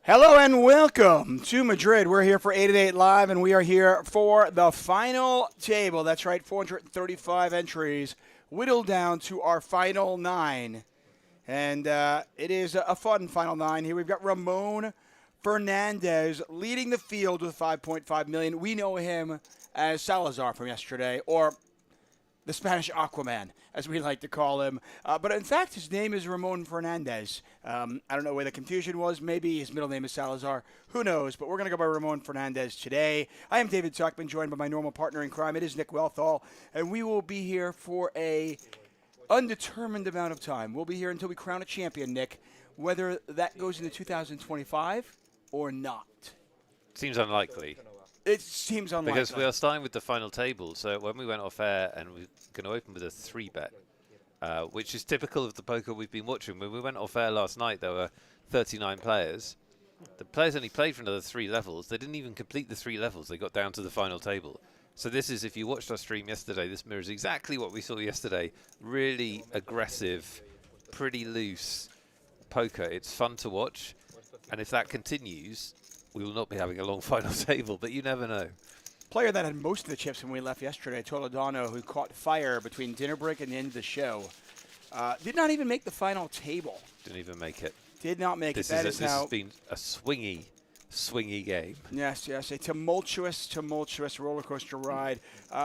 Hello and welcome to Madrid. We're here for 888 Live, and we are here for the final table. That's right, 435 entries, whittled down to our final 9. And it is a fun final 9 here. We've got Ramon Fernandez leading the field with 5.5 million. We know him as Salazar from yesterday, or the Spanish Aquaman, as we like to call him. But in fact, his name is Ramon Fernandez. I don't know where the confusion was. Maybe his middle name is Salazar. Who knows? But we're going to go by Ramon Fernandez today. I am David Tuckman, joined by my normal partner in crime. It is Nick Wealthall, and we will be here for a undetermined amount of time. We'll be here until we crown a champion, Nick, whether that goes into 2025 or not. Seems unlikely. It seems unlikely. Because we are starting with the final table, so when we went off air and we're going to open with a 3-bet, which is typical of the poker we've been watching. When we went off air last night, there were 39 players. The players only played for another 3 levels. They didn't even complete the 3 levels. They got down to the final table. So this is, if you watched our stream yesterday, this mirrors exactly what we saw yesterday. Really aggressive, pretty loose poker. It's fun to watch. And if that continues, we will not be having a long final table, but you never know. Player that had most of the chips when we left yesterday, Toledano, who caught fire between dinner break and the end of the show, did not even make the final table. Didn't even make it. Did not make it. This has been a swingy game. Yes, a tumultuous roller coaster ride.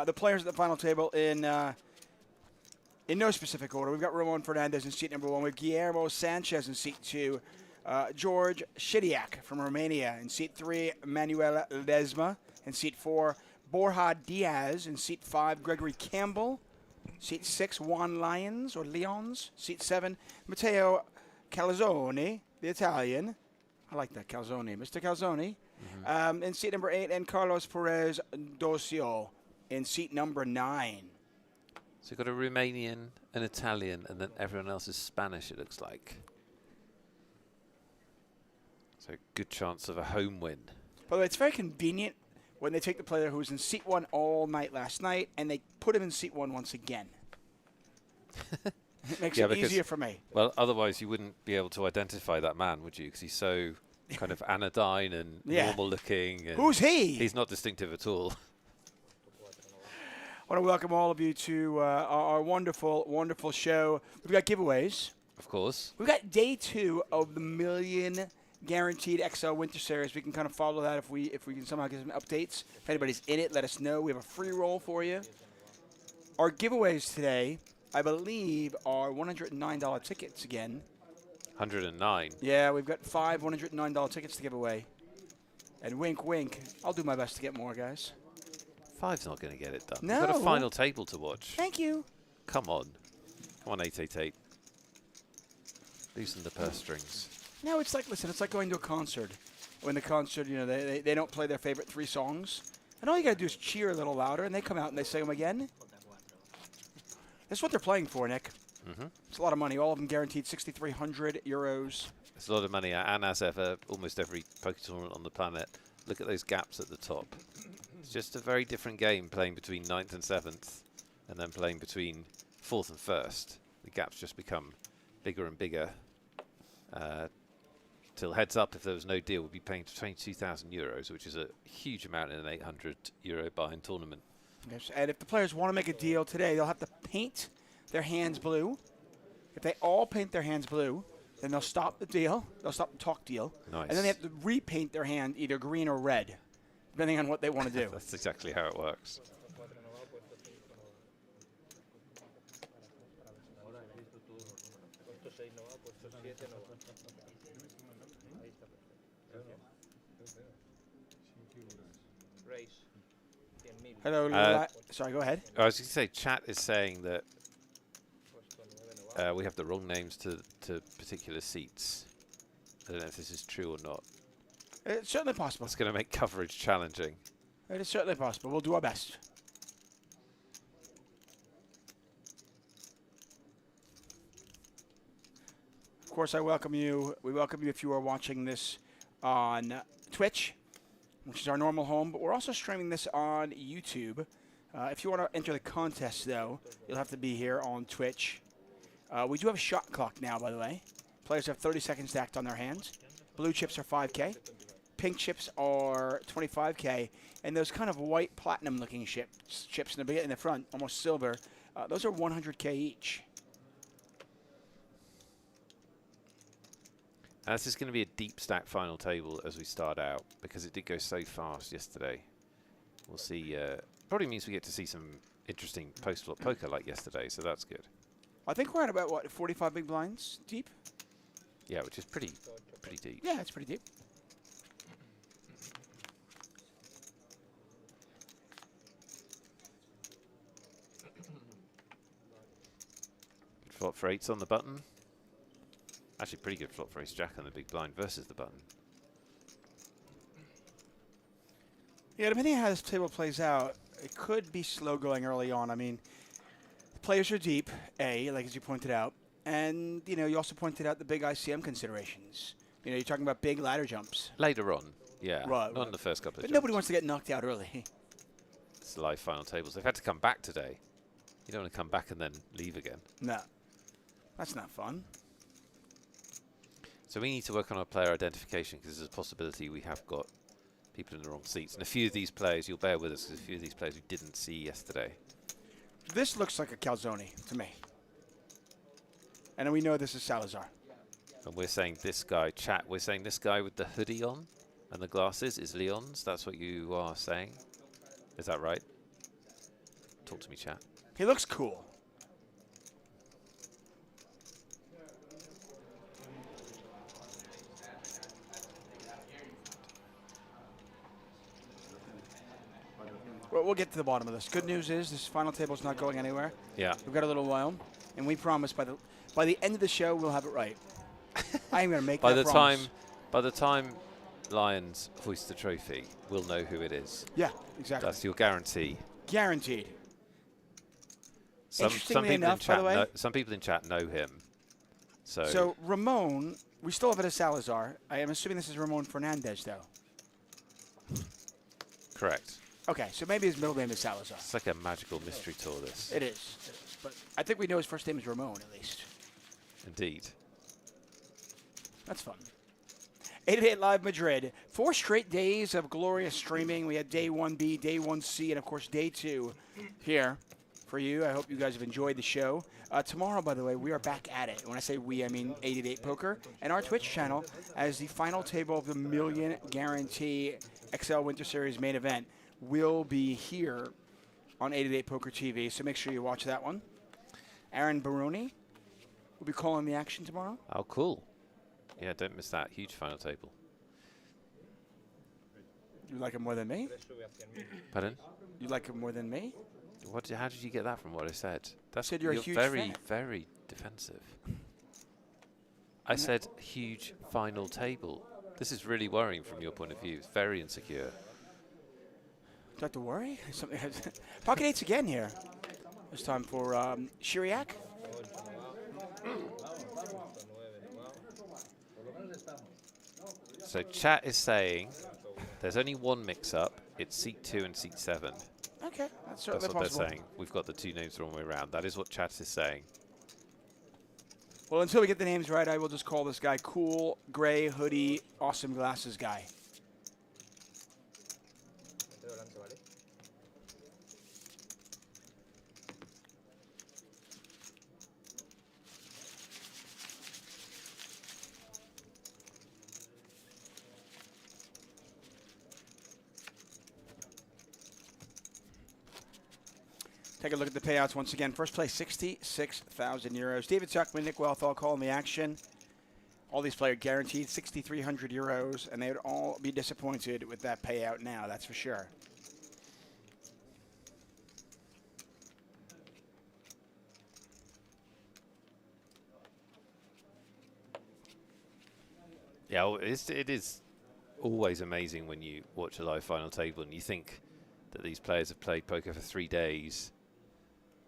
The players at the final table in no specific order. We've got Ramon Fernandez in seat number 1. We've Guillermo Sanchez in seat 2. George Shidiak from Romania in seat 3. Manuel Ledesma in seat 4. Borja Diaz in seat 5. Gregory Campbell. Seat 6. Juan Lyons or Leons. Seat 7. Matteo Calzone, the Italian. I like that, Calzone. Mr. Calzone. Mm-hmm. In seat number 8. And Carlos Perez Docio in seat number 9. So you've got a Romanian, an Italian, and then everyone else is Spanish, it looks like. So good chance of a home win. By the way, it's very convenient when they take the player who was in seat 1 all night last night and they put him in seat 1 once again. It makes it easier for me. Well, otherwise you wouldn't be able to identify that man, would you? Because he's so kind of anodyne and normal looking. And who's he? He's not distinctive at all. I want to welcome all of you to our wonderful, wonderful show. We've got giveaways. Of course. We've got day 2 of the Million Guaranteed XL Winter Series. We can kind of follow that if we can somehow get some updates. If anybody's in it, let us know. We have a free roll for you. Our giveaways today, I believe, are $109 tickets again. 109. Yeah, we've got 5 $109 tickets to give away. And wink, wink. I'll do my best to get more, guys. 5's not going to get it done. No. We've got a final table to watch. Thank you. Come on. Come on, 888. Loosen the purse strings. No, it's like, listen, it's like going to a concert. When the concert, you know, they don't play their favorite 3 songs. And all you got to do is cheer a little louder, and they come out and they sing them again. That's what they're playing for, Nick. Mm-hmm. It's a lot of money. All of them guaranteed 6,300 euros. It's a lot of money, and as ever, almost every poker tournament on the planet. Look at those gaps at the top. It's just a very different game playing between 9th and 7th, and then playing between 4th and 1st. The gaps just become bigger and bigger. Till heads up, if there was no deal, we'd be paying 22,000 euros, which is a huge amount in an 800 euro buy-in tournament. Yes, and if the players want to make a deal today, they'll have to paint their hands blue. If they all paint their hands blue, then they'll stop the deal. They'll stop the talk deal. Nice. And then they have to repaint their hand either green or red, depending on what they want to do. That's exactly how it works. Hello, sorry, go ahead. I was going to say, chat is saying that we have the wrong names to particular seats. I don't know if this is true or not. It's certainly possible. It's going to make coverage challenging. It is certainly possible. We'll do our best. Of course, I welcome you. We welcome you if you are watching this on Twitch, which is our normal home, but we're also streaming this on YouTube. If you want to enter the contest, though, you'll have to be here on Twitch. We do have a shot clock now, by the way. Players have 30 seconds to act on their hands. Blue chips are 5K. Pink chips are 25K. And those kind of white platinum-looking chips in the front, almost silver, those are 100K each. This is going to be a deep stack final table as we start out because it did go so fast yesterday. We'll see. Probably means we get to see some interesting post-flop poker like yesterday, so that's good. I think we're at about, what, 45 big blinds deep? Yeah, which is pretty deep. Yeah, it's pretty deep. Good flop for 8s on the button. Actually, pretty good flop for ace-jack on the big blind versus the button. Yeah, depending on how this table plays out, it could be slow going early on. I mean, the players are deep, like as you pointed out. And, you know, you also pointed out the big ICM considerations. You know, you're talking about big ladder jumps. Later on, yeah. Right, Not in the first couple of But jumps. nobody wants to get knocked out early. It's live final tables. They've had to come back today. You don't want to come back and then leave again. No. That's not fun. So we need to work on our player identification because there's a possibility we have got people in the wrong seats. And a few of these players, you'll bear with us, because a few of these players we didn't see yesterday. This looks like a calzone to me. And then we know this is Salazar. And we're saying this guy, chat, we're saying this guy with the hoodie on and the glasses is Leon's. That's what you are saying. Is that right? Talk to me, chat. He looks cool. Well, we'll get to the bottom of this. Good news is this final table is not going anywhere. Yeah. We've got a little while, and we promise by the end of the show we'll have it right. I'm going to make that promise. By the time Lions hoist the trophy, we'll know who it is. Yeah, exactly. That's your guarantee. Guaranteed. Some people enough, in chat by the way, know, some people in chat know him. So Ramon, we still have it as Salazar. I am assuming this is Ramon Fernandez, though. Correct. Okay, so maybe his middle name is Salazar. It's like a magical mystery tour, this. It is. But I think we know his first name is Ramon, at least. Indeed. That's fun. 888 Live Madrid. 4 straight days of glorious streaming. We had day 1B, day 1C, and, of course, day 2 here for you. I hope you guys have enjoyed the show. Tomorrow, by the way, we are back at it. When I say we, I mean 888 Poker and our Twitch channel as the final table of the Million Guarantee XL Winter Series main event will be here on 888 Poker TV, so make sure you watch that one. Aaron Baroni will be calling the action tomorrow. Oh, cool. Yeah, don't miss that. Huge final table. You like him more than me? Pardon? You like him more than me? How did you get that from what I said? That's Said you're a huge very, fan. very defensive. I said huge final table. This is really worrying from your point of view. It's very insecure. Do I have to worry? Pocket 8s again here. This time for Shiriak. So chat is saying there's only one mix-up. It's seat 2 and seat 7. Okay, that's certainly That's what possible. they're saying. We've got the two names the wrong way around. That is what chat is saying. Well, until we get the names right, I will just call this guy Cool, Gray, Hoodie, Awesome Glasses Guy. Take a look at the payouts once again. First place, 66,000 euros. David Tuckman, Nick Wealthall calling the action. All these players guaranteed 6,300 euros, and they would all be disappointed with that payout now, that's for sure. Yeah, well, it is always amazing when you watch a live final table and you think that these players have played poker for 3 days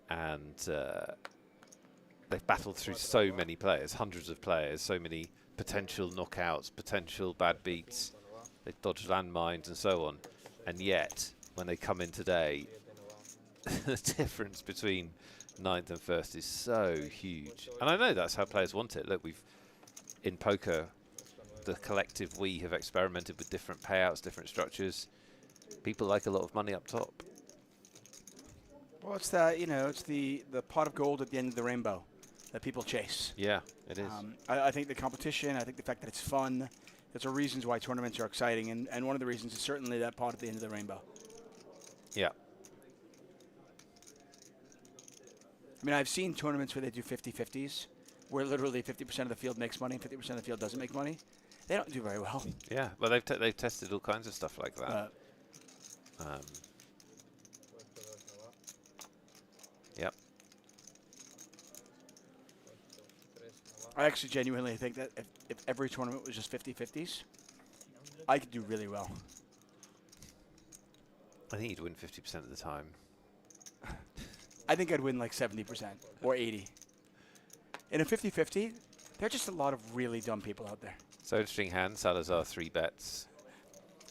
and they've battled through so many players, hundreds of players, so many potential knockouts, potential bad beats. They've dodged landmines and so on. And yet, when they come in today, the difference between 9th and 1st is so huge. And I know that's how players want it. Look, in poker, the collective we have experimented with different payouts, different structures. People like a lot of money up top. Well, it's that, it's the pot of gold at the end of the rainbow that people chase. Yeah, it is. I think the competition, I think the fact that it's fun, those are reasons why tournaments are exciting, and one of the reasons is certainly that pot at the end of the rainbow. Yeah. I mean, I've seen tournaments where they do 50-50s, where literally 50% of the field makes money and 50% of the field doesn't make money. They don't do very well. Yeah, but they've tested all kinds of stuff like that. Yep. I actually genuinely think that if every tournament was just 50-50s, I could do really well. I think you'd win 50% of the time. I think I'd win like 70% or 80. In a 50-50, there are just a lot of really dumb people out there. So interesting hand, Salazar 3 bets.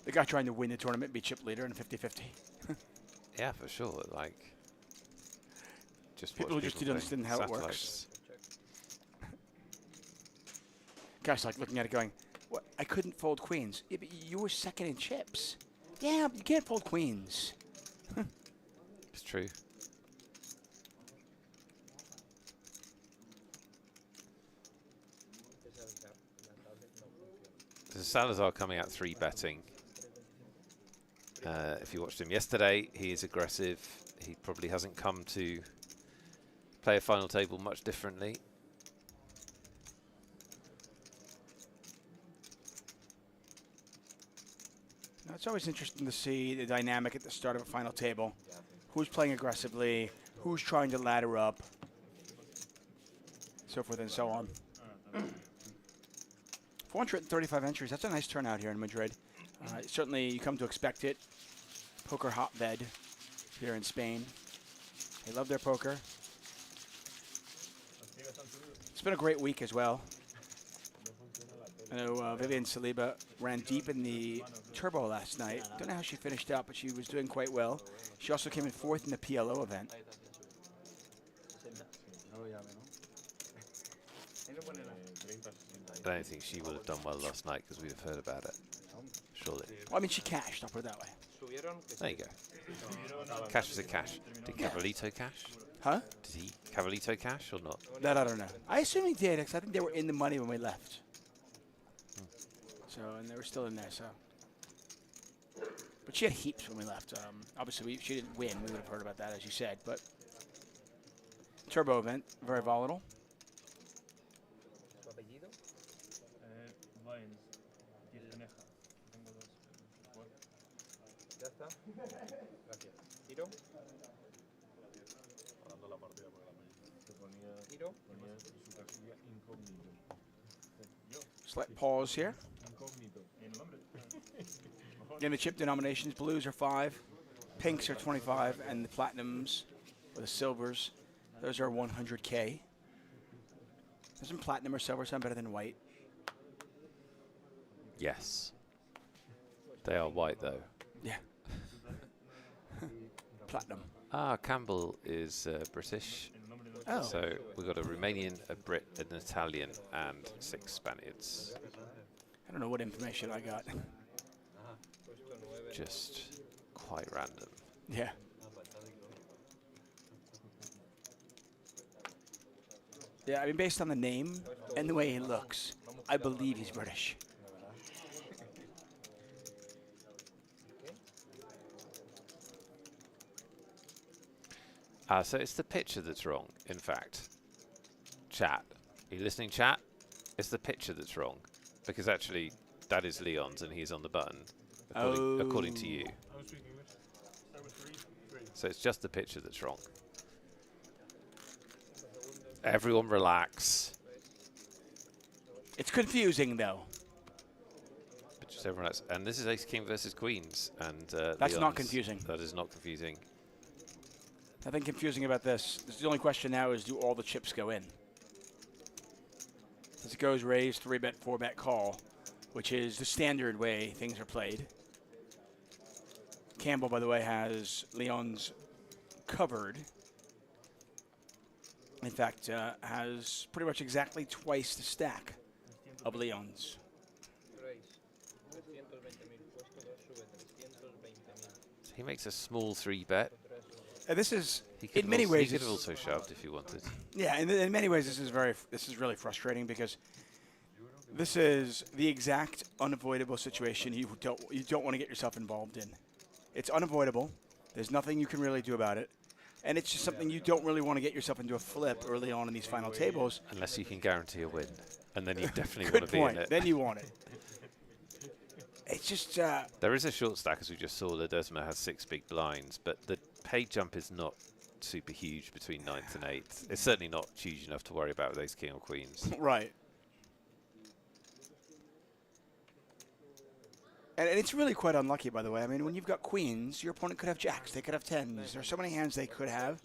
The guy trying to win the tournament be chip leader in a 50-50. Yeah, for sure. Like, just people just don't understand how it works. Guys like looking at it going, "What? I couldn't fold queens." Yeah, but you were second in chips. Yeah, but you can't fold queens. It's true. This is Salazar coming out 3 betting. If you watched him yesterday, he is aggressive. He probably hasn't come to play a final table much differently. Now, it's always interesting to see the dynamic at the start of a final table. Who's playing aggressively, who's trying to ladder up, so forth and so on. 435 entries, that's a nice turnout here in Madrid. Certainly you come to expect it. Poker hotbed here in Spain. They love their poker. It's been a great week as well. I know Vivian Saliba ran deep in the turbo last night. Don't know how she finished up, but she was doing quite well. She also came in 4th in the PLO event. I don't think she would have done well last night because we'd have heard about it. Surely. Well, I mean, she cashed, I'll put it that way. There you go. Cash was a cash. Did Cavalito cash? Huh? Did he Cavalito cash or not? That I don't know. I assume he did, because I think they were in the money when we left. So, and they were still in there, so. But she had heaps when we left. Obviously, she didn't win. We would have heard about that, as you said. But turbo event, very volatile. Slight pause here. In the chip denominations, blues are 5, pinks are 25, and the platinums, or the silvers, those are 100K. Doesn't platinum or silver sound better than white? Yes. They are white, though. Yeah. Platinum. Ah, Campbell is British. Oh. So we've got a Romanian, a Brit, an Italian, and 6 Spaniards. I don't know what information I got. Just quite random. Yeah. Yeah, I mean, based on the name and the way he looks, I believe he's British. So it's the picture that's wrong, in fact. Chat. Are you listening, chat? It's the picture that's wrong. Because actually, that is Leon's and he's on the button, according to you. So it's just the picture that's wrong. Everyone relax. It's confusing, though. But just everyone relax. And this is Ace King versus Queens. And that's Leon's. not confusing. That is not confusing. Nothing confusing about this. The only question now is, do all the chips go in? As it goes raise, 3-bet, 4-bet call, which is the standard way things are played. Campbell, by the way, has Leon's covered. In fact, has pretty much exactly twice the stack of Leon's. So he makes a small 3-bet. And this is, He could in many ways, he could have also shoved if he wanted. yeah. In many ways, this is really frustrating because this is the exact unavoidable situation you don't want to get yourself involved in. It's unavoidable. There's nothing you can really do about it. And it's just something you don't really want to get yourself into a flip early on in these final tables. Unless you can guarantee a win. And then you definitely Good want to be point. in it. Then you want it. It's just... there is a short stack, as we just saw. Ledesma has 6 big blinds, but the pay jump is not super huge between 9th and 8th. It's certainly not huge enough to worry about with ace, king, or queens. right. And it's really quite unlucky, by the way. I mean, when you've got queens, your opponent could have jacks. They could have tens. There's so many hands they could have.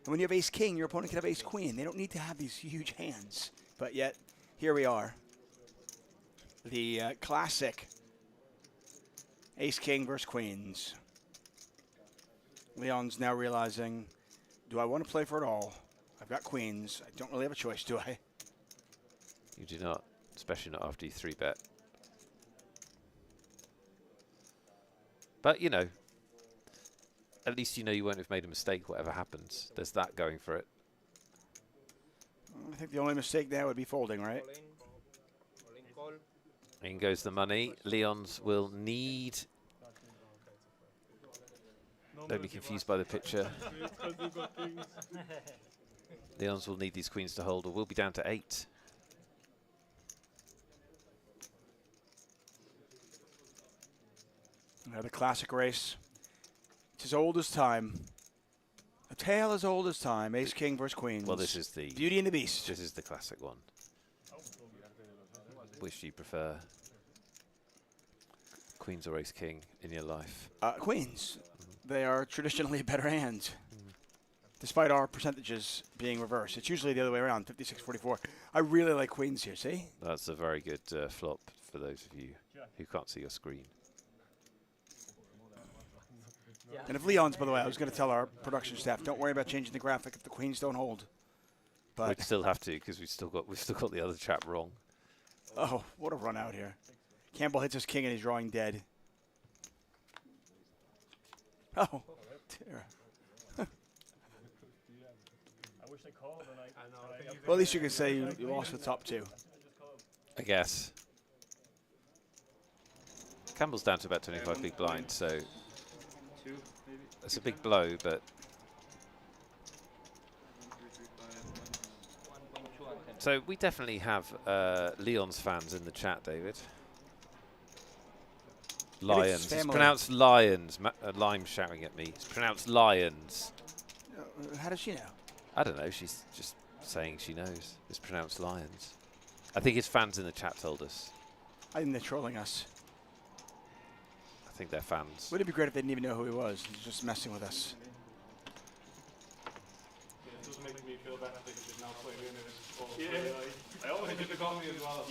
And when you have ace-king, your opponent could have ace-queen. They don't need to have these huge hands. But yet, here we are. The classic ace-king versus queens. Leon's now realizing, do I want to play for it all? I've got queens. I don't really have a choice, do I? You do not, especially not after you 3-bet. But, you know, at least you know you won't have made a mistake, whatever happens. There's that going for it. I think the only mistake there would be folding, right? In goes the money. Leon's will need... Don't be confused by the picture. Leon's will need these queens to hold, or will be down to 8. The classic race. It's as old as time. A tale as old as time. Ace, king versus queens. Well, this is the... Beauty and the Beast. This is the classic one. Which do you prefer? Queens or ace, king in your life? Queens. They are traditionally a better hand. Despite our percentages being reversed. It's usually the other way around, 56-44. I really like queens here, see? That's a very good flop for those of you who can't see your screen. And if Leon's, by the way, I was going to tell our production staff, don't worry about changing the graphic if the queens don't hold. But We'd still have to, because we've still got the other chap wrong. oh, what a run out here. Campbell hits his king and he's drawing dead. Oh, dear. Well, at least you can say you lost the top 2. I guess. Campbell's down to about 25 big blinds, so it's a big blow, but so we definitely have Leon's fans in the chat, David. Lions. It's pronounced lions. Lime's shouting at me. It's pronounced lions. How does she know? I don't know. She's just saying she knows. It's pronounced lions. I think his fans in the chat told us. I think they're trolling us. I think they're fans. Would it be great if they didn't even know who he was? He's just messing with us. It does make me feel better because he's now playing in this. Yeah, I always did the call me as well.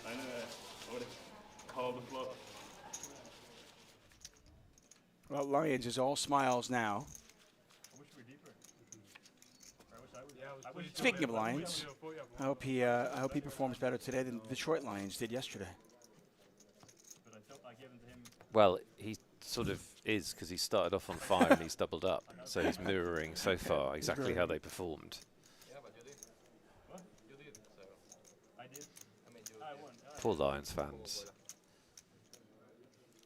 I know. I would have called the flop. Well, Lions is all smiles now. I wish we were deeper. Speaking of Lions, I hope he performs better today than the Detroit Lions did yesterday. Well, he sort of is, because he started off on fire and he's doubled up. So he's mirroring so far exactly how they performed. Poor Lions fans.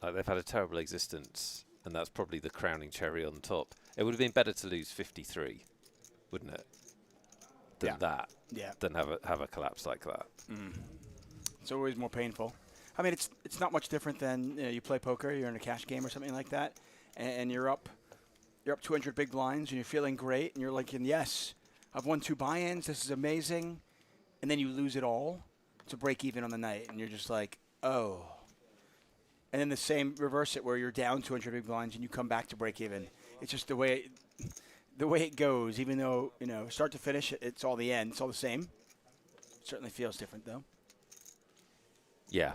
Like, they've had a terrible existence, and that's probably the crowning cherry on top. It would have been better to lose 53, wouldn't it? Than that. Yeah. Than have a collapse like that. It's always more painful. I mean, it's not much different than you play poker, you're in a cash game or something like that, and you're up 200 big blinds, and you're feeling great, and you're like, yes, I've won 2 buy-ins, this is amazing, and then you lose it all to break even on the night, and you're just like, oh. And then the same reverse it where you're down 200 big blinds and you come back to break even. It's just the way it goes. Even though start to finish, it's all the end. It's all the same. It certainly feels different though. Yeah.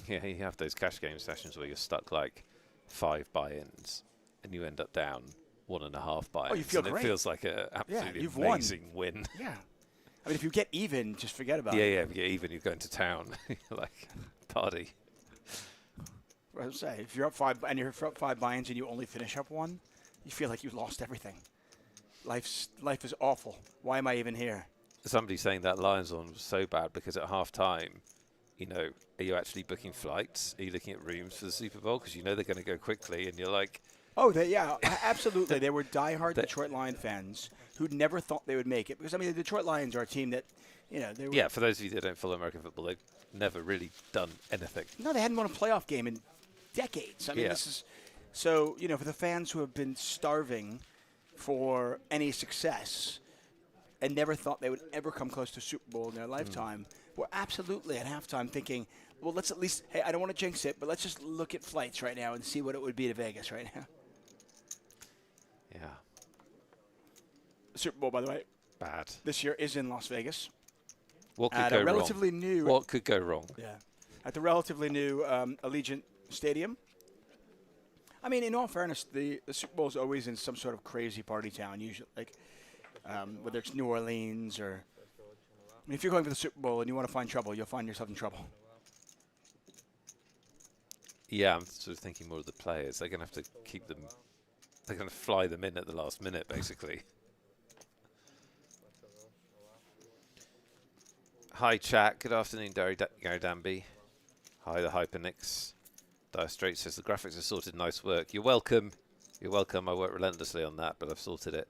Yeah, you have those cash game sessions where you're stuck like 5 buy-ins, and you end up down 1.5 buy-ins. Oh, you feel and great. It feels like an absolutely you've amazing win. Yeah. I mean, if you get even, just forget about Yeah, it. yeah. If you get even, you're going to town. You're like, party. I was say, if you're up 5 and you're up 5 buy-ins and you only finish up 1, you feel like you lost everything. Life is awful. Why am I even here? Somebody saying that Lions one was so bad because at half-time, you know, are you actually booking flights? Are you looking at rooms for the Super Bowl? Because you know they're going to go quickly, and you're like... Oh, absolutely. They were diehard Detroit Lion fans who never thought they would make it. Because, I mean, the Detroit Lions are a team that, you know, they were... Yeah, for those of you that don't follow American football, they've never really done anything. No, they hadn't won a playoff game in decades. I mean, this is... So, you know, for the fans who have been starving for any success and never thought they would ever come close to Super Bowl in their lifetime, were absolutely at halftime thinking, well, let's at least, hey, I don't want to jinx it, but let's just look at flights right now and see what it would be to Vegas right now. Yeah. The Super Bowl, by the way, Bad. this year is in Las Vegas. What could At go a relatively wrong? new... What could go wrong? Yeah. At the relatively new Allegiant Stadium. I mean, in all fairness, the Super Bowl is always in some sort of crazy party town, usually, like whether it's New Orleans or... I mean, if you're going for the Super Bowl and you want to find trouble, you'll find yourself in trouble. Yeah, I'm sort of thinking more of the players. They're going to have to keep them... They're going to fly them in at the last minute, basically. Hi, chat. Good afternoon, Gary Danby. Hi, the Hypernix. Dire Straits says the graphics are sorted. Nice work. You're welcome. You're welcome. I work relentlessly on that, but I've sorted it.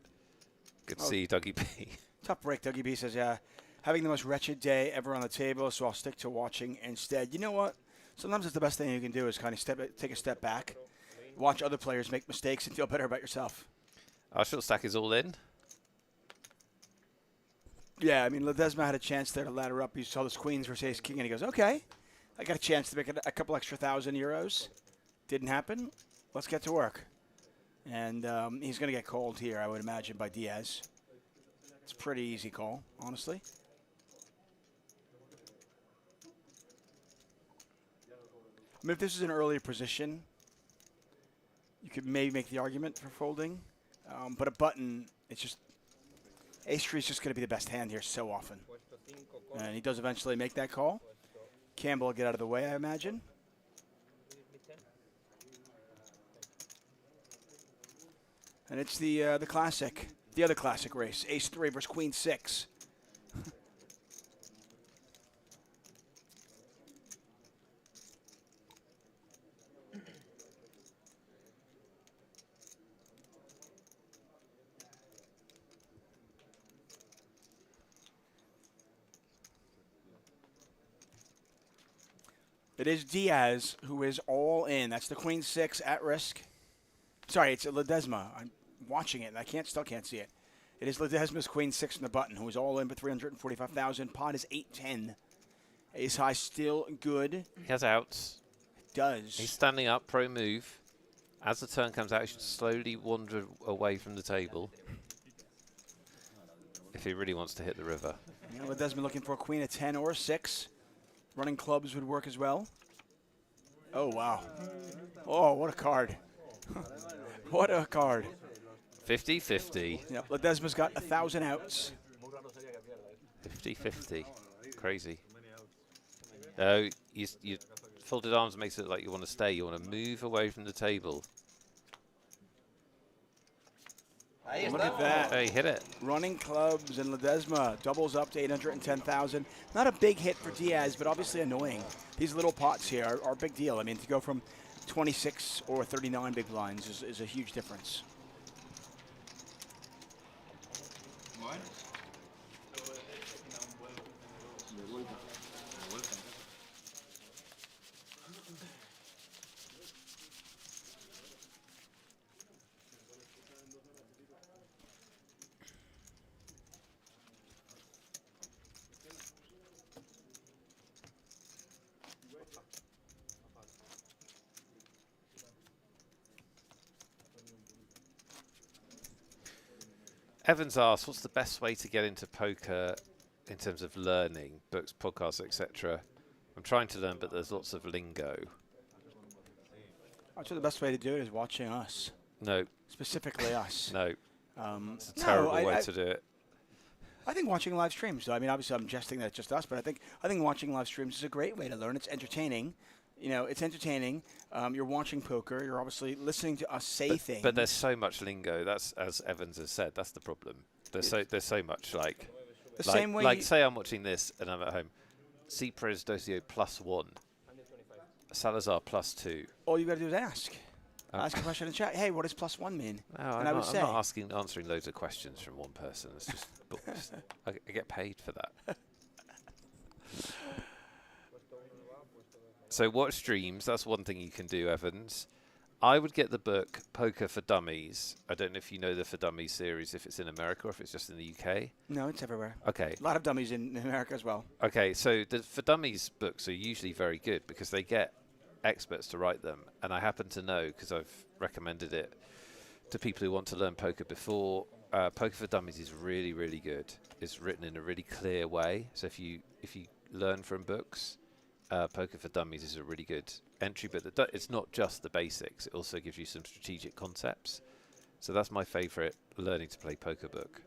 Good to see you, Dougie B. Tough break, Dougie B says, yeah, having the most wretched day ever on the table, so I'll stick to watching instead. You know what? Sometimes it's the best thing you can do is kind of take a step back, watch other players make mistakes, and feel better about yourself. Our short stack is all in. Yeah, I mean, Ledesma had a chance there to ladder up. He saw this Queens versus Ace King, and he goes, okay, I got a chance to make a couple extra €1,000. Didn't happen. Let's get to work. And he's going to get called here, I would imagine, by Diaz. It's a pretty easy call, honestly. I mean, if this is an earlier position, you could maybe make the argument for folding. But a button, it's just... Ace-3 is just going to be the best hand here so often. And he does eventually make that call. Campbell will get out of the way, I imagine. And it's the classic, the other classic race, Ace-3 versus Queen-6. It is Diaz who is all in. That's the Queen-6 at risk. Sorry, it's Ledesma. I'm watching it, and I still can't see it. It is Ledesma's Queen-6 from the button, who is all in for 345,000. Pot is 810. Ace high still good. He has outs. It does. He's standing up, pro move. As the turn comes out, he should slowly wander away from the table. If he really wants to hit the river. You know, Ledesma looking for a queen, a 10 or a 6. Running clubs would work as well. Oh, wow. Oh, what a card. What a card. 50-50. Yeah, Ledesma's got 1,000 outs. 50-50. Crazy. No, you folded arms makes it look like you want to stay. You want to move away from the table. Look at that. Hey, hit it. Running clubs and Ledesma doubles up to 810,000. Not a big hit for Diaz, but obviously annoying. These little pots here are a big deal. I mean, to go from 26 or 39 big blinds is a huge difference. Evans asks, what's the best way to get into poker in terms of learning, books, podcasts, etc.? I'm trying to learn, but there's lots of lingo. So the best way to do it is watching us, No, specifically us. no. It's a No, terrible way to do it. I think watching live streams. I mean, obviously, I'm jesting that it's just us, but I think watching live streams is a great way to learn. It's entertaining. You know, it's entertaining. You're watching poker. You're obviously listening to us say things. But there's so much lingo. That's, as Evans has said, that's the problem. There's so much same way. Like say I'm watching this and I'm at home. Cipres Docio +1. Salazar +2. All you got to do is ask. Ask a question in the chat. Hey, what does +1 mean? No, and I'm not answering loads of questions from one person. It's just I get paid for that. So watch streams. That's one thing you can do, Evans. I would get the book Poker for Dummies. I don't know if you know the For Dummies series, if it's in America or if it's just in the UK. No, it's everywhere. Okay. A lot of dummies in America as well. Okay, so the For Dummies books are usually very good because they get experts to write them. And I happen to know, because I've recommended it to people who want to learn poker before, Poker for Dummies is really, really good. It's written in a really clear way. So if you learn from books, Poker for Dummies is a really good entry, but it's not just the basics. It also gives you some strategic concepts. So that's my favorite learning to play poker book.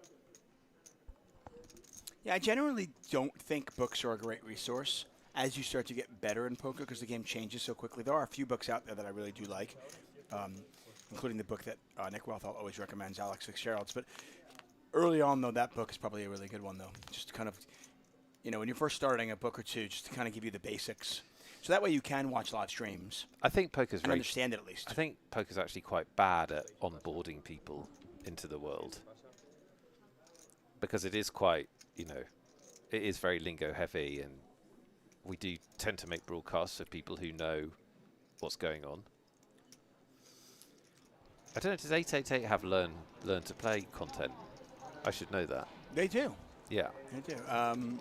Yeah, I generally don't think books are a great resource as you start to get better in poker because the game changes so quickly. There are a few books out there that I really do like, including the book that Nick Wealthall always recommends, Alex Fitzgerald's. But early on, though, that book is probably a really good one, though. Just to kind of, you know, when you're first starting a book or two, just to kind of give you the basics. So that way you can watch live streams. I think poker's and understand it at least. I think poker's actually quite bad at onboarding people into the world because it is quite, you know, it is very lingo heavy, and we do tend to make broadcasts for people who know what's going on. I don't know, does 888 have learn to play content? I should know that. They do. Yeah. They do.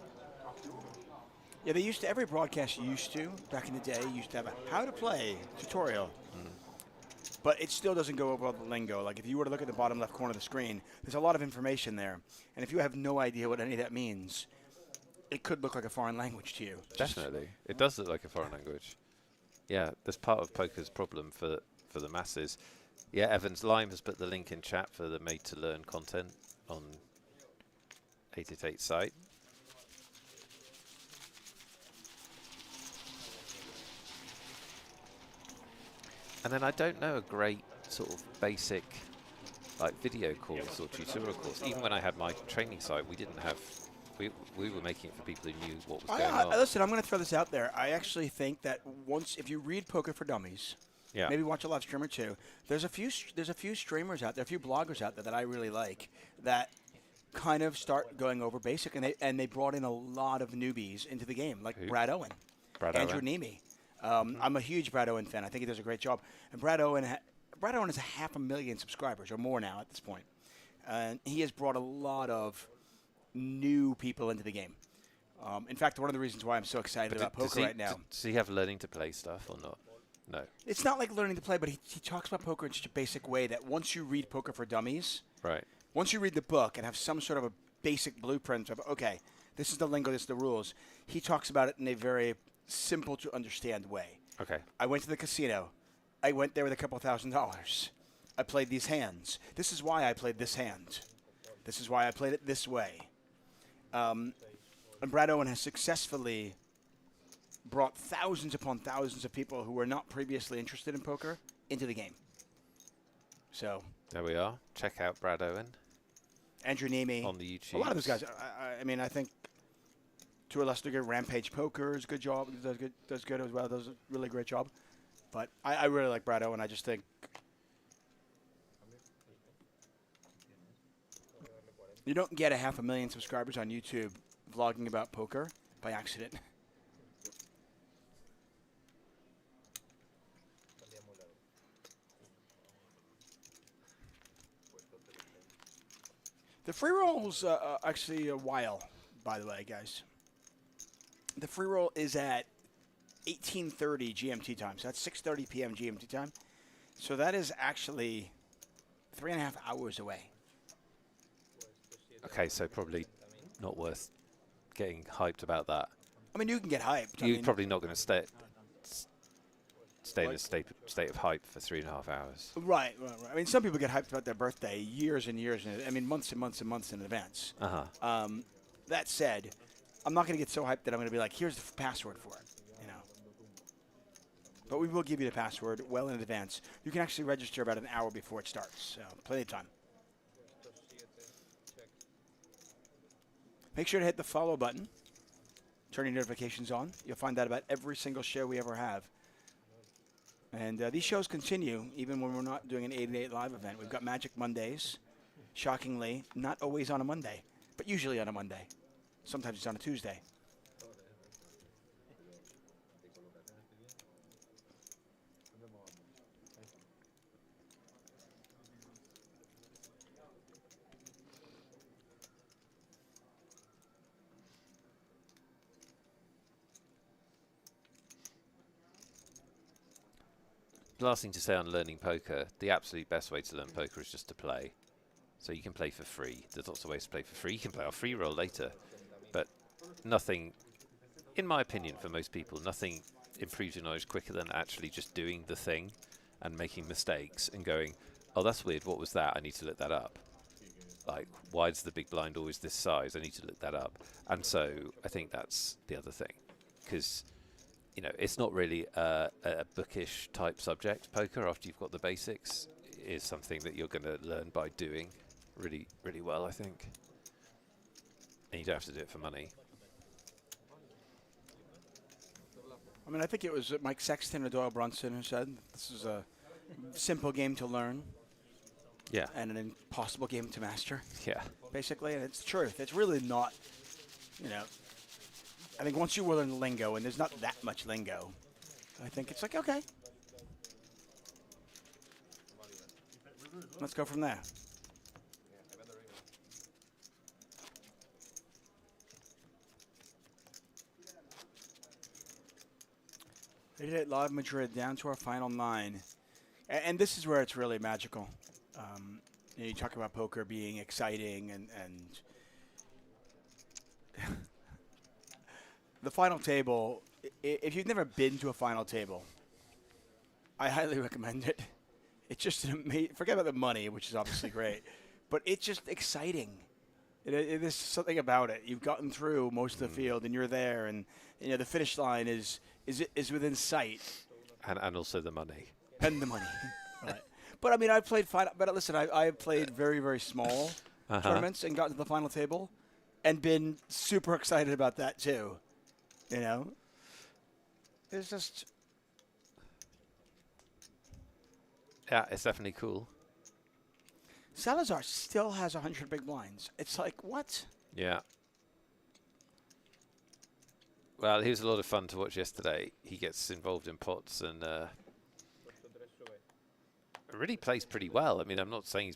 Yeah, they used to, every broadcast used to, back in the day, used to have a how to play tutorial. But it still doesn't go over all the lingo. Like if you were to look at the bottom left corner of the screen, there's a lot of information there. And if you have no idea what any of that means, it could look like a foreign language to you. Definitely. It does look like a foreign language. Yeah, that's part of poker's problem for the masses. Yeah, Evans Lime has put the link in chat for the made to learn content on 888 site. And then I don't know a great sort of basic like video course or tutorial course. Even when I had my training site, we didn't have, we were making it for people who knew what was going on. Listen, I'm going to throw this out there. I actually think that if you read Poker for Dummies, maybe watch a live stream or two, there's a few streamers out there, a few bloggers out there that I really like that kind of start going over basic, and they brought in a lot of newbies into the game, like Brad Owen, Andrew Nemi. I'm a huge Brad Owen fan. I think he does a great job. And Brad Owen has 500,000 subscribers or more now at this point. And he has brought a lot of new people into the game. In fact, one of the reasons why I'm so excited about poker right now. Does he have learning to play stuff or not? No. It's not like learning to play, but he talks about poker in such a basic way that once you read Poker for Dummies, right. Once you read the book and have some sort of a basic blueprint of, okay, this is the lingo, this is the rules, he talks about it in a very simple to understand way. Okay. I went to the casino. I went there with a couple $1,000s. I played these hands. This is why I played this hand. This is why I played it this way. And Brad Owen has successfully brought thousands upon thousands of people who were not previously interested in poker into the game. So there we are. Check out Brad Owen. Andrew Nemi. On the YouTube. A lot of those guys. I mean, I think to a lesser degree, Rampage Poker is a good job. Does good as well. Does a really great job. But I really like Brad Owen. I just think you don't get 500,000 subscribers on YouTube vlogging about poker by accident. The free roll's actually a while, by the way, guys. The free roll is at 18:30 GMT time, so that's 6:30 p.m. GMT time. So that is actually 3.5 hours away. Okay, so probably not worth getting hyped about that. I mean, you can get hyped. You're probably not going to stay in a state of hype for 3.5 hours. Right. I mean, some people get hyped about their birthday years and years, months and months and months in advance. That said, I'm not going to get so hyped that I'm going to be like, here's the password for it, you know. But we will give you the password well in advance. You can actually register about an hour before it starts, so plenty of time. Make sure to hit the follow button. Turn your notifications on. You'll find out about every single show we ever have. And these shows continue even when we're not doing an 888 live event. We've got Magic Mondays. Shockingly, not always on a Monday, but usually on a Monday. Sometimes it's on a Tuesday. The last thing to say on learning poker, the absolute best way to learn poker is just to play. So you can play for free. There's lots of ways to play for free. You can play our free roll later. But nothing, in my opinion, for most people, nothing improves your knowledge quicker than actually just doing the thing and making mistakes and going, oh, that's weird. What was that? I need to look that up. Like, why is the big blind always this size? I need to look that up. And so I think that's the other thing. Because, you know, it's not really a bookish type subject. Poker, after you've got the basics, is something that you're going to learn by doing really, really well, I think. And you don't have to do it for money. I mean, I think it was Mike Sexton or Doyle Brunson who said this is a simple game to learn. Yeah. And an impossible game to master. Yeah. Basically, and it's the truth. It's really not, you know, I think once you learn the lingo, and there's not that much lingo, I think it's like, okay. Let's go from there. Live Madrid down to our final 9. And this is where it's really magical. You know, you talk about poker being exciting and the final table, if you've never been to a final table, I highly recommend it. It's just an amazing, forget about the money, which is obviously great, but it's just exciting. There's something about it. You've gotten through most of the field, and you're there, and you know the finish line is within sight. And also the money. And the money. Right. But I mean, I've played final. But listen, I've played very, very small tournaments and gotten to the final table, and been super excited about that too. You know, it's just. Yeah, it's definitely cool. Salazar still has 100 big blinds. It's like, what? Yeah. Well, he was a lot of fun to watch yesterday. He gets involved in pots and really plays pretty well. I mean, I'm not saying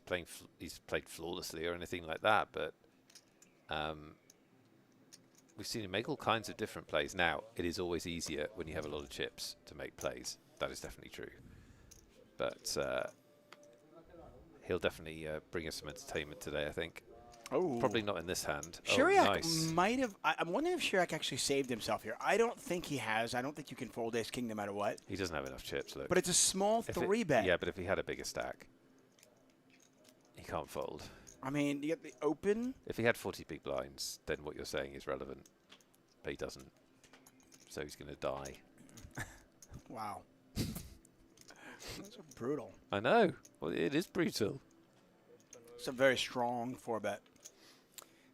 he's played flawlessly or anything like that, but we've seen him make all kinds of different plays. Now, it is always easier when you have a lot of chips to make plays. That is definitely true. But he'll definitely bring us some entertainment today, I think. Oh, probably not in this hand. Chiriac nice. might have. I'm wondering if Chiriac actually saved himself here. I don't think he has. I don't think you can fold ace king no matter what. He doesn't have enough chips, look. But it's a small 3-bet. Yeah, but if he had a bigger stack, he can't fold. I mean, you get the open. If he had 40 big blinds, then what you're saying is relevant. But he doesn't. So he's going to die. Wow. That's brutal. I know. Well, it is brutal. It's a very strong 4-bet.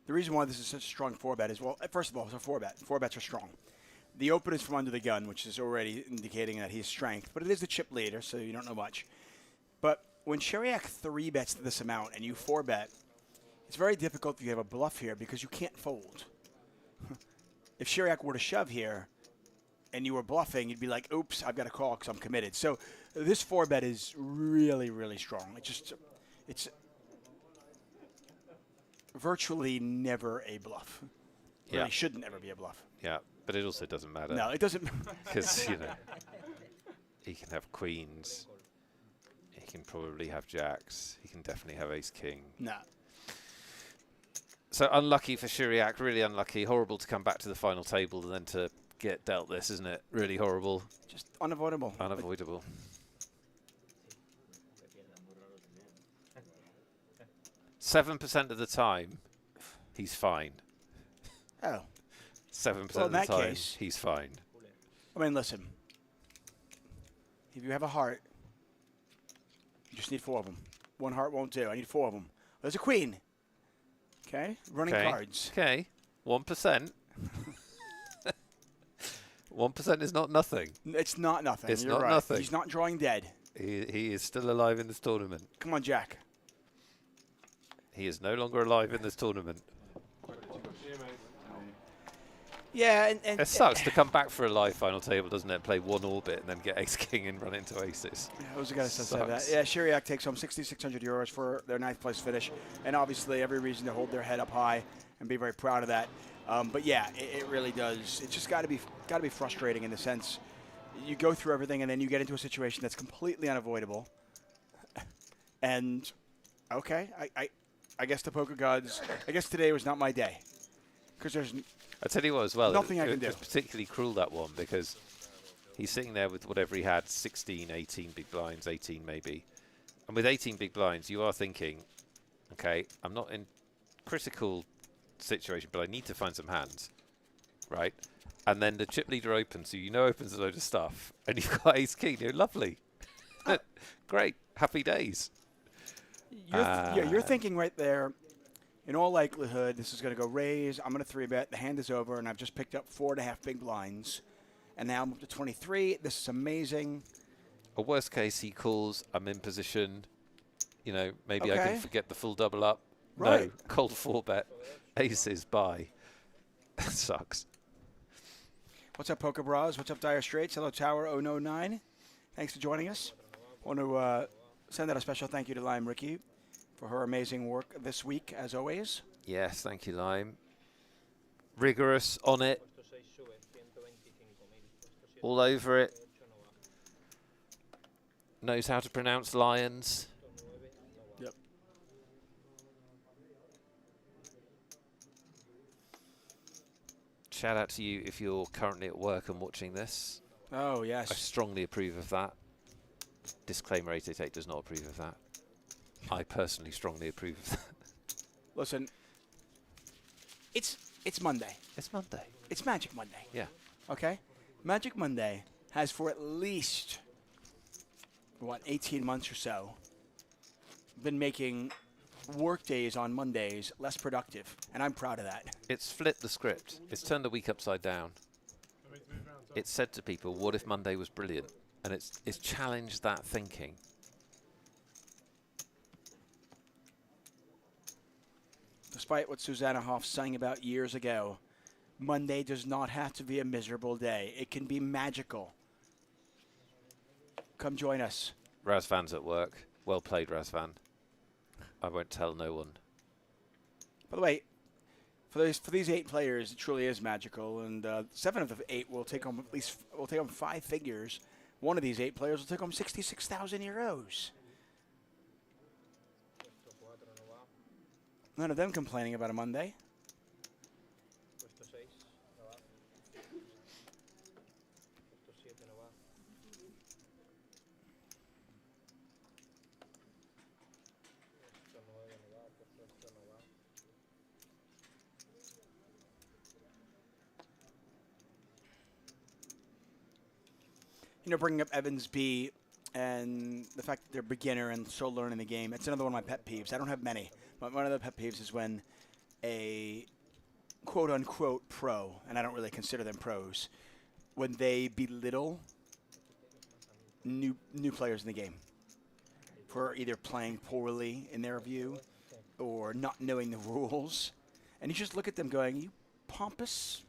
The reason why this is such a strong 4-bet is, well, first of all, it's a 4-bet. 4-bets are strong. The open is from under the gun, which is already indicating that he's strength. But it is the chip leader, so you don't know much. But when Chiriac 3-bets this amount and you 4-bet, it's very difficult if you have a bluff here because you can't fold. If Chiriac were to shove here and you were bluffing, you'd be like, oops, I've got to call because I'm committed. So this 4-bet is really, really strong. It's virtually never a bluff. Yeah. Really shouldn't ever be a bluff. Yeah, but it also doesn't matter. No, it doesn't. Because, you know, he can have queens. He can probably have jacks. He can definitely have ace king. No. So unlucky for Chiriac, really unlucky. Horrible to come back to the final table and then to get dealt this, isn't it? Really horrible. Just unavoidable. Unavoidable. Seven percent of the time, he's fine. Oh. 7% Well, of in the that time, case, he's fine. I mean, listen. If you have a heart, you just need 4 of them. 1 heart won't do. I need 4 of them. There's a queen. Okay? Running cards. Okay. 1%. 1% is not nothing. It's not nothing. It's You're not right. nothing. He's not drawing dead. He is still alive in this tournament. Come on, Jack. He is no longer alive in this tournament. Yeah, and It sucks to come back for a live final table, doesn't it? Play 1 orbit and then get ace-king and run into aces. I was going to say that. Yeah, Shiriak takes home 6,600 euros for their 9th place finish, and obviously every reason to hold their head up high and be very proud of that. But yeah, it really does. It's just got to be frustrating in the sense you go through everything and then you get into a situation that's completely unavoidable. And okay, I guess the poker gods. I guess today was not my day because there's. I tell you what, as well, nothing I can do. It was particularly cruel, that one, because he's sitting there with whatever he had, 16, 18 big blinds, 18 maybe. And with 18 big blinds, you are thinking, okay, I'm not in critical situation, but I need to find some hands, right? And then the chip leader opens, so you know opens a load of stuff, and you've got ace-king. You're lovely. Great. Happy days. You're thinking right there. In all likelihood, this is going to go raise. I'm going to 3-bet. The hand is over, and I've just picked up 4.5 big blinds. And now I'm up to 23. This is amazing. A worst case, he calls, I'm in position. You know, maybe I Okay. can forget the full double up. Right. No, cold 4-bet. Aces, bye. That sucks. What's up, Poker Bras? What's up, Dire Straits? Hello, Tower 009. Thanks for joining us. I want to send out a special thank you to Lime Ricky for her amazing work this week, as always. Yes, thank you, Lime. Rigorous on it. All over it. Knows how to pronounce lions. Yep. Shout out to you if you're currently at work and watching this. Oh, I yes. strongly approve of that. Disclaimer, 888 does not approve of that. I personally strongly approve of that. Listen, it's Monday. It's Monday. It's Magic Monday. Yeah. Okay? Magic Monday has for at least, 18 months or so, been making work days on Mondays less productive, and I'm proud of that. It's flipped the script. It's turned the week upside down. It's said to people, what if Monday was brilliant? And it's challenged that thinking. Despite what Susanna Hoff sang about years ago, Monday does not have to be a miserable day. It can be magical. Come join us. Razvan's at work. Well played, Razvan. I won't tell no one. By the way, for these 8 players, it truly is magical, and 7 of the 8 will take home 5 figures. One of these 8 players will take home 66,000 euros. None of them complaining about a Monday. You know, bringing up Evans B and the fact that they're beginner and still learning the game, it's another one of my pet peeves. I don't have many, but one of the pet peeves is when a quote-unquote pro, and I don't really consider them pros, when they belittle new players in the game for either playing poorly in their view or not knowing the rules. And you just look at them going, you pompous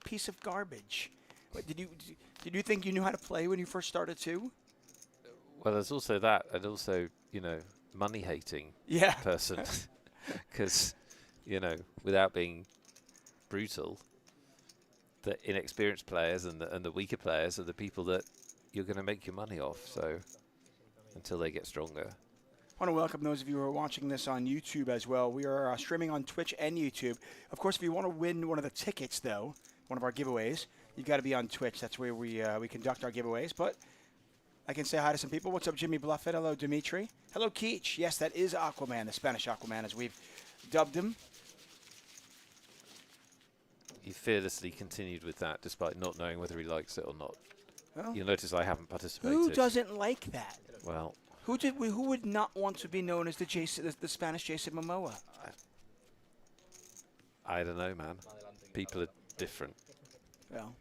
piece of garbage. What, did you think you knew how to play when you first started too? Well, there's also that, and also, you know, money-hating person. Because, you know, without being brutal, the inexperienced players and the weaker players are the people that you're going to make your money off. So until they get stronger. I want to welcome those of you who are watching this on YouTube as well. We are streaming on Twitch and YouTube. Of course, if you want to win one of the tickets, though, one of our giveaways. You've got to be on Twitch. That's where we conduct our giveaways. But I can say hi to some people. What's up, Jimmy Bluffett? Hello, Dimitri. Hello, Keach. Yes, that is Aquaman, the Spanish Aquaman, as we've dubbed him. He fearlessly continued with that, despite not knowing whether he likes it or not. Well, You'll notice I haven't participated. who doesn't like that? Well, Who would not want to be known as the Spanish Jason Momoa? I don't know, man. People are different. Well,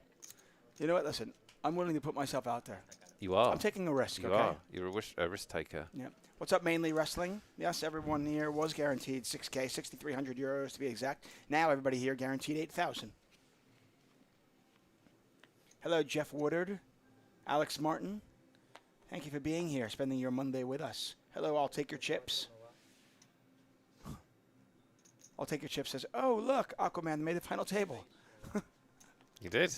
you know what? Listen, I'm willing to put myself out there. You are. I'm taking a risk. You okay? are. You're a risk taker. Yeah. What's up, Mainly Wrestling? Yes, everyone here was guaranteed 6K, 6,300 euros to be exact. Now everybody here guaranteed 8,000. Hello, Jeff Woodard, Alex Martin. Thank you for being here, spending your Monday with us. Hello, I'll take your chips. I'll take your chips says, oh, look, Aquaman made the final table. You did.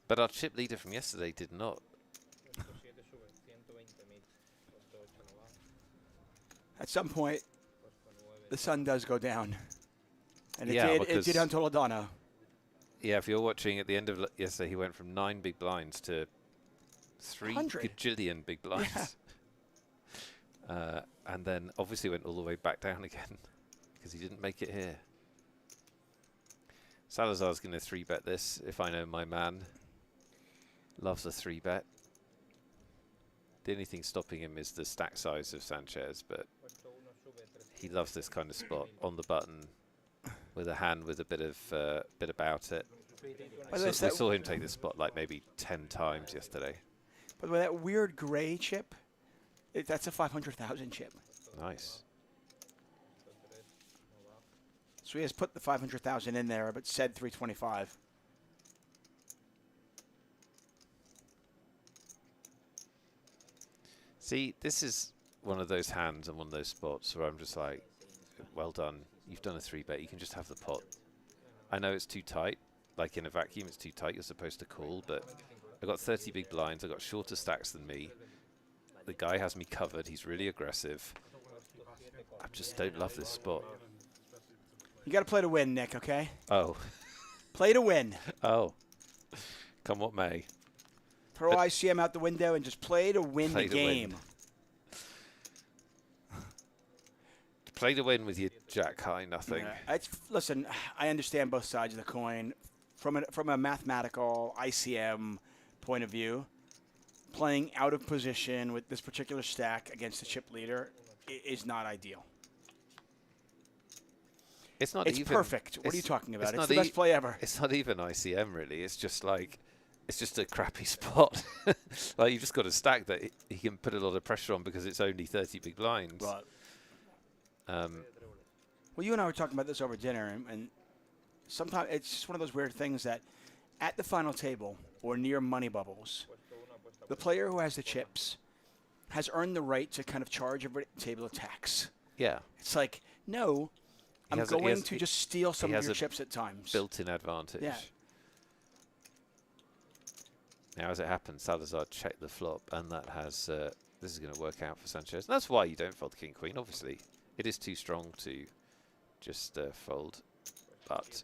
But our chip leader from yesterday did not. At some point, the sun does go down. And it Yeah, did. It did on Toledano. Yeah, if you're watching at the end of yesterday, he went from 9 big blinds to 3 gajillion big blinds. Yeah. And then obviously went all the way back down again because he didn't make it here. Salazar's going to 3-bet this, if I know my man. Loves a 3-bet. The only thing stopping him is the stack size of Sanchez, but he loves this kind of spot on the button with a hand with a bit about it. We saw him take this spot like maybe 10 times yesterday. By the way, that weird gray chip, that's a 500,000 chip. Nice. So he has put the 500,000 in there, but said 325. See, this is one of those hands and one of those spots where I'm just like, well done. You've done a 3-bet. You can just have the pot. I know it's too tight. Like in a vacuum, it's too tight. You're supposed to call, but I got 30 big blinds. I got shorter stacks than me. The guy has me covered. He's really aggressive. I just don't love this spot. You got to play to win, Nick, okay? Oh. Play to win. Oh. Come what may. Throw ICM out the window and just play to win the game. Play to win with your jack high nothing. Yeah, listen, I understand both sides of the coin. From a mathematical ICM point of view, playing out of position with this particular stack against the chip leader is not ideal. It's not. It's even perfect. What are you talking about? It's the not best play ever. It's not even ICM really. It's just like, it's just a crappy spot. Like you've just got a stack that he can put a lot of pressure on because it's only 30 big blinds. Right. Well, you and I were talking about this over dinner, and sometimes it's just one of those weird things that at the final table or near money bubbles, the player who has the chips has earned the right to kind of charge every table a tax. Yeah. It's like, no, I'm going to just steal some of your chips at times. Built-in advantage. Yeah. Now, as it happens, Salazar checked the flop, and that has this is going to work out for Sanchez. And that's why you don't fold King Queen. Obviously, it is too strong to just fold. But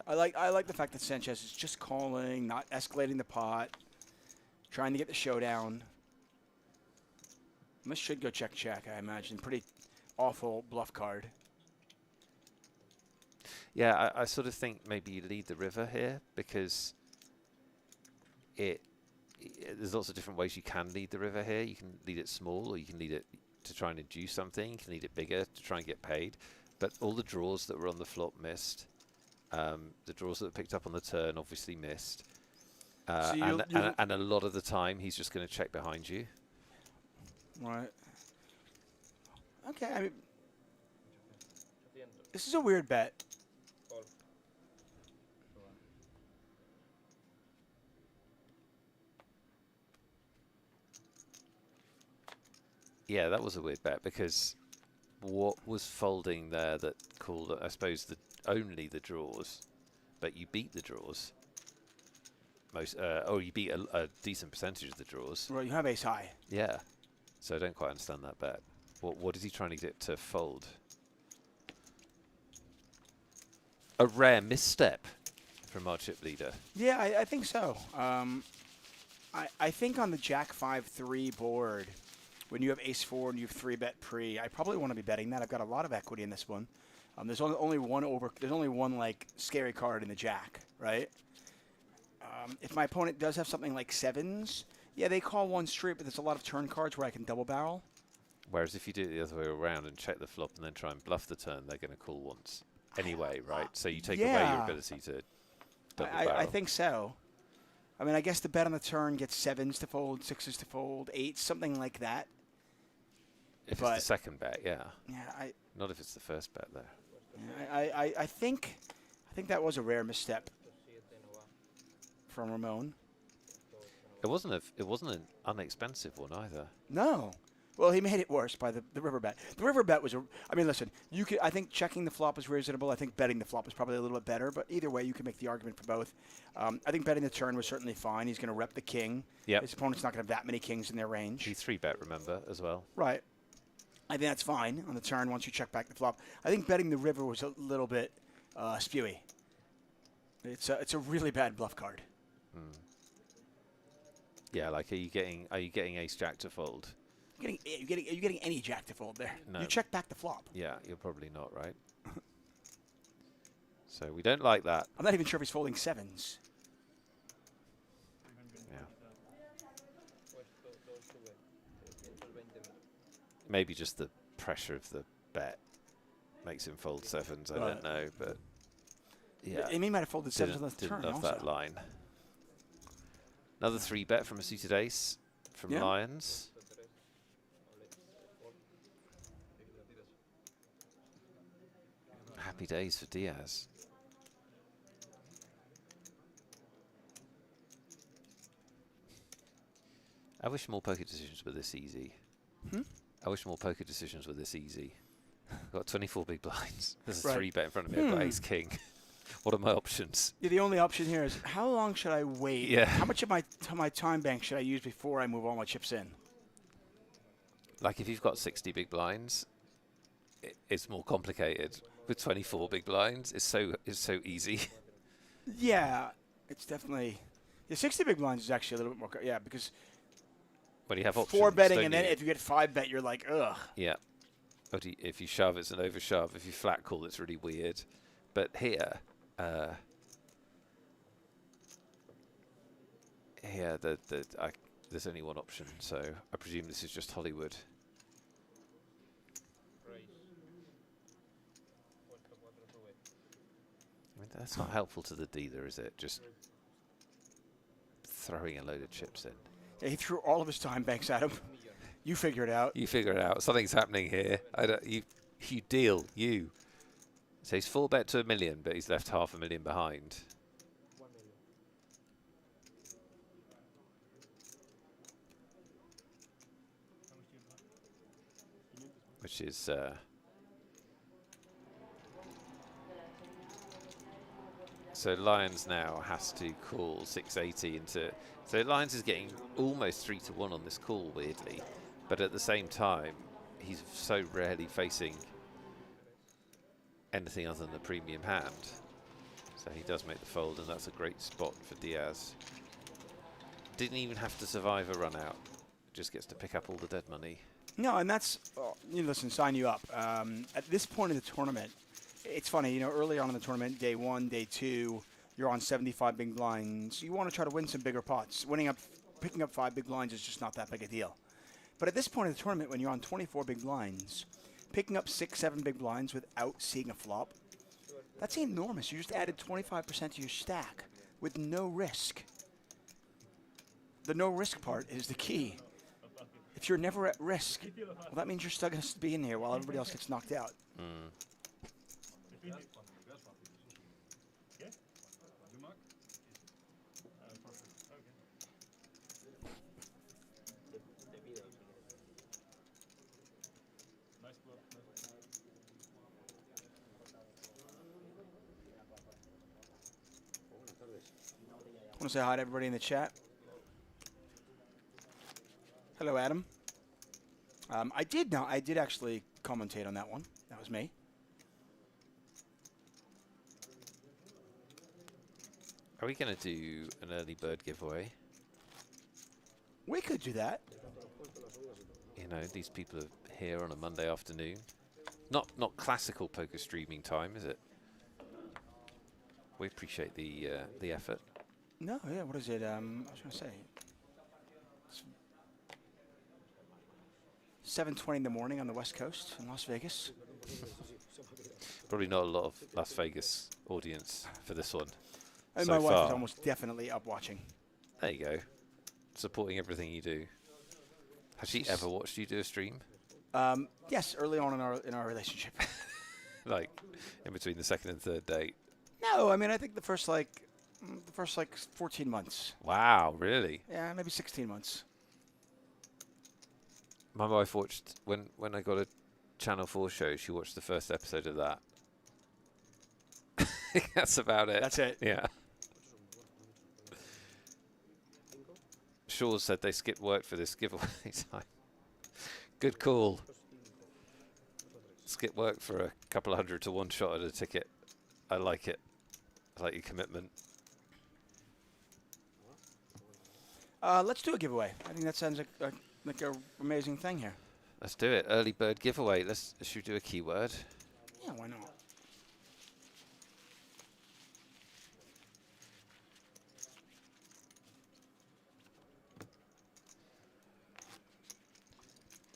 I like the fact that Sanchez is just calling, not escalating the pot, trying to get the showdown. This should go check, I imagine. Pretty awful bluff card. Yeah, I sort of think maybe you lead the river here because there's lots of different ways you can lead the river here. You can lead it small, or you can lead it to try and induce something. You can lead it bigger to try and get paid. But all the draws that were on the flop missed. The draws that were picked up on the turn obviously missed. And a lot of the time, he's just going to check behind you. Right. Okay, I mean, this is a weird bet. Yeah, that was a weird bet because what was folding there that called, I suppose, only the draws, but you beat the draws. Or you beat a decent percentage of the draws. Well, you have ace high. Yeah. So I don't quite understand that bet. What is he trying to get to fold? a rare misstep from our chip leader. Yeah, I think so. I think on the Jack 5-3 board, when you have Ace 4 and you have 3-bet pre, I probably want to be betting that. I've got a lot of equity in this one. There's only one like scary card in the Jack, right? If my opponent does have something like sevens, yeah, they call one straight, but there's a lot of turn cards where I can double barrel. Whereas if you do it the other way around and check the flop and then try and bluff the turn, they're going to call once anyway, right? So you take away your ability to double barrel. I think so. I mean, I guess the bet on the turn gets sevens to fold, sixes to fold, eights, something like that. If it's the second bet, yeah. Yeah, Not if it's the first bet, though. I think that was a rare misstep from Ramon. It wasn't an inexpensive one either. No. Well, he made it worse by the river bet. The river bet was I mean, listen, I think checking the flop is reasonable. I think betting the flop is probably a little bit better. But either way, you can make the argument for both. I think betting the turn was certainly fine. He's going to rep the king. Yep. His opponent's not going to have that many kings in their range. He 3-bet, remember, as well. Right. I think that's fine on the turn once you check back the flop. I think betting the river was a little bit spewy. It's a really bad bluff card. Yeah, like are you getting ace jack to fold? Are you getting any jack to fold there? No. You check back the flop. Yeah, you're probably not, right? So we don't like that. I'm not even sure if he's folding sevens. Yeah. Maybe just the pressure of the bet makes him fold sevens. I don't know, but yeah. He might have folded sevens on the turn. Didn't love that line. Another 3-bet from a suited ace from Lions. Happy days for Diaz. I wish more poker decisions were this easy. I wish more poker decisions were this easy. I've got 24 big blinds. There's a 3-bet in front of me. I've got ace king. What are my options? Yeah, the only option here is how long should I wait? Yeah. How much of my time bank should I use before I move all my chips in? Like if you've got 60 big blinds, it's more complicated. With 24 big blinds, it's so easy. Yeah, it's definitely. Yeah, 60 big blinds is actually a little bit more. Yeah, because when you have options, 4 betting, and then if you get 5 bet, you're like, ugh. Yeah. But if you shove, it's an over shove. If you flat call, it's really weird. But here, there's only one option, so I presume this is just Hollywood. I mean, that's not helpful to the dealer, is it? Just throwing a load of chips in. Yeah, he threw all of his time banks at him. You figure it out. You figure it out. Something's happening here. You deal. You. So he's 4-bet to $1 million, but he's left $500,000 behind. Which is so Lions now has to call 680 into. So Lions is getting almost 3-1 on this call, weirdly, but at the same time, he's so rarely facing anything other than the premium hand. So he does make the fold, and that's a great spot for Diaz. Didn't even have to survive a run out. Just gets to pick up all the dead money. No, and that's, listen, sign you up. At this point in the tournament, it's funny, early on in the tournament, day 1, day 2, you're on 75 big blinds. You want to try to win some bigger pots. Picking up 5 big blinds is just not that big a deal. But at this point in the tournament, when you're on 24 big blinds, picking up 6, 7 big blinds without seeing a flop, that's enormous. You just added 25% to your stack with no risk. The no risk part is the key. If you're never at risk, well, that means you're still going to be in here while everybody else gets knocked out. I want to say hi to everybody in the chat. Hello, Adam. I did actually commentate on that one. That was me. Are we going to do an early bird giveaway? We could do that. You know, these people are here on a Monday afternoon. Not classical poker streaming time, is it? We appreciate the effort. No, yeah. What is it? I was going to say. 7:20 in the morning on the West Coast in Las Vegas. Probably not a lot of Las Vegas audience for this one. And so my wife far. is almost definitely up watching. There you go. Supporting everything you do. Has she ever watched you do a stream? Yes, early on in our relationship. Like in between the second and third date? No, I mean I think the first like 14 months. Wow, really? Yeah, maybe 16 months. My wife watched when I got a Channel 4 show. She watched the first episode of that. That's about it. That's it. Yeah. Shaw said they skipped work for this giveaway time. Good call. Skip work for a couple of hundred to one shot at a ticket. I like it. I like your commitment. Let's do a giveaway. I think that sounds like an amazing thing here. Let's do it. Early bird giveaway. Should we do a keyword? Yeah, why not?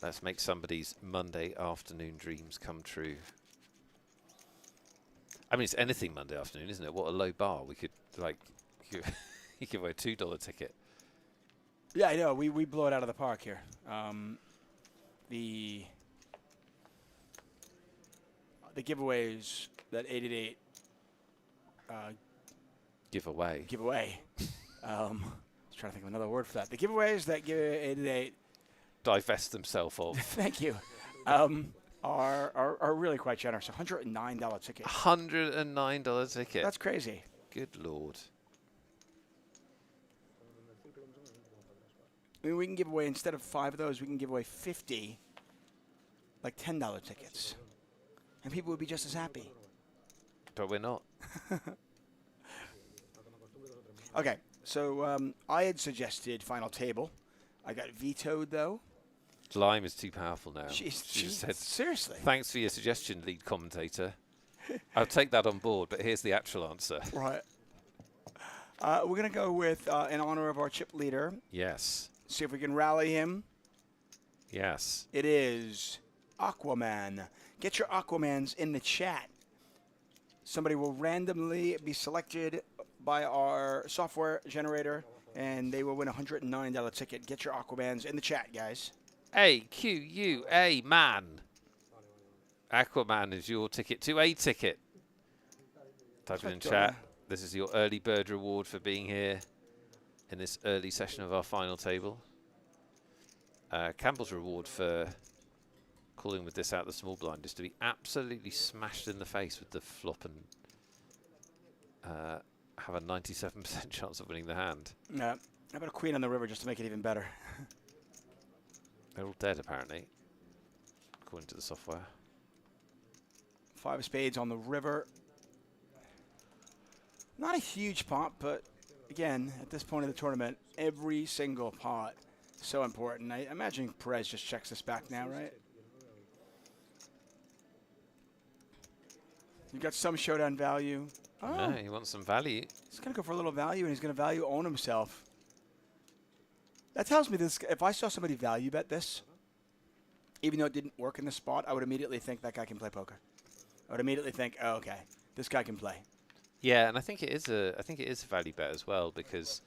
Let's make somebody's Monday afternoon dreams come true. I mean, it's anything Monday afternoon, isn't it? What a low bar. We could, like, you give away a $2 ticket. Yeah, I know. We blow it out of the park here. The giveaways that 888 Give away. give away. I was trying to think of another word for that. The giveaways that give 888 Divest themselves of. thank you. Are really quite generous. $109 ticket. $109 ticket. That's crazy. Good Lord. I mean, we can give away, instead of 5 of those, we can give away 50, like $10 tickets. And people would be just as happy. But we're not. Okay, so I had suggested final table. I got vetoed, though. Lime is too powerful now. She just said, seriously. thanks for your suggestion, lead commentator. I'll take that on board, but here's the actual answer. Right. We're going to go with, in honor of our chip leader, Yes. see if we can rally him. Yes. It is Aquaman. Get your Aquamans in the chat. Somebody will randomly be selected by our software generator, and they will win a $109 ticket. Get your Aquamans in the chat, guys. A-Q-U-A, man. Aquaman is your ticket to a ticket. Type it in chat. This is your early bird reward for being here in this early session of our final table. Campbell's reward for calling with this out the small blind is to be absolutely smashed in the face with the flop and have a 97% chance of winning the hand. No, how about a queen on the river just to make it even better? They're all dead, apparently, according to the software. 5 of spades on the river. Not a huge pot, but again, at this point in the tournament, every single pot is so important. I imagine Perez just checks this back now, right? You got some showdown value. Oh, No, he wants some value. he's going to go for a little value, and he's going to value own himself. That tells me this. If I saw somebody value bet this, even though it didn't work in the spot, I would immediately think that guy can play poker. I would immediately think, oh, okay, this guy can play. Yeah, and I think it is a value bet as well, because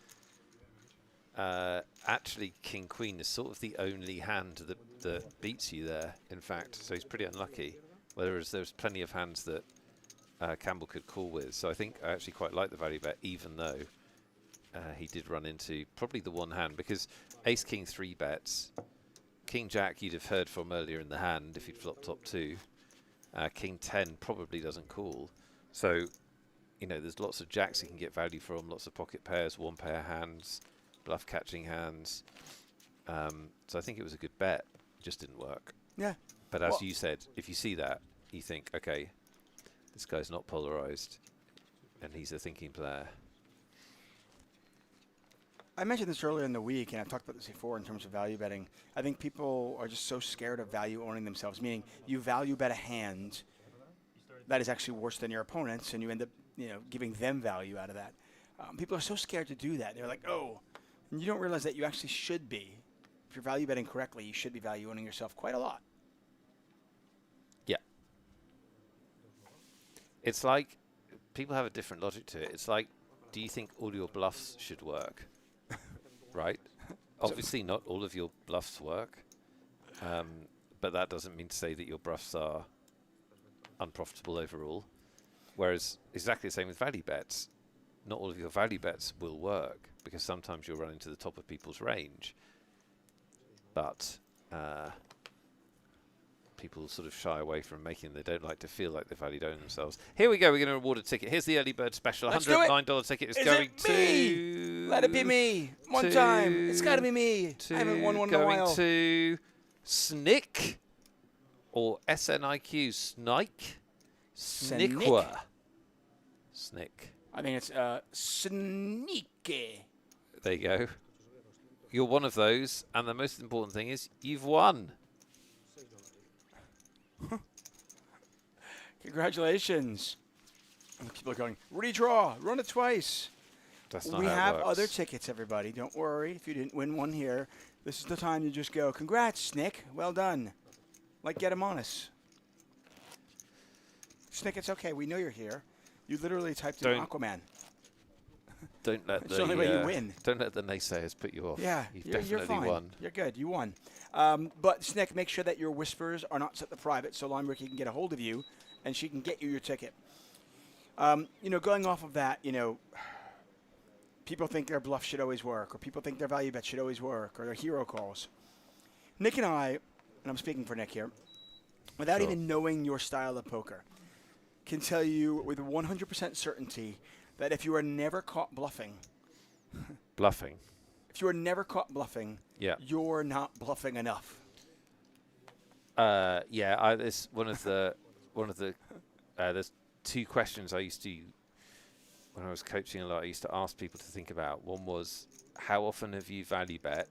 actually King Queen is sort of the only hand that beats you there. In fact, so he's pretty unlucky. Whereas there's plenty of hands that Campbell could call with. So I think I actually quite like the value bet, even though he did run into probably the one hand, because Ace King 3 bets. King Jack you'd have heard from earlier in the hand if he'd flopped top 2. King 10 probably doesn't call. So, you know, there's lots of jacks you can get value from, lots of pocket pairs, one pair hands, bluff catching hands. So I think it was a good bet. It just didn't work. Yeah. But as you said, if you see that, you think, okay, this guy's not polarized, and he's a thinking player. I mentioned this earlier in the week, and I've talked about this before in terms of value betting. I think people are just so scared of value owning themselves, meaning you value bet a hand that is actually worse than your opponent's, and you end up, giving them value out of that. People are so scared to do that. They're like, oh, and you don't realize that you actually should be. If you're value betting correctly, you should be value owning yourself quite a lot. Yeah. It's like people have a different logic to it. It's like, do you think all your bluffs should work? Right? Obviously, not all of your bluffs work, but that doesn't mean to say that your bluffs are unprofitable overall. Whereas, exactly the same with value bets. Not all of your value bets will work because sometimes you'll run into the top of people's range. But people sort of shy away from making. They don't like to feel like they're value owning themselves. Here we go. We're going to reward a ticket. Here's the early bird special. $109 ticket is going to. Let it be me. One time. It's got to be me. I haven't won one in a while. Going to Snick or SNIQ. Snike. Snickwa. Snick. I think it's sneaky. There you go. You're one of those, and the most important thing is you've won. Congratulations. And people are going, redraw, run it twice. That's not We how it have works. other tickets, everybody. Don't worry if you didn't win one here. This is the time you just go, congrats, Snick. Well done. Like, get him on us. Snick, it's okay. We know you're here. You literally typed in Aquaman. Don't let It's the only way you win. Don't let the naysayers put you off. Yeah, You've you're definitely fine. won. You're good. You won. But, Snick, make sure that your whispers are not set to private so Lime Ricky can get a hold of you and she can get you your ticket. Going off of that, people think their bluff should always work, or people think their value bet should always work, or their hero calls. Nick and I, and I'm speaking for Nick here, without even knowing your style of poker, can tell you with 100% certainty that if you are never caught bluffing, if you are never caught bluffing, you're not bluffing enough. This one of the there's two questions I used to, when I was coaching a lot, I used to ask people to think about. One was, how often have you value bet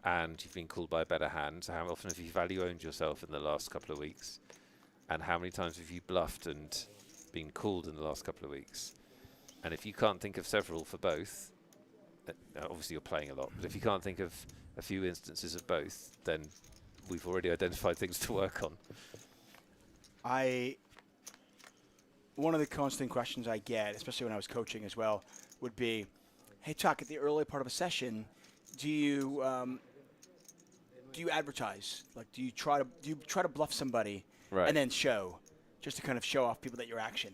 and you've been called by a better hand? So how often have you value owned yourself in the last couple of weeks? And how many times have you bluffed and been called in the last couple of weeks? And if you can't think of several for both, obviously you're playing a lot, but if you can't think of a few instances of both, then we've already identified things to work on. One of the constant questions I get, especially when I was coaching as well, would be, hey, Chuck, at the early part of a session, do you advertise? Like, do you try to bluff somebody and then show, just to kind of show off people that you're action?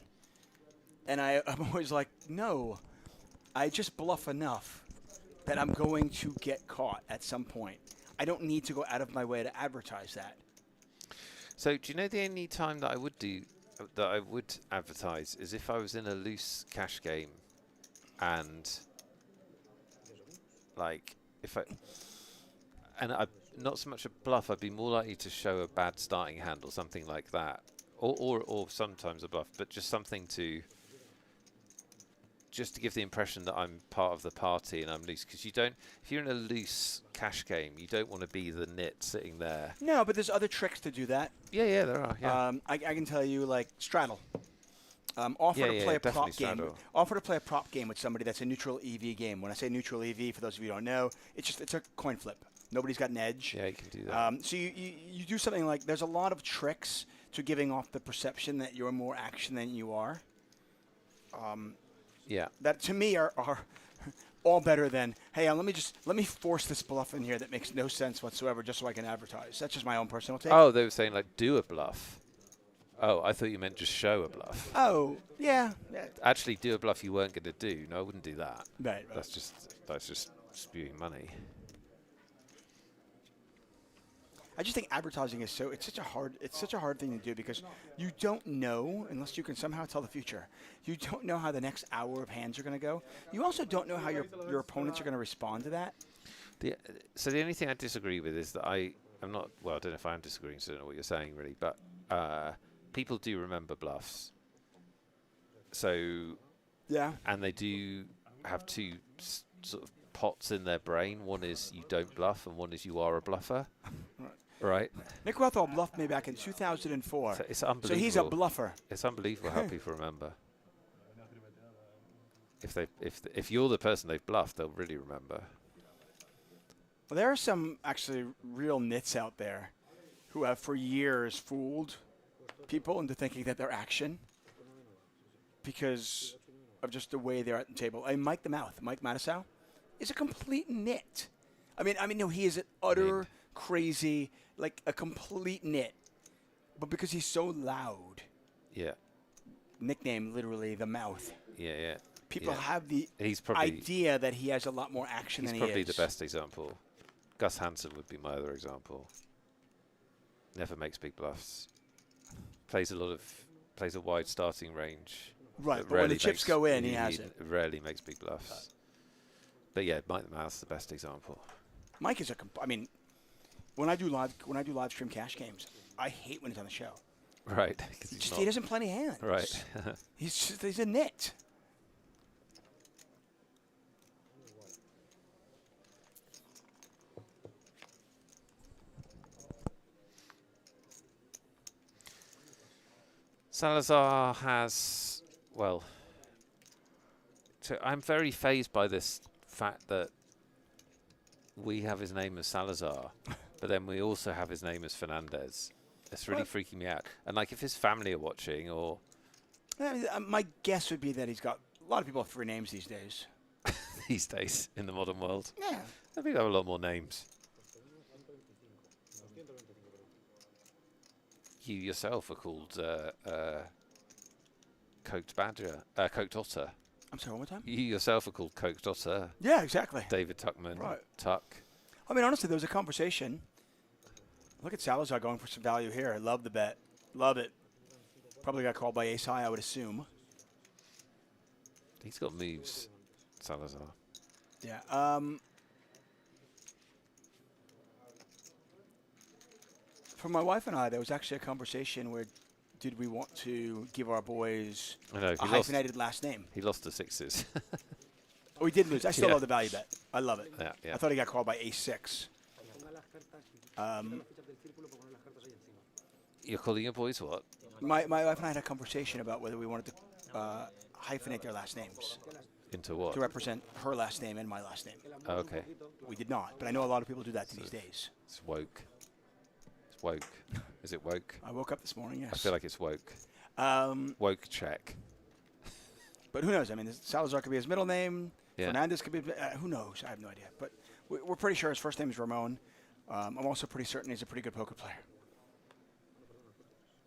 And I'm always like, no, I just bluff enough that I'm going to get caught at some point. I don't need to go out of my way to advertise that. So do you know the only time that I would advertise is if I was in a loose cash game, and like I not so much a bluff, I'd be more likely to show a bad starting hand or something like that, or sometimes a bluff, but just something to give the impression that I'm part of the party and I'm loose. Because if you're in a loose cash game, you don't want to be the nit sitting there. No, but there's other tricks to do that. Yeah, there are. Yeah. I can tell you, like, straddle. Offer to play a prop game. Offer to play a prop game with somebody that's a neutral EV game. When I say neutral EV, for those of you who don't know, it's a coin flip. Nobody's got an edge. Yeah, you can do that. So you do something like, there's a lot of tricks to giving off the perception that you're more action than you are. That to me are all better than, hey, let me force this bluff in here that makes no sense whatsoever just so I can advertise. That's just my own personal take. Oh, they were saying like do a bluff. Oh, I thought you meant just show a bluff. Oh, yeah. Actually, do a bluff you weren't going to do. No, I wouldn't do that. Right. That's just spewing money. I just think advertising is it's such a hard thing to do because you don't know, unless you can somehow tell the future. You don't know how the next hour of hands are going to go. You also don't know how your opponents are going to respond to that. So the only thing I disagree with is that I'm not, well, I don't know if I am disagreeing, so I don't know what you're saying really, but people do remember bluffs. So, yeah, and they do have two sort of pots in their brain. One is you don't bluff, and one is you are a bluffer. Right. Nick Rothwell bluffed me back in 2004. So it's unbelievable. So he's a bluffer. It's unbelievable how people remember. If you're the person they've bluffed, they'll really remember. Well, there are some actually real nits out there who have for years fooled people into thinking that they're action because of just the way they're at the table. I mean, Mike Mattisau, is a complete nit. I mean, no, he is an utter crazy, like a complete nit. But because he's so loud, Yeah. nickname literally the mouth. Yeah. People Yeah. have the He's probably idea that he has a lot more action than he is. He's probably the best example. Gus Hansen would be my other example. Never makes big bluffs. Plays a wide starting range. Right, but when the chips go in, he has it. Rarely makes big bluffs. But yeah, Mike the Mouth's the best example. Mike is I mean, when I do live stream cash games, I hate when he's on the show. Right. He doesn't play any hands. Right. he's a nit. Salazar has, well, so I'm very fazed by this fact that we have his name as Salazar, but then we also have his name as Fernandez. It's really freaking me out. And like if his family are watching or... My guess would be that he's got, a lot of people have free names these days. these days in the modern world. Yeah. I think they have a lot more names. You yourself are called Coked Badger, Coked Otter. I'm sorry, one more time? You yourself are called Coked Otter. Yeah, exactly. David Tuckman. Right. Tuck. I mean, honestly, there was a conversation. Look at Salazar going for some value here. I love the bet. Love it. Probably got called by ace high, I would assume. He's got moves, Salazar. Yeah. For my wife and I, there was actually a conversation where did we want to give our boys a hyphenated last name? He lost the sixes. Oh, we did lose. I still love the value bet. I love it. Yeah. I thought he got called by ace six. You're calling your boys what? My wife and I had a conversation about whether we wanted to hyphenate their last names. Into what? To represent her last name and my last name. Oh, okay. We did not, but I know a lot of people do that these days. It's woke. It's woke. Is it woke? I woke up this morning, yes. I feel like it's woke. Woke check. But who knows? I mean, Salazar could be his middle name. Yeah. Fernandez could be, who knows? I have no idea. But we're pretty sure his first name is Ramon. I'm also pretty certain he's a pretty good poker player.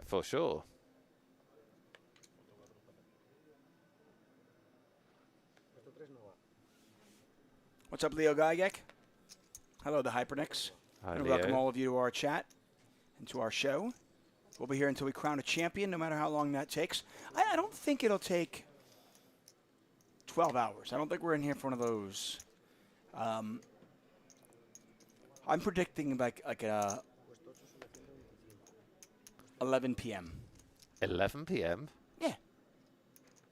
For sure. What's up, Leo Gygek? Hello, the Hypernix. Hi, And Leo. welcome all of you to our chat and to our show. We'll be here until we crown a champion, no matter how long that takes. I don't think it'll take 12 hours. I don't think we're in here for one of those. I'm predicting like 11 p.m. 11 p.m.? Yeah.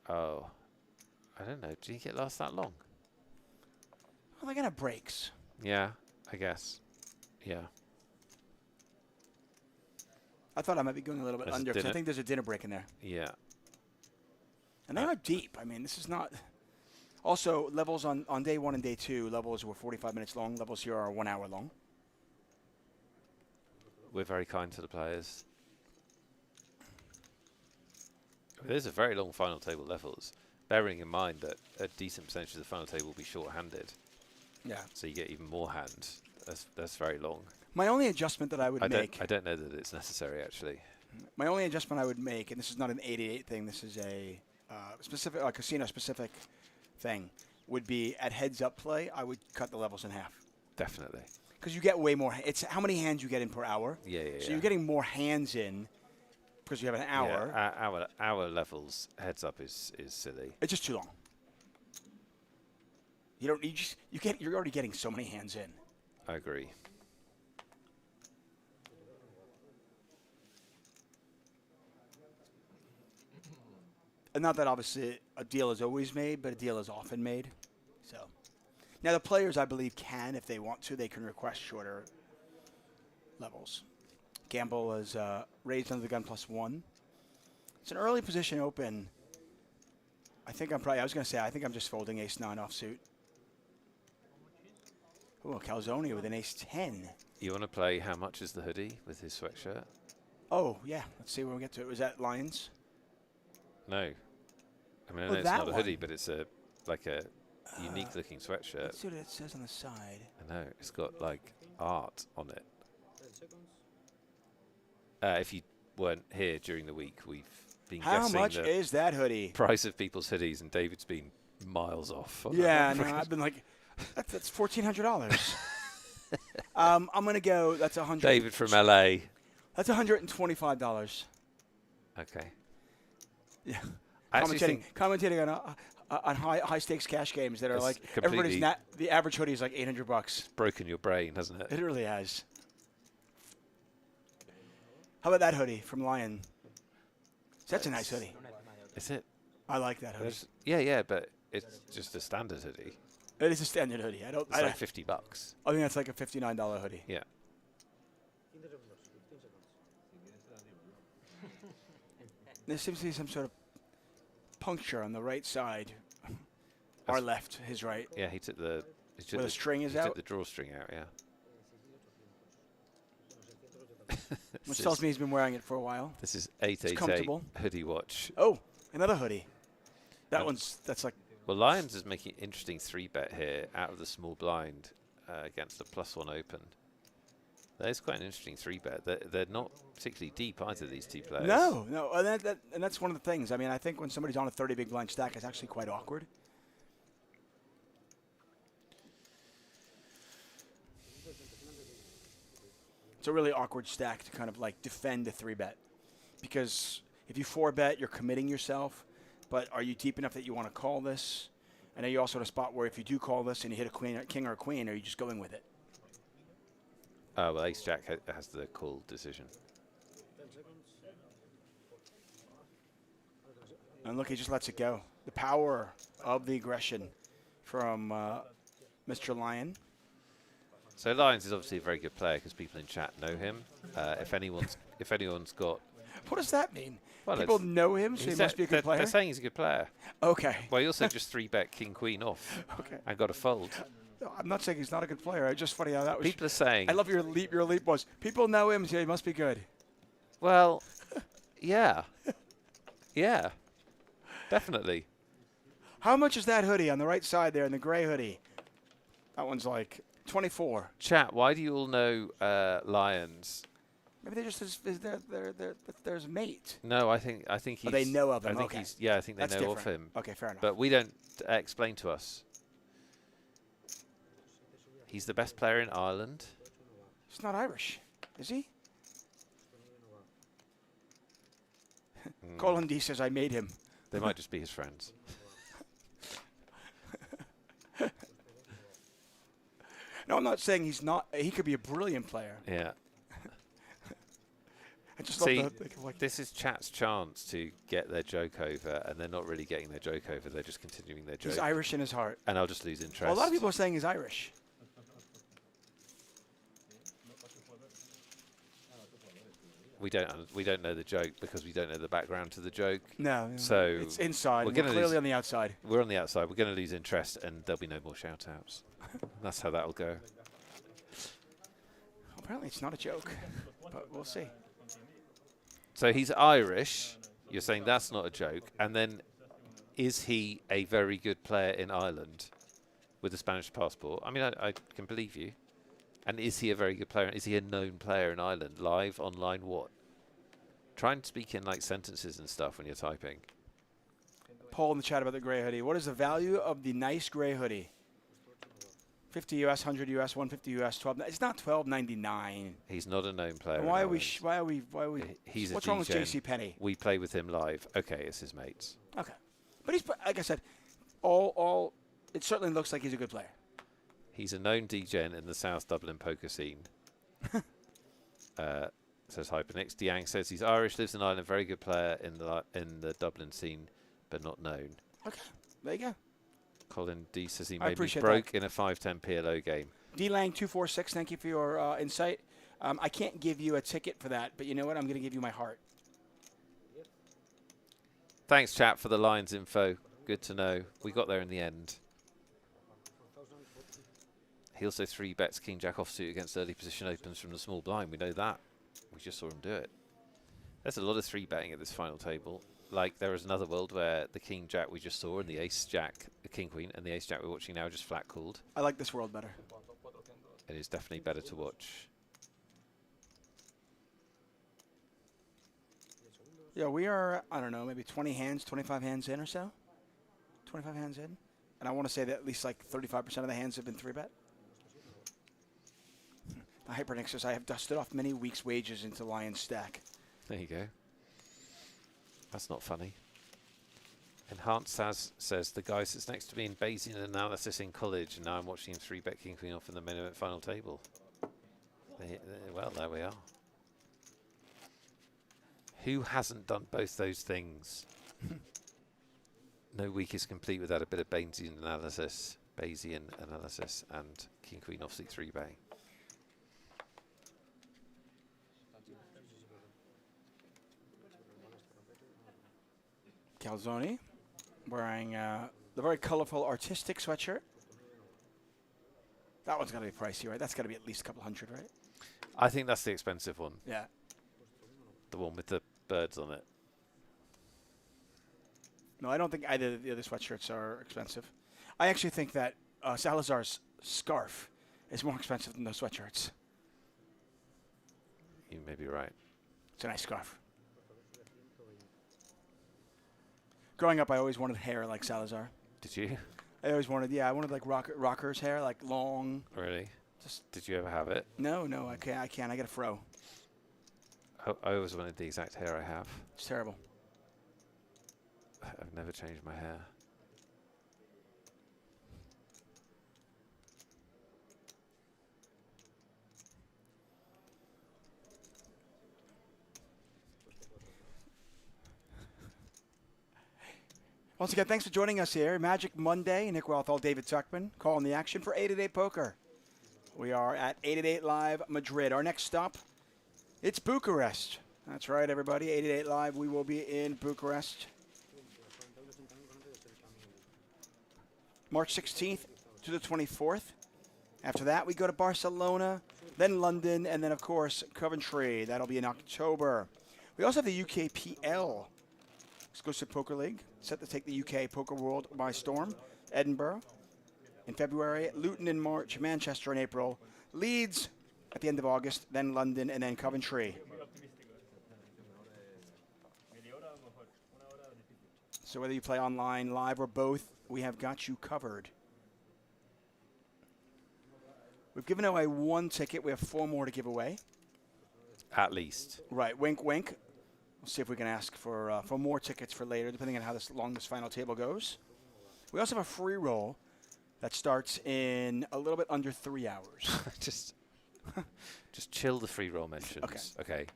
Oh. I don't know. Do you think it lasts that long? Well, they're going to have breaks. Yeah, I guess. Yeah. I thought I might be going a little bit There's under because I dinner. think there's a dinner break in there. Yeah. And they are deep. I mean, this is not... Also, levels on day one and day two, levels were 45 minutes long. Levels here are 1 hour long. We're very kind to the players. There's a very long final table levels, bearing in mind that a decent percentage of the final table will be short-handed. Yeah. So you get even more hand. That's very long. My only adjustment that I would make... I don't know that it's necessary, actually. My only adjustment I would make, and this is not an 888 thing, this is a specific, casino-specific thing, would be at heads-up play, I would cut the levels in half. Definitely. Because you get way more... It's how many hands you get in per hour. Yeah. So you're getting more hands in because you have an hour. Yeah, our levels heads up is silly. It's just too long. You don't. You're already getting so many hands in. I agree. And not that obviously a deal is always made, but a deal is often made. So Now, the players, I believe, can, if they want to, they can request shorter levels. Gamble is raised under the gun +1. It's an early position open. I think I'm probably, I was going to say, I think I'm just folding ace-9 offsuit. Oh, Calzone with an ace-10. You want to play how much is the hoodie with his sweatshirt? Oh, yeah. Let's see when we get to it. Was that Lions? No. I mean, I Oh, know it's that not a hoodie, one. but it's a unique looking sweatshirt. Let's see what it says on the side. I know. It's got like art on it. If you weren't here during the week, we've been How guessing much the is that hoodie? price of people's hoodies, and David's been miles off. On Yeah, that. no, I've been like, that's $1,400. I'm gonna go. That's David from LA. That's $125. Okay. Yeah. I actually Commentating on high stakes cash games that are It's like completely- the average hoodie is like $800. broken your brain, hasn't it? It really has. How about that hoodie from Lion? That's a nice hoodie. Is it? I like that hoodie. Yeah, but it's just a standard hoodie. It is a standard hoodie. It's like $50. I think that's like a $59 hoodie. Yeah. There seems to be some sort of puncture on the right side. Our left, his right. Yeah, he took the. Where the string is he out? took the drawstring out. Yeah. Which tells me he's been wearing it for a while. This is 888 comfortable. hoodie watch. Oh, another hoodie. That's like. Well, Lions is making an interesting 3-bet here out of the small blind against a +1 open. That is quite an interesting 3-bet. They're not particularly deep either, these two players. No, and that's one of the things. I mean, I think when somebody's on a 30 big blind stack, it's actually quite awkward. It's a really awkward stack to kind of like defend a 3-bet, because if you 4-bet, you're committing yourself. But are you deep enough that you want to call this? And are you also at a spot where if you do call this and you hit a queen, king or a queen, are you just going with it? Well, Ace-Jack has the call decision. And look, he just lets it go. The power of the aggression from Mr. Lion. So Lions is obviously a very good player because people in chat know him. If anyone's got, What does that mean? Well, People know him, so he must be a good player? They're saying he's a good player. Okay. Well, he also just 3-bet king queen off. Okay. And got a fold. No, I'm not saying he's not a good player. It's just funny how that was. People are saying. I love your leap. Your leap was people know him, so he must be good. Well, yeah, yeah, definitely. How much is that hoodie on the right side there in the gray hoodie? That one's like 24. Chat. Why do you all know Lions? Maybe they're just there's a mate. No, I think he's. Oh, they know of him. I think Okay. he's. Yeah, I think they That's know different. of him. Okay, fair enough. But we don't explain to us. He's the best player in Ireland. He's not Irish, is he? Colin D says I made him. They might just be his friends. No, I'm not saying he's not. He could be a brilliant player. Yeah. I just See, love the like. this is chat's chance to get their joke over, and they're not really getting their joke over. They're just continuing their joke. He's Irish in his heart. And I'll just lose interest. Well, a lot of people are saying he's Irish. We don't know the joke because we don't know the background to the joke. No. So it's inside. we're We're gonna clearly lose- on the outside. We're on the outside. We're going to lose interest, and there'll be no more shout-outs. That's how that'll go. Apparently, it's not a joke, but we'll see. So he's Irish. You're saying that's not a joke. And then is he a very good player in Ireland with a Spanish passport? I mean, I can believe you. And is he a very good player? Is he a known player in Ireland? Live, online, what? Try and speak in like sentences and stuff when you're typing. Paul in the chat about the gray hoodie. What is the value of the nice gray hoodie? 50 US, 100 US, 150 US, 12. It's not 12.99. He's not a known player. Why in are we? Ireland. Why are we? He's a What's wrong with DJ. JC Penney? We play with him live. Okay, it's his mates. Okay, but he's like I said, all. It certainly looks like he's a good player. He's a known DJ in the South Dublin poker scene. Says Hypernix. Diang says he's Irish, lives in Ireland, very good player in the Dublin scene, but not known. Okay, there you go. Colin D says he I made me appreciate broke that. in a 5-10 PLO game. D-Lang246, thank you for your insight. I can't give you a ticket for that, but you know what? I'm going to give you my heart. Thanks, chat, for the lines info. Good to know. We got there in the end. He also 3-bets King Jack offsuit against early position opens from the small blind. We know that. We just saw him do it. There's a lot of 3-betting at this final table. Like, there is another world where the King Jack we just saw and the Ace Jack, the King Queen, and the Ace Jack we're watching now just flat called. I like this world better. It is definitely better to watch. Yeah, we are, I don't know, maybe 20 hands, 25 hands in or so. 25 hands in. And I want to say that at least like 35% of the hands have been 3-bet. The Hypernick says, I have dusted off many weeks' wages into Lion's stack. There you go. That's not funny. Enhanced says the guy sits next to me in Bayesian analysis in college, and now I'm watching him 3-bet King Queen off in the main event final table. Well, there we are. Who hasn't done both those things? No week is complete without a bit of Bayesian analysis and King Queen offsuit 3-betting. Calzone wearing the very colorful artistic sweatshirt. That one's got to be pricey, right? That's got to be at least a couple hundred, right? I think that's the expensive one. Yeah. The one with the birds on it. No, I don't think either of the other sweatshirts are expensive. I actually think that Salazar's scarf is more expensive than those sweatshirts. You may be right. It's a nice scarf. Growing up, I always wanted hair like Salazar. Did you? I always wanted, I wanted like rocker's hair, like long. Really? Just Did you ever have it? No, I can't. I get a fro. I always wanted the exact hair I have. It's terrible. I've never changed my hair. Once again, thanks for joining us here. Magic Monday. Nick Rothall, David Tuckman, calling the action for 888 Poker. We are at 888 Live Madrid. Our next stop, it's Bucharest. That's right, everybody. 888 Live. We will be in Bucharest. March 16th to the 24th. After that, we go to Barcelona, then London, and then, of course, Coventry. That'll be in October. We also have the UKPL, Exclusive Poker League, set to take the UK poker world by storm. Edinburgh in February, Luton in March, Manchester in April, Leeds at the end of August, then London, and then Coventry. So whether you play online, live, or both, we have got you covered. We've given away one ticket. We have 4 more to give away. At least. Right, wink, wink. We'll see if we can ask for more tickets for later, depending on how long this final table goes. We also have a free roll that starts in a little bit under 3 hours. just chill the free roll mentions. Okay.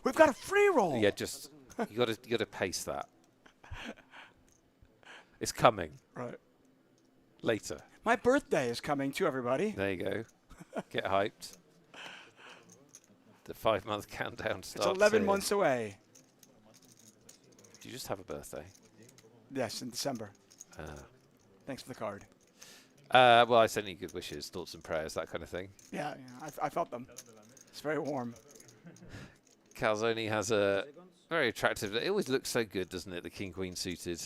We've got a free roll. Yeah, just you got to pace that. It's coming. Right. Later. My birthday is coming too, everybody. There you go. Get hyped. The 5-month countdown starts. It's 11 months away. Do you just have a birthday? Yes, in December. Thanks for the card. Well, I sent you good wishes, thoughts and prayers, that kind of thing. Yeah, I felt them. It's very warm. Calzone has a very attractive. It always looks so good, doesn't it? The King Queen suited.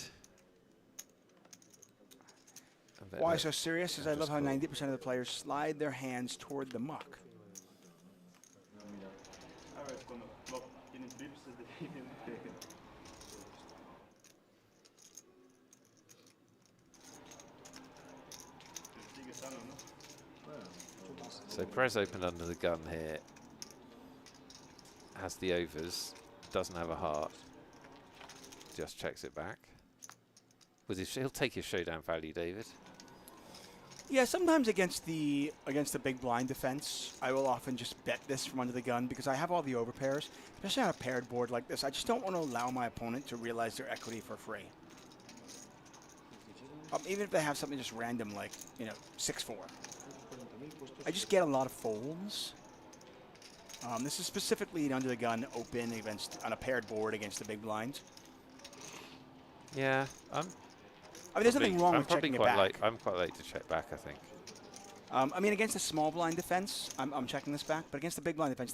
Why so serious? Is I love how 90% of the players slide their hands toward the muck. So Perez opened under the gun here. Has the overs. Doesn't have a heart. Just checks it back. With his, he'll take his showdown value, David. Yeah, sometimes against the big blind defense, I will often just bet this from under the gun because I have all the overpairs, especially on a paired board like this. I just don't want to allow my opponent to realize their equity for free. Even if they have something just random like, 6-4. I just get a lot of folds. This is specifically an under the gun open on a paired board against the big blind. Yeah, I mean, there's nothing wrong with checking it back. I'm quite late to check back, I think. I mean, against the small blind defense, I'm checking this back. But against the big blind defense,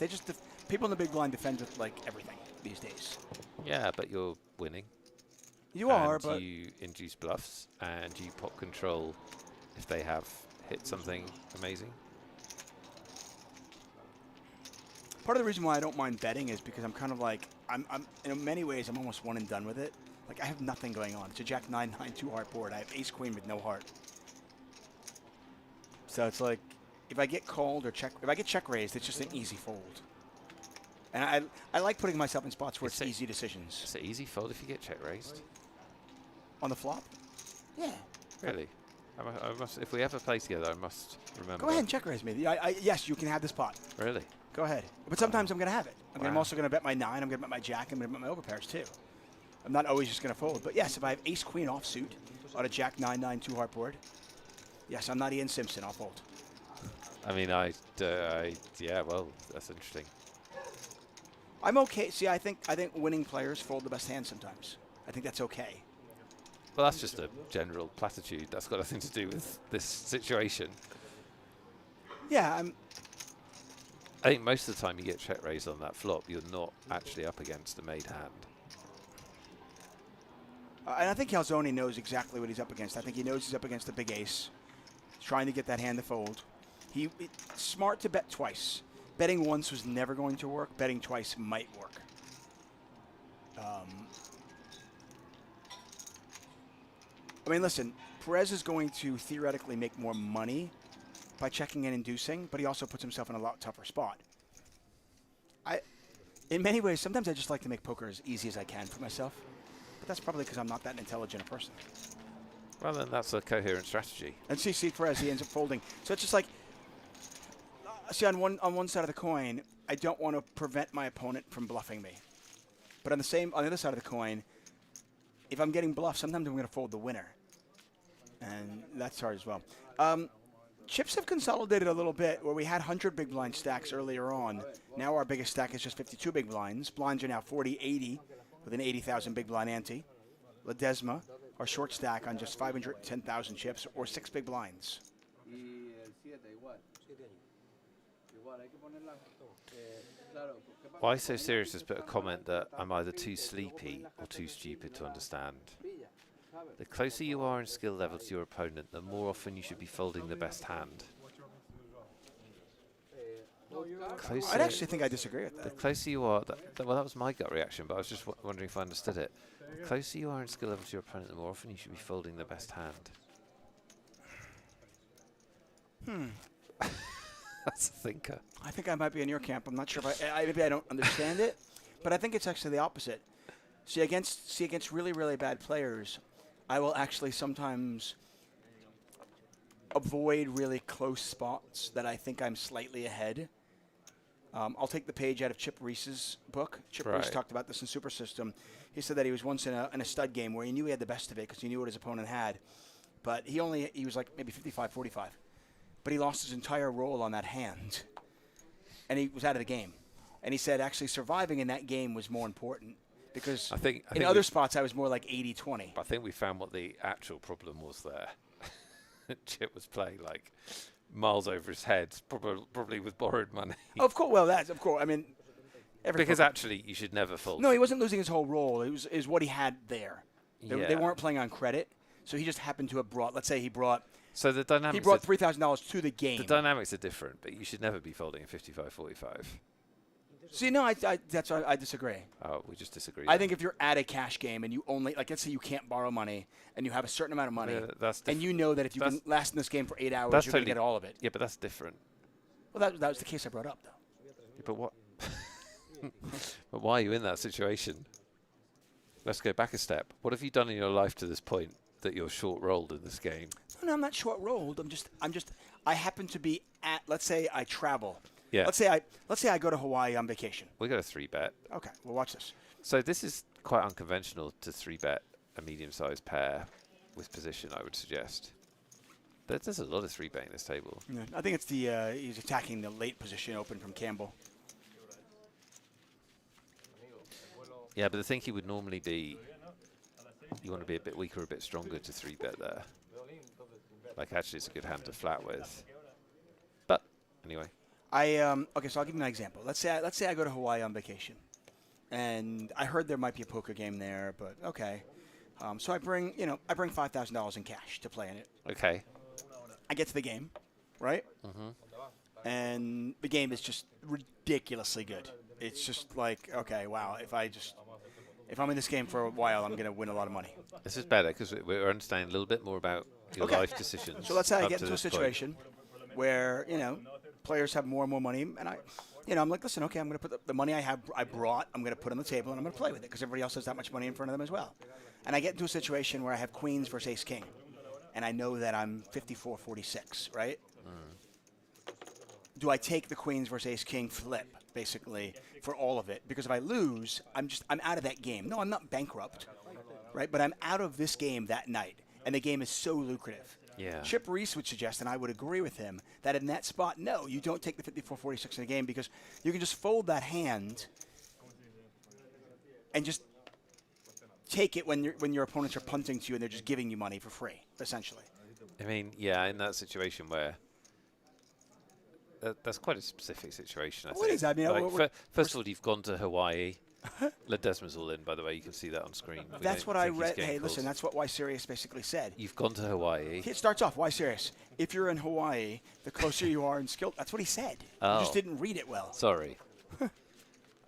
people in the big blind defend with like everything these days. Yeah, but you're winning. You are, but you induce bluffs and you pop control if they have hit something amazing. part of the reason why I don't mind betting is because I'm kind of like I'm in many ways I'm almost one and done with it. Like I have nothing going on. It's a Jack 9-9 2-heart board. I have Ace Queen with no heart. So it's like if I get called or check, if I get check raised, it's just an easy fold. And I like putting myself in spots where it's easy decisions. It's an easy fold if you get check raised. On the flop? Yeah. Really? I must. If we ever play together, I must remember. Go ahead and check raise me. Yes, you can have this pot. Really? Go ahead. But sometimes I'm going to have it. I'm Wow. also going to bet my 9. I'm going to bet my jack. I'm going to bet my overpairs too. I'm not always just going to fold. But yes, if I have Ace Queen offsuit on a Jack 9-9 2-heart board, yes, I'm not Ian Simpson. I'll fold. I mean, yeah. Well, that's interesting. I'm okay. See, I think winning players fold the best hand sometimes. I think that's okay. Well, that's just a general platitude. That's got nothing to do with this situation. Yeah, I think most of the time you get check raised on that flop, you're not actually up against a made hand. and I think Calzone knows exactly what he's up against. I think he knows he's up against a big ace. He's trying to get that hand to fold. It's smart to bet twice. Betting once was never going to work. Betting twice might work. I mean, listen, Perez is going to theoretically make more money by checking and inducing, but he also puts himself in a lot tougher spot. In many ways, sometimes I just like to make poker as easy as I can for myself, but that's probably because I'm not that intelligent a person. Well, then that's a coherent strategy. And see Perez, he ends up folding. So it's just like, see, on one side of the coin, I don't want to prevent my opponent from bluffing me. But on the other side of the coin, if I'm getting bluffed, sometimes I'm going to fold the winner. And that's hard as well. Chips have consolidated a little bit where we had 100 big blind stacks earlier on. Now our biggest stack is just 52 big blinds. Blinds are now 40-80 with an 80,000 big blind ante. Ledesma, our short stack on just 510,000 chips or 6 big blinds. Why So Serious has put a comment that I'm either too sleepy or too stupid to understand. The closer you are in skill level to your opponent, the more often you should be folding the best hand. Closer, I'd actually think I disagree with the that. closer you are, well, that was my gut reaction, but I was just wondering if I understood it. The closer you are in skill level to your opponent, the more often you should be folding the best hand. That's a thinker. I think I might be in your camp. I'm not sure if maybe I don't understand it, but I think it's actually the opposite. See, against really, really bad players, I will actually sometimes avoid really close spots that I think I'm slightly ahead. I'll take the page out of Chip Reese's book. Chip Reese talked about this in Super System. He said that he was once in a stud game where he knew he had the best of it because he knew what his opponent had, but he was like maybe 55-45. But he lost his entire roll on that hand, and he was out of the game. And he said actually surviving in that game was more important because in other spots I was more like 80-20. I think we found what the actual problem was there. Chip was playing like miles over his head, probably with borrowed money. Oh, of course. Well, that's of course. I mean, because actually you should never fold. No, he wasn't losing his whole roll. It was what he had there. Yeah. They weren't playing on credit, so he just happened to have brought. Let's say he brought. So the dynamics. He brought $3,000 to the game. The dynamics are different, but you should never be folding a 55-45. See, no, I disagree. Oh, we just disagree. I think if you're at a cash game and you only, like, let's say you can't borrow money and you have a certain amount of money, and you know that if you can last in this game for 8 hours, you're going to get all of it. Yeah, but that's different. Well, that was the case I brought up, though. Yeah, but what? But why are you in that situation? Let's go back a step. What have you done in your life to this point that you're short-rolled in this game? No, I'm not short-rolled. I happen to be at, let's say I travel. Yeah. Let's say I go to Hawaii on vacation. We got a 3-bet. Okay, well, watch this. So this is quite unconventional to 3-bet a medium-sized pair. with position, I would suggest. There's a lot of 3-betting this table. Yeah, I think it's the he's attacking the late position open from Campbell. Yeah, but the thinking would normally be you want to be a bit weaker, a bit stronger to 3-bet there. Like, actually, it's a good hand to flat with. But anyway, Okay, so I'll give you an example. Let's say I go to Hawaii on vacation, and I heard there might be a poker game there, but okay. So I bring $5,000 in cash to play in it. okay. I get to the game, right? Mm-hmm. And the game is just ridiculously good. It's just like, okay, wow. If I'm in this game for a while, I'm going to win a lot of money. This is better because we're understanding a little bit more about your life decisions. So let's say I up get to into a this point. situation where players have more and more money, and I'm like, listen, okay, I'm going to put the money I brought, I'm going to put on the table, and I'm going to play with it because everybody else has that much money in front of them as well. And I get into a situation where I have queens versus ace king, and I know that I'm 54-46, right? Do I take the queens versus ace king flip, basically, for all of it? Because if I lose, I'm out of that game. No, I'm not bankrupt, right? But I'm out of this game that night, and the game is so lucrative. Yeah. Chip Reese would suggest, and I would agree with him, that in that spot, no, you don't take the 54-46 in the game because you can just fold that hand and just take it when your opponents are punting to you and they're just giving you money for free, essentially. I mean, yeah, in that situation where that's quite a specific situation, I think. What is that? I mean, Like, first of all, you've gone to Hawaii. Ledesma's all in, by the way. You can see that on screen. That's what I read. Hey, listen, that's what Why Serious basically said. You've gone to Hawaii. It starts off, Why Serious? If you're in Hawaii, the closer you are in skill. That's what he said. Oh. You just didn't read it well. Sorry.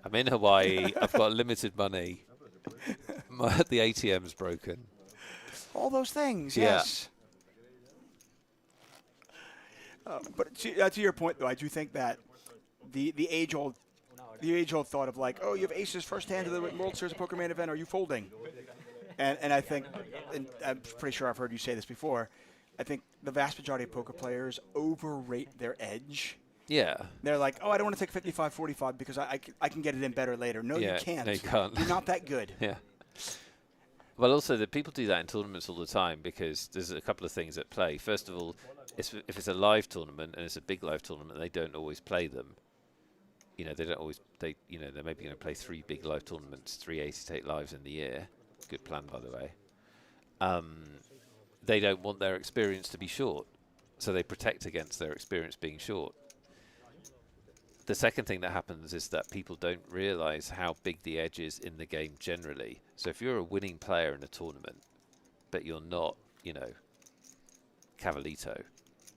I'm in Hawaii. I've got limited money. The ATM's broken. All those things, Yeah. yes. But to your point, though, I do think that the age-old thought of like, oh, you have aces first hand of the World Series of Poker main event, are you folding? And I think, and I'm pretty sure I've heard you say this before, I think the vast majority of poker players overrate their edge. Yeah. They're like, oh, I don't want to take 55-45 because I can get it in better later. No, Yeah, you can't. no, you can't. You're not that good. Yeah. Well, also, the people do that in tournaments all the time because there's a couple of things at play. First of all, if it's a live tournament and it's a big live tournament, they don't always play them. They don't always. They're maybe going to play 3 big live tournaments, 388 lives in the year. Good plan, by the way. They don't want their experience to be short, so they protect against their experience being short. The second thing that happens is that people don't realize how big the edge is in the game generally. So if you're a winning player in a tournament, but you're not, Cavalito,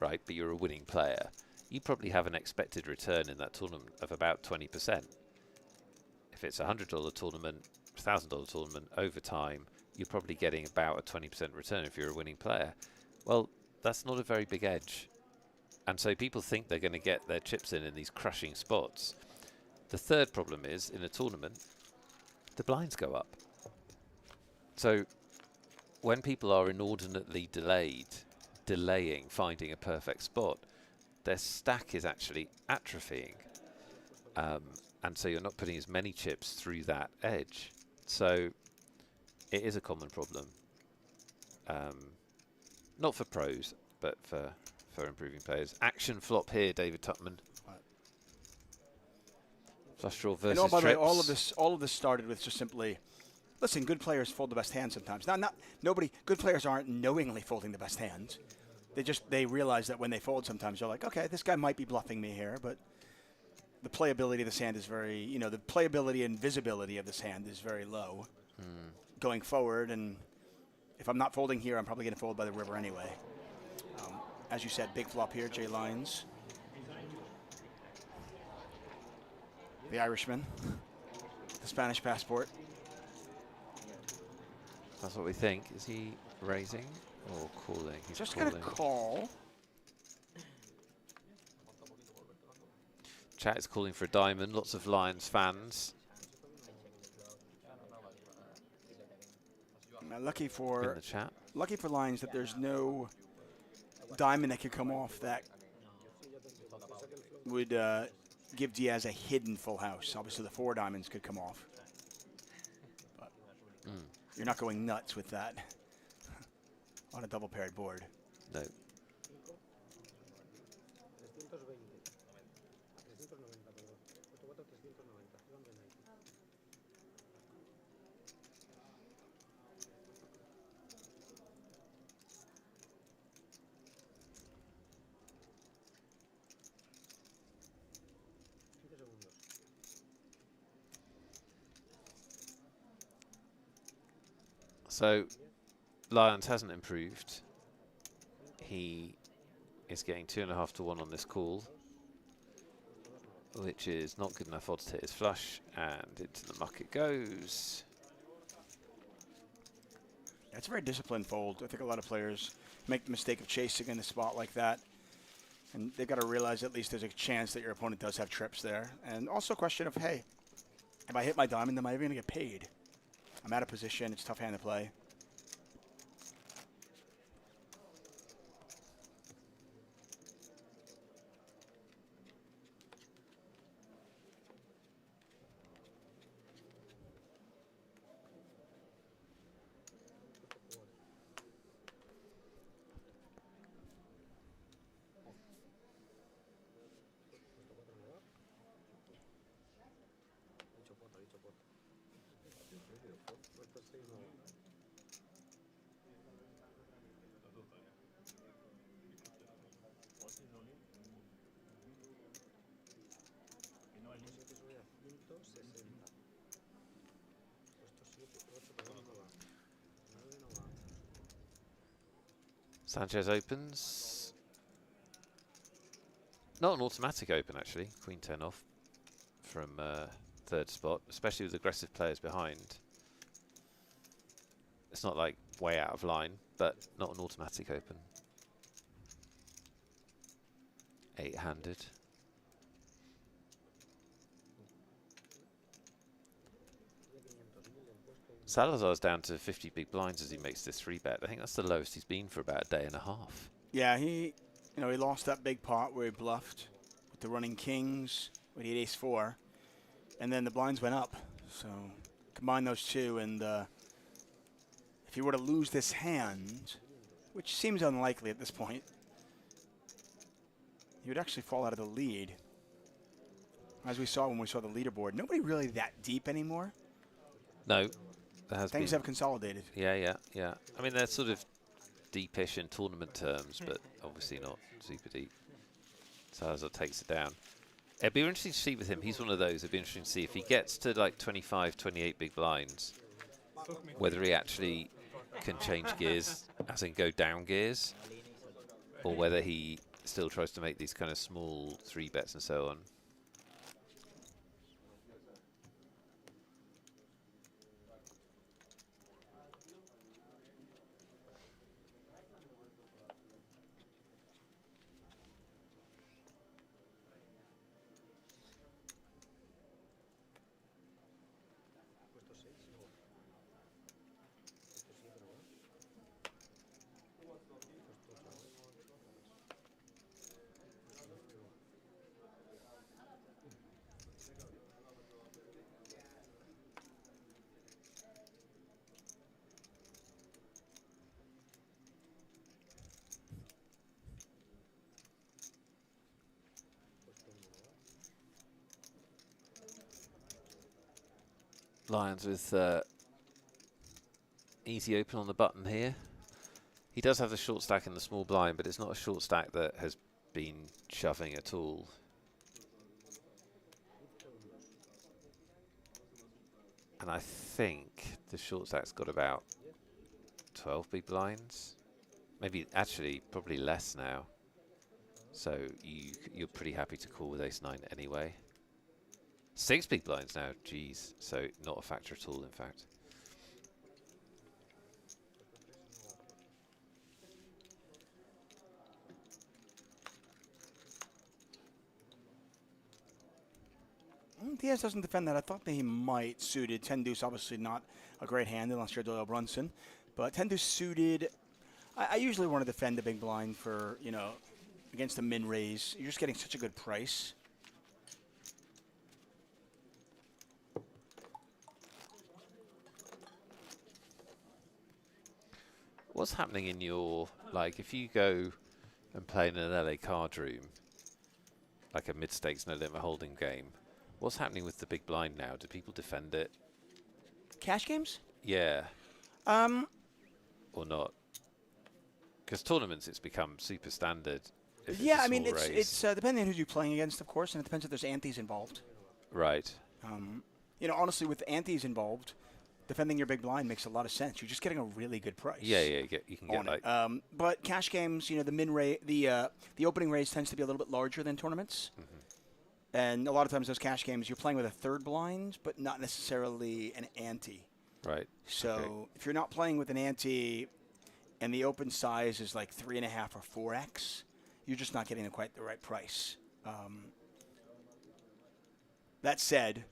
right? But you're a winning player, you probably have an expected return in that tournament of about 20%. If it's a $100 tournament, $1,000 tournament, over time, you're probably getting about a 20% return if you're a winning player. Well, that's not a very big edge. And so people think they're going to get their chips in these crushing spots. The third problem is, in a tournament, the blinds go up. So when people are inordinately delaying finding a perfect spot, their stack is actually atrophying. And so you're not putting as many chips through that edge. So it is a common problem. Not for pros, but for improving players. Action flop here, David Tutman. Flush draw versus by the way, trips. all of this started with just simply, listen, good players fold the best hand sometimes. Good players aren't knowingly folding the best hand. They realize that when they fold sometimes they're like, okay, this guy might be bluffing me here, but the playability of this hand is very, the playability and visibility of this hand is very low going forward. And if I'm not folding here, I'm probably going to fold by the river anyway. As you said, big flop here, Jay Lyons. The Irishman. The Spanish passport. That's what we think. Is he raising or calling? He's just calling. going to call. Chat is calling for a diamond. Lots of Lions fans. Lucky for in the chat. Lucky for Lions that there's no diamond that could come off that would give Diaz a hidden full house. Obviously, the 4 diamonds could come off. But you're not going nuts with that. on a double paired board. No. So, Lions hasn't improved. He is getting 2.5 to 1 on this call, which is not good enough odds to hit his flush, and into the muck it goes. That's a very disciplined fold. I think a lot of players make the mistake of chasing in a spot like that. And they've got to realize at least there's a chance that your opponent does have trips there. And also a question of, hey, if I hit my diamond, am I even going to get paid? I'm out of position. It's a tough hand to play. Sanchez opens. Not an automatic open, actually. Queen 10 off from third spot, especially with aggressive players behind. It's not like way out of line, but not an automatic open. 8-handed. Salazar's down to 50 big blinds as he makes this 3-bet. I think that's the lowest he's been for about a day and a half. Yeah, he lost that big pot where he bluffed with the running kings, with he had ace-4, and then the blinds went up. So combine those two, and if he were to lose this hand, which seems unlikely at this point, he would actually fall out of the lead. As we saw when we saw the leaderboard, nobody really that deep anymore. No, there has Things been. have consolidated. Yeah. I mean, they're sort of deepish in tournament terms, but obviously not super deep. Salazar takes it down. It'd be interesting to see with him. He's one of those. It'd be interesting to see if he gets to like 25, 28 big blinds, whether he actually can change gears, as in go down gears, or whether he still tries to make these kind of small 3-bets and so on. Lions with easy open on the button here. He does have the short stack and the small blind, but it's not a short stack that has been shoving at all. And I think the short stack's got about 12 big blinds. Maybe, actually, probably less now. So you're pretty happy to call with ace-9 anyway. 6 big blinds now, geez. So not a factor at all, in fact. Diaz doesn't defend that. I thought that he might suited. 10-deuce, obviously not a great hand unless you're Doyle Brunson. But 10-deuce suited. I usually want to defend the big blind for, against a min-raise. You're just getting such a good price. What's happening in your, like, if you go and play in an LA card room, like a mid-stakes no-limit holding game, what's happening with the big blind now? Do people defend it? Cash games? Yeah. Or not? Because tournaments, it's become super standard. If Yeah, it's a I mean, small it's raise. depending on who you're playing against, of course, and it depends if there's antes involved. Right. You know, honestly, with antes involved, defending your big blind makes a lot of sense. You're just getting a really good price. Yeah, you can get on like it. But cash games, you know, the opening raise tends to be a little bit larger than tournaments. And a lot of times those cash games, you're playing with a third blind, but not necessarily an ante. right. So Okay. if you're not playing with an ante and the open size is like 3.5 or 4x, you're just not getting quite the right price. That said,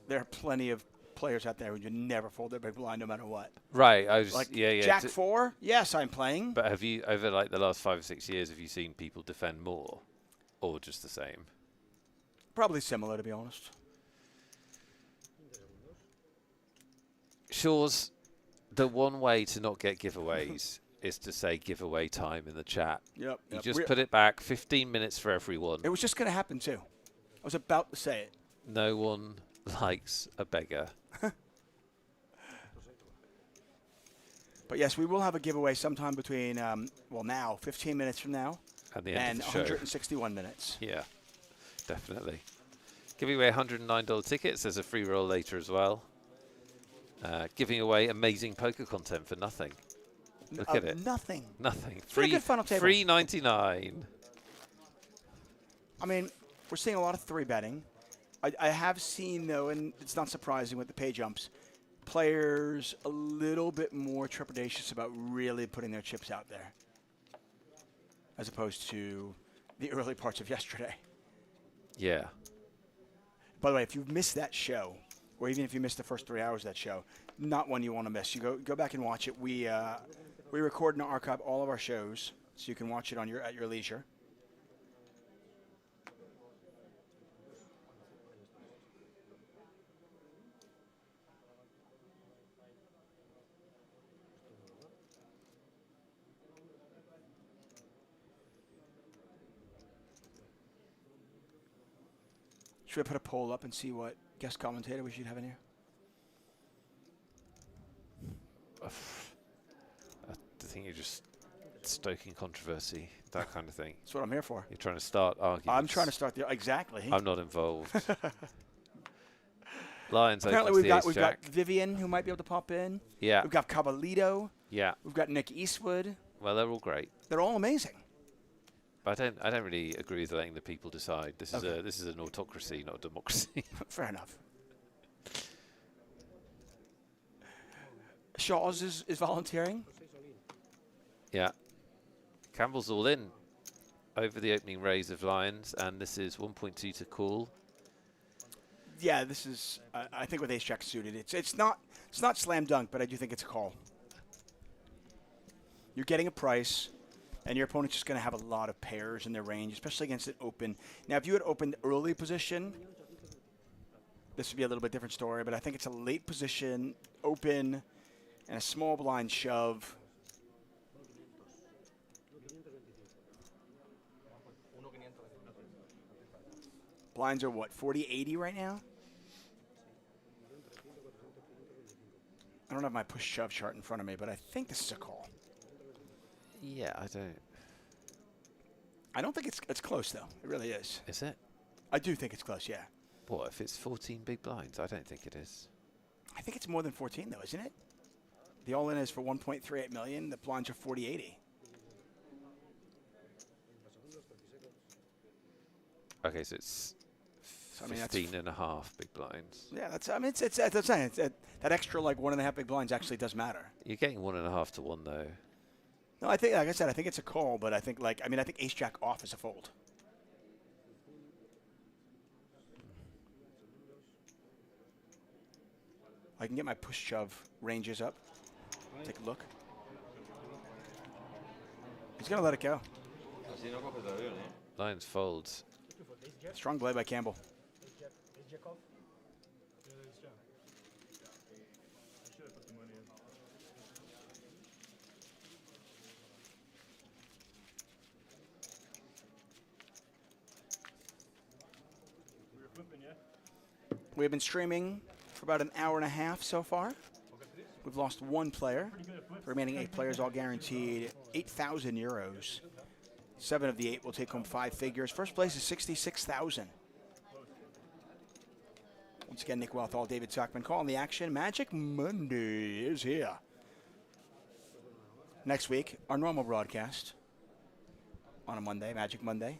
there are plenty of players out there who would never fold their big blind no matter what. Right. I was Like yeah. Jack 4, yes, I'm playing. But have you over like the last 5 or 6 years? Have you seen people defend more, or just the same? Probably similar, to be honest. Shaw's, the one way to not get giveaways is to say giveaway time in the chat. Yep. You just put it back 15 minutes for everyone. It was just going to happen, too. I was about to say it. No one likes a beggar. But yes, we will have a giveaway sometime between, now, 15 minutes from now, At the end and of the show. 161 minutes. Yeah, definitely. Giving away $109 tickets. There's a free roll later as well. Giving away amazing poker content for nothing. Look at it. Nothing. Nothing. Pretty good final table. $3.99. I mean, we're seeing a lot of 3-betting. I have seen, though, and it's not surprising with the pay jumps, players a little bit more trepidatious about really putting their chips out there as opposed to the early parts of yesterday. Yeah. By the way, if you've missed that show, or even if you missed the first 3 hours of that show, not one you want to miss. You go back and watch it. We record and archive all of our shows, so you can watch it at your leisure. Should I put a poll up and see what guest commentator we should have in here? I think you're just stoking controversy, that kind of thing. That's what I'm here for. You're trying to start arguments. I'm trying to start exactly. I'm not involved. Lions Apparently opens we've the got ace-jack. Vivian who might be able to pop in. Yeah. We've got Caballito. Yeah. We've got Nick Eastwood. Well, they're all great. They're all amazing. But I don't really agree with letting the people decide. This is Okay. this is an autocracy, not a democracy. Fair enough. Shaw's is volunteering. Yeah. Campbell's all in over the opening raise of Lions, and this is 1.2 to call. Yeah, this is. I think with Ace Jack suited, it's not slam dunk, but I do think it's a call. You're getting a price, and your opponent's just going to have a lot of pairs in their range, especially against an open. Now, if you had opened early position, this would be a little bit different story. But I think it's a late position, open, and a small blind shove. Blinds are what, 40-80 right now? I don't have my push shove chart in front of me, but I think this is a call. Yeah, I don't think it's close though. It really is. Is it? I do think it's close. Yeah. What if it's 14 big blinds? I don't think it is. I think it's more than 14 though, isn't it? The all-in is for 1.38 million. The blinds are 40-80. Okay, so it's So, I mean, 15 and a half big blinds. Yeah, that's. I mean, it's that's what I'm saying. That extra like 1.5 big blinds actually does matter. You're getting 1.5 to 1 though. No, I think, like I said, I think it's a call, but I think I think Ace Jack off is a fold. I can get my push shove ranges up. Take a look. He's gonna let it go. Lions folds. Strong play by Campbell. We've been streaming for about an hour and a half so far. We've lost one player. The remaining 8 players all guaranteed 8,000 euros. 7 of the 8 will take home 5 figures. First place is 66,000. Once again, Nick Wealthall, David Sockman calling the action. Magic Monday is here. Next week, our normal broadcast on a Monday, Magic Monday.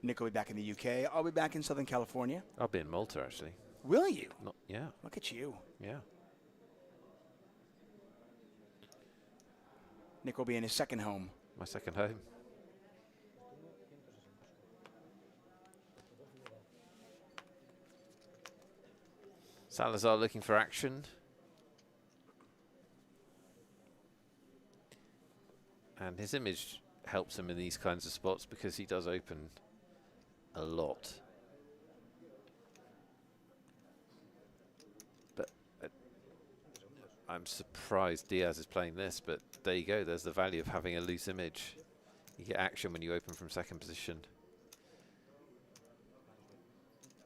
Nick will be back in the UK. I'll be back in Southern California. I'll be in Malta, actually. Will you? Yeah. Look at you. Yeah. Nick will be in his second home. My second home. Salazar looking for action. And his image helps him in these kinds of spots because he does open a lot. But I'm surprised Diaz is playing this, but there you go. There's the value of having a loose image. You get action when you open from second position.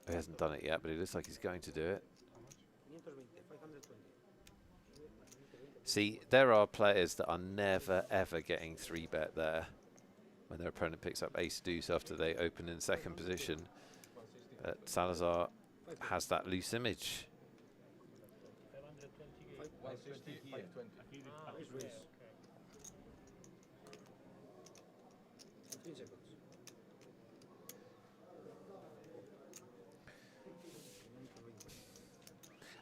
He hasn't done it yet, but it looks like he's going to do it. See, there are players that are never, ever getting 3-bet there when their opponent picks up ace deuce after they open in second position. But Salazar has that loose image.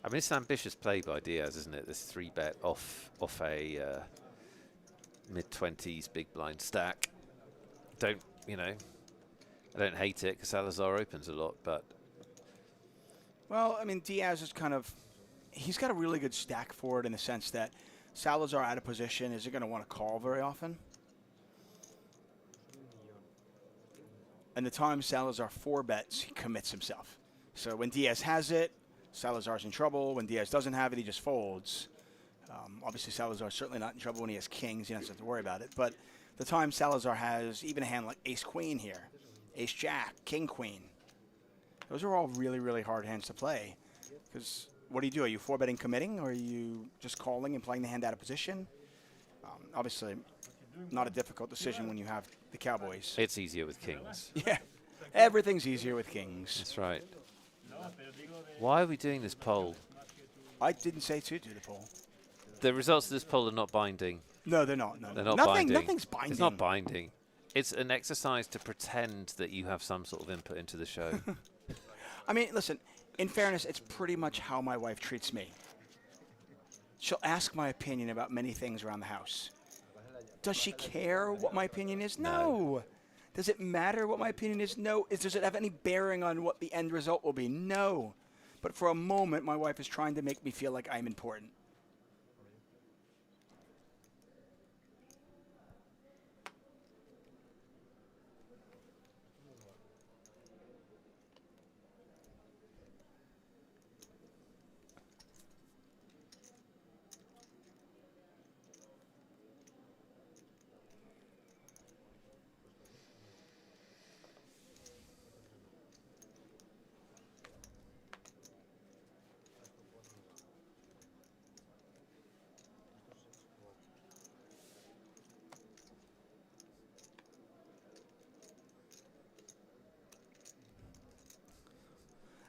I mean, it's an ambitious play by Diaz, isn't it? This 3-bet off a mid-20s big blind stack. I don't hate it because Salazar opens a lot, but... Well, I mean, Diaz is he's got a really good stack for it in the sense that Salazar out of position isn't going to want to call very often. And the time Salazar 4-bets, he commits himself. So when Diaz has it, Salazar's in trouble. When Diaz doesn't have it, he just folds. Obviously, Salazar's certainly not in trouble when he has kings. He doesn't have to worry about it. But the time Salazar has even a hand like ace-queen here, ace-jack, king-queen, those are all really, really hard hands to play. Because what do? Are you 4-betting committing, or are you just calling and playing the hand out of position? Obviously, not a difficult decision when you have the Cowboys. It's easier with kings. Yeah, everything's easier with kings. That's right. Why are we doing this poll? I didn't say to do the poll. The results of this poll are not binding. No, they're not. No, They're not Nothing, binding. Nothing's binding. It's not binding. It's an exercise to pretend that you have some sort of input into the show. I mean, listen, in fairness, it's pretty much how my wife treats me. She'll ask my opinion about many things around the house. Does she care what my opinion is? No. Does it matter what my opinion is? No. Does it have any bearing on what the end result will be? No. But for a moment, my wife is trying to make me feel like I'm important.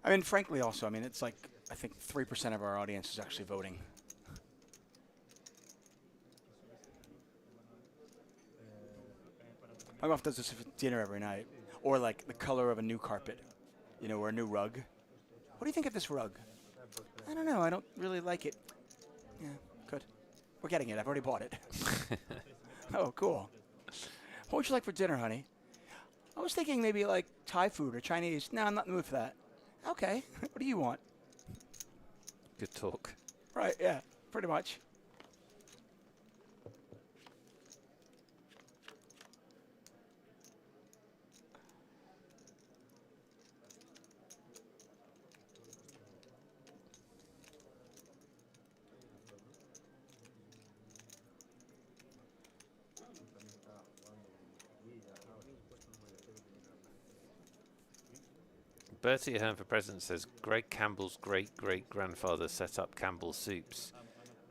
I mean, frankly, also, I mean, it's like, I think 3% of our audience is actually voting. My wife does this for dinner every night. Or like the color of a new carpet, or a new rug. What do you think of this rug? I don't know. I don't really like it. Yeah, good. We're getting it. I've already bought it. Oh, cool. What would you like for dinner, honey? I was thinking maybe like Thai food or Chinese. No, I'm not in the mood for that. Okay. What do you want? Good talk. Right, yeah, pretty much. Bertie Ahern for President says Greg Campbell's great-great-grandfather set up Campbell's Soups,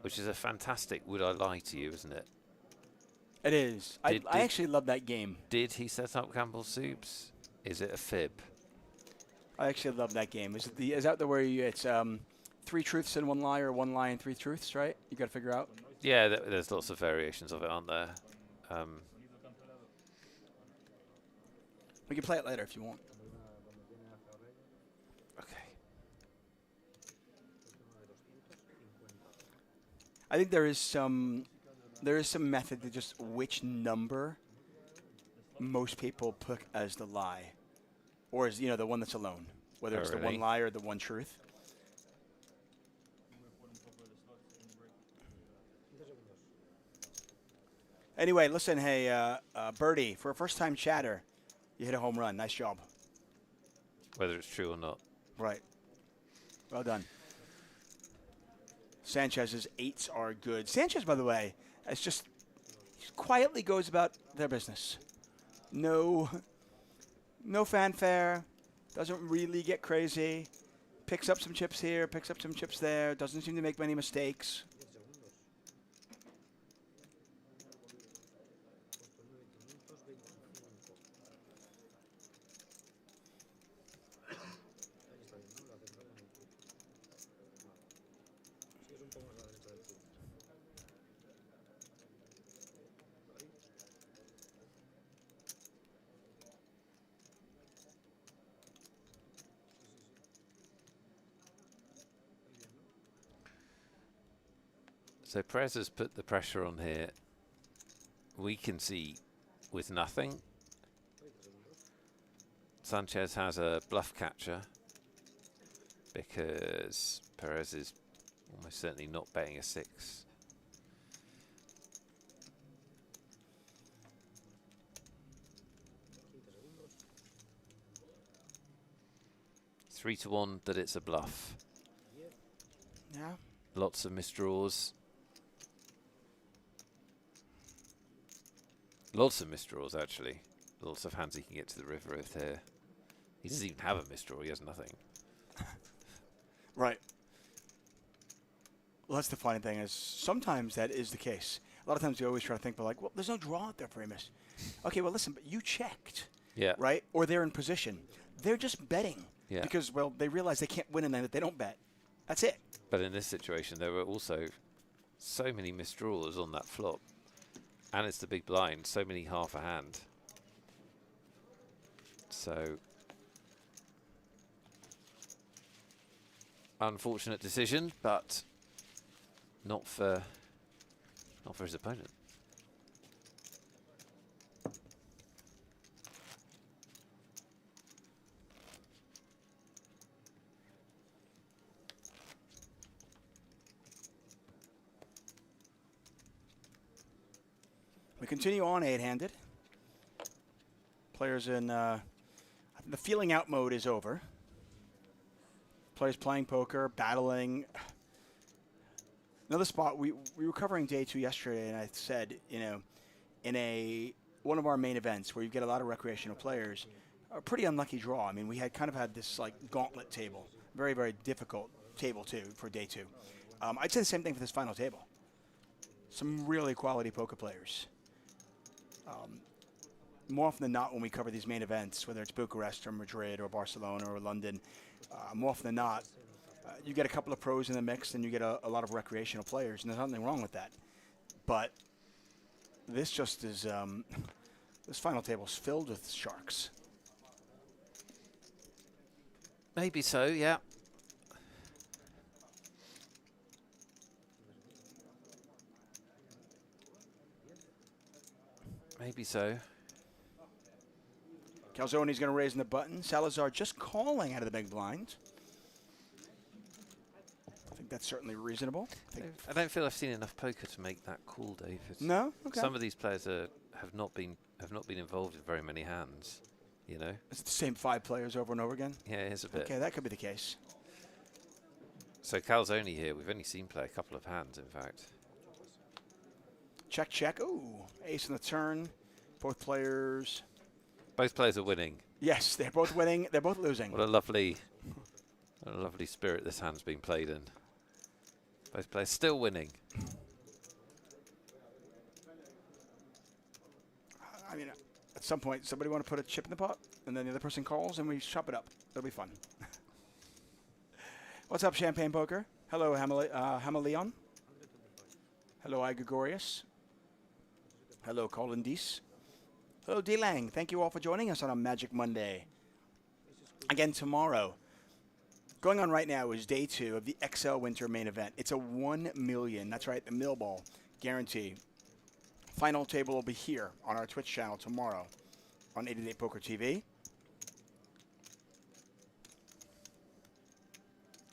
which is a fantastic Would I Lie to You, isn't it? It is. I actually love that game. Did he set up Campbell's Soups? Is it a fib? I actually love that game. Is that the where it's 3 truths and 1 lie, or 1 lie and 3 truths, right? You got to figure out. Yeah, there's lots of variations of it, aren't there? We can play it later if you want. Okay. I think there is some method to just which number most people pick as the lie, or as the one that's alone, whether it's the 1 lie or the 1 truth. Anyway, listen, hey, Birdie, for a first-time chatter, you hit a home run. Nice job. Whether it's true or not. Right. Well done. Sanchez's 8s are good. Sanchez, by the way, he quietly goes about their business. No fanfare. Doesn't really get crazy. Picks up some chips here, picks up some chips there. Doesn't seem to make many mistakes. So Perez has put the pressure on here. We can see with nothing. Sanchez has a bluff catcher because Perez is almost certainly not betting a 6. Three to 1 that it's a bluff. Yeah. Lots of misdraws. Lots of misdraws, actually. Lots of hands he can get to the river with here. He doesn't even have a misdraw. He has nothing. Right. Well, that's the funny thing is sometimes that is the case. A lot of times you always try to think, but like, well, there's no draw out there for Amos. Okay, well, listen, but you checked. Yeah. Right? Or they're in position. They're just betting. Yeah. Because, well, they realize they can't win and that they don't bet. That's it. But in this situation, there were also so many misdraws on that flop. And it's the big blind, so many half a hand. So, unfortunate decision, but not for his opponent. We continue on 8-handed. Players in the feeling out mode is over. Players playing poker, battling. Another spot, we were covering day 2 yesterday, and I said, in one of our main events where you get a lot of recreational players, a pretty unlucky draw. I mean, we had this like gauntlet table, very, very difficult table too for day 2. I'd say the same thing for this final table. Some really quality poker players. More often than not, when we cover these main events, whether it's Bucharest or Madrid or Barcelona or London, more often than not, you get a couple of pros in the mix and you get a lot of recreational players, and there's nothing wrong with that. But this just is, this final table is filled with sharks. Maybe so, yeah. Maybe so. Calzone's going to raise in the button. Salazar just calling out of the big blind. I think that's certainly reasonable. I don't feel I've seen enough poker to make that call, David. No? Okay. Some of these players have not been involved in very many hands, you know. It's the same 5 players over and over again? Yeah, it is a bit. Okay, that could be the case. So Calzone here, we've only seen play a couple of hands, in fact. Check, check. Ooh, ace on the turn. Both players Both players are winning. Yes, they're both winning. They're both losing. What a lovely spirit this hand's been played in. Both players still winning. I mean, at some point, somebody want to put a chip in the pot, and then the other person calls, and we chop it up. It'll be fun. What's up, Champagne Poker? Hello, Hamaleon. Hello, Igagorius. Hello, Colin Deese. Hello, D-Lang. Thank you all for joining us on a Magic Monday. Again, tomorrow. Going on right now is day 2 of the XL Winter main event. It's a 1 million, that's right, the mill ball guarantee. Final table will be here on our Twitch channel tomorrow on 888poker TV.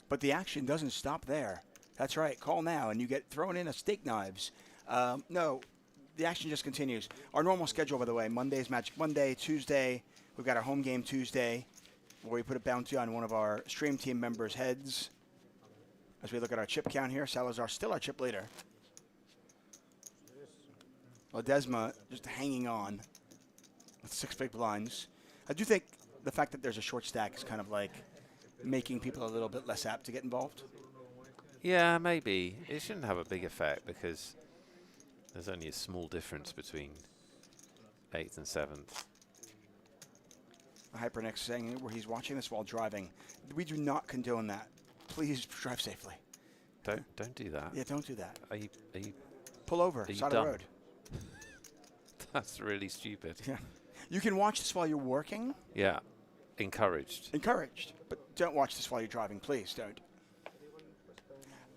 But the action doesn't stop there. That's right. Call now, and you get thrown in a steak knives. No, the action just continues. Our normal schedule, by the way, Monday is Magic Monday. Tuesday, we've got our home game Tuesday, where we put a bounty on one of our stream team members' heads. As we look at our chip count here, Salazar still our chip leader. Ledesma just hanging on with 6 big blinds. I do think the fact that there's a short stack is kind of like making people a little bit less apt to get involved. Yeah, maybe. It shouldn't have a big effect because there's only a small difference between 8th and 7th. Hypernex saying where he's watching this while driving. We do not condone that. Please drive safely. Don't do that. Yeah, don't do that. Are you Pull over, you side dumb? of the road. That's really stupid. Yeah. You can watch this while you're working. Yeah. Encouraged. Encouraged. But don't watch this while you're driving. Please don't.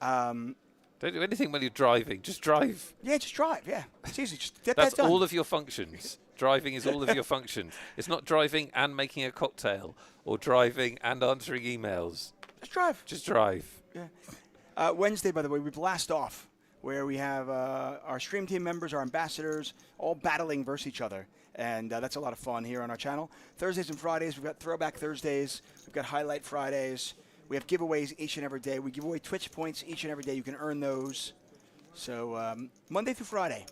Don't do anything when you're driving. Just drive. Yeah, just drive. Yeah. It's easy. Just get That's that done. all of your functions. Driving is all of your functions. It's not driving and making a cocktail or driving and answering emails. Just drive. Just drive. Yeah. Wednesday, by the way, we blast off where we have our stream team members, our ambassadors, all battling versus each other. And that's a lot of fun here on our channel. Thursdays and Fridays, we've got Throwback Thursdays. We've got Highlight Fridays. We have giveaways each and every day. We give away Twitch points each and every day. You can earn those. So Monday through Friday.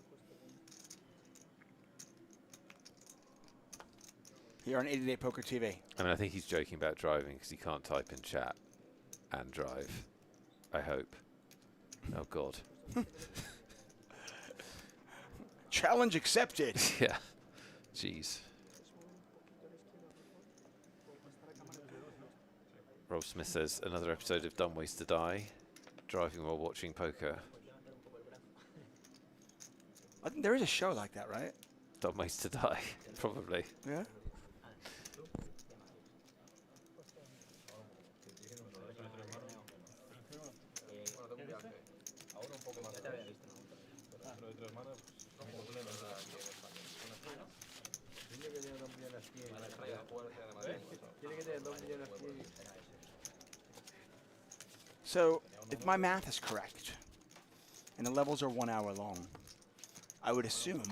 Here on 888poker TV. I mean, I think he's joking about driving because he can't type in chat and drive. I hope. Oh, God. Challenge accepted. Yeah. Jeez. Rob Smith says, another episode of Dumb Ways to Die. Driving while watching poker. I think there is a show like that, right? Dumb Ways to Die. Probably. Yeah. So, if my math is correct, and the levels are 1 hour long, I would assume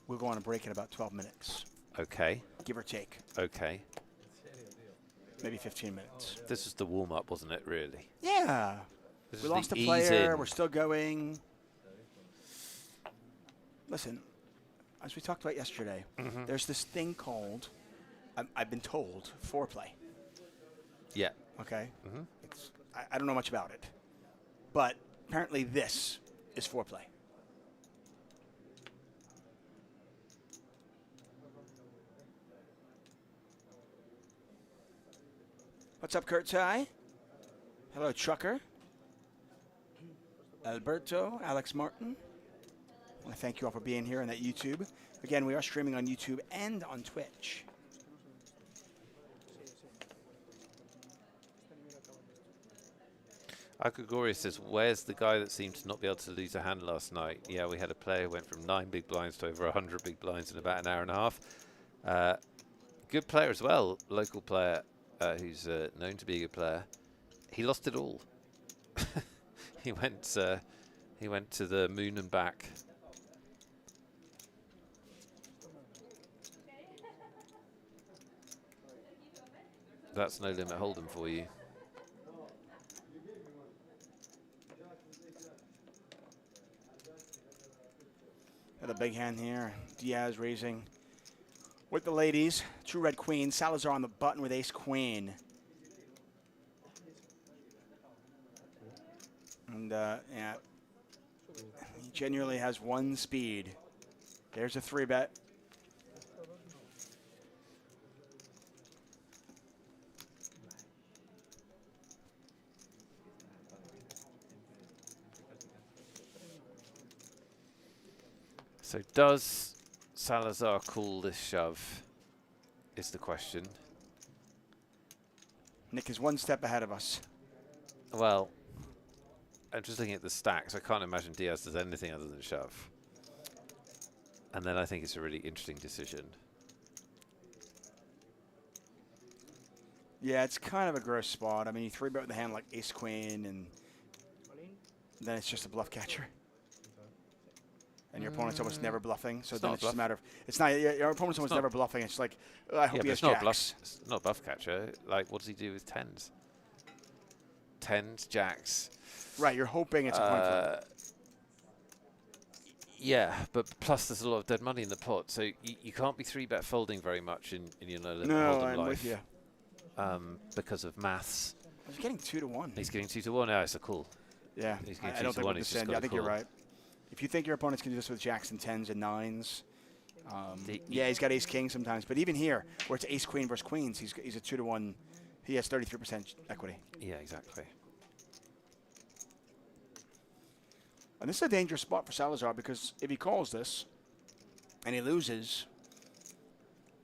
we'll go on a break in about 12 minutes. Okay. Give or take. Okay. Maybe 15 minutes. This was the warm-up, wasn't it, really? Yeah. This We was lost the a ease player. in. We're still going. Listen, as we talked about yesterday, there's this thing called, I've been told, foreplay. Yeah. Okay? I don't know much about it. But apparently this is foreplay. What's up, Kurt Ty? Hello, Trucker. Alberto, Alex Martin. I want to thank you all for being here on that YouTube. Again, we are streaming on YouTube and on Twitch. Akagori says, where's the guy that seemed to not be able to lose a hand last night? Yeah, we had a player who went from 9 big blinds to over 100 big blinds in about an hour and a half. Good player as well, local player who's known to be a good player. He lost it all. He went to the moon and back. That's no limit hold'em for you. Got a big hand here. Diaz raising With the ladies, true red queen. Salazar on the button with ace queen. And, yeah, he genuinely has one speed. There's a 3-bet. So does Salazar call this shove is the question. Nick is one step ahead of us. Well, I'm just looking at the stacks. I can't imagine Diaz does anything other than shove. And then I think it's a really interesting decision. Yeah, it's kind of a gross spot. I mean, you 3-bet with a hand like ace queen, and then it's just a bluff catcher. And your opponent's almost never bluffing, so It's then not it's a just a bluff. matter of, it's not, your opponent's almost not- never bluffing. It's like, I hope Yeah, he but has it's not jacks. bluff. It's not bluff catcher. Like, what does he do with tens? Tens, jacks. Right, you're hoping it's a coin flip. Yeah, but plus there's a lot of dead money in the pot, so you can't be 3-bet folding very much in your no limit No, hold'em I'm life. with you. Because of maths. He's getting 2 to 1. He's getting 2 to 1. Yeah, it's a call. Yeah, He's getting I 2 don't to think 1. with He's this just end, got I think a you're call. right. If you think your opponents can do this with jacks and 10s and 9s, The- yeah, he's got ace king sometimes. But even here, where it's ace queen versus queens, he's a 2 to 1. He has 33% equity. Yeah, exactly. And this is a dangerous spot for Salazar because if he calls this and he loses,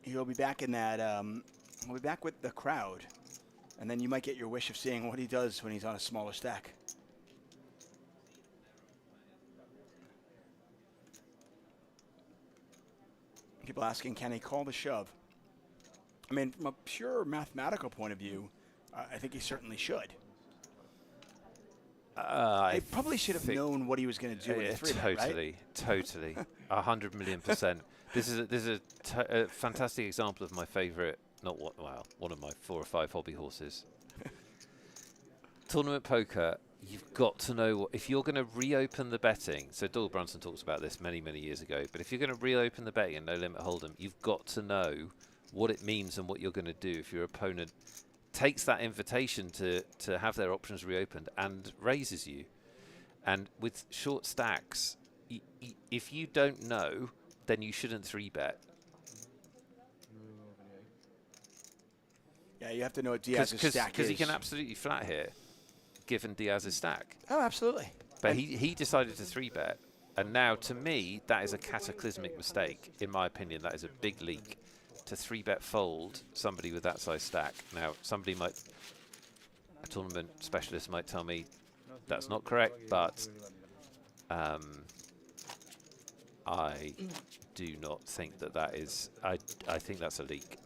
he'll be back in that. He'll be back with the crowd, and then you might get your wish of seeing what he does when he's on a smaller stack. People asking, can he call the shove? I mean, from a pure mathematical point of view, I think he certainly should. He probably should have known what he was going to do with the 3-bet, right? Totally. 100 million%. This is a fantastic example of my favourite, one of my 4 or 5 hobby horses. Tournament poker, you've got to know, if you're going to reopen the betting, so Doyle Brunson talks about this many, many years ago, but if you're going to reopen the betting in No Limit Hold'em, you've got to know what it means and what you're going to do if your opponent takes that invitation to have their options reopened and raises you. And with short stacks, if you don't know, then you shouldn't 3-bet. Yeah, you have to know what Diaz's stack is. Because he can absolutely flat here, given Diaz's stack. Oh, absolutely. But he decided to 3-bet, and now, to me, that is a cataclysmic mistake. In my opinion, that is a big leak. To 3-bet fold somebody with that size stack. Now, a tournament specialist might tell me that's not correct, but I do not think that is. I think that's a leak.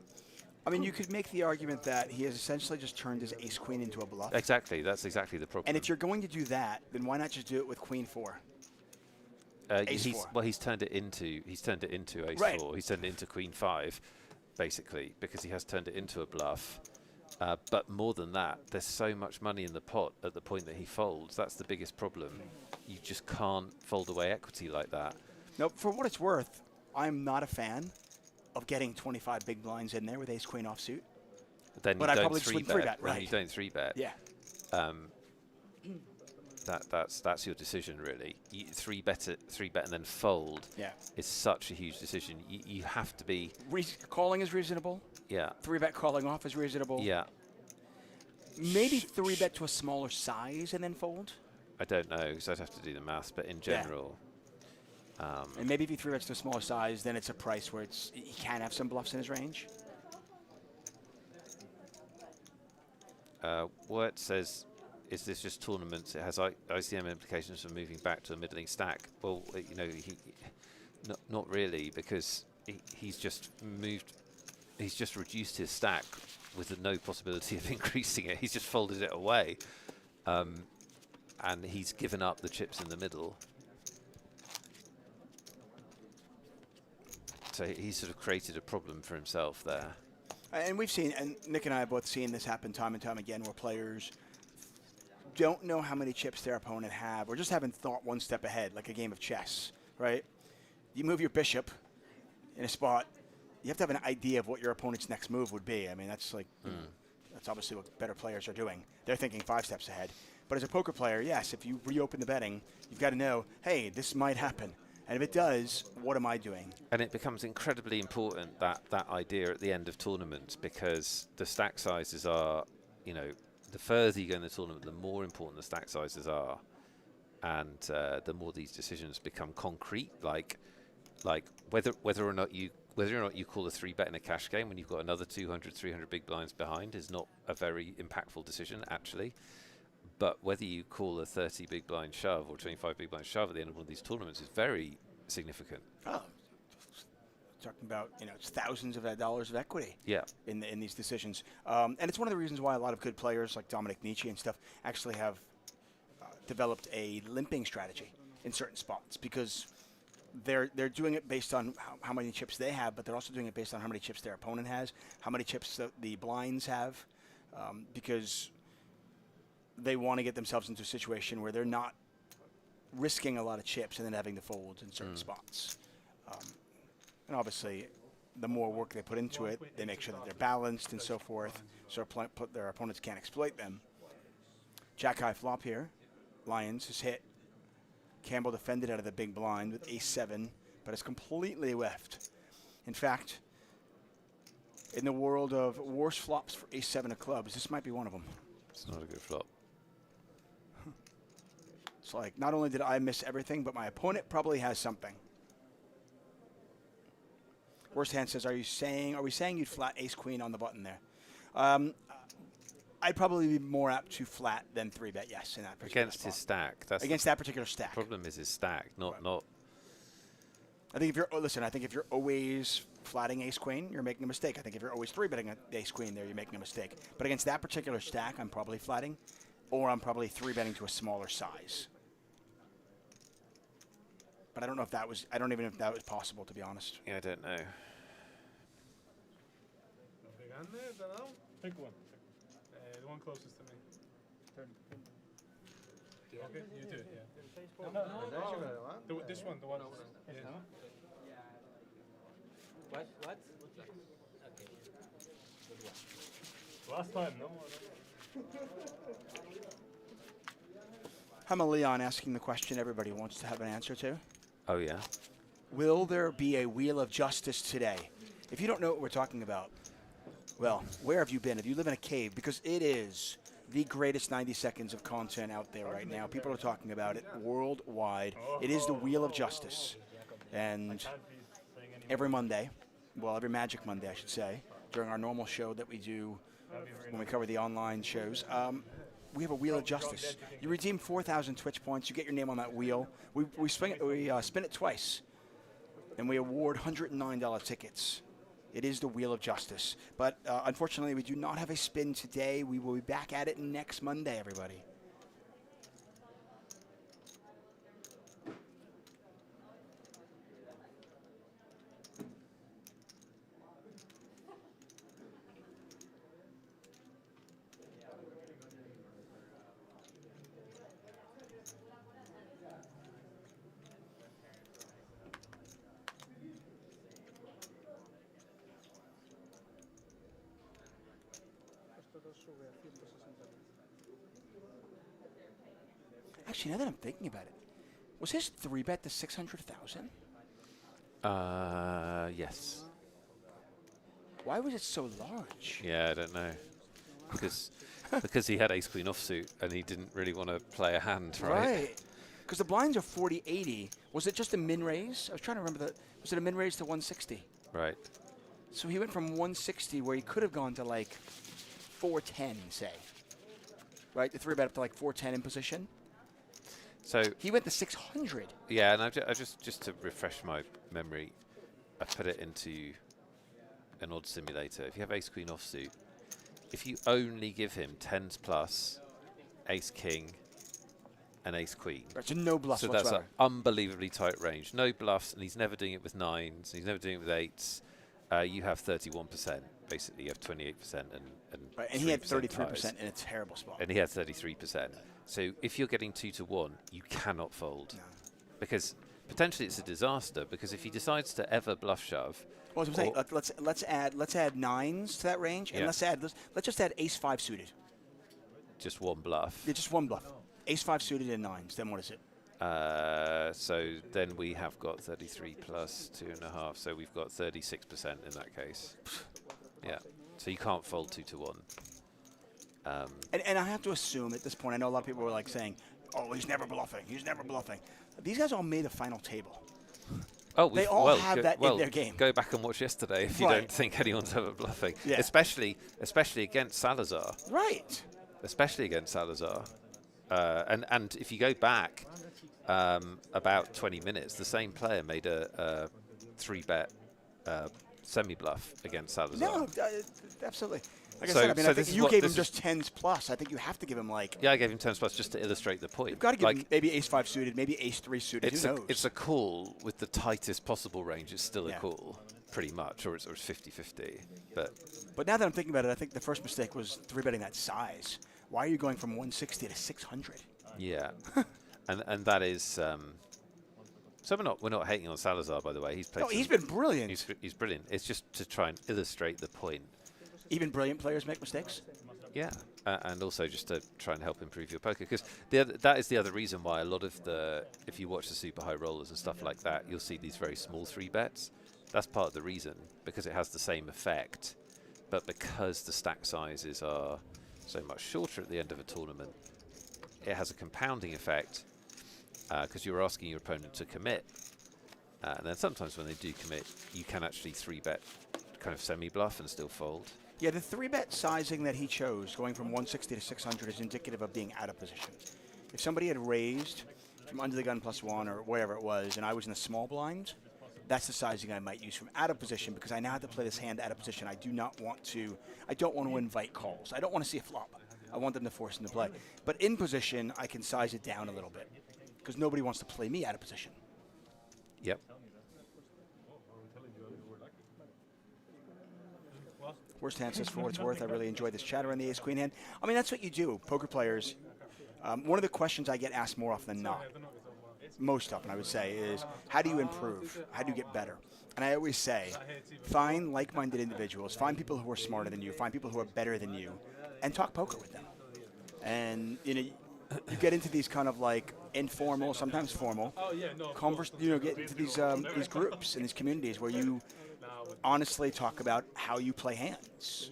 I mean, you could make the argument that he has essentially just turned his ace queen into a bluff. Exactly, that's exactly the problem. And if you're going to do that, then why not just do it with queen 4? Ace 4. Well, he's turned it into ace Right. 4. He's turned it into queen 5, basically, because he has turned it into a bluff. But more than that, there's so much money in the pot at the point that he folds. That's the biggest problem. You just can't fold away equity like that. Nope. For what it's worth, I'm not a fan of getting 25 big blinds in there with ace queen offsuit. Then But you I don't probably just wouldn't 3-bet, When right. you don't 3-bet. Yeah. That's your decision, really. 3-bet and then fold. Yeah. Is such a huge decision. You have to be. Calling is reasonable. Yeah. 3-bet calling off is reasonable. Yeah. Maybe 3-bet to a smaller size and then fold. I don't know, because I'd have to do the maths, but in general. And maybe if he 3-bets to a smaller size, then it's a price where he can have some bluffs in his range. Wirt says, is this just tournaments? It has ICM implications for moving back to a middling stack. Well, you know, not really, because he's just moved. He's just reduced his stack with no possibility of increasing it. He's just folded it away, and he's given up the chips in the middle. So he sort of created a problem for himself there. And we've seen, and Nick and I have both seen this happen time and time again, where players don't know how many chips their opponent have, or just haven't thought one step ahead, like a game of chess, right? You move your bishop in a spot, you have to have an idea of what your opponent's next move would be. I mean, that's like that's obviously what better players are doing. They're thinking 5 steps ahead. But as a poker player, yes, if you reopen the betting, you've got to know, hey, this might happen. And if it does, what am I doing? And it becomes incredibly important, that idea at the end of tournaments, because the stack sizes are, you know, the further you go in the tournament, the more important the stack sizes are. And the more these decisions become concrete, like whether or not you call a 3-bet in a cash game when you've got another 200, 300 big blinds behind is not a very impactful decision, actually. But whether you call a 30 big blind shove or 25 big blind shove at the end of one of these tournaments is very significant. Oh, talking about, you know, it's thousands of dollars of equity. Yeah. In these decisions, and it's one of the reasons why a lot of good players like Dominic Nietzsche and stuff actually have developed a limping strategy in certain spots, because they're doing it based on how many chips they have, but they're also doing it based on how many chips their opponent has, how many chips the blinds have, because they want to get themselves into a situation where they're not risking a lot of chips and then having to fold in certain spots. And obviously, the more work they put into it, they make sure that they're balanced and so forth, so their opponents can't exploit them. Jack high flop here. Lions has hit. Campbell defended out of the big blind with ace-7, but it's completely whiffed. In fact, in the world of worst flops for ace-7 of clubs, this might be one of them. It's not a good flop. It's like, not only did I miss everything, but my opponent probably has something. Worst hand says, are we saying you'd flat ace-queen on the button there? I'd probably be more apt to flat than 3-bet, yes, in that particular Against spot. his stack. That's Against that particular stack. the problem is his stack, not. I think if you're, listen, I think if you're always flatting ace-queen, you're making a mistake. I think if you're always 3-betting ace-queen there, you're making a mistake. But against that particular stack, I'm probably flatting, or I'm probably 3-betting to a smaller size. But I don't know if that was, I don't even know if that was possible, to be honest. Yeah, I don't know. Pick one. The one closest to me. Okay, you do it, yeah. No. This one, the one. Yeah. What? Okay. Last time, no? I'm a Leon asking the question everybody wants to have an answer to. Oh, yeah? Will there be a Wheel of Justice today? If you don't know what we're talking about, well, where have you been? If you live in a cave, because it is the greatest 90 seconds of content out there right now. People are talking about it worldwide. It is the Wheel of Justice. And every Monday, well, every Magic Monday, I should say, during our normal show that we do when we cover the online shows, we have a Wheel of Justice. You redeem 4,000 Twitch points. You get your name on that wheel. We spin it twice, and we award $109 tickets. It is the Wheel of Justice. But unfortunately, we do not have a spin today. We will be back at it next Monday, everybody. Actually, now that I'm thinking about it, was his 3-bet to 600,000? Yes. Why was it so large? Yeah, I don't know. Because he had ace-queen offsuit and he didn't really want to play a hand, right? Right. Because the blinds are 40-80. Was it just a min-raise? I was trying to remember that. Was it a min-raise to 160? Right. So he went from 160, where he could have gone to like 410, say. Right? The 3-bet up to like 410 in position. So He went to 600. yeah, and I just to refresh my memory, I put it into an odd simulator. If you have ace-queen offsuit, if you only give him 10s plus, ace-king, and ace-queen. Right, so no bluffs So whatsoever. that's an unbelievably tight range. No bluffs, and he's never doing it with 9s. He's never doing it with 8s. You have 31%. Basically, you have 28% and Right, and he had 3% 33% ties. in a terrible spot. And he had 33%. So if you're getting 2-1, you cannot fold. No. Because potentially it's a disaster, because if he decides to ever bluff shove, Well, as I'm saying, let's add nines to that range, and Yeah. let's just add ace five suited. Just one bluff. Yeah, just one bluff. Ace five suited and nines. Then what is it? So then we have got 33 plus 2.5, so we've got 36% in that case. Yeah. So you can't fold 2 to 1. And I have to assume at this point, I know a lot of people were like saying, "Oh, he's never bluffing. He's never bluffing." These guys all made a final table. Oh, They all have that in their game. Go back and watch yesterday if you Right. don't think anyone's ever bluffing. Yeah. Especially against Salazar. Right. Especially against Salazar. And if you go back about 20 minutes, the same player made a 3-bet semi-bluff against Salazar. No, absolutely. Like I So- said, I mean, so I this think is you what- gave him this just tens plus. I think you have to give him like. Yeah, I gave him 10 plus just to illustrate the point. You've got to give him Like, maybe ace five suited, maybe ace three suited. it's Who knows? it's a call with the tightest possible range. It's still Yeah. a call, pretty much, or it's 50-50. But But now that I'm thinking about it, I think the first mistake was three betting that size. Why are you going from 160 to 600? yeah, and that is. So we're not hating on Salazar, by the way. He's played. No, he's been brilliant. He's brilliant. It's just to try and illustrate the point. Even brilliant players make mistakes. Yeah, and also just to try and help improve your poker, because that is the other reason why a lot of if you watch the super high rollers and stuff like that, you'll see these very small 3-bets. That's part of the reason, because it has the same effect, but because the stack sizes are so much shorter at the end of a tournament, it has a compounding effect, because you're asking your opponent to commit, and then sometimes when they do commit, you can actually 3-bet kind of semi-bluff and still fold. Yeah, the 3-bet sizing that he chose, going from 160 to 600, is indicative of being out of position. If somebody had raised from under the gun +1 or whatever it was, and I was in the small blind, that's the sizing I might use from out of position, because I now have to play this hand out of position. I don't want to invite calls. I don't want to see a flop. I want them to force into play. But in position, I can size it down a little bit, because nobody wants to play me out of position. Yep. Worst hand says, for what it's worth, I really enjoyed this chatter on the ace-queen hand. I mean, that's what you do. Poker players, one of the questions I get asked more often than not, most often I would say, is how do you improve? How do you get better? And I always say, find like-minded individuals, find people who are smarter than you, find people who are better than you, and talk poker with them. And, you get into these kind of like informal, sometimes formal, get into these groups and these communities where you honestly talk about how you play hands.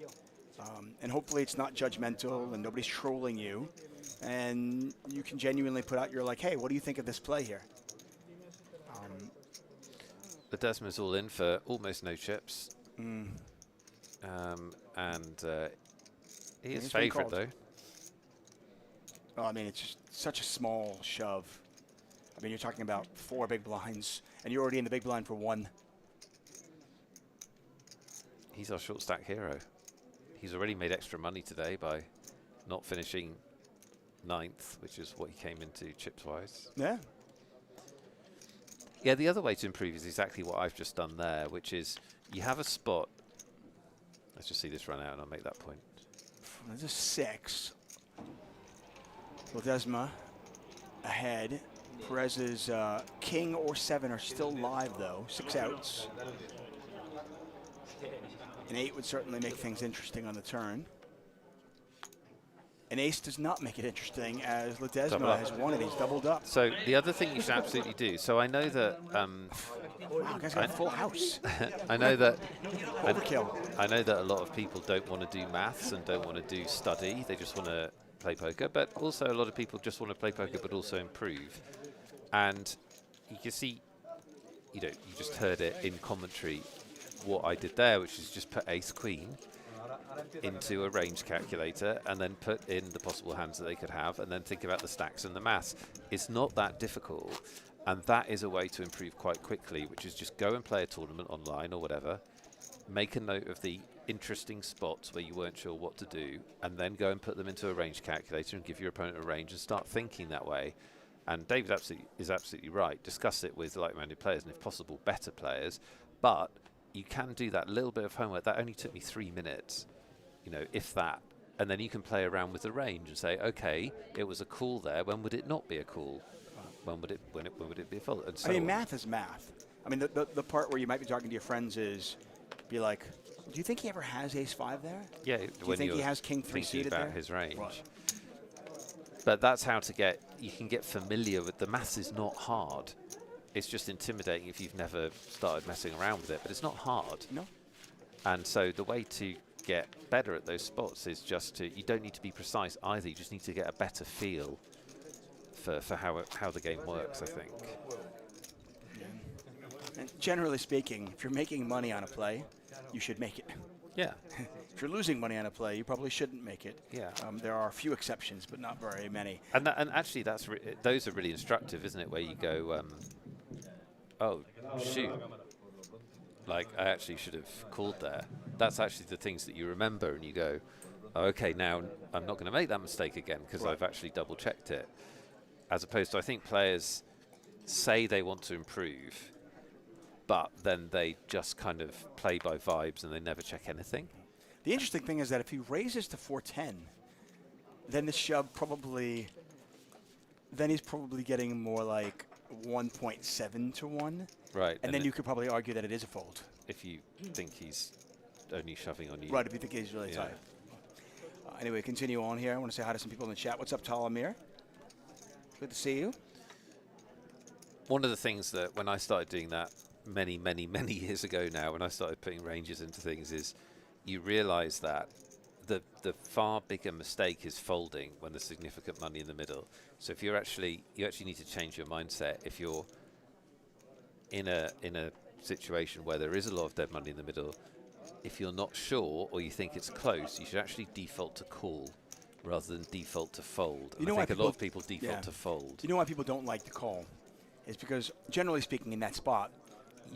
And hopefully it's not judgmental and nobody's trolling you. And you can genuinely put out your like, hey, what do you think of this play here? The Desmond's all in for almost no chips. And he is He's been favourite, called. though. Well, I mean, it's just such a small shove. I mean, you're talking about 4 big blinds, and you're already in the big blind for 1. He's our short stack hero. He's already made extra money today by not finishing 9th, which is what he came into chips-wise. Yeah. Yeah, the other way to improve is exactly what I've just done there, which is you have a spot. Let's just see this run out and I'll make that point. There's a 6. Ledesma ahead. Perez's king or 7 are still live, though. 6 outs. An 8 would certainly make things interesting on the turn. An ace does not make it interesting, as Ledesma has won it. He's doubled up. So the other thing you should absolutely do. So I know that. Wow, guys got a full house. I know that. Overkill. I know that a lot of people don't want to do maths and don't want to do study. They just want to play poker. But also a lot of people just want to play poker but also improve. And you can see, you just heard it in commentary, what I did there, which is just put ace-queen into a range calculator and then put in the possible hands that they could have and then think about the stacks and the maths. It's not that difficult, and that is a way to improve quite quickly, which is just go and play a tournament online or whatever, make a note of the interesting spots where you weren't sure what to do, and then go and put them into a range calculator and give your opponent a range and start thinking that way. And David is absolutely right. Discuss it with like-minded players and, if possible, better players. But you can do that little bit of homework. That only took me 3 minutes, if that. And then you can play around with the range and say, okay, it was a call there. When would it not be a call? When would it be a fold? And so I mean, math is math. I mean, the part where you might be talking to your friends is, be like, do you think he ever has ace-5 there? Yeah. Do you think he has king-3 seated about there? his range. Right. But that's how you can get familiar with the maths. Is not hard. It's just intimidating if you've never started messing around with it, but it's not hard. No. And so the way to get better at those spots is just you don't need to be precise either. You just need to get a better feel for how the game works, I think. And generally speaking, if you're making money on a play, you should make it. Yeah. If you're losing money on a play, you probably shouldn't make it. Yeah. There are a few exceptions, but not very many. And actually, those are really instructive, isn't it? Where you go, oh shoot, like I actually should have called there. That's actually the things that you remember, and you go, oh, okay, now I'm not going to make that mistake again because I've actually double checked it. As opposed to, I think players say they want to improve, but then they just kind of play by vibes and they never check anything. The interesting thing is that if he raises to 410, then the shove probably, then he's probably getting more like 1.7 to 1. Right. And then you could probably argue that it is a fold. If you think he's only shoving on you. Right, if you think he's really tight. Anyway, continue on here. I want to say hi to some people in the chat. What's up, Talamir? Good to see you. One of the things that when I started doing that many, many, many years ago now, when I started putting ranges into things, is you realize that the far bigger mistake is folding when there's significant money in the middle. So if you actually need to change your mindset. If you're in a situation where there is a lot of dead money in the middle, if you're not sure or you think it's close, you should actually default to call rather than default to fold. And I think a lot of people default to fold. You know why people don't like to call? It's because, generally speaking, in that spot,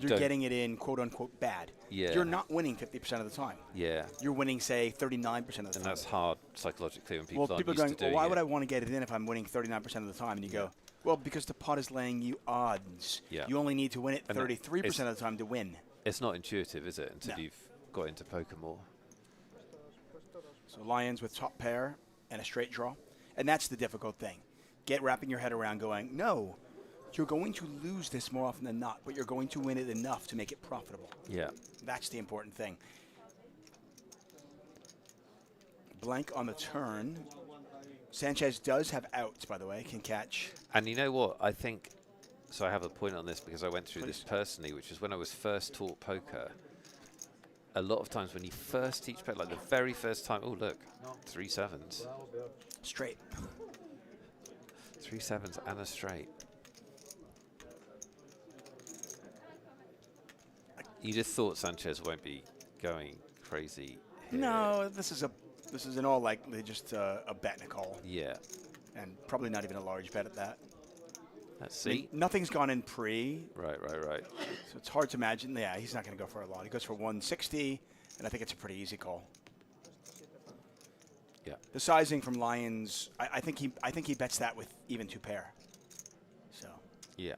you're getting it in, quote-unquote, bad. Yeah. You're not winning 50% of the time. Yeah. You're winning, say, 39% of the time. And that's hard psychologically when people aren't people used are going, to doing well, why it. would I want to get it in if I'm winning 39% of the time? And you go, well, because the pot is laying you odds. Yeah. You only need to win it And 33% of the time to win. It's not intuitive, is it, until you've got into poker more. So Lions with top pair and a straight draw. And that's the difficult thing. Wrapping your head around going, no, you're going to lose this more often than not, but you're going to win it enough to make it profitable. Yeah. That's the important thing. Blank on the turn. Sanchez does have outs, by the way, can catch. And you know what? I think, so I have a point on this because I went through this personally, which is when I was first taught poker. A lot of times when you first teach poker, like the very first time, oh, look, 3 sevens. Straight. 3 sevens and a straight. You just thought Sanchez won't be going crazy here. No, this is in all likely just a bet and a call. Yeah. And probably not even a large bet at that. Let's see. Nothing's gone in pre. Right. So it's hard to imagine. Yeah, he's not going to go for a lot. He goes for 160, and I think it's a pretty easy call. Yeah. The sizing from Lions, I think he bets that with even 2 pair. So. Yeah.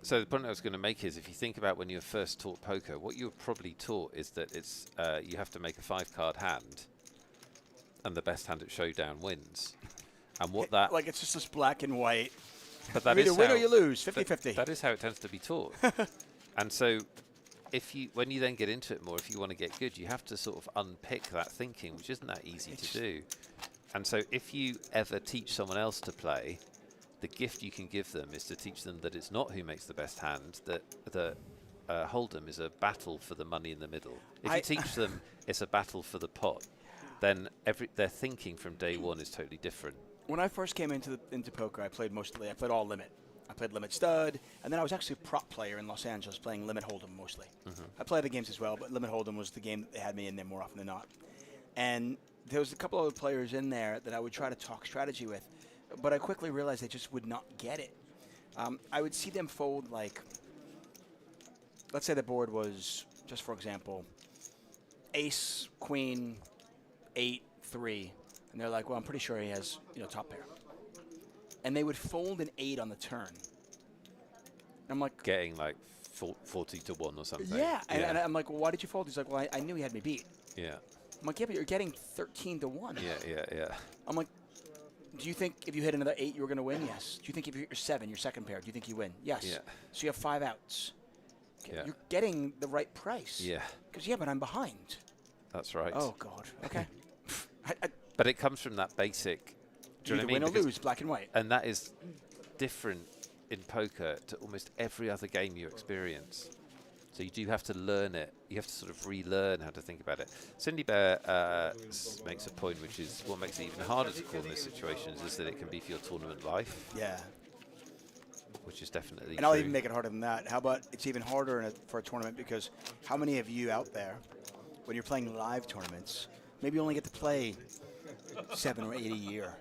So the point I was going to make is, if you think about when you were first taught poker, what you were probably taught is that it's you have to make a 5-card hand, and the best hand at showdown wins. And what that like it's just this black and white. But that you is either win how, or you lose, 50-50. That is how it tends to be taught. And so, when you then get into it more, if you want to get good, you have to sort of unpick that thinking, which isn't that easy to do. And so, if you ever teach someone else to play, the gift you can give them is to teach them that it's not who makes the best hand, that the Hold'em is a battle for the money in the middle. If you teach them it's a battle for the pot, then their thinking from day one is totally different. When I first came into poker, I played all limit. I played limit stud, and then I was actually a prop player in Los Angeles playing limit Hold'em mostly. I play other games as well, but limit Hold'em was the game that they had me in there more often than not. And there was a couple other players in there that I would try to talk strategy with, but I quickly realized they just would not get it. I would see them fold like, let's say the board was, just for example, ace, queen, 8, 3, and they're like, well, I'm pretty sure he has, top pair. And they would fold an 8 on the turn. I'm like, getting like 40 to 1 or something. Yeah, and I'm like, well, why did you fold? He's like, well, I knew he had me beat. Yeah. I'm like, yeah, but you're getting 13 to 1. Yeah. I'm like, Do you think if you hit another 8, you were going to win? Yes. Do you think if you hit your 7, your second pair, do you think you win? Yes. Yeah. So you have 5 outs. Yeah. You're getting the right price. Yeah. Because, but I'm behind. That's right. Oh, God. Okay. But it comes from that basic. Do you know what I mean? Win or Because- lose, black and white. And that is different in poker to almost every other game you experience. So you do have to learn it. You have to sort of relearn how to think about it. Cindy Bear makes a point, which is what makes it even harder to call in this situation is that it can be for your tournament life. Yeah. Which is definitely And I'll true. even make it harder than that. How about it's even harder for a tournament because how many of you out there, when you're playing live tournaments, maybe you only get to play 7 or 8 a year?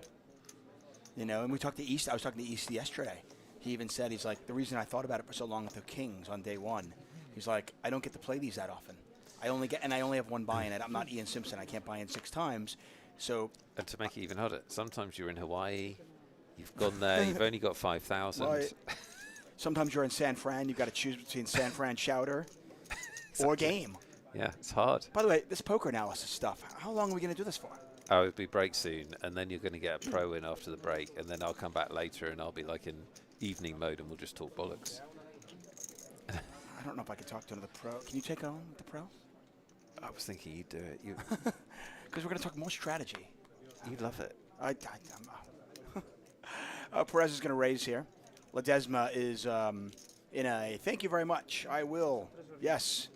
You know, and we talked to East. I was talking to East yesterday. He even said, he's like, the reason I thought about it for so long with the Kings on day 1, he's like, I don't get to play these that often. I only have 1 buy-in. I'm not Ian Simpson. I can't buy in 6 times. So. And to make it even harder, sometimes you're in Hawaii. You've gone there. You've only got 5,000. Right. Sometimes you're in San Fran. You've got to choose between San Fran Chowder or game. Yeah, it's hard. By the way, this poker analysis stuff, how long are we going to do this for? Oh, it'll be break soon, and then you're going to get a pro in after the break, and then I'll come back later, and I'll be like in evening mode, and we'll just talk bollocks. I don't know if I can talk to another pro. Can you take on the pro? I was thinking you'd do it. Because we're going to talk more strategy. You love it. Perez is going to raise here. Ledesma is in a thank you very much. I will. Yes.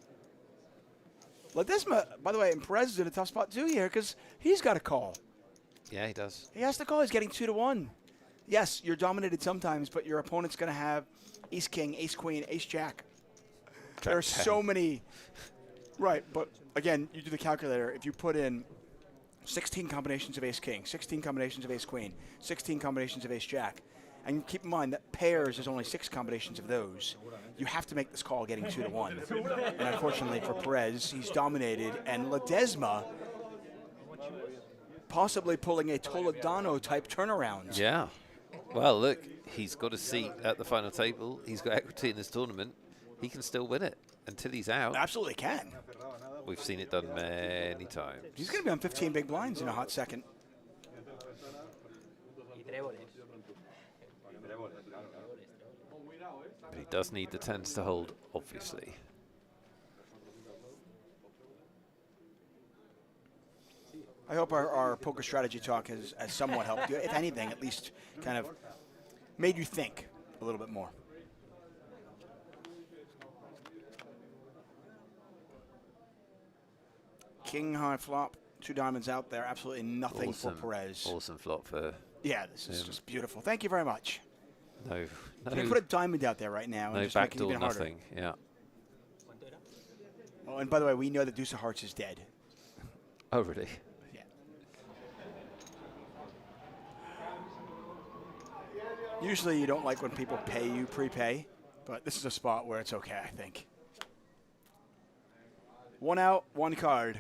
Ledesma, by the way, and Perez is in a tough spot too here because he's got a call. Yeah, he does. He has to call. He's getting 2-1. Yes, you're dominated sometimes, but your opponent's going to have ace king, ace queen, ace jack. There are so many. Right, but again, you do the calculator. If you put in 16 combinations of ace king, 16 combinations of ace queen, 16 combinations of ace jack, and keep in mind that pairs is only 6 combinations of those, you have to make this call getting 2-1. And unfortunately for Perez, he's dominated, and Ledesma possibly pulling a Toledano-type turnaround. Yeah. Well, look, he's got a seat at the final table. He's got equity in this tournament. He can still win it until he's out. Absolutely can. We've seen it done many times. He's going to be on 15 big blinds in a hot second. But he does need the 10s to hold, obviously. I hope our poker strategy talk has somewhat helped you. If anything, at least kind of made you think a little bit more. King high flop, 2 diamonds out there. Absolutely nothing Awesome. for Perez. Awesome flop for... Yeah, this is just beautiful. Thank you very much. No, Can you put a diamond out there right now? no and just make it backdoor, even harder? nothing. Yeah. Oh, and by the way, we know that Deuce of Hearts is dead. Oh, really? Yeah. Usually you don't like when people pay you prepay, but this is a spot where it's okay, I think. 1 out, 1 card.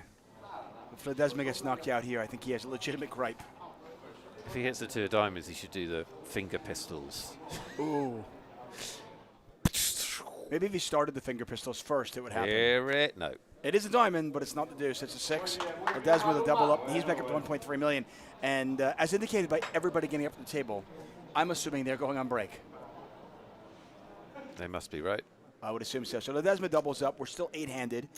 If Ledesma gets knocked out here, I think he has a legitimate gripe. If he hits the 2 of diamonds, he should do the finger pistols. Ooh. Maybe if he started the finger pistols first, it would happen. Hear it? No. It is a diamond, but it's not the deuce. It's a 6. Ledesma with a double up. He's back up to 1.3 million. And as indicated by everybody getting up to the table, I'm assuming they're going on break. They must be right. I would assume so. So Ledesma doubles up. We're still 8-handed.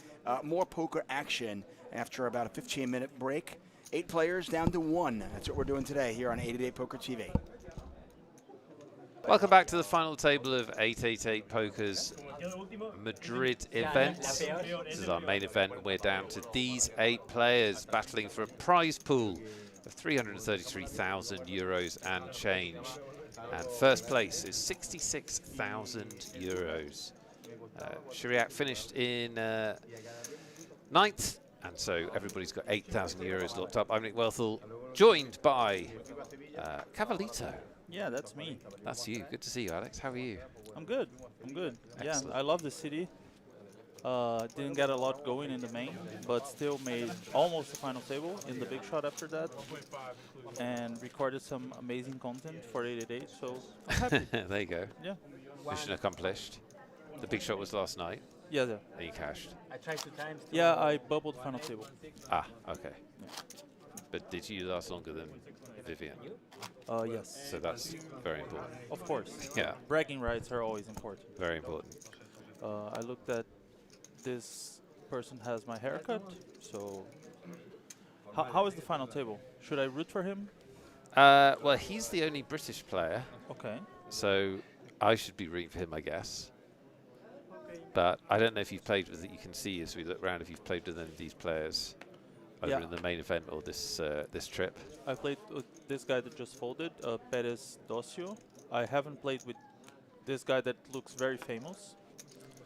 More poker action after about a 15-minute break. 8 players down to 1. That's what we're doing today here on 888 Poker TV. Welcome back to the final table of 888 Poker's Madrid event. This is our main event, and we're down to these 8 players battling for a prize pool of 333,000 euros and change. And first place is 66,000 euros. Shiriak finished in 9th, and so everybody's got 8,000 euros locked up. I'm Nick Wealthall, joined by Cavalito. Yeah, that's me. That's you. Good to see you, Alex. How are you? I'm good. I'm good. Excellent. Yeah, I love the city. Didn't get a lot going in the main, but still made almost the final table in the big shot after that, and recorded some amazing content for 888. So I'm happy. There you go. Yeah. Mission accomplished. The big shot was last night, Yeah. Yeah. and you cashed. I tried 2 times. Yeah. I bubbled final table. Ah, okay. But did you last longer than Vivian. Yes. So that's very important. Of course. Yeah, Bragging rights are always important. very important. I looked at this person has my haircut, so how is the final table? Should I root for him? Well, he's the only British player, Okay. so I should be rooting for him, I guess. But I don't know if you've played with it. You can see as we look around if you've played with any of these players either Yeah. in the main event or this trip. I played with this guy that just folded, Perez Docio. I haven't played with this guy that looks very famous.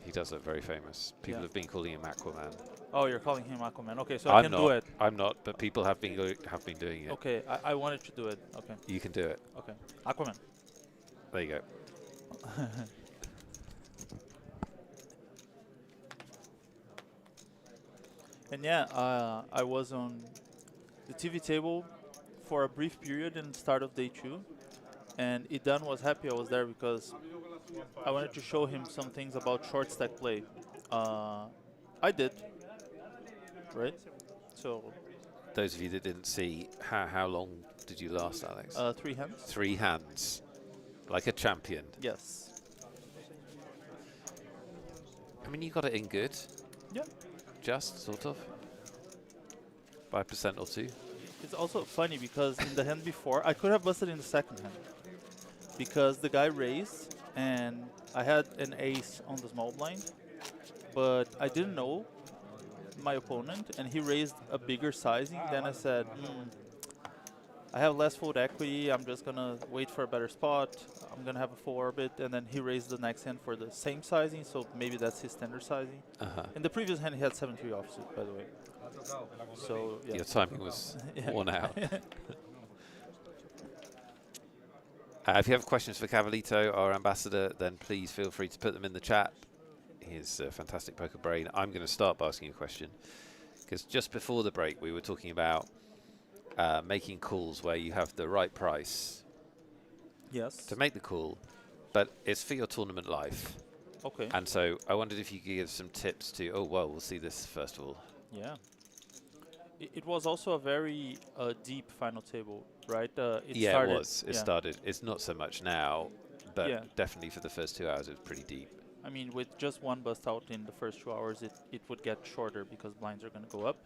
He does look very famous. People Yeah. have been calling him Aquaman. Oh, you're calling him Aquaman. Okay, so I can do it. I'm not, but people have been doing it. Okay, I wanted to do it. Okay, You can do it. okay. Aquaman. There you go. And yeah, I was on the TV table for a brief period in the start of day 2. And Idan was happy I was there because I wanted to show him some things about short stack play. I did, right? So Those of you that didn't see, how long did you last, Alex? 3 hands. 3 hands, like a champion. Yes. I mean, you got it in good, Yeah. just sort of, by a percent or two. It's also funny because in the hand before, I could have busted in the second hand because the guy raised and I had an ace on the small blind, but I didn't know my opponent and he raised a bigger sizing. Then I said, I have less fold equity. I'm just going to wait for a better spot. I'm going to have a full orbit. And then he raised the next hand for the same sizing, so maybe that's his standard sizing. In the previous hand, he had 7-3 offsuit, by the way. So, yeah. Your timing was worn out. If you have questions for Cavalito, our ambassador, then please feel free to put them in the chat. He's a fantastic poker brain. I'm going to start by asking you a question, because just before the break, we were talking about making calls where you have the right price Yes. to make the call, but it's for your tournament life. Okay. And so I wondered if you could give some tips to, we'll see this first of all. Yeah. It was also a very deep final table, right? It Yeah, started, it was. It started. It's not so much now, but definitely for the first 2 hours, it was pretty deep. I mean, with just one bust out in the first 2 hours, it would get shorter because blinds are going to go up.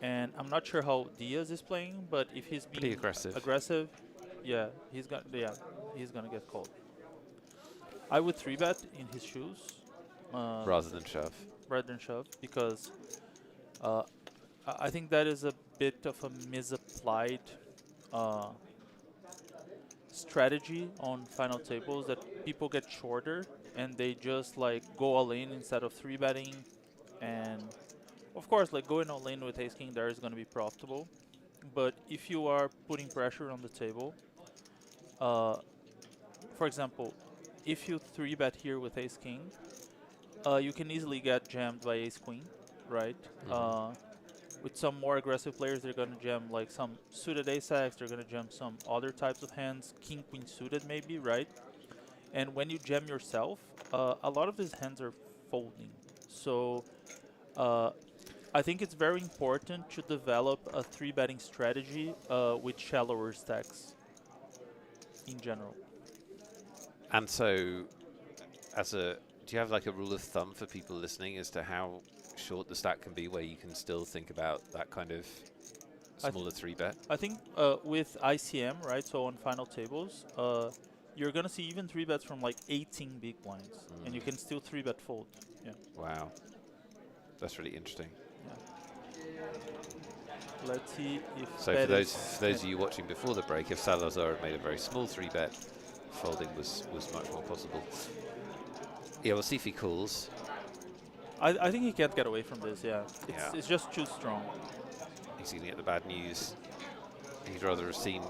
And I'm not sure how Diaz is playing, but if he's being Pretty aggressive. he's gonna get called. I would 3-bet in his shoes Rather than shove. because I think that is a bit of a misapplied strategy on final tables, that people get shorter and they just like go all in instead of 3-betting. And of course, like going all in with ace king there is going to be profitable, but if you are putting pressure on the table, for example, if you 3-bet here with ace king, you can easily get jammed by ace queen, right? With some more aggressive players, they're going to jam like some suited ace-x, they're going to jam some other types of hands, king queen suited maybe, right? And when you jam yourself, a lot of these hands are folding. So I think it's very important to develop a 3-betting strategy with shallower stacks in general. And so, do you have like a rule of thumb for people listening as to how short the stack can be where you can still think about that kind of smaller 3-bet? I think with ICM, right, so on final tables, you're going to see even 3-bets from like 18 big blinds, and you can still 3-bet fold. Yeah. Wow. That's really interesting. Yeah. Let's see if so for those of you watching before the break, if Salazar had made a very small 3-bet, folding was much more possible. Yeah, we'll see if he calls. I think he can't get away from this, yeah. It's just too strong. He's going to get the bad news. He'd rather have seen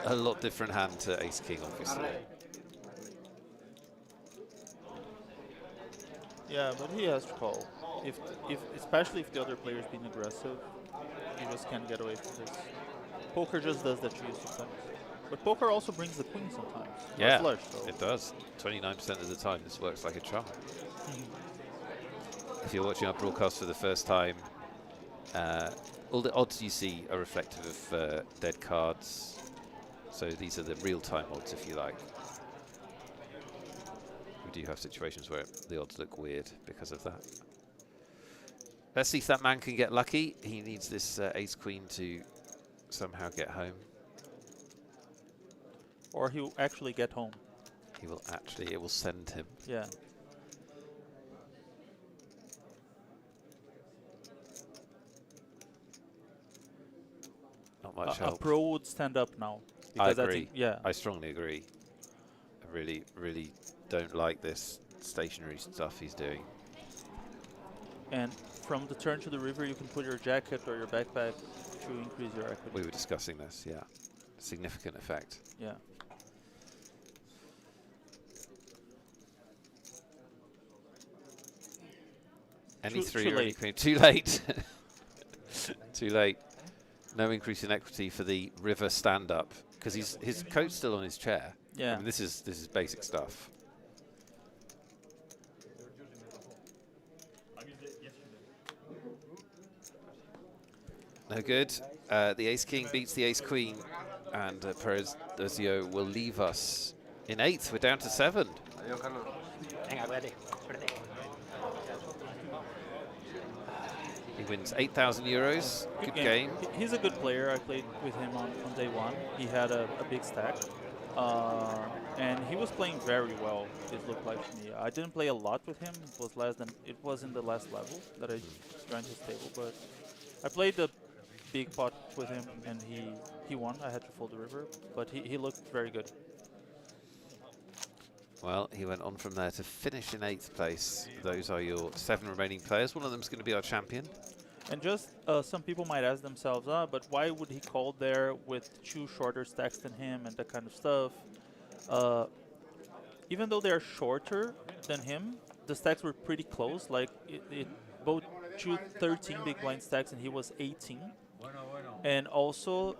a lot different hand to ace king, obviously. Yeah, but he has to call. Especially if the other player's being aggressive, you just can't get away from this. Poker just does that to you sometimes. But poker also brings the queen sometimes. Yeah, flush, so. it does. 29% of the time, this works like a charm. If you're watching our broadcast for the first time, all the odds you see are reflective of dead cards. So these are the real-time odds, if you like. We do have situations where the odds look weird because of that. Let's see if that man can get lucky. He needs this ace-queen to somehow get home. Or he'll actually get home. He will actually, it will send him. Yeah. Not much A help. pro would stand up now. I Because agree. think, yeah. I strongly agree. I really, really don't like this stationary stuff he's doing. And from the turn to the river, you can put your jacket or your backpack to increase your equity. We were discussing this, yeah. Significant effect. Yeah. Any Too three or any late. queen. Too late. Too late. No increase in equity for the river stand-up because his coat's still on his chair. Yeah. I mean, this is basic stuff. No good. The ace-king beats the ace-queen, and Perez Docio will leave us in 8th. We're down to 7. He wins 8,000 euros. Good game. He's a good player. I played with him on day one. He had a big stack. And he was playing very well, it looked like to me. I didn't play a lot with him. It was in the last level that I joined his table, but I played the big pot with him and he won. I had to fold the river, but he looked very good. Well, he went on from there to finish in 8th place. Those are your 7 remaining players. One of them is going to be our champion. And just some people might ask themselves, but why would he call there with 2 shorter stacks than him and that kind of stuff? Even though they're shorter than him, the stacks were pretty close. Like both 13 big blind stacks and he was 18. And also,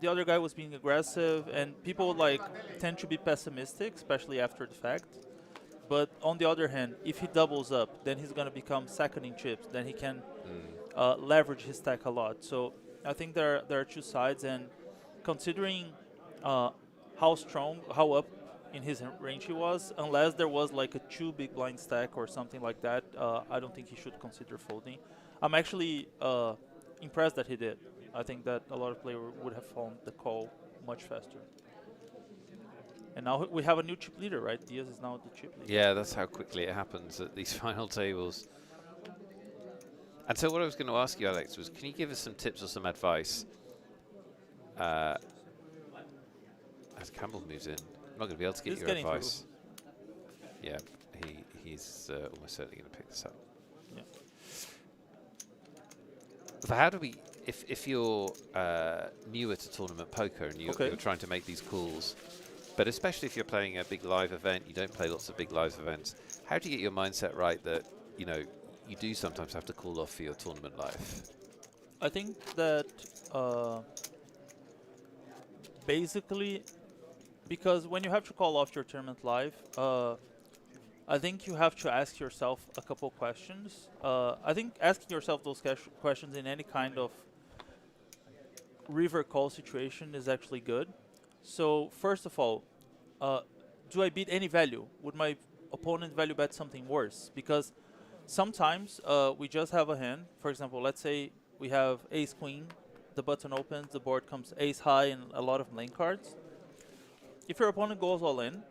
the other guy was being aggressive, and people like tend to be pessimistic, especially after the fact. But on the other hand, if he doubles up, then he's going to become second in chips. Then he can leverage his stack a lot. So I think there are 2 sides, and considering how strong, how up in his range he was, unless there was like a 2 big blind stack or something like that, I don't think he should consider folding. I'm actually impressed that he did. I think that a lot of players would have found the call much faster. And now we have a new chip leader, right? Diaz is now the chip leader. Yeah, that's how quickly it happens at these final tables. And so what I was going to ask you, Alex, was can you give us some tips or some advice as Campbell moves in? I'm not going to be able to get He's your getting advice. Yeah, he's almost certainly going to pick this up. Yeah. So how do we, if you're newer to tournament poker and you're trying to make these calls, but especially if you're playing a big live event, you don't play lots of big live events, how do you get your mindset right that, you know, you do sometimes have to call off for your tournament life? I think that basically, because when you have to call off your tournament live, I think you have to ask yourself a couple questions. I think asking yourself those questions in any kind of river call situation is actually good. So first of all, do I beat any value? Would my opponent value bet something worse? Because sometimes we just have a hand. For example, let's say we have ace queen, the button opens, the board comes ace high and a lot of lane cards. If your opponent goes all in,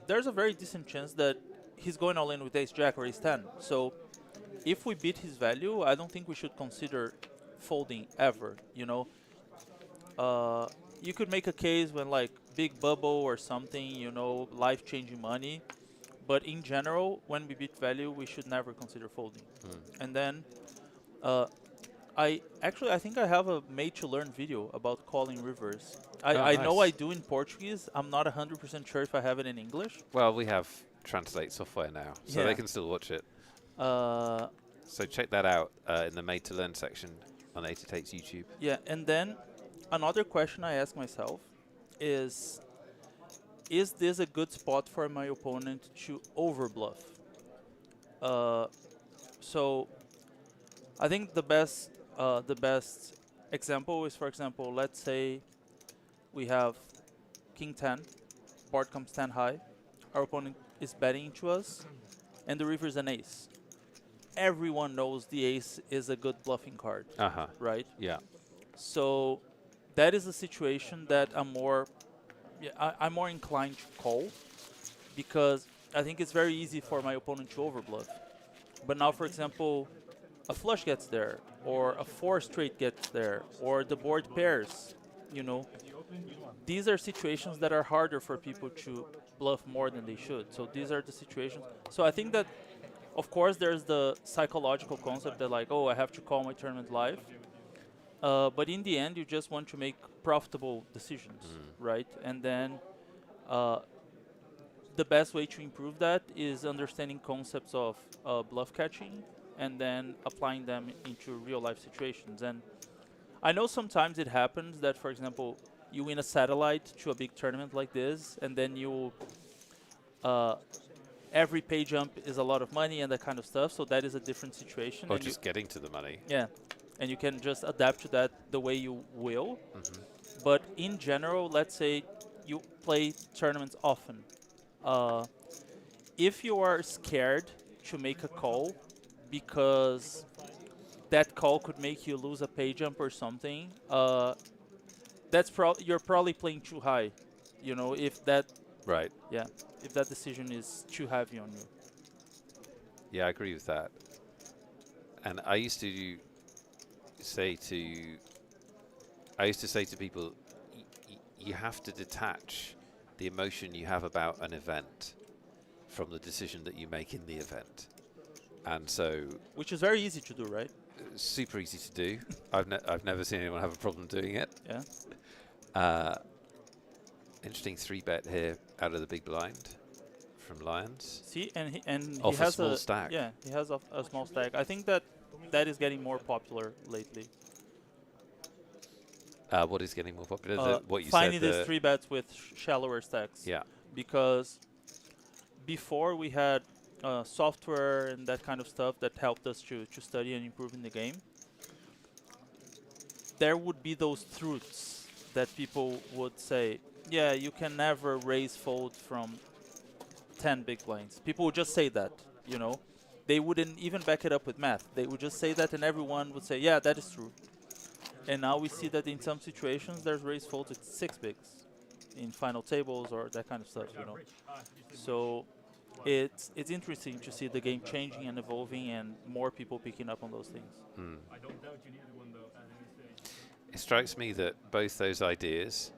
there's a very decent chance that he's going all in with ace jack or ace 10. So if we beat his value, I don't think we should consider folding ever, you know. You could make a case when like big bubble or something, you know, life-changing money. But in general, when we beat value, we should never consider folding. And then I think I have a made-to-learn video about calling rivers. I know I do in Portuguese. I'm not 100% sure if I have it in English. Well, we have translate software now, so they can still watch it. So check that out in the Made to Learn section on 888's YouTube. Yeah, and then another question I ask myself is this a good spot for my opponent to overbluff? So I think the best example is, for example, let's say we have King 10, board comes 10 high, our opponent is betting into us, and the river is an ace. Everyone knows the ace is a good bluffing card, right? Yeah. So that is a situation that I'm more inclined to call, because I think it's very easy for my opponent to overbluff. But now, for example, a flush gets there, or a 4 straight gets there, or the board pairs, you know. These are situations that are harder for people to bluff more than they should. So these are the situations. So I think that, of course, there's the psychological concept that, like, oh, I have to call my tournament live. But in the end, you just want to make profitable decisions, right? And then the best way to improve that is understanding concepts of bluff catching and then applying them into real life situations. And I know sometimes it happens that, for example, you win a satellite to a big tournament like this, and then you every pay jump is a lot of money and that kind of stuff. So that is a different situation. Or and just getting to the money. yeah, and you can just adapt to that the way you will. But in general, let's say you play tournaments often. If you are scared to make a call because that call could make you lose a pay jump or something, you're probably playing too high. You know, if that Right. if that decision is too heavy on you. Yeah, I agree with that. And I used to say to people, you have to detach the emotion you have about an event from the decision that you make in the event. And so, Which is very easy to do, right? super easy to do. I've never seen anyone have a problem doing it. Yeah. Interesting 3-bet here out of the big blind from Lions. See, and he Off a has small stack. Yeah, he has a small stack. I think that is getting more popular lately. What is getting more popular? What you finding said. these 3-bets with shallower stacks. Yeah. Because before we had software and that kind of stuff that helped us to study and improve in the game, there would be those truths that people would say, yeah, you can never raise fold from 10 big blinds. People would just say that, you know. They wouldn't even back it up with math. They would just say that and everyone would say, yeah, that is true. And now we see that in some situations there's raise folds with 6 bigs in final tables or that kind of stuff, you know. So it's interesting to see the game changing and evolving and more people picking up on those things. It strikes me that both those ideas,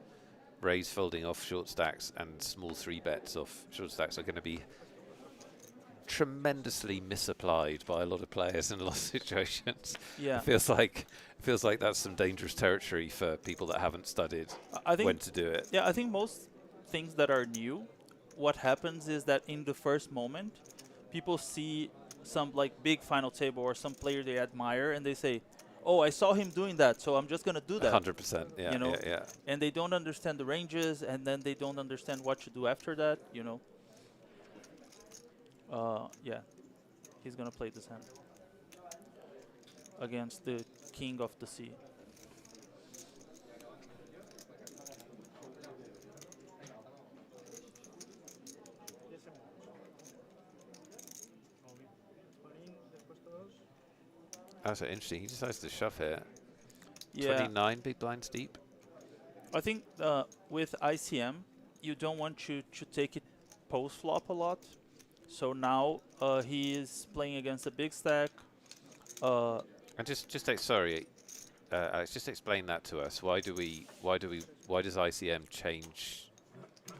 raise folding off short stacks and small 3-bets off short stacks, are going to be tremendously misapplied by a lot of players in a lot of situations. Yeah. It feels like that's some dangerous territory for people that haven't studied when to do it. Yeah, I think most things that are new, what happens is that in the first moment, people see some like big final table or some player they admire and they say, oh, I saw him doing that, so I'm just going to do that. 100%, yeah, you know? yeah. And they don't understand the ranges, and then they don't understand what to do after that, you know. Yeah, he's going to play this hand against the king of the sea. That's interesting. He decides to shove here. Yeah. 29 big blinds deep. I think with ICM, you don't want to take it post-flop a lot. So now he is playing against a big stack. And just explain that to us. Why does ICM change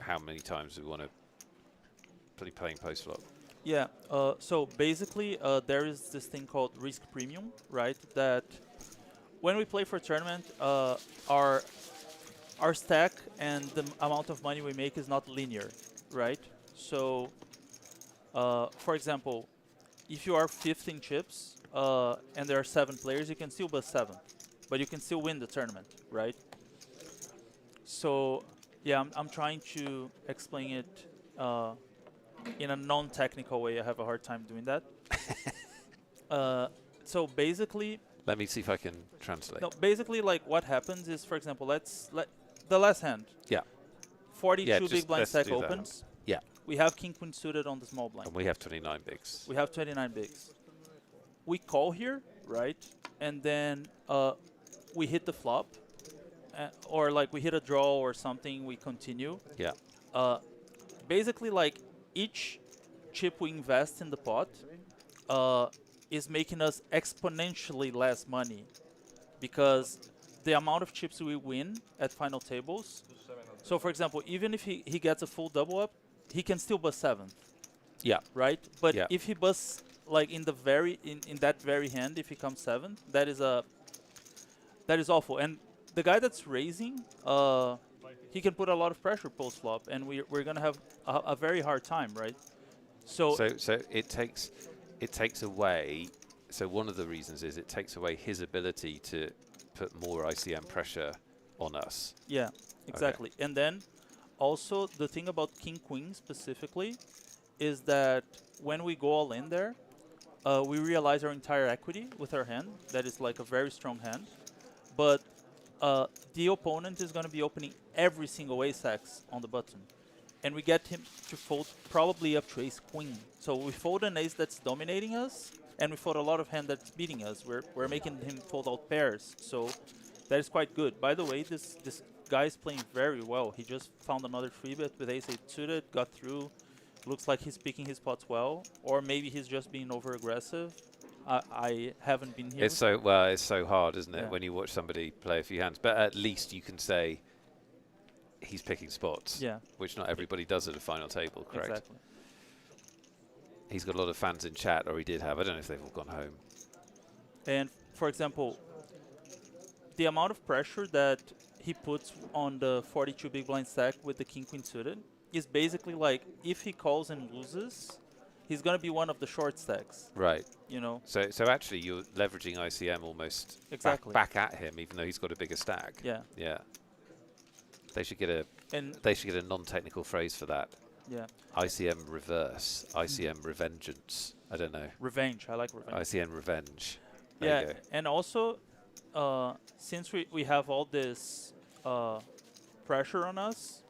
how many times we want to be playing post-flop? Yeah, so basically there is this thing called risk premium, right? That when we play for a tournament, our stack and the amount of money we make is not linear, right? So, for example, if you are 15 chips and there are 7 players, you can still bust 7, but you can still win the tournament, right? So, yeah, I'm trying to explain it in a non-technical way. I have a hard time doing that. So basically, Let me see if I can translate. no, basically like what happens is, for example, let's let the last hand. Yeah. 42 Yeah, big just blind let's stack do that. opens. Yeah. We have king queen suited on the small blind. And we have 29 bigs. We have 29 bigs. We call here, right? And then we hit the flop, or like we hit a draw or something. We continue. Yeah. Basically, like each chip we invest in the pot is making us exponentially less money, because the amount of chips we win at final tables. So, for example, even if he gets a full double up, he can still bust seventh, Yeah. right? But Yeah. if he busts like in that very hand, if he comes seventh, that is awful. And the guy that's raising, he can put a lot of pressure post flop, and we're gonna have a very hard time, right? So So it takes away. So one of the reasons is it takes away his ability to put more ICM pressure on us. yeah, exactly. And then also the thing about king queen specifically is that when we go all in there, we realize our entire equity with our hand. That is like a very strong hand, but the opponent is going to be opening every single ace-x on the button, and we get him to fold probably up to ace-queen. So we fold an ace that's dominating us, and we fold a lot of hand that's beating us. We're making him fold out pairs, so that is quite good. By the way, this guy is playing very well. He just found another 3-bet with ace-8 suited, got through. Looks like he's picking his pots well, or maybe he's just being over-aggressive. I haven't been here. It's so hard, isn't it, Yeah. when you watch somebody play a few hands? But at least you can say he's picking spots, Yeah. which not everybody does at a final table, correct? Exactly. He's got a lot of fans in chat, or he did have. I don't know if they've all gone home. And for example, the amount of pressure that he puts on the 42 big blind stack with the king queen suited is basically like if he calls and loses, he's gonna be one of the short stacks. Right. You know. So actually, you're leveraging ICM almost Exactly. back at him, even though he's got a bigger stack. Yeah. Yeah. They should get a non-technical phrase for that. Yeah. ICM reverse, ICM revengeance. I don't know. Revenge. I like revenge. ICM revenge. There Yeah, you go. and also, since we have all this pressure on us,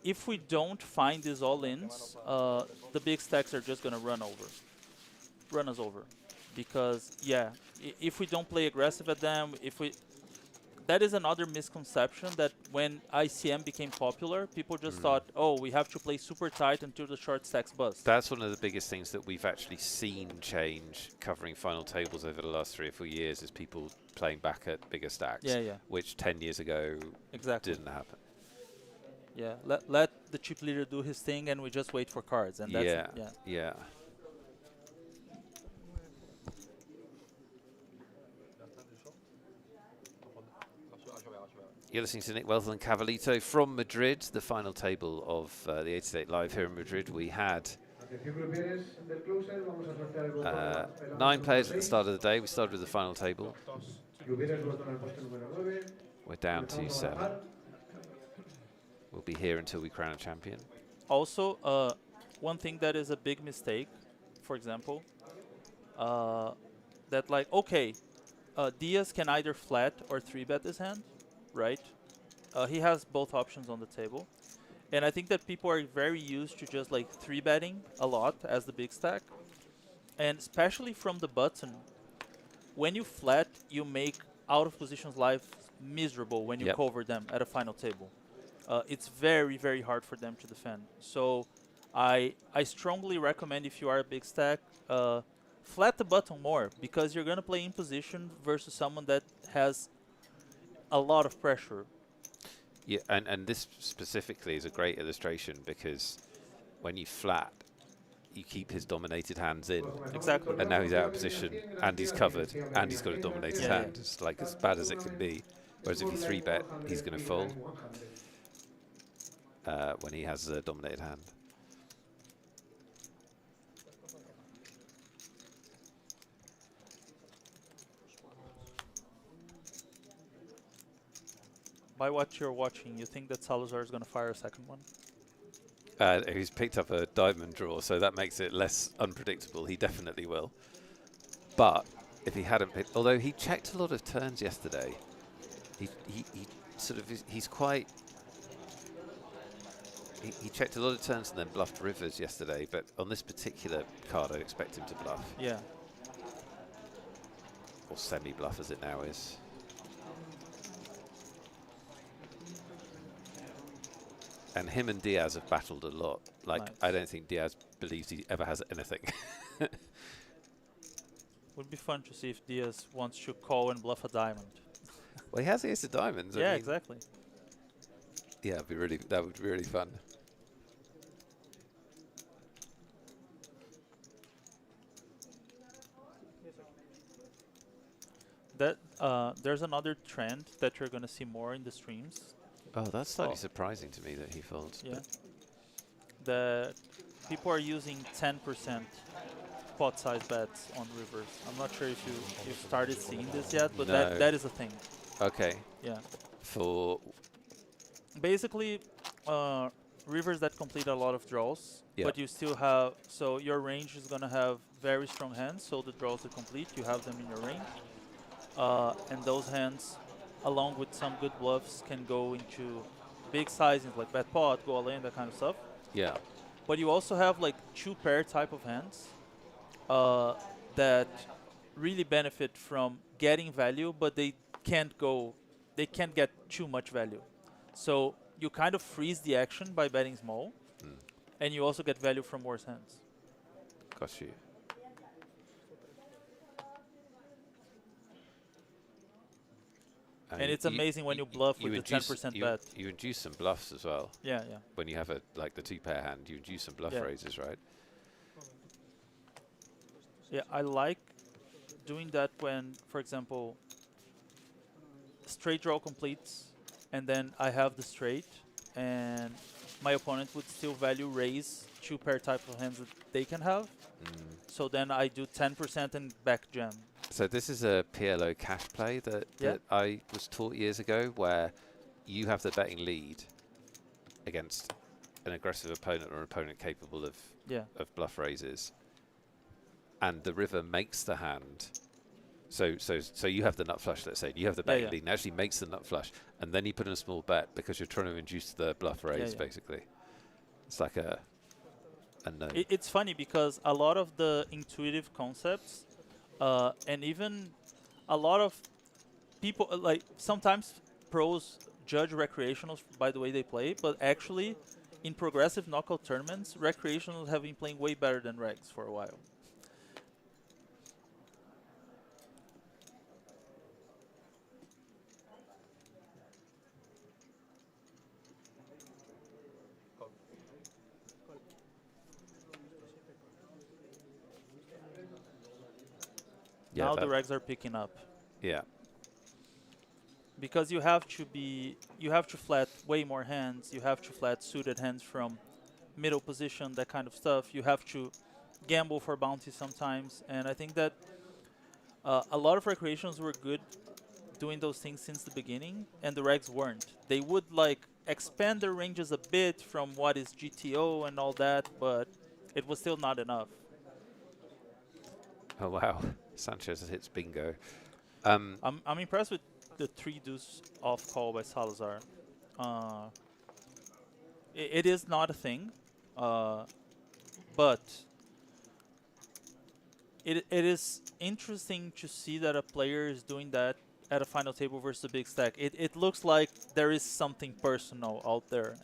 if we don't find these all-ins, the big stacks are just gonna run us over, because yeah, if we don't play aggressive at them, that is another misconception, that when ICM became popular, people just thought, oh, we have to play super tight until the short stacks bust. That's one of the biggest things that we've actually seen change covering final tables over the last 3 or 4 years, is people playing back at bigger stacks. Yeah, yeah. Which 10 years ago Exactly. didn't happen. Yeah, let the chip leader do his thing, and we just wait for cards, and that's Yeah, it. Yeah. yeah. You're listening to Nick Wealth and Cavalito from Madrid, the final table of the 888 Live here in Madrid. We had 9 players at the start of the day. We started with the final table. We're down to 7. We'll be here until we crown a champion. Also, one thing that is a big mistake, for example, that like, okay, Diaz can either flat or 3-bet this hand, right? He has both options on the table. And I think that people are very used to just like 3-betting a lot as the big stack. And especially from the button, when you flat, you make out of positions life miserable when you cover them at a final table. It's very, very hard for them to defend. So I strongly recommend, if you are a big stack, flat the button more, because you're going to play in position versus someone that has a lot of pressure. Yeah, and this specifically is a great illustration, because when you flat, you keep his dominated hands in. Exactly. And now he's out of position, and he's covered, and he's got a dominated hand. It's like as bad as it can be. Whereas if you 3-bet, he's going to fold when he has a dominated hand. By what you're watching, you think that Salazar is going to fire a second one? He's picked up a diamond draw, so that makes it less unpredictable. He definitely will. But if he hadn't picked, although he checked a lot of turns yesterday, he sort of he's quite. He checked a lot of turns and then bluffed rivers yesterday, but on this particular card, I'd expect him to bluff. Yeah. Or semi-bluff as it now is. And him and Diaz have battled a lot. Like, Nice. I don't think Diaz believes he ever has anything. Would be fun to see if Diaz wants to call and bluff a diamond. Well, he has the ace of diamonds. Yeah, I mean, exactly. Yeah, that would be really fun. That there's another trend that you're gonna see more in the streams. Oh, that's slightly Oh. surprising to me that he folds. Yeah. That people are using 10% pot size bets on rivers. I'm not sure if you've started seeing this yet, but No. that is a thing. Okay. Yeah. For Basically, rivers that complete a lot of draws, Yeah. but you still have, so your range is gonna have very strong hands, so the draws that complete, you have them in your range. And those hands, along with some good bluffs, can go into big sizings like bet pot, go all in, that kind of stuff. yeah, But you also have like 2-pair type of hands that really benefit from getting value, but they can't get too much value. So you kind of freeze the action by betting small, and you also get value from worse hands. got you. And it's amazing when you bluff with the 10% bet. You induce some bluffs as well. Yeah, yeah. When you have like the 2-pair hand, you induce some bluff Yeah. raises, right? Yeah, I like doing that when, for example, straight draw completes, and then I have the straight, and my opponent would still value raise 2-pair type of hands that they can have. So then I do 10% and back jam. So this is a PLO cash play that I was taught years ago, where you have the betting lead against an aggressive opponent or an opponent capable of bluff raises, and the river makes the hand. So you have the nut flush, let's say, you have the betting lead, and actually makes the nut flush, and then you put in a small bet because you're trying to induce the bluff raise, basically. It's like a no. It's funny because a lot of the intuitive concepts, and even a lot of people, like sometimes pros judge recreationals by the way they play, but actually in progressive knockout tournaments, recreationals have been playing way better than regs for a while. Yeah, now the regs are picking up. Yeah. Because you have to flat way more hands, you have to flat suited hands from middle position, that kind of stuff. You have to gamble for bounty sometimes, and I think that a lot of recreations were good doing those things since the beginning, and the regs weren't. They would like expand their ranges a bit from what is GTO and all that, but it was still not enough. Oh wow, Sanchez hits bingo. I'm impressed with the 3 deuce off call by Salazar. It is not a thing, but it is interesting to see that a player is doing that at a final table versus a big stack. It looks like there is something personal out there,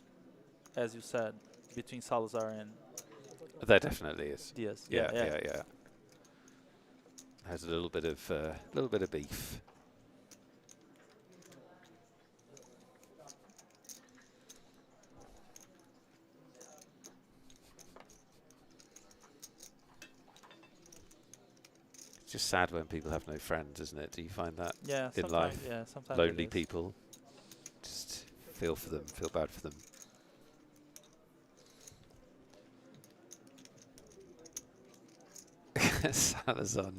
as you said, between Salazar and There definitely is. Diaz. Yeah. Has a little bit of beef. It's just sad when people have no friends, isn't it? Do you find that in life? Yeah, sometimes Lonely it is. people. Just feel for them, feel bad for them. Salazar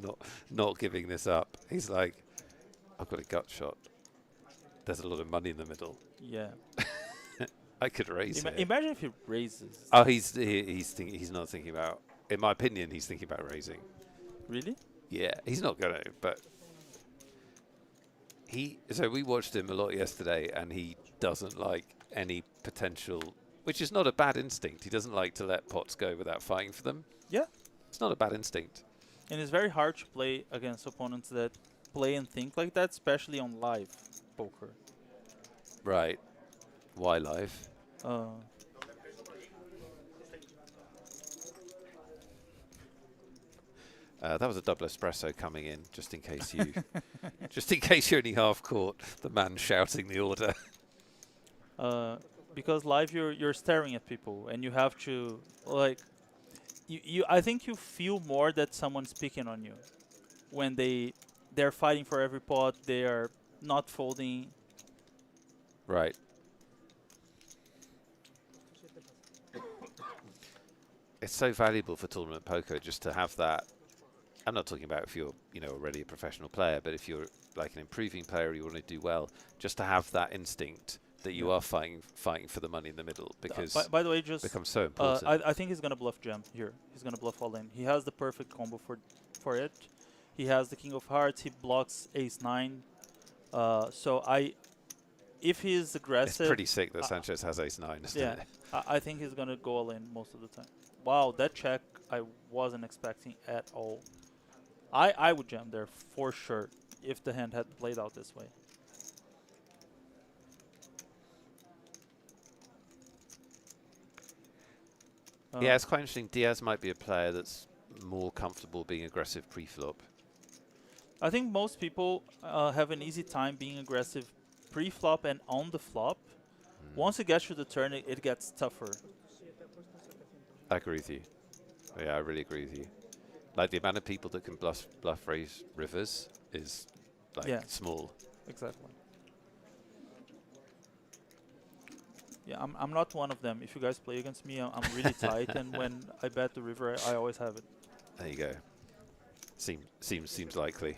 not giving this up. He's like, I've got a gut shot. There's a lot of money in the middle. Yeah. I could raise it. Imagine if he raises. Oh, he's not thinking about. In my opinion, he's thinking about raising. Really? Yeah, he's not going to, but so we watched him a lot yesterday, and he doesn't like any potential, which is not a bad instinct. He doesn't like to let pots go without fighting for them. Yeah. It's not a bad instinct. And it's very hard to play against opponents that play and think like that, especially on live poker. Right. Why live? That was a double espresso coming in, just in case you, just in case you're only half caught. The man shouting the order. Because live you're staring at people and you have to like I think you feel more that someone's picking on you when they're fighting for every pot, they are not folding. Right. It's so valuable for tournament poker just to have that. I'm not talking about if you're, already a professional player, but if you're like an improving player, you want to do well, just to have that instinct that you are fighting for the money in the middle, because by the way, just becomes so important. I think he's gonna bluff jam here. He's gonna bluff all in. He has the perfect combo for it. He has the king of hearts. He blocks ace-9. If he's aggressive, it's pretty sick that Sanchez has ace-9, isn't it? I think he's gonna go all in most of the time. Wow, that check I wasn't expecting at all. I would jam there for sure if the hand had played out this way. Yeah, it's quite interesting. Diaz might be a player that's more comfortable being aggressive pre-flop. I think most people have an easy time being aggressive pre-flop and on the flop. Once it gets to the turn, it gets tougher. I agree with you. Yeah, I really agree with you. Like the amount of people that can bluff raise rivers is like small. Exactly. Yeah, I'm not one of them. If you guys play against me, I'm really tight, and when I bet the river, I always have it. There you go. Seems likely.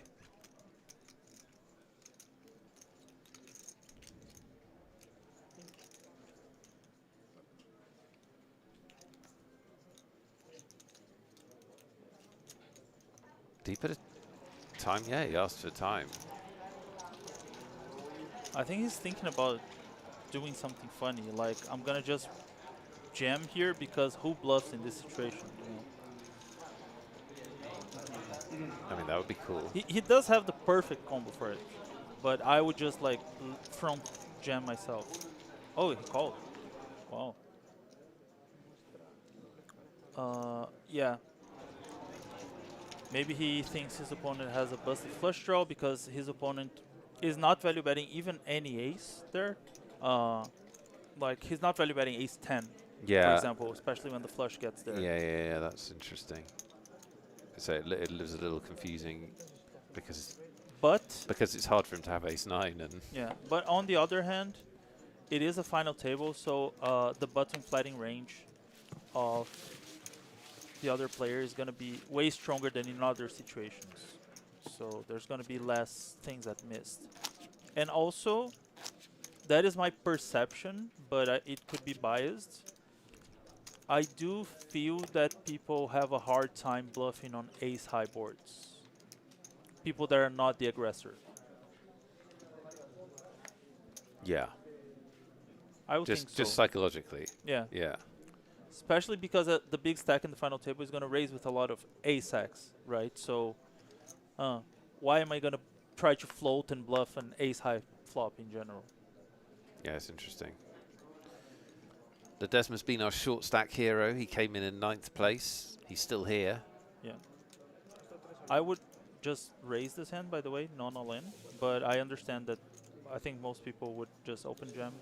Deep at a time? Yeah, he asked for time. I think he's thinking about doing something funny, like I'm gonna just jam here because who bluffs in this situation? I mean, that would be cool. He does have the perfect combo for it, but I would just like front jam myself. Oh, he called. Wow. Yeah. Maybe he thinks his opponent has a busted flush draw because his opponent is not value betting even any ace there. Like he's not value betting ace 10, for example, especially when the flush gets there. Yeah, that's interesting. So it lives a little confusing because it's hard for him to have ace 9 and but on the other hand, it is a final table, so the button flatting range of the other player is going to be way stronger than in other situations. So there's going to be less things that missed. And also, that is my perception, but it could be biased. I do feel that people have a hard time bluffing on ace-high boards. People that are not the aggressor. Yeah. I would think so. Just psychologically. Yeah. Yeah. Especially because the big stack in the final table is going to raise with a lot of ace-X, right? So why am I going to try to float and bluff an ace-high flop in general? Yeah, it's interesting. Ledesma's been our short stack hero. He came in 9th place. He's still here. Yeah. I would just raise this hand, by the way, non-all in. But I understand that I think most people would just open jam.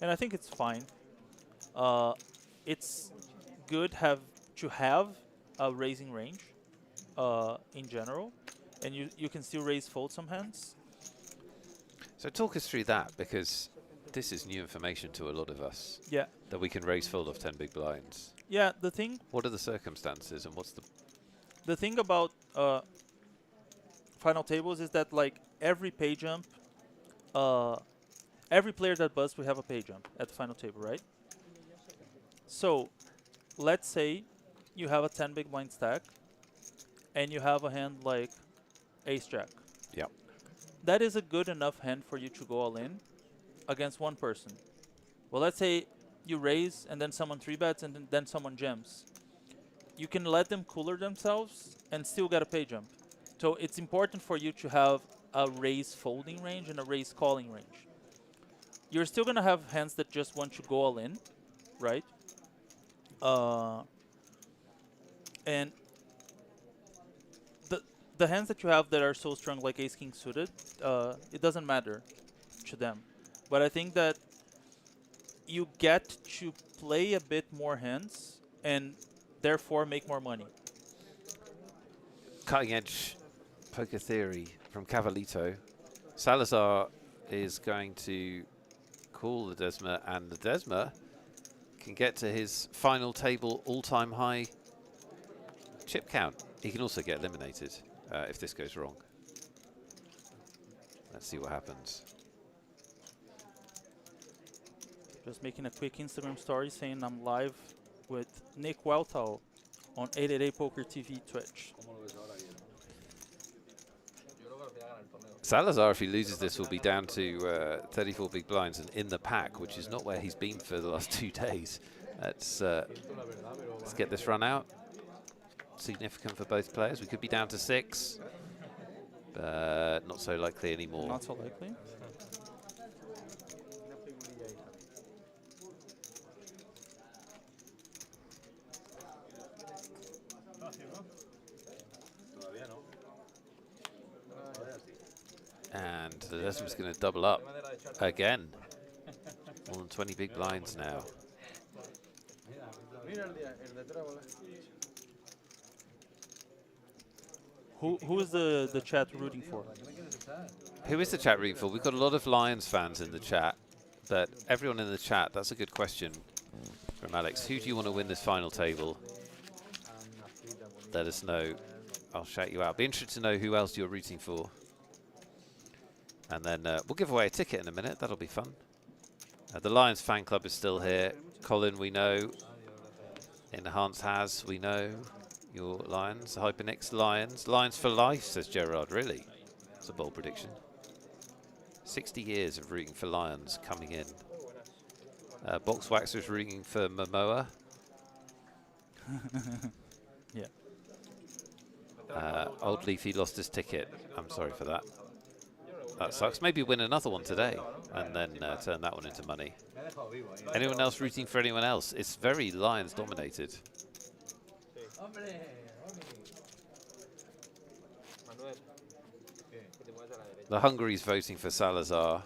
And I think it's fine. It's good to have a raising range in general. And you can still raise fold some hands. So talk us through that, because this is new information to a lot of us. Yeah. That we can raise fold off 10 big blinds. Yeah, the thing... What are the circumstances and what's the... The thing about final tables is that like every pay jump every player that busts will have a pay jump at the final table, right? So let's say you have a 10 big blind stack and you have a hand like ace jack. Yep. That is a good enough hand for you to go all in against one person. Well, let's say you raise and then someone 3-bets and then someone jams. You can let them cooler themselves and still get a pay jump. So it's important for you to have a raise folding range and a raise calling range. You're still going to have hands that just want to go all in, right? And the hands that you have that are so strong, like ace king suited, it doesn't matter to them. But I think that you get to play a bit more hands and therefore make more money. Cutting edge poker theory from Cavalito. Salazar is going to call the Desma, and the Desma can get to his final table all-time high chip count. He can also get eliminated if this goes wrong. Let's see what happens. Just making a quick Instagram story saying I'm live with Nick Weltall on 888poker TV Twitch. Salazar, if he loses this, will be down to 34 big blinds and in the pack, which is not where he's been for the last 2 days. Let's get this run out. Significant for both players. We could be down to 6, but not so likely anymore. Not so likely. And the Desma's going to double up again. More than 20 big blinds now. Who is the chat rooting for? Who is the chat rooting for? We've got a lot of Lions fans in the chat, but everyone in the chat, that's a good question from Alex. Who do you want to win this final table? Let us know. I'll shout you out. Be interested to know who else you're rooting for. And then we'll give away a ticket in a minute. That'll be fun. The Lions fan club is still here. Colin, we know. Enhanced has, we know. Your Lions. Hypernix Lions. Lions for life, says Gerard. Really? It's a bold prediction. 60 years of rooting for Lions coming in. Boxwaxer's rooting for Momoa. Yeah. Old Leafy lost his ticket. I'm sorry for that. That sucks. Maybe win another one today and then turn that one into money. Anyone else rooting for anyone else? It's very Lions dominated. The Hungary's voting for Salazar,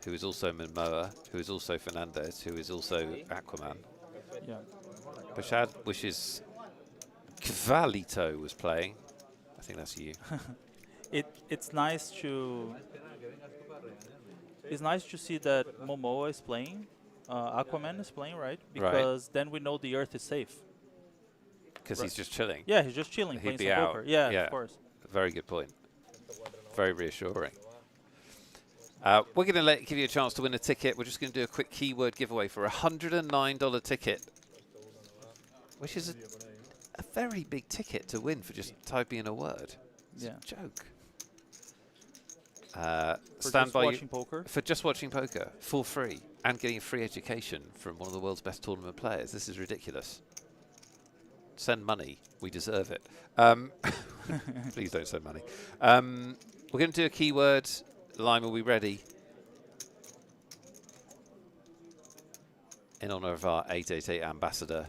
who is also Momoa, who is also Fernandez, who is also Aquaman. Yeah. Bashad wishes Cavalito was playing. I think that's you. It's nice to see that Momoa is playing, Aquaman is playing, right? Because then we know the Earth is safe. Because he's just chilling. Yeah, he's just chilling, He'd playing be some out. poker. Yeah, Yeah. of course. Very good point. Very reassuring. We're going to give you a chance to win a ticket. We're just going to do a quick keyword giveaway for a $109 ticket, which is a very big ticket to win for just typing in a word. It's a joke. Stand by watching poker. for just watching poker for free and getting a free education from one of the world's best tournament players. This is ridiculous. Send money. We deserve it. Please don't send money. We're going to do a keyword. Lime, are we ready? In honor of our 888 ambassador.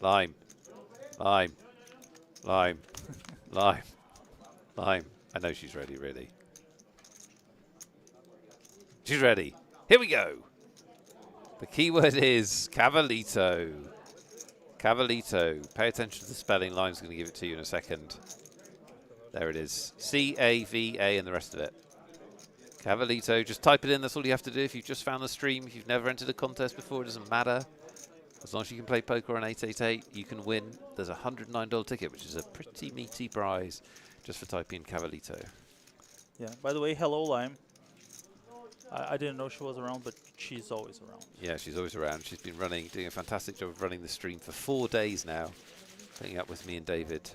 Lime. Lime. Lime. Lime. Lime. I know she's ready, really. She's ready. Here we go. The keyword is Cavalito. Cavalito. Pay attention to the spelling. Lime's going to give it to you in a second. There it is. C-A-V-A and the rest of it. Cavalito. Just type it in. That's all you have to do. If you've just found the stream, if you've never entered a contest before, it doesn't matter. As long as you can play poker on 888, you can win. There's a $109 ticket, which is a pretty meaty prize just for typing in Cavalito. Yeah. By the way, hello, Lime. I didn't know she was around, but she's always around. Yeah, she's always around. She's been doing a fantastic job of running the stream for 4 days now, putting up with me and David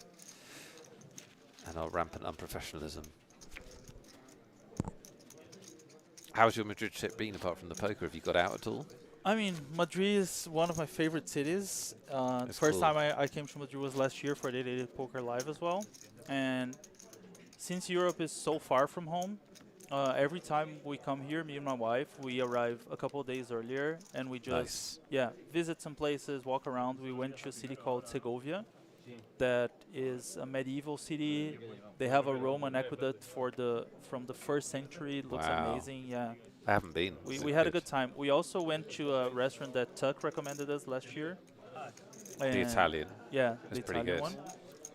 and our rampant unprofessionalism. How's your Madrid trip been apart from the poker? Have you got out at all? I mean, Madrid is one of my favorite cities. The That's first cool. time I came to Madrid was last year for 888poker Live as well. And since Europe is so far from home, every time we come here, me and my wife, we arrive a couple of days earlier and we just visit some places, walk around. We went to a city called Segovia that is a medieval city. They have a Roman aqueduct from the 1st century. It looks Wow. amazing. Yeah. I haven't been. We had a good time. We also went to a restaurant that Tuck recommended us last year. The Italian. Yeah, That's the pretty Italian good. one.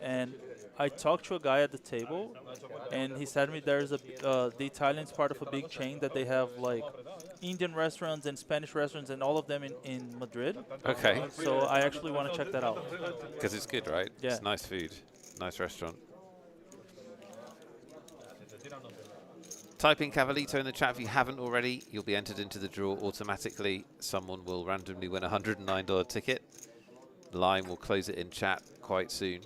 And I talked to a guy at the table, and he said to me there's the Italian's part of a big chain that they have like Indian restaurants and Spanish restaurants and all of them in Madrid. Okay. So I actually want to check that out. Because it's good, right? Yeah. It's nice food. Nice restaurant. Type in Cavalito in the chat if you haven't already. You'll be entered into the draw automatically. Someone will randomly win a $109 ticket. Lime will close it in chat quite soon.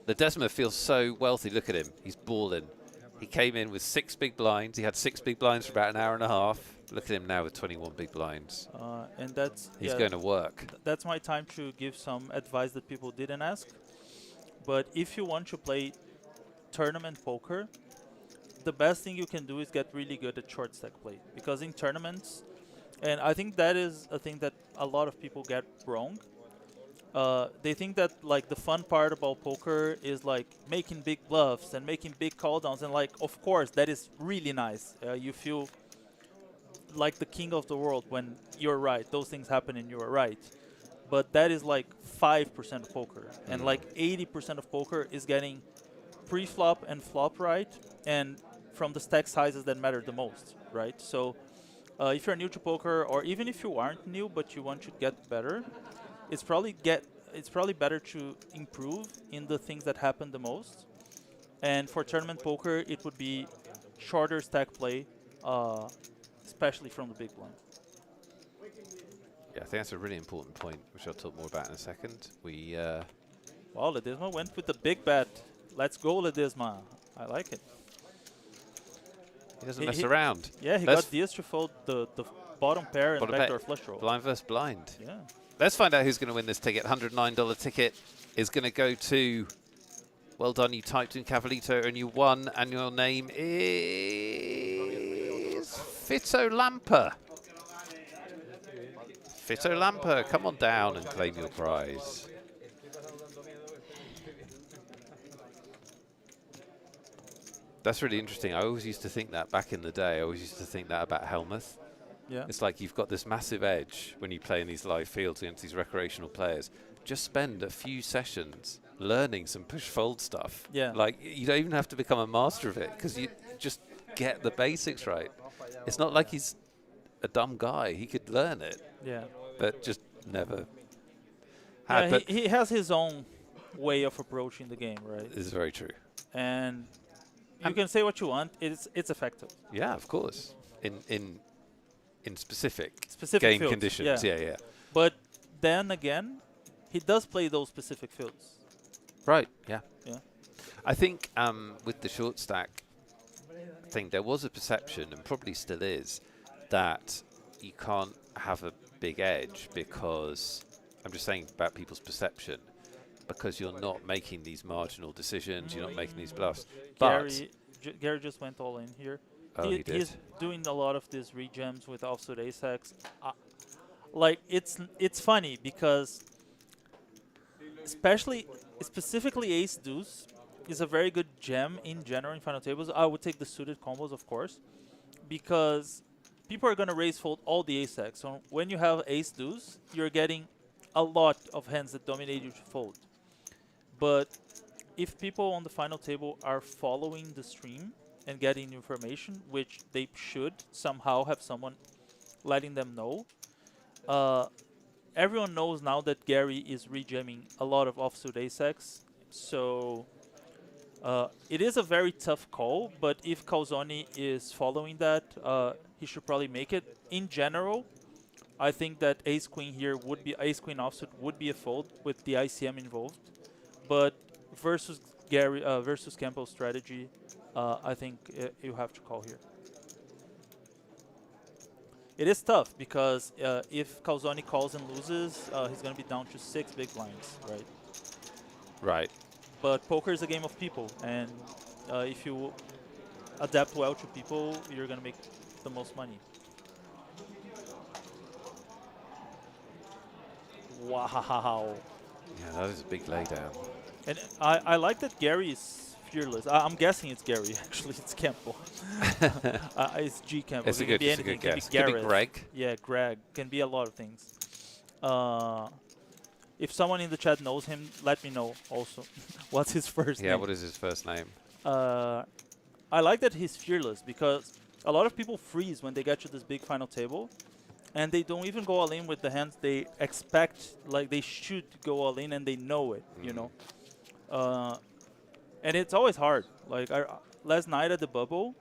Ledesma feels so wealthy. Look at him. He's balling. He came in with 6 big blinds. He had 6 big blinds for about an hour and a half. Look at him now with 21 big blinds. And that's He's going to work. That's my time to give some advice that people didn't ask. But if you want to play tournament poker, the best thing you can do is get really good at short stack play. Because in tournaments, and I think that is a thing that a lot of people get wrong. They think that like the fun part about poker is like making big bluffs and making big call downs, and like of course that is really nice. You feel like the king of the world when you're right. Those things happen and you're right. But that is like 5% of poker, and like 80% of poker is getting pre-flop and flop right, and from the stack sizes that matter the most, right? So if you're new to poker, or even if you aren't new but you want to get better, it's probably better to improve in the things that happen the most. And for tournament poker, it would be shorter stack play, especially from the big one. Yeah, I think that's a really important point, which I'll talk more about in a second. Wow, Ledesma went with the big bet. Let's go, Ledesma. I like it. He doesn't mess around. Yeah, he got Diaz to fold the bottom pair and backdoor flush draw. Blind versus blind. Yeah. Let's find out who's going to win this ticket. $109 ticket is going to go to... Well done, you typed in Cavalito and you won, and your name is... Fito Lamper. Fito Lamper, come on down and claim your prize. That's really interesting. I always used to think that back in the day. I always used to think that about Helmuth. Yeah. It's like you've got this massive edge when you play in these live fields against these recreational players. Just spend a few sessions learning some push-fold stuff. Yeah. Like, you don't even have to become a master of it, because you just get the basics right. It's not like he's a dumb guy. He could learn it. Yeah. But just never had. Yeah, But he has his own way of approaching the game, right? this is very true. And you can say what you want. It's effective. Yeah, of course. In specific Specific game fields, conditions. yeah. Yeah. But then again, he does play those specific fields. Right, yeah. Yeah. I think with the short stack thing, there was a perception, and probably still is, that you can't have a big edge because, I'm just saying about people's perception, because you're not making these marginal decisions, you're not making these bluffs. But Gary just went all in here. Oh, he did. He's doing a lot of these regems with offsuit ace-x. Like, it's funny because specifically ace deuce is a very good gem in general in final tables. I would take the suited combos, of course, because people are going to raise fold all the ace-x. So when you have ace deuce, you're getting a lot of hands that dominate you to fold. But if people on the final table are following the stream and getting information, which they should somehow have someone letting them know, everyone knows now that Gary is rejamming a lot of offsuit ace-x. So It is a very tough call, but if Calzone is following that, he should probably make it. In general, I think that Ace Queen here would be Ace Queen offsuit would be a fold with the ICM involved, but versus Gary versus Campbell's strategy, I think you have to call here. It is tough because if Calzone calls and loses, he's going to be down to 6 big blinds, right? Right. But poker is a game of people, and if you adapt well to people, you're going to make the most money. Wow. Yeah, that is a big laydown. And I like that Gary is fearless. I'm guessing it's Gary, actually. It's Campbell. It's G Campbell. It's a It can good, be it's a anything. good It guess. can be Could be Gareth. Greg. Yeah, Greg. Can be a lot of things. If someone in the chat knows him, let me know also. What's his first name? Yeah, what is his first name? I like that he's fearless because a lot of people freeze when they get to this big final table, and they don't even go all in with the hands they expect, like they should go all in, and they know it, you know. And it's always hard. Like last night at the bubble,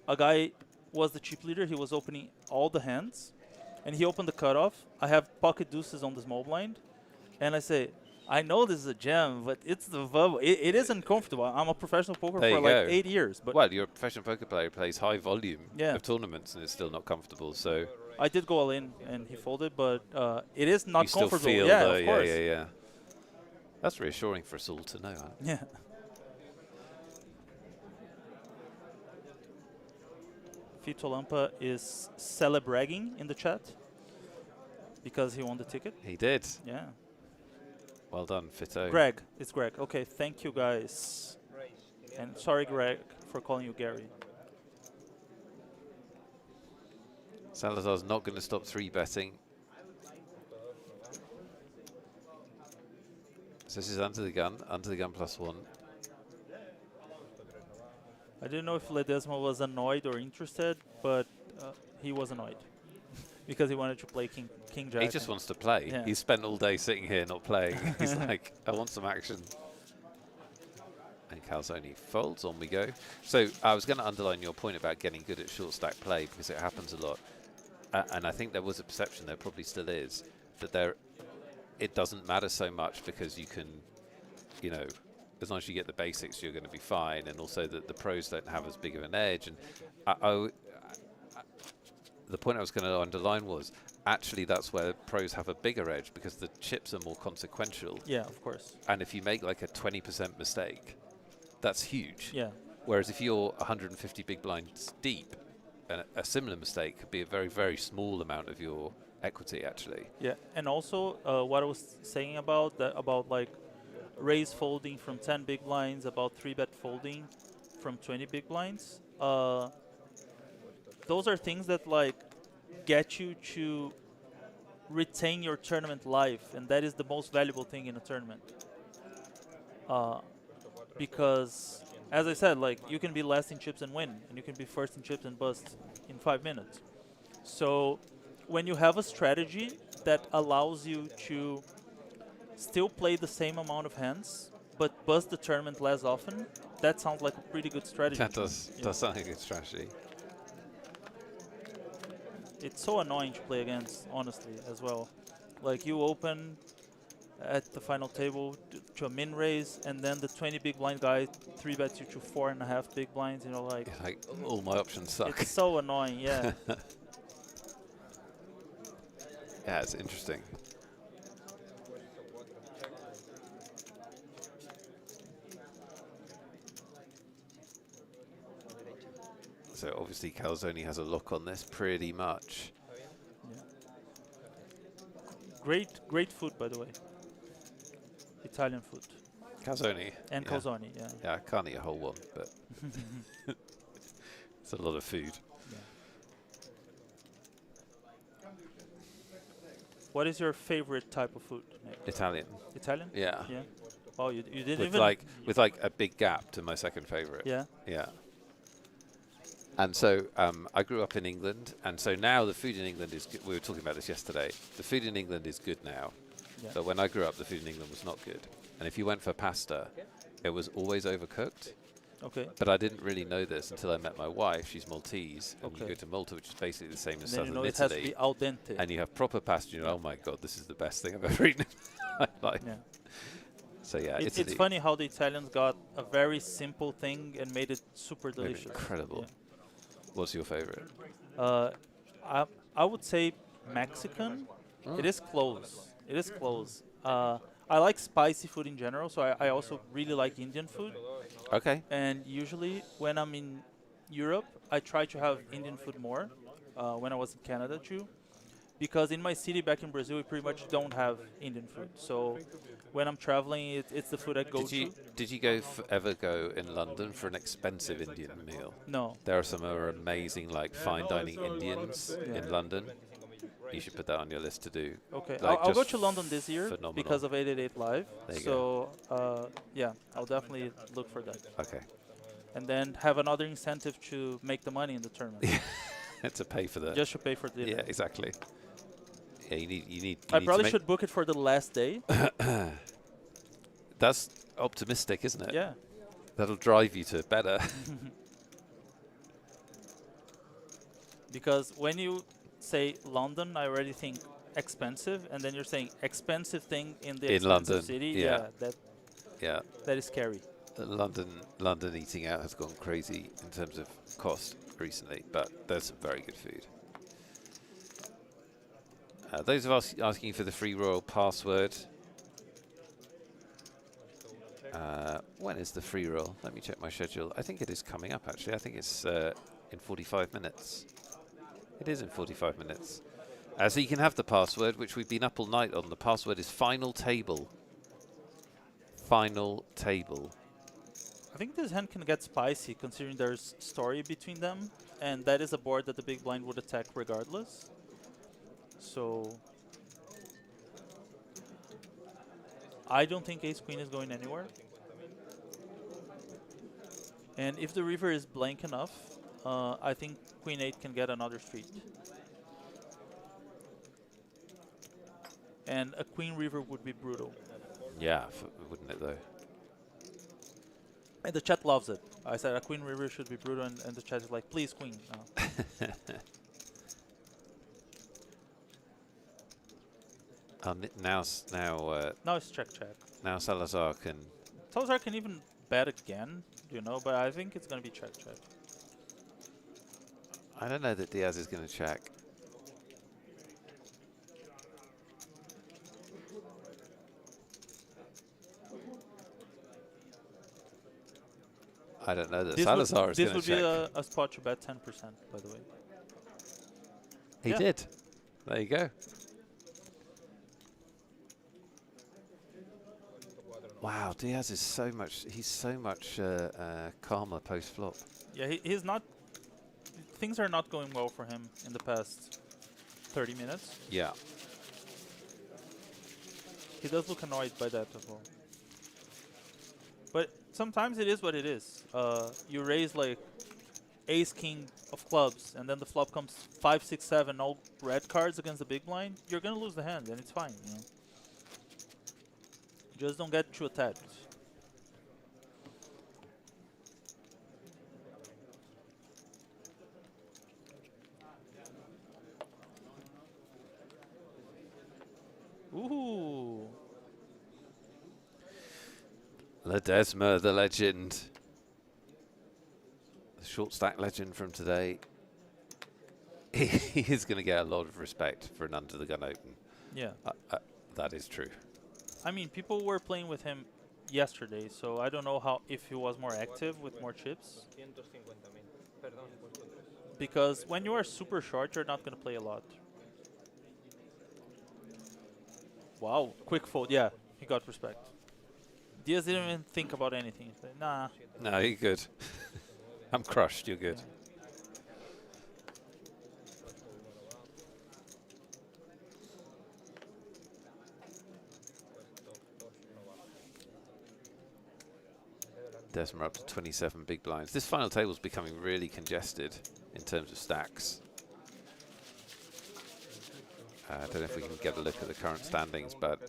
a guy was the chip leader. He was opening all the hands, and he opened the cutoff. I have pocket deuces on the small blind, and I say, I know this is a jam, but it's the bubble. It is uncomfortable. I'm a professional poker There for you like go. 8 years. But Well, you're a professional poker player who plays high volume Yeah. of tournaments and is still not comfortable, so I did go all in, and he folded, but it is not you still comfortable. feel Yeah, the, of course. yeah. That's reassuring for us all to know. Huh? Yeah. Fito Lampa is celebrating in the chat because he won the ticket. He did. Yeah. Well done, Fito. Greg. It's Greg. Okay, thank you guys. And sorry, Greg, for calling you Gary. Salazar's not going to stop 3-betting. So this is under the gun +1. I didn't know if Ledesma was annoyed or interested, but he was annoyed because he wanted to play King Jack. He just wants to play. Yeah. He's spent all day sitting here not playing. He's like, I want some action. And Calzone folds, on we go. So I was going to underline your point about getting good at short stack play because it happens a lot. And I think there was a perception, there probably still is, that it doesn't matter so much because you can, you know, as long as you get the basics, you're going to be fine. And also that the pros don't have as big of an edge. And the point I was going to underline was, actually that's where pros have a bigger edge because the chips are more consequential. Yeah, of course. And if you make like a 20% mistake, that's huge. Yeah. Whereas if you're 150 big blinds deep, a similar mistake could be a very, very small amount of your equity, actually. Yeah, and also what I was saying about like raise folding from 10 big blinds, about 3-bet folding from 20 big blinds. Those are things that like get you to retain your tournament life, and that is the most valuable thing in a tournament. Because, as I said, like you can be last in chips and win, and you can be first in chips and bust in 5 minutes. So when you have a strategy that allows you to still play the same amount of hands, but bust the tournament less often, that sounds like a pretty good strategy. That does sound like a good strategy. It's so annoying to play against, honestly, as well. Like you open at the final table to a min raise, and then the 20 big blind guy 3-bets you to 4.5 big blinds, you know, like... Yeah, like, all my options suck. It's so annoying, yeah. Yeah, it's interesting. So obviously Calzone has a look on this pretty much. Yeah. Great food, by the way. Italian food. Calzone. And yeah. calzone, yeah. Yeah, I can't eat a whole one, but it's a lot of food. Yeah. What is your favorite type of food, Nick? Italian. Italian? Yeah. Yeah. Oh, you didn't With even... with like a big gap to my second favorite. Yeah. Yeah. And so I grew up in England, and so now the food in England is good. We were talking about this yesterday. The food in England is good now. Yeah. But when I grew up, the food in England was not good. And if you went for pasta, it was always overcooked. Okay. But I didn't really know this until I met my wife. She's Maltese, and you Okay. go to Malta, which is basically the same And as then you southern know it has to Italy, be al dente. and you have proper pasta. Oh my god, this is the best thing I've ever eaten in my life. Yeah. So yeah, It's Italy, funny how the Italians got a very simple thing and made it super made it delicious. incredible. What's your favorite? Yeah. I would say Mexican. It is close. It is close. I like spicy food in general, so I also really like Indian food. Okay. And usually when I'm in Europe, I try to have Indian food more. When I was in Canada too, because in my city back in Brazil, we pretty much don't have Indian food. So when I'm traveling, it's the food I go to. Did you go ever go in London for an expensive Indian meal? No. There are some amazing like fine dining Indians in London. You should put that on your list to do. Okay, Like, I'll go just to London this year phenomenal. because of 888 Live. There you So yeah, I'll definitely look for that. Okay. And then have another incentive to make the money in the tournament. To pay for that. Just to pay for the. Yeah, exactly. Yeah, you need. I probably should book it for the last day. That's optimistic, isn't it? Yeah. That'll drive you to better. Because when you say London, I already think expensive, and then you're saying expensive thing in the In expensive London, city. yeah. Yeah, that is scary. London eating out has gone crazy in terms of cost recently, but there's some very good food. Those of us asking for the free royal password. When is the free roll? Let me check my schedule. I think it is coming up, actually. I think it's in 45 minutes. It is in 45 minutes. So you can have the password, which we've been up all night on. The password is final table. Final table. I think this hand can get spicy considering there's story between them, and that is a board that the big blind would attack regardless. So I don't think ace queen is going anywhere. And if the river is blank enough, I think queen 8 can get another street. And a queen river would be brutal. Yeah, wouldn't it though? And the chat loves it. I said a queen river should be brutal, and the chat is like, please queen. Now Now it's check. now Salazar can. Salazar can even bet again, but I think it's going to be check. I don't know that Diaz is going to check. I don't know that Salazar is going to check. This would be a spot to bet 10%, by the way. He did. There you go. Wow, Diaz is so much. He's so much calmer post flop. Yeah, he's not. Things are not going well for him in the past 30 minutes. Yeah. He does look annoyed by that as well. But sometimes it is what it is. You raise like ace king of clubs, and then the flop comes 5, 6, 7, all red cards against the big blind. You're gonna lose the hand, and it's fine. Just don't get too attached. Ooh. Ledesma, the legend. The short stack legend from today. He is going to get a lot of respect for an under the gun open. Yeah. That is true. I mean, people were playing with him yesterday, so I don't know if he was more active with more chips. Because when you are super short, you're not going to play a lot. Wow, quick fold. Yeah, he got respect. Diaz didn't even think about anything. He's like, nah. No, you're good. I'm crushed. You're good. Desma up to 27 big blinds. This final table is becoming really congested in terms of stacks. I don't know if we can get a look at the current standings, but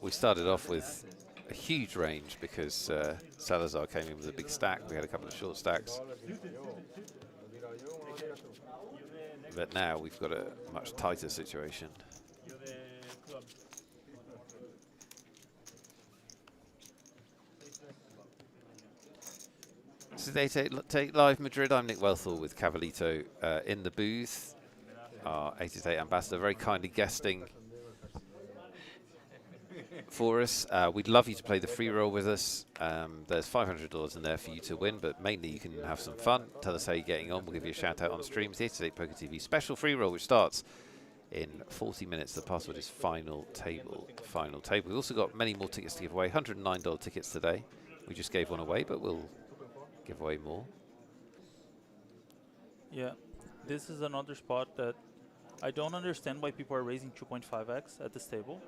we started off with a huge range because Salazar came in with a big stack. We had a couple of short stacks. But now we've got a much tighter situation. This is 888 Live Madrid. I'm Nick Wealthall with Cavalito in the booth. Our 888 ambassador, very kindly guesting for us. We'd love you to play the free roll with us. There's $500 in there for you to win, but mainly you can have some fun. Tell us how you're getting on. We'll give you a shout out on stream. It's the 888 Poker TV special free roll, which starts in 40 minutes. The password is final table. Final table. We've also got many more tickets to give away. $109 tickets today. We just gave one away, but we'll give away more. Yeah, this is another spot that I don't understand why people are raising 2.5x at this table.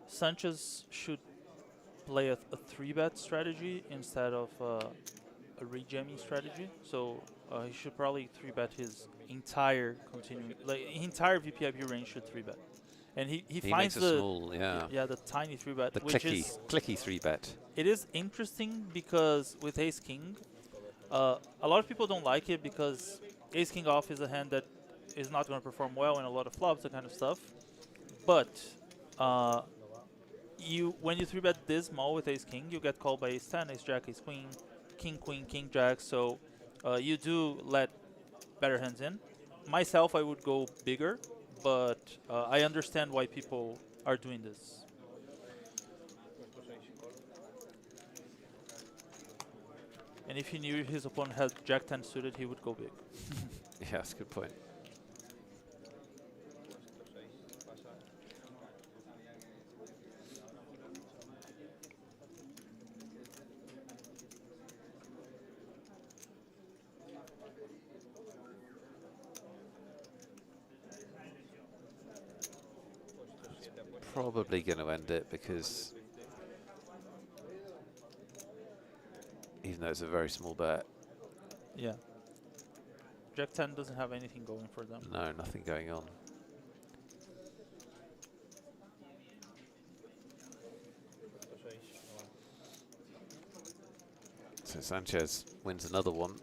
Sanchez should play a 3-bet strategy instead of a rejamming strategy. So he should probably 3-bet his entire entire VPIP range should 3-bet. And he finds makes a small, the tiny 3-bet, the which is clicky 3-bet. It is interesting because with Ace King, a lot of people don't like it because Ace King off is a hand that is not going to perform well in a lot of flops, that kind of stuff. But when you 3-bet this small with Ace King, you get called by Ace 10, Ace Jack, Ace Queen, King Jack. So you do let better hands in. Myself, I would go bigger, but I understand why people are doing this. And if he knew his opponent had Jack 10 suited, he would go big. Yeah, that's a good point. Probably going to end it because even though it's a very small bet. Yeah. Jack 10 doesn't have anything going for them. No, nothing going on. So Sanchez wins another one.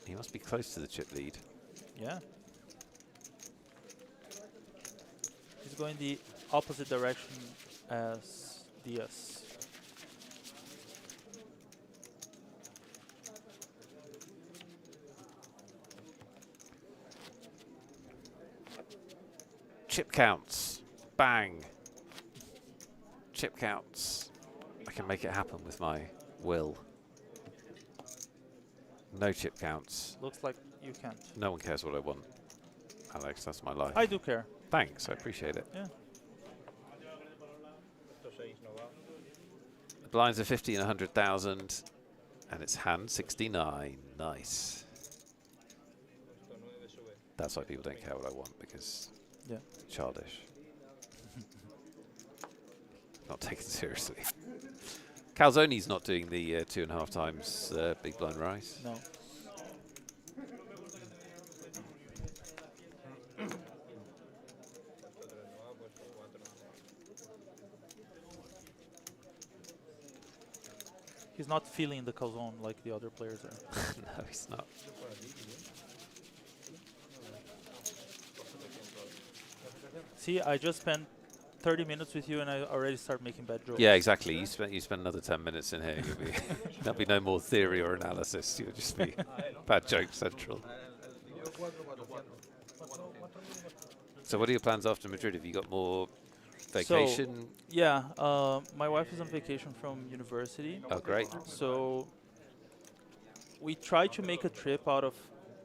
He must be close to the chip lead. Yeah. He's going the opposite direction as Diaz. Chip counts. Bang. Chip counts. I can make it happen with my will. No chip counts. Looks like you can't. No one cares what I want. Alex, that's my life. I do care. Thanks, I appreciate it. Yeah. The blinds are 50 and 100,000. And it's hand 69. Nice. That's why people don't care what I want, because Yeah. it's childish. Not taken seriously. Calzone's not doing the 2.5 times big blind rise. No. He's not feeling the calzone like the other players are. No, he's not. See, I just spent 30 minutes with you and I already start making bad jokes. Yeah, exactly. You spend another 10 minutes in here. There'll be no more theory or analysis. You'll just be bad joke central. So what are your plans after Madrid? Have you got more vacation? So, yeah, my wife is on vacation from university. Oh, great. So we try to make a trip out of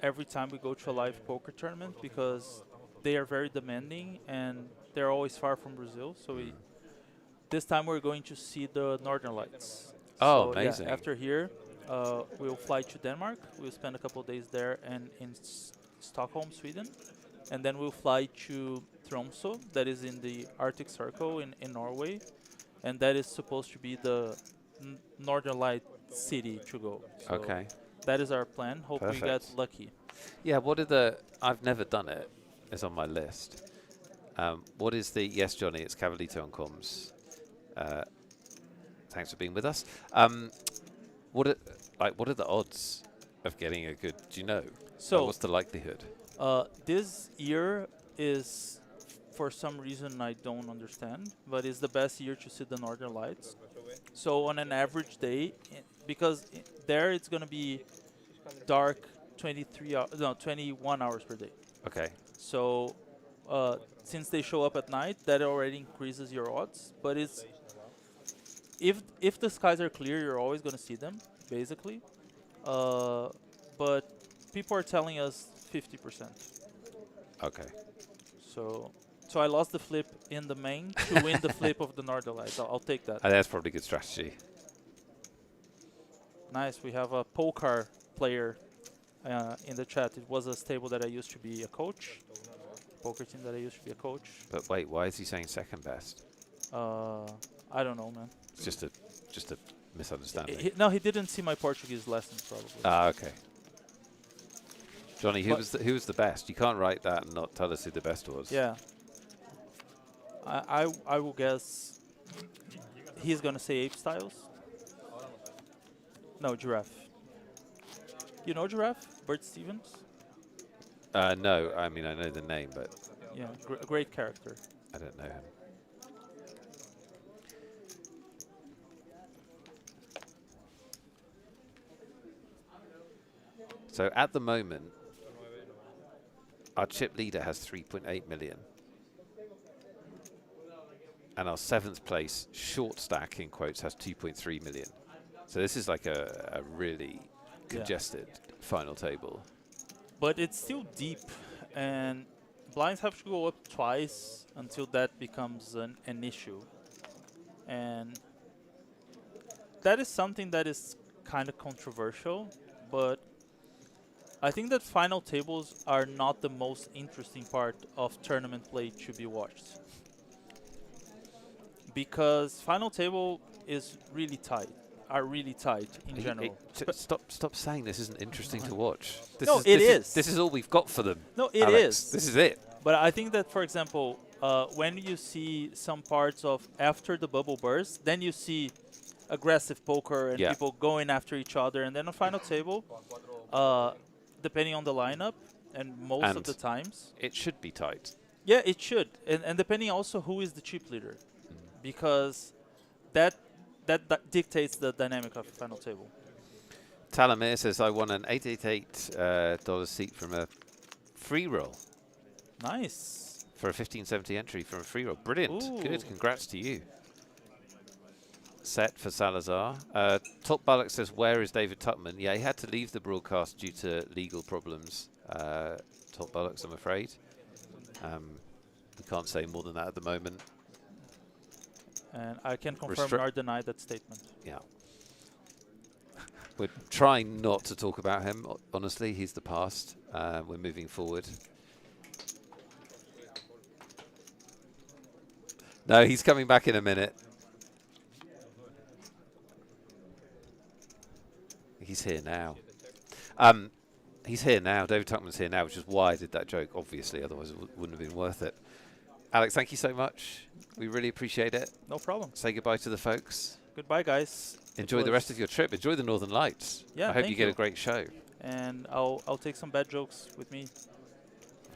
every time we go to a live poker tournament because they are very demanding and they're always far from Brazil. So this time we're going to see the Northern Lights. Oh, so amazing. Yeah, after here, we'll fly to Denmark. We'll spend a couple of days there and in Stockholm, Sweden. And then we'll fly to Tromsø, that is in the Arctic Circle in Norway. And that is supposed to be the Northern Light city to go. So Okay. that is our plan. Hope we get Perfect. lucky. Yeah, I've never done it. It's on my list. What is the, yes, Johnny, it's Cavalito on comms. Thanks for being with us. What are the odds of getting a good? Do you know? So what's the likelihood? this year is, for some reason I don't understand, but it's the best year to see the Northern Lights. So on an average day, because there it's gonna be dark 21 hours per day. Okay. So since they show up at night, that already increases your odds. But it's if the skies are clear, you're always gonna see them, basically. But people are telling us 50%. Okay. So I lost the flip in the main to win the flip of the Northern Lights. I'll take that. That's probably good strategy. Nice. We have a poker player in the chat. It was a stable that I used to be a coach. Poker team that I used to be a coach. But wait, why is he saying second best? I don't know, man. It's just a misunderstanding. He didn't see my Portuguese lessons, probably. Ah, okay. Johnny, who was the best? You can't write that and not tell us who the best was. Yeah. I will guess he's gonna say Ape Styles. No, Giraffe. You know Giraffe? Bert Stevens? No, I mean I know the name, but Yeah, great character. I don't know him. So at the moment, our chip leader has 3.8 million. And our 7th place short stack, in quotes, has 2.3 million. So this is like a really congested final table. But it's still deep, and blinds have to go up twice until that becomes an issue. And that is something that is kind of controversial, but I think that final tables are not the most interesting part of tournament play to be watched. Because final table is really tight, in general. Stop saying this isn't interesting to watch. This is all we've got for them. No, it Alex. is. This is it. But I think that, for example, when you see some parts of after the bubble burst, then you see aggressive poker and people going after each other. And then on final table, depending on the lineup, and most of the times, it should be tight. Yeah, it should. And depending also who is the chip leader. Because that dictates the dynamic of the final table. Talamir says, I won an $888 seat from a free roll. Nice. For a 1570 entry from a free roll. Brilliant. Ooh. Good. Congrats to you. Set for Salazar. Top Bullock says, where is David Tuckman? Yeah, he had to leave the broadcast due to legal problems. Top Bullocks, I'm afraid. We can't say more than that at the moment. And I can confirm or deny that statement. Yeah. We're trying not to talk about him, honestly. He's the past. We're moving forward. No, he's coming back in a minute. He's here now. He's here now. David Tuckman's here now, which is why I did that joke, obviously. Otherwise, it wouldn't have been worth it. Alex, thank you so much. We really appreciate it. No problem. Say goodbye to the folks. Goodbye, guys. Enjoy the rest of your trip. Enjoy the Northern Lights. Yeah, I hope you get a great show. And I'll take some bad jokes with me.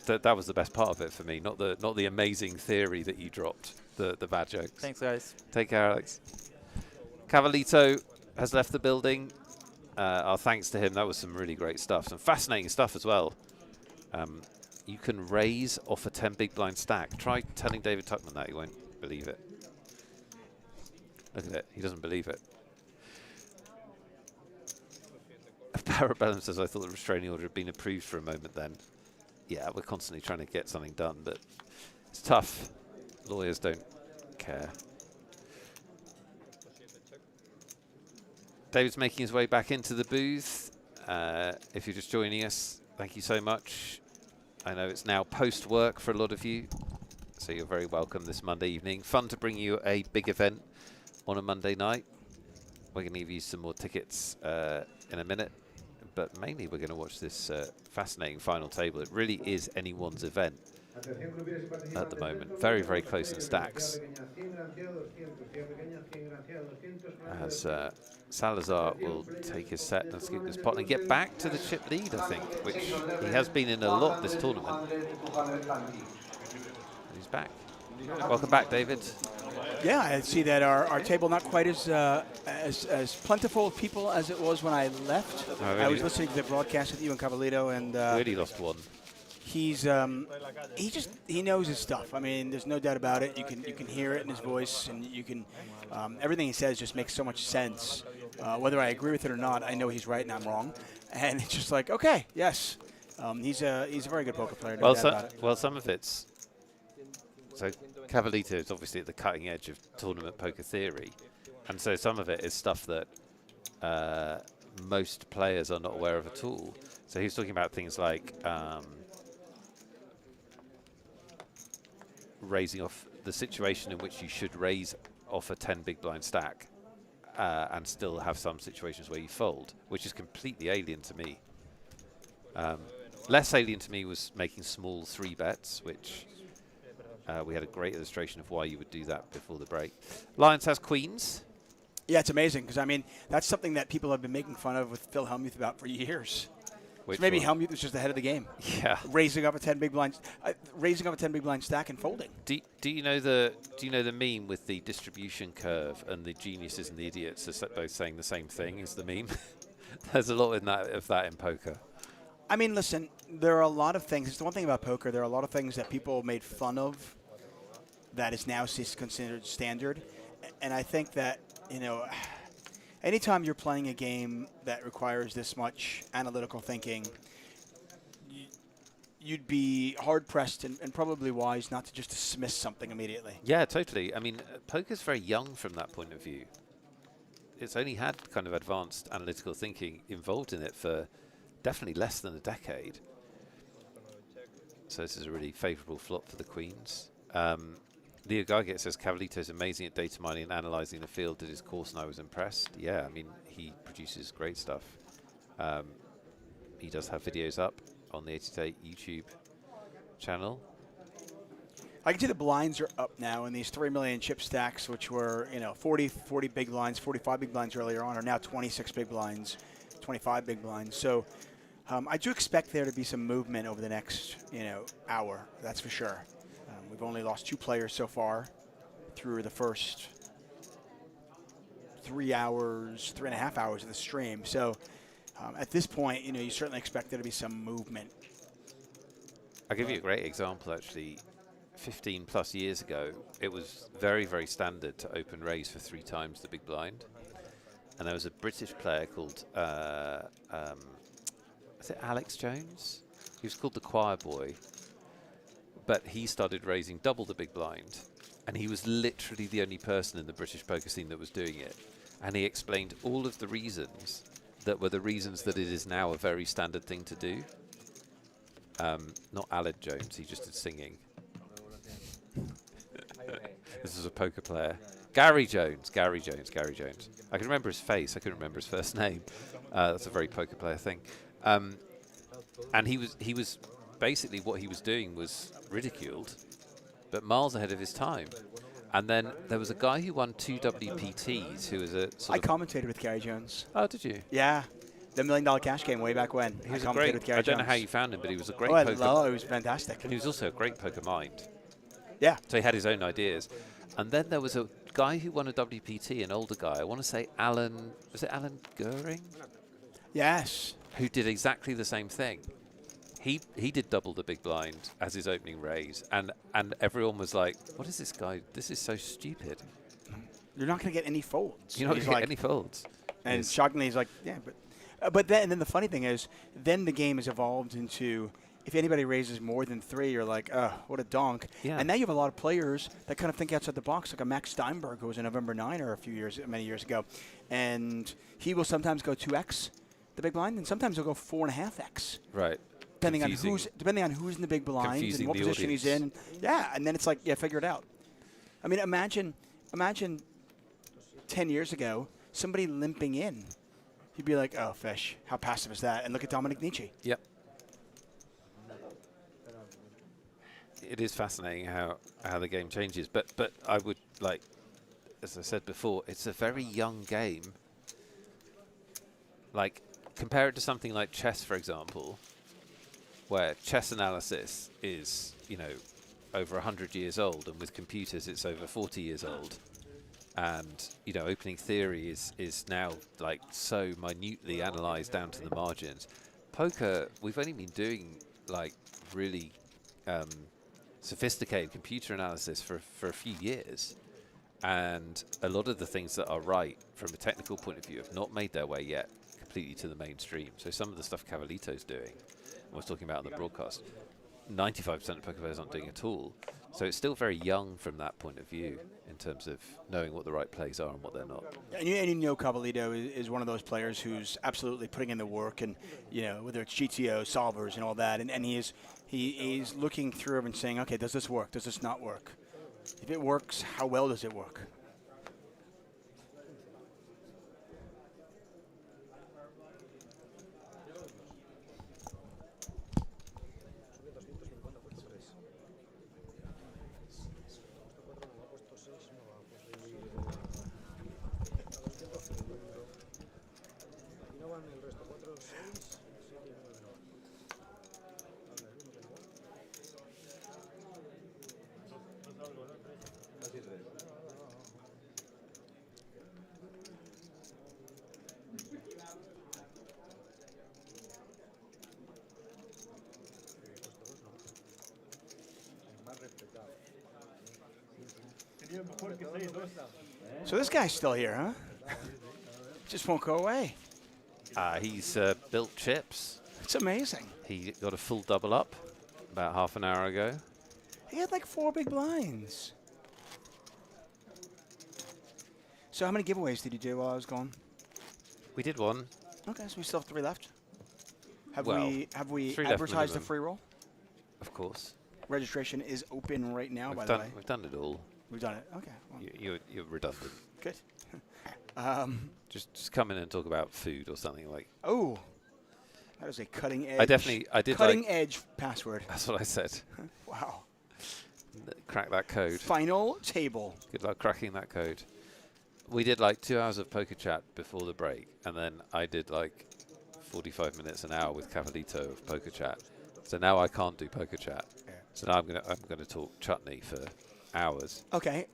That was the best part of it for me, not the amazing theory that you dropped, the bad jokes. Thanks, guys. Take care, Alex. Cavalito has left the building. Our thanks to him. That was some really great stuff. Some fascinating stuff as well. You can raise off a 10 big blind stack. Try telling David Tuckman that. He won't believe it. Look at it. He doesn't believe it. Parabellum says, I thought the restraining order had been approved for a moment then. Yeah, we're constantly trying to get something done, but it's tough. Lawyers don't care. David's making his way back into the booth. If you're just joining us, thank you so much. I know it's now post-work for a lot of you, so you're very welcome this Monday evening. Fun to bring you a big event on a Monday night. We're going to give you some more tickets in a minute, but mainly we're going to watch this fascinating final table. It really is anyone's event. at the moment. Very, very close in stacks. As Salazar will take his set and scoop this pot and get back to the chip lead, I think, which he has been in a lot this tournament. And he's back. Welcome back, David. Yeah, I see that our table not quite as plentiful of people as it was when I left. Oh, really? I was listening to the broadcast with you and Cavallito, and Really lost one. he's he knows his stuff. I mean, there's no doubt about it. You can hear it in his voice, and you can everything he says just makes so much sense. Whether I agree with it or not, I know he's right and I'm wrong, and it's just like, okay, yes, he's a very good poker player. No doubt about it. Well, some of it's so Cavallito is obviously at the cutting edge of tournament poker theory, and so some of it is stuff that most players are not aware of at all. So he's talking about things like raising off the situation in which you should raise off a 10 big blind stack and still have some situations where you fold, which is completely alien to me. Less alien to me was making small 3 bets, which we had a great illustration of why you would do that before the break. Lions has queens. Yeah, it's amazing because I mean that's something that people have been making fun of with Phil Hellmuth about for years. Which So maybe one? Hellmuth was just ahead of the game. Yeah. Raising up a 10 big blind, stack and folding. Do you know the meme with the distribution curve and the geniuses and the idiots are both saying the same thing? Is the meme? There's a lot of that in poker. I mean, listen, there are a lot of things. It's the one thing about poker. There are a lot of things that people made fun of that is now considered standard. And I think that, anytime you're playing a game that requires this much analytical thinking, you'd be hard-pressed and probably wise not to just dismiss something immediately. Yeah, totally. I mean, poker's very young from that point of view. It's only had kind of advanced analytical thinking involved in it for definitely less than a decade. So this is a really favourable flop for the queens. Leo Gargett says Cavallito's amazing at data mining and analysing the field. Did his course and I was impressed. Yeah, I mean, he produces great stuff. He does have videos up on the 888 YouTube channel. I can see the blinds are up now, and these 3 million chip stacks, which were 40 big blinds, 45 big blinds earlier on, are now 26 big blinds, 25 big blinds. So I do expect there to be some movement over the next hour. That's for sure. We've only lost 2 players so far through the first 3.5 hours of the stream. So at this point, you certainly expect there to be some movement. I'll give you a great example, actually. 15 plus years ago, it was very, very standard to open raise for 3 times the big blind. And there was a British player called, is it Alex Jones? He was called the choir boy. But he started raising double the big blind. And he was literally the only person in the British poker scene that was doing it. And he explained all of the reasons that were the reasons that it is now a very standard thing to do. Not Alan Jones, he just did singing. This is a poker player. Gary Jones. I can remember his face, I couldn't remember his first name. That's a very poker player thing. And he was basically, what he was doing was ridiculed, but miles ahead of his time. And then there was a guy who won 2 WPTs who was a I commentated with Gary Jones. Oh, did you? Yeah. The $1 Million Cash Game way back when. He was I commentated with Gary I don't know Jones. how you found him, but he was a great Oh, poker. it was fantastic. And he was also a great poker mind. Yeah. So he had his own ideas. And then there was a guy who won a WPT, an older guy. I want to say Alan, was it Alan Goering? Yes. Who did exactly the same thing. He did double the big blind as his opening raise, and everyone was like, "What is this guy? This is so stupid." You're not going to get any folds. You're not going to get any folds. And shockingly, he's like, "Yeah, but then the funny thing is, then the game has evolved into if anybody raises more than 3, you're like, oh, what a donk." Yeah. And now you have a lot of players that kind of think outside the box, like a Max Steinberg who was a November 9er many years ago, and he will sometimes go 2x the big blind, and sometimes he'll go 4.5x. Right. Depending on who's in the big blind Confusing and what the position he's in. Yeah, and then it's like, yeah, figure it out. I mean, imagine 10 years ago, somebody limping in. You'd be like, oh, fish, how passive is that? And look at Dominic Nietzsche. Yep. it is fascinating how the game changes. But I would like, as I said before, it's a very young game. Like, compare it to something like chess, for example, where chess analysis is, you know, over 100 years old, and with computers it's over 40 years old. And, you know, opening theory is now, like, so minutely analysed down to the margins. Poker, we've only been doing, like, really sophisticated computer analysis for a few years. And a lot of the things that are right from a technical point of view have not made their way yet completely to the mainstream. So some of the stuff Cavalito's doing, I was talking about on the broadcast, 95% of poker players aren't doing at all. So it's still very young from that point of view in terms of knowing what the right plays are and what they're not. And you know Cavalito is one of those players who's absolutely putting in the work, and, you know, whether it's GTO, solvers, and all that, and he is looking through and saying, okay, does this work? Does this not work? If it works, how well does it work? So this guy's still here, huh? Just won't go away. He's built chips. It's amazing. He got a full double up about half an hour ago. He had like 4 big blinds. So how many giveaways did you do while I was gone? We did one. Okay, so we still have 3 left. Have Well, we 3 left advertised the minimum. free roll? Of course. Registration is open right now, by the way. We've done it all. We've done it. Okay. Well, You're redundant. good. Just come in and talk about food or something like. Oh, that is a cutting edge. I did cutting like, edge password. That's what I said. Wow. Crack that code. Final table. Good luck cracking that code. We did like 2 hours of poker chat before the break, and then I did like 45 minutes, an hour with Cavalito of poker chat. So now I can't do poker chat. Yeah. So now I'm gonna talk chutney for hours. Okay.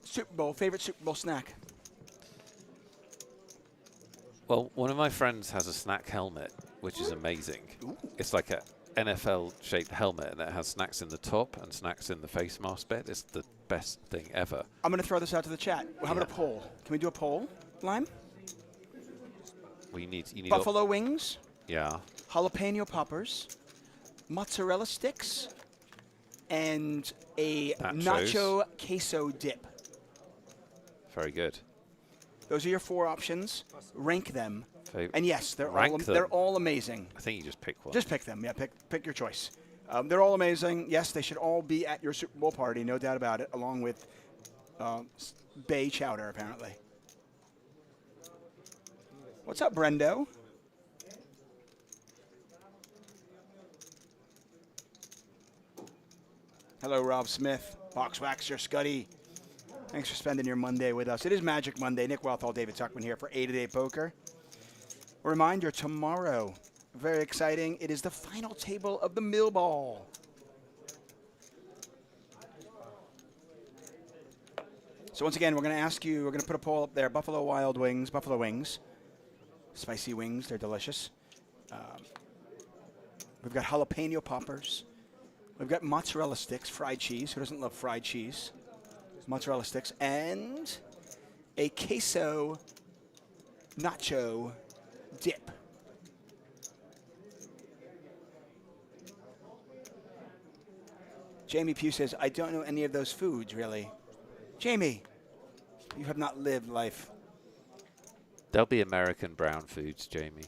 Super Bowl, favorite Super Bowl snack? Well, one of my friends has a snack helmet, which is amazing. Ooh. It's like a NFL-shaped helmet, and it has snacks in the top and snacks in the face mask bit. It's the best thing ever. I'm going to throw this out to the chat. How about a poll? Can we do a poll, Lime? You need Buffalo wings, Yeah. jalapeno poppers, mozzarella sticks, and a Nachos. nacho queso dip. Very good. Those are your 4 options. Rank them. Fav- And yes, they're Rank them. they're all amazing. I think you just pick one. Just pick them. Yeah, pick your choice. They're all amazing. Yes, they should all be at your Super Bowl party, no doubt about it, along with bay chowder, apparently. What's up, Brendo? Hello, Rob Smith. Boxwaxer, Scuddy. Thanks for spending your Monday with us. It is Magic Monday. Nick Wealthall, David Tuckman here for 888 Poker. A reminder, tomorrow, very exciting, it is the final table of the Mill Ball. So once again, we're going to ask you, we're going to put a poll up there, Buffalo Wild Wings, Buffalo Wings. Spicy wings, they're delicious. We've got jalapeno poppers. We've got mozzarella sticks, fried cheese. Who doesn't love fried cheese? Mozzarella sticks. And a queso nacho dip. Jamie Pugh says, I don't know any of those foods, really. Jamie, you have not lived life. There'll be American brown foods, Jamie.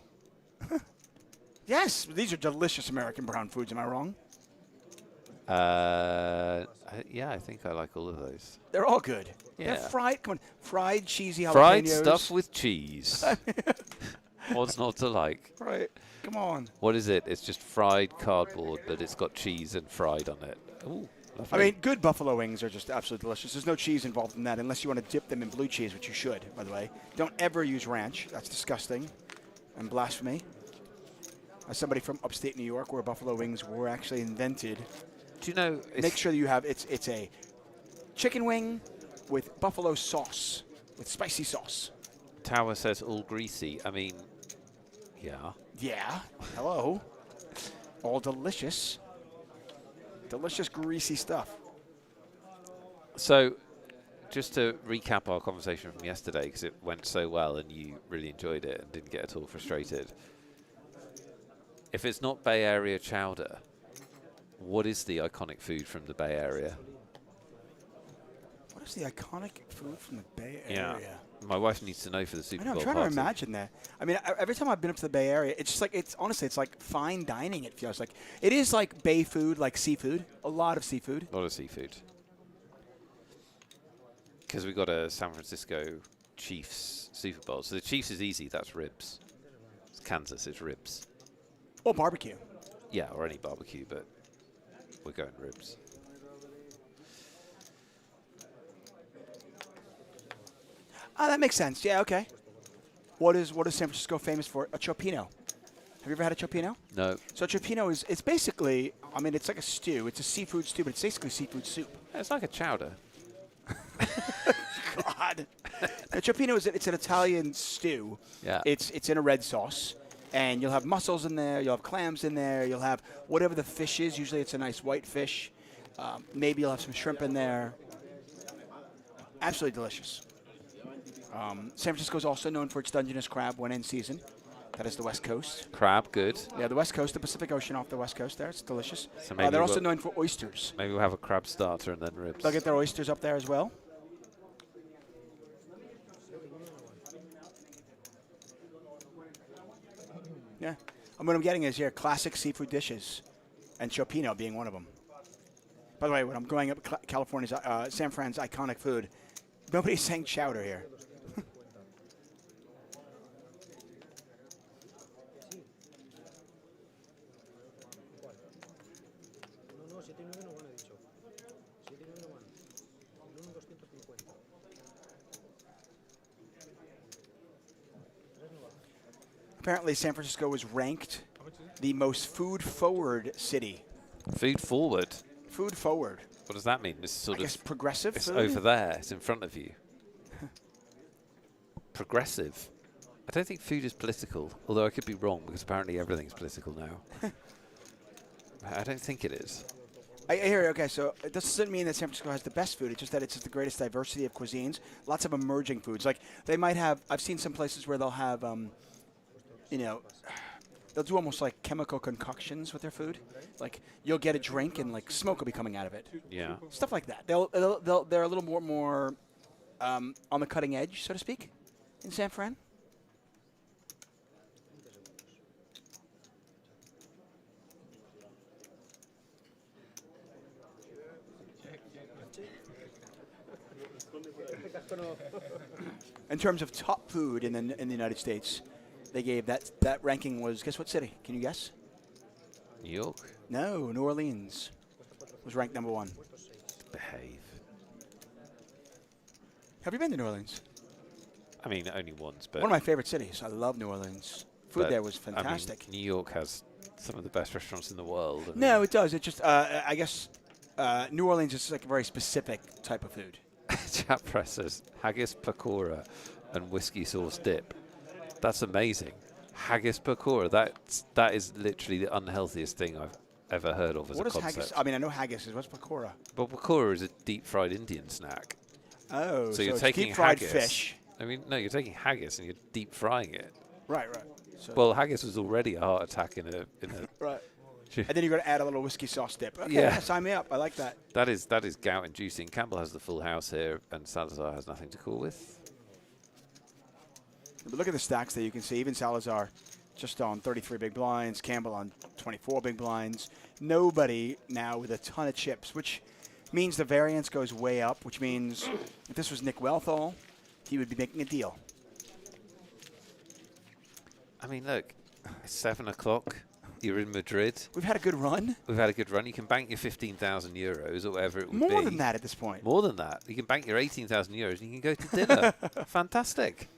Yes, these are delicious American brown foods. Am I wrong? Yeah, I think I like all of those. They're all good. Yeah. They're fried. Come on, fried cheesy jalapenos. Fried stuff with cheese. What's not to like? Right. Come on. What is it? It's just fried cardboard, but it's got cheese and fried on it. Ooh, I lovely. mean, good buffalo wings are just absolutely delicious. There's no cheese involved in that unless you want to dip them in blue cheese, which you should, by the way. Don't ever use ranch. That's disgusting and blasphemy. As somebody from upstate New York, where buffalo wings were actually invented, Do you know? make sure that you have it's a chicken wing with buffalo sauce, with spicy sauce. Tower says all greasy. I mean, yeah. Yeah. Hello. All delicious. Delicious, greasy stuff. So, just to recap our conversation from yesterday, because it went so well and you really enjoyed it and didn't get at all frustrated. If it's not Bay Area chowder, what is the iconic food from the Bay Area? What is the iconic food from the Bay Area? My wife needs to know for the Super I know, Bowl I'm trying party. to imagine that. I mean, every time I've been up to the Bay Area, it's just like, honestly, it's like fine dining, it feels like. It is like Bay food, like seafood, a lot of seafood. A lot of seafood. Because we got a San Francisco Chiefs Super Bowl. So the Chiefs is easy, that's ribs. It's Kansas is ribs. Or barbecue. Yeah, or any barbecue, but we're going ribs. Ah, that makes sense. Yeah, okay. What is San Francisco famous for? A chopino. Have you ever had a chopino? No. So a chopino it's basically, I mean, it's like a stew. It's a seafood stew, but it's basically seafood soup. It's like a chowder. God. A chopino it's an Italian stew. Yeah. It's in a red sauce, and you'll have mussels in there. You'll have clams in there. You'll have whatever the fish is. Usually it's a nice white fish. Maybe you'll have some shrimp in there. Absolutely delicious. San Francisco is also known for its Dungeness crab when in season. That is the West Coast. Crab, good. Yeah, the West Coast, the Pacific Ocean off the West Coast there. It's delicious. So maybe they're also we'll- known for oysters. Maybe we'll have a crab starter and then ribs. They'll get their oysters up there as well. Yeah. And what I'm getting is here classic seafood dishes, and chopino being one of them. By the way, when I'm growing up California's San Fran's iconic food, nobody's saying chowder here. Apparently, San Francisco was ranked the most food-forward city. Food forward. Food forward. What does that mean? It's sort I guess of progressive it's food? over there. It's in front of you. Progressive. I don't think food is political, although I could be wrong because apparently everything's political now. I don't think it is. I hear you. Okay, so it doesn't mean that San Francisco has the best food. It's just that it's the greatest diversity of cuisines. Lots of emerging foods. Like they might have. I've seen some places where they'll have, they'll do almost like chemical concoctions with their food. Like you'll get a drink and like smoke will be coming out of it. Yeah. Stuff like that. They're a little more on the cutting edge, so to speak, in San Fran. In terms of top food in the United States, they gave that ranking was, guess what city? Can you guess? New York. No, New Orleans was ranked number 1. Behave. Have you been to New Orleans? I mean, only once, but One of my favorite cities. I love New Orleans. Food but, there was I mean, fantastic. New York has some of the best restaurants in the world. I No, mean, it does. It just, I guess, New Orleans is like a very specific type of food. Chat press says haggis pakora and whiskey sauce dip. That's amazing. Haggis pakora. That is literally the unhealthiest thing I've ever heard of as What a is concept. haggis? I mean, I know haggis is. What's pakora? But pakora is a deep fried Indian snack. Oh, So you're it's taking deep-fried haggis. fish. I mean, no, you're taking haggis and you're deep frying it. Right. So, Well, haggis was already a heart attack in a right. And then you're going to add a little whiskey sauce dip. Okay, Yeah. sign me up. I like that. that is gout inducing. Campbell has the full house here, and Salazar has nothing to call with. But look at the stacks that you can see. Even Salazar just on 33 big blinds. Campbell on 24 big blinds. Nobody now with a ton of chips, which means the variance goes way up, which means if this was Nick Wealthall, he would be making a deal. I mean, look, it's 7 o'clock. You're in Madrid. We've had a good run. We've had a good run. You can bank your 15,000 euros or whatever it would be. More than that at this point. More than that. You can bank your 18,000 euros and you can go to dinner. Fantastic.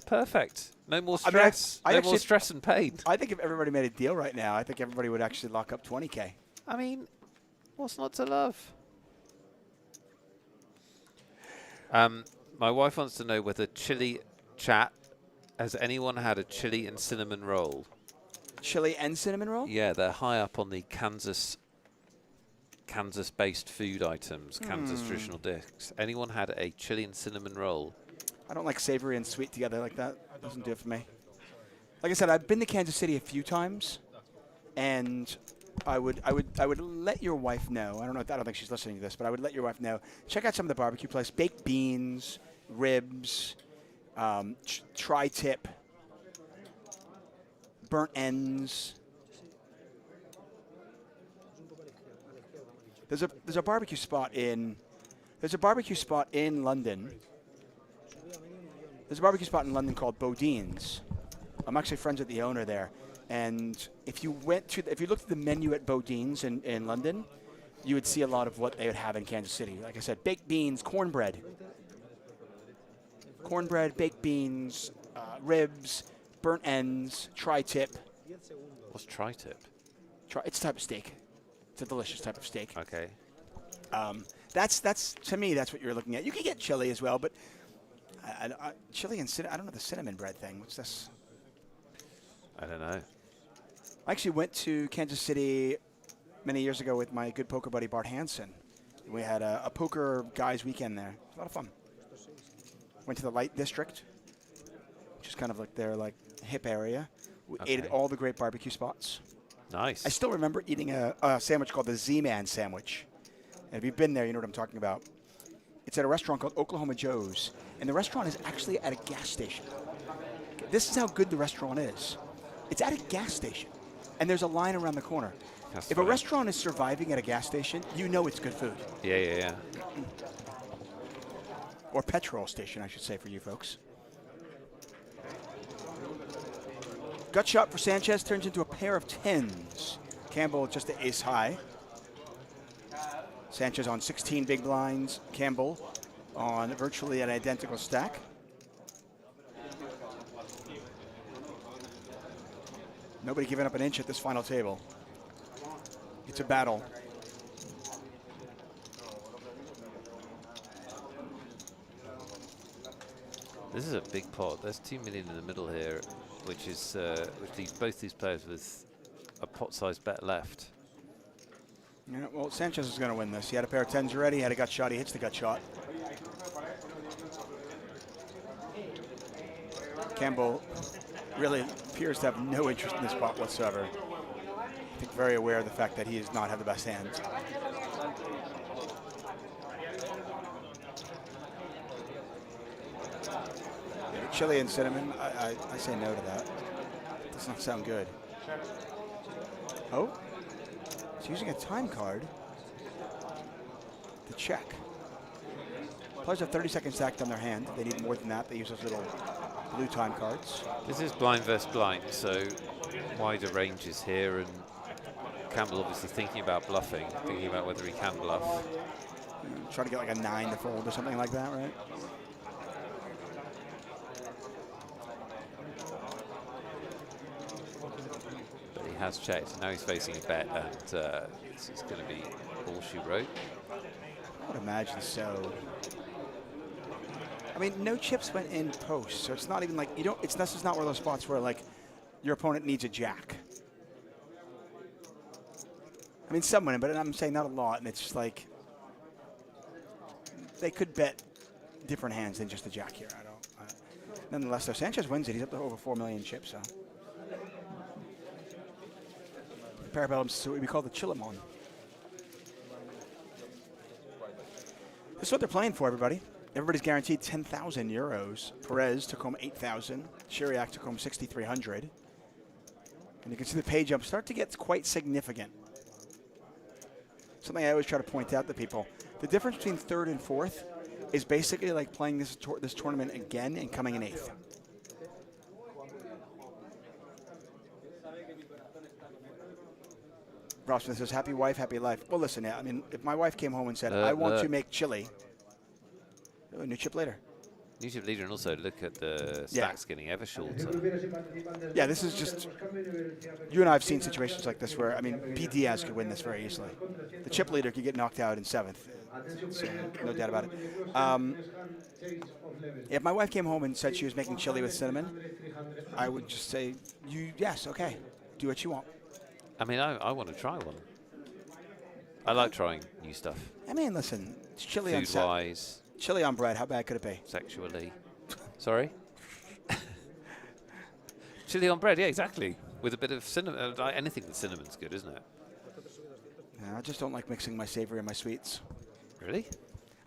Perfect. No more stress. I no actually- more stress and pain. I think if everybody made a deal right now, I think everybody would actually lock up 20K. I mean, what's not to love? My wife wants to know whether chili chat, has anyone had a chili and cinnamon roll? Chili and cinnamon roll? Yeah, they're high up on the Kansas-based food items, Kansas traditional discs. Anyone had a chili and cinnamon roll? I don't like savory and sweet together like that. Doesn't do it for me. Like I said, I've been to Kansas City a few times, and I would let your wife know. I don't think she's listening to this, but I would let your wife know. Check out some of the barbecue places: baked beans, ribs, tri-tip, burnt ends. There's a barbecue spot in London. There's a barbecue spot in London called Bodine's. I'm actually friends with the owner there. And if you looked at the menu at Bodine's in London, you would see a lot of what they would have in Kansas City. Like I said, baked beans, cornbread, baked beans, ribs, burnt ends, tri-tip. What's tri-tip? It's a type of steak. It's a delicious type of steak. Okay. That's to me, that's what you're looking at. You can get chili as well, but chili and I don't know the cinnamon bread thing. What's this? I don't know. I actually went to Kansas City many years ago with my good poker buddy Bart Hansen. We had a poker guys weekend there. It was a lot of fun. Went to the Light District, which is kind of like their hip area. We ate at all the great barbecue spots. Nice. I still remember eating a sandwich called the Z-Man sandwich. And if you've been there, you know what I'm talking about. It's at a restaurant called Oklahoma Joe's, and the restaurant is actually at a gas station. This is how good the restaurant is. It's at a gas station, and there's a line around the corner. That's If funny. a restaurant is surviving at a gas station, you know it's good food. Yeah. Or petrol station, I should say, for you folks. Gut shot for Sanchez turns into a pair of tens. Campbell just to ace high. Sanchez on 16 big blinds. Campbell on virtually an identical stack. Nobody giving up an inch at this final table. It's a battle. This is a big pot. There's 2 million in the middle here, which is both these players with a pot-sized bet left. Yeah, well, Sanchez is going to win this. He had a pair of tens already. He had a gut shot. He hits the gut shot. Campbell really appears to have no interest in this pot whatsoever. I think very aware of the fact that he does not have the best hand. Chili and cinnamon, I say no to that. Does not sound good. Oh, he's using a time card to check. Players have 30 seconds stacked on their hand. They need more than that. They use those little blue time cards. This is blind versus blind, so wider ranges here, and Campbell obviously thinking about bluffing, thinking about whether he can bluff. Try to get like a 9 to fold or something like that, right? But he has checked. Now he's facing a bet, and this is going to be all she wrote. I would imagine so. I mean, no chips went in post, so it's not even like you don't. This is not one of those spots where like your opponent needs a jack. I mean, some went in, but I'm saying not a lot, and it's just like they could bet different hands than just a jack here. Nonetheless, though, Sanchez wins it. He's up to over 4 million chips. So Parabellum's what we call the Chilamon. This is what they're playing for, everybody. Everybody's guaranteed 10,000 euros. Perez took home 8,000. Chiriac took home 6,300. And you can see the pay jump start to get quite significant. Something I always try to point out to people. The difference between third and fourth is basically like playing this tournament again and coming in eighth. Rob Smith says, happy wife, happy life. Well, listen, I mean, if my wife came home and said, Look, I want to look. make chili, oh, new chip later. YouTube leader, and also look at the Yeah. stacks getting ever shorter. Yeah, this is just, you and I have seen situations like this where, I mean, Pete Diaz could win this very easily. The chip leader could get knocked out in 7th, so no doubt about it. If my wife came home and said she was making chili with cinnamon, I would just say, yes, okay, do what you want. I mean, I want to try one. I like trying new stuff. I mean, listen, it's chili on Food-wise, chili on bread, how bad could it be? sexually. Sorry? Chili on bread, yeah, exactly. With a bit of cinnamon. Like anything with cinnamon's good, isn't it? Yeah, I just don't like mixing my savory and my sweets. Really?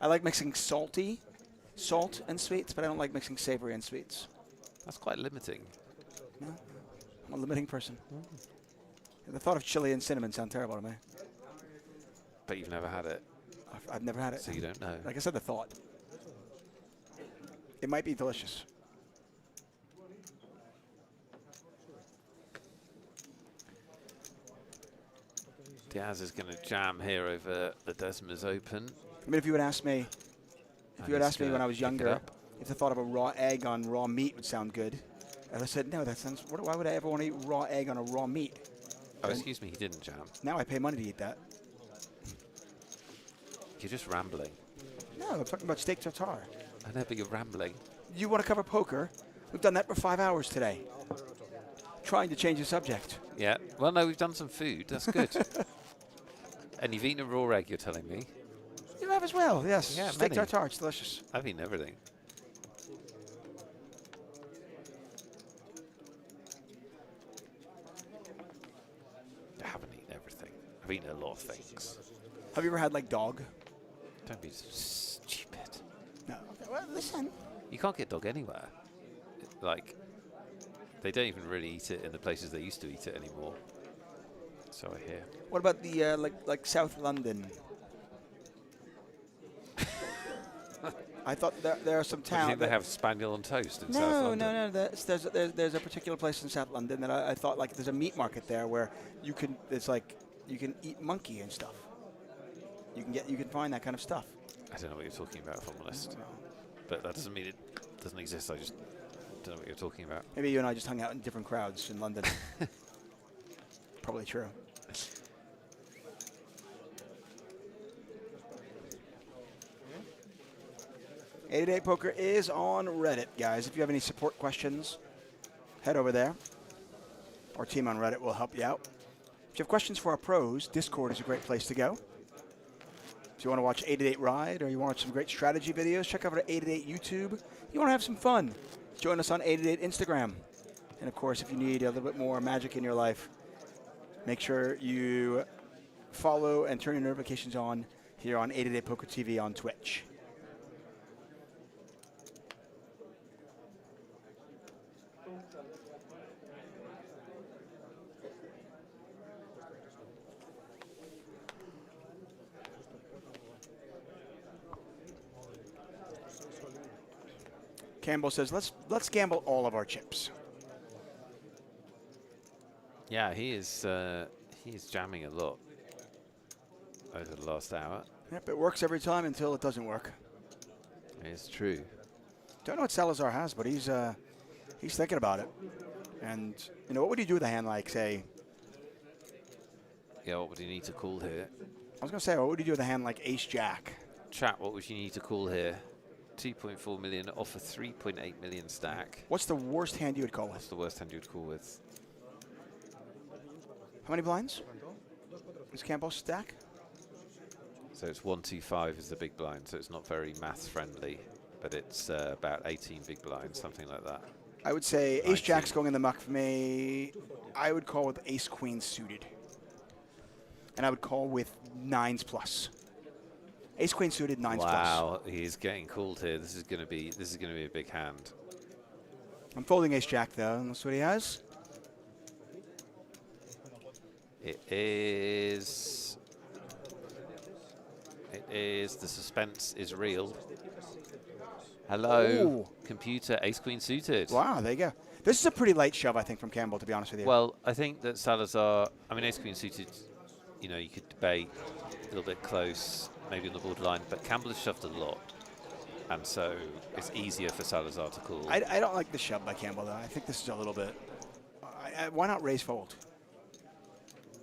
I like mixing salt and sweets, but I don't like mixing savory and sweets. That's quite limiting. No, I'm a limiting person. The thought of chili and cinnamon sound terrible to me. But you've never had it, I've never had it. so you don't know. Like I said, the thought. It might be delicious. Diaz is going to jam here over the Desmos Open. I mean, if you had asked me, when I was younger, up. if the thought of a raw egg on raw meat would sound good, and I said, no, that sounds. Why would I ever want to eat raw egg on a raw meat? Oh, excuse me, he didn't jam. Now I pay money to eat that. You're just rambling. No, I'm talking about steak tartare. I know, but you're rambling. You want to cover poker? We've done that for 5 hours today. Trying to change the subject. Yeah. Well, no, we've done some food. That's good. And you've eaten a raw egg, you're telling me? You have as well, yes. Yeah, Steak many. tartare, it's delicious. I've eaten everything. I haven't eaten everything. I've eaten a lot of things. Have you ever had like dog? Don't be stupid. No. Okay, well, listen. You can't get dog anywhere. Like, they don't even really eat it in the places they used to eat it anymore. So I hear. What about the like South London? I thought there are some Do you towns. think they have spaniel on toast in South No, London? no, no. There's a particular place in South London that I thought like there's a meat market there where you can. It's like you can eat monkey and stuff. You can find that kind of stuff. I don't know what you're talking about, if I'm honest. But that doesn't mean it doesn't exist. I just don't know what you're talking about. Maybe you and I just hung out in different crowds in London. Probably true. .888 Poker is on Reddit, guys. If you have any support questions, head over there. Our team on Reddit will help you out. If you have questions for our pros, Discord is a great place to go. If you want to watch 888 Ride or you want some great strategy videos, check out our 888 YouTube. You want to have some fun, join us on 888 Instagram. And of course, if you need a little bit more magic in your life, make sure you follow and turn your notifications on here on 888 Poker TV on Twitch. Campbell says, let's gamble all of our chips. Yeah, he is jamming a lot over the last hour. Yep, it works every time until it doesn't work. It's true. Don't know what Salazar has, but he's thinking about it. And you know, what would you do with a hand like, say? Yeah, what would you need to call here? I was gonna say, what would you do with a hand like Ace Jack? Chat, what would you need to call here? 2.4 million off a 3.8 million stack. What's the worst hand you would call What's with? the worst hand you'd call with? How many blinds? Is Campbell stack? So it's 125 is the big blind, so it's not very math friendly, but it's about 18 big blinds, something like that. I would say Ace 19. Jack's going in the muck for me. I would call with Ace Queen suited. And I would call with 9s plus. Ace Queen suited, 9s plus. Wow, he's getting called here. This is going to be a big hand. I'm folding Ace Jack though, and that's what he has. It is. The suspense is real. Hello, Ooh. computer, Ace Queen suited. Wow, there you go. This is a pretty light shove, I think, from Campbell, to be honest with you. Well, I think that Salazar, I mean, ace queen suited, you know, you could debate a little bit close, maybe on the borderline, but Campbell has shoved a lot. And so it's easier for Salazar to call. I don't like the shove by Campbell, though. I think this is a little bit. Why not raise fold?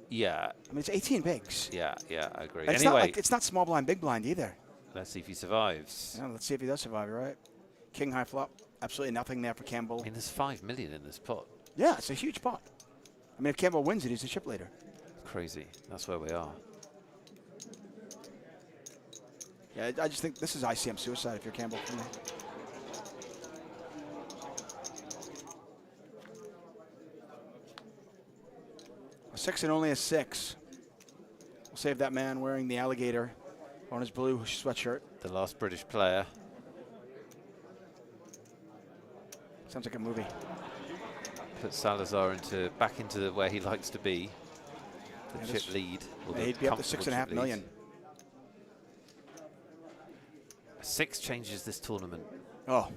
Yeah. I mean, it's 18 bigs. Yeah, I agree. It's anyway, not like, it's not small blind, big blind either. let's see if he survives. Yeah, let's see if he does survive, right? King high flop. Absolutely nothing there for Campbell. I mean, there's 5 million in this pot. Yeah, it's a huge pot. I mean, if Campbell wins it, he's the chip leader. Crazy. That's where we are. Yeah, I just think this is ICM suicide if you're Campbell for me. A 6 and only a 6. We'll save that man wearing the alligator on his blue sweatshirt. The last British player. Sounds like a movie. Put Salazar back into where he likes to be. The chip lead. Or He'd be up to 6.5 million. A 6 changes this tournament. Oh.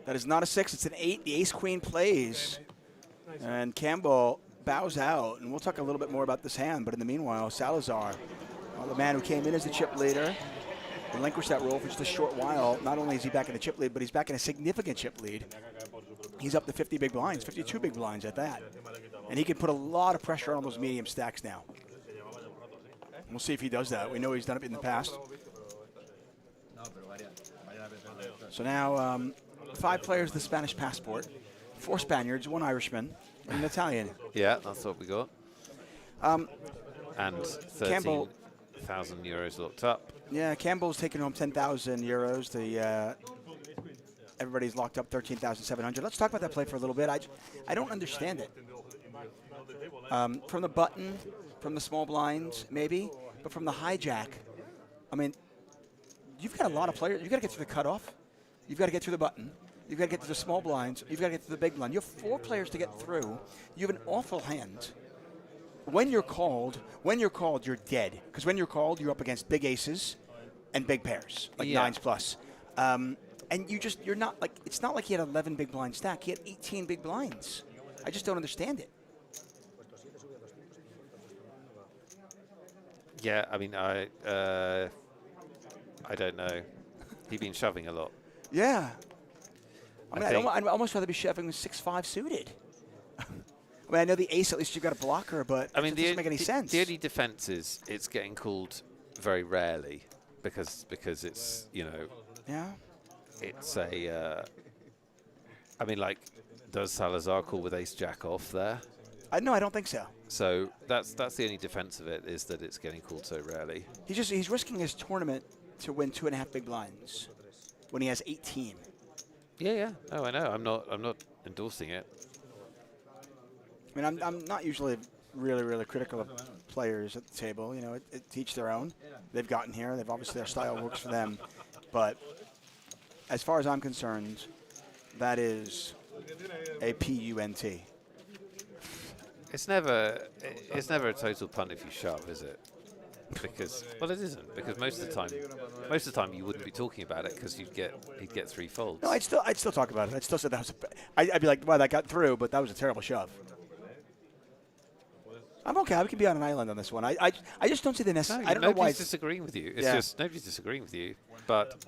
That is not a 6, it's an 8. The ace-queen plays. And Campbell bows out. And we'll talk a little bit more about this hand, but in the meanwhile, Salazar, the man who came in as the chip leader, relinquished that role for just a short while. Not only is he back in the chip lead, but he's back in a significant chip lead. He's up to 50 big blinds, 52 big blinds at that. And he can put a lot of pressure on those medium stacks now. We'll see if he does that. We know he's done it in the past. So now 5 players, the Spanish passport, 4 Spaniards, 1 Irishman, and an Italian. Yeah, that's what we got. And 13,000 euros locked up. Yeah, Campbell's taking home 10,000 euros. Everybody's locked up 13,700. Let's talk about that play for a little bit. I don't understand it. From the button, from the small blinds, maybe, but from the hijack, I mean, you've got a lot of players. You've got to get through the cutoff. You've got to get through the button. You've got to get to the small blinds. You've got to get to the big blind. You have 4 players to get through. You have an awful hand. When you're called, you're dead. Because when you're called, you're up against big aces and big pairs, like 9s plus. And you're not like, it's not like he had 11 big blind stack. He had 18 big blinds. I just don't understand it. Yeah, I mean, I don't know. He's been shoving a lot. Yeah. I mean, I'd almost rather be shoving with 6-5 suited. I mean, I know the ace, at least you've got a blocker, but I mean, it doesn't make any sense. The only defense is it's getting called very rarely because it's, you know, yeah, it's a, I mean, like, does Salazar call with ace-jack off there? No, I don't think so. So that's the only defense of it, is that it's getting called so rarely. He's risking his tournament to win 2.5 big blinds when he has 18. Yeah. Oh, I know. I'm not endorsing it. I mean, I'm not usually really critical of players at the table. You know, it each their own. They've gotten here. They've obviously, their style works for them. But as far as I'm concerned, that is a PUNT. It's never a total punt if you shove, is it? Because, well, it isn't, because most of the time you wouldn't be talking about it because he'd get 3 folds. No, I'd still talk about it. I'd still say that was I'd be like, well, that got through, but that was a terrible shove. I'm okay. We can be on an island on this one. I just don't see the necessity. No, I don't know why nobody's disagreeing with you. It's just nobody's disagreeing with you, but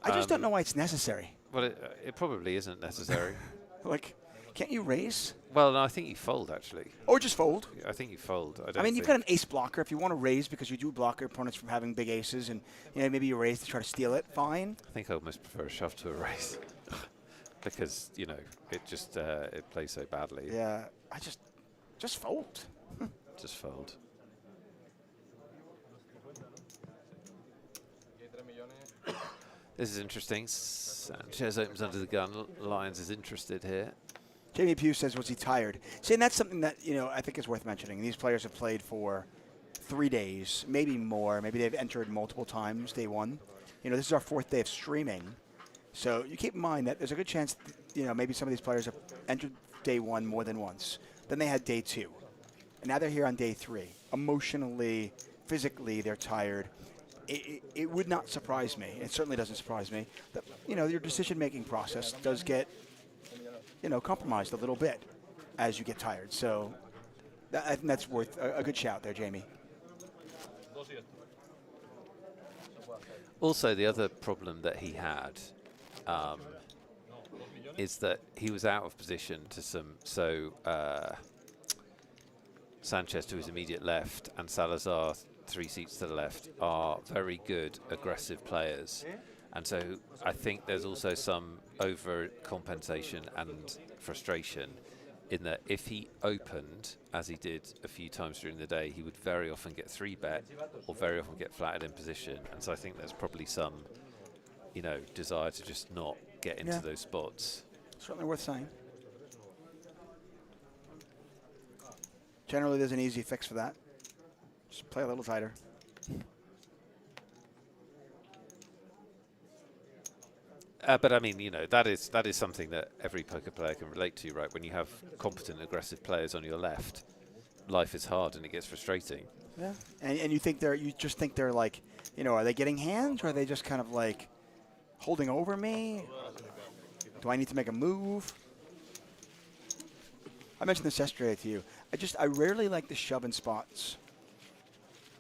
I just don't know why it's necessary. Well, it probably isn't necessary. Like, can't you raise? Well, no, I think you fold, actually. Or just fold. I think you fold. I mean, you've got an ace blocker. If you want to raise because you do block your opponents from having big aces, and you know, maybe you raise to try to steal it, fine. I think I almost prefer a shove to a raise. Because, you know, it just it plays so badly. Yeah, just fold. Just fold. This is interesting. Sanchez opens under the gun. Lyons is interested here. Jamie Pugh says, was he tired? See, and that's something that, you know, I think is worth mentioning. These players have played for 3 days, maybe more. Maybe they've entered multiple times day one. You know, this is our 4th day of streaming. So you keep in mind that there's a good chance, you know, maybe some of these players have entered day 1 more than once. Then they had day 2. And now they're here on day 3. Emotionally, physically, they're tired. it would not surprise me. It certainly doesn't surprise me that your decision-making process does get compromised a little bit as you get tired. So I think that's worth a good shout there, Jamie. Also, the other problem that he had is that he was out of position to some. So Sanchez to his immediate left and Salazar 3 seats to the left are very good aggressive players, and so I think there's also some overcompensation and frustration in that if he opened, as he did a few times during the day, he would very often get 3-bet or very often get flattered in position, and so I think there's probably some desire to just not get into those spots. Certainly worth saying. Generally, there's an easy fix for that. Just play a little tighter. But I mean, that is something that every poker player can relate to, right? When you have competent, aggressive players on your left, life is hard and it gets frustrating. Yeah, and you just think they're like, are they getting hands or are they just kind of like holding over me? Do I need to make a move? I mentioned this yesterday to you. I rarely like the shove in spots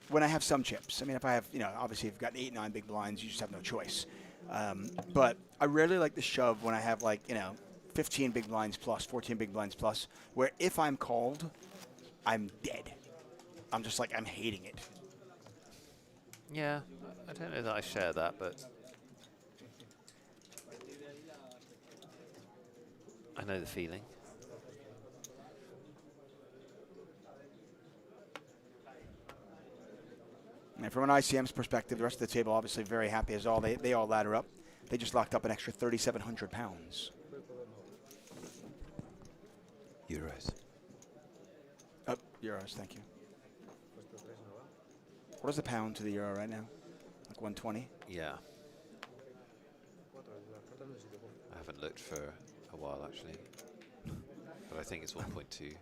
when I have some chips. I mean, if I have, obviously if you've got 8, 9 big blinds, you just have no choice. But I rarely like the shove when I have 15 big blinds plus, 14 big blinds plus, where if I'm called, I'm dead. I'm just I'm hating it. Yeah, I don't know that I share that, but I know the feeling. And from an ICM's perspective, the rest of the table obviously very happy as all. They all ladder up. They just locked up an extra 3,700 pounds. Euros. Oh, euros, thank you. What is the pound to the euro right now? Like 120? Yeah. I haven't looked for a while actually, but I think it's 1.2.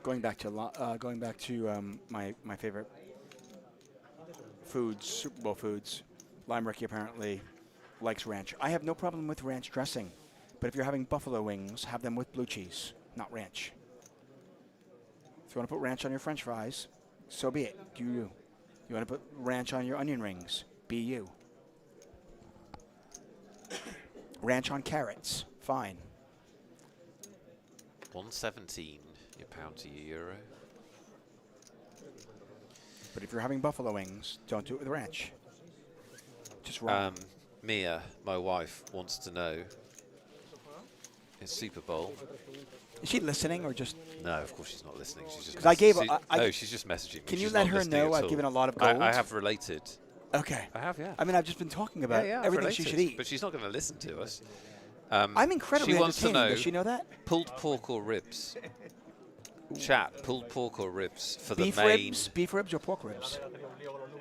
Going back to my favorite foods, Super Bowl foods. Lime Ricky apparently likes ranch. I have no problem with ranch dressing, but if you're having buffalo wings, have them with blue cheese, not ranch. If you want to put ranch on your French fries, so be it. Do you? You want to put ranch on your onion rings? Be you. Ranch on carrots? Fine. 117 your pound to your euro. But if you're having buffalo wings, don't do it with ranch. Just wrong. Mia, my wife, wants to know, it's Super Bowl. Is she listening or just? No, of course she's not listening. She's just. 'Cause I gave. No, she's just messaging me. Can you She's let not her listening know at I've given a all. lot of gold? I have related. Okay. I have, yeah. I mean, I've just been talking about I've everything she related, should eat. But she's not going to listen to us. I'm incredibly she wants to entertaining. know, Does she know that? Pulled pork or ribs? Chat, pulled pork or ribs for Beef the main. ribs? Beef ribs or pork ribs?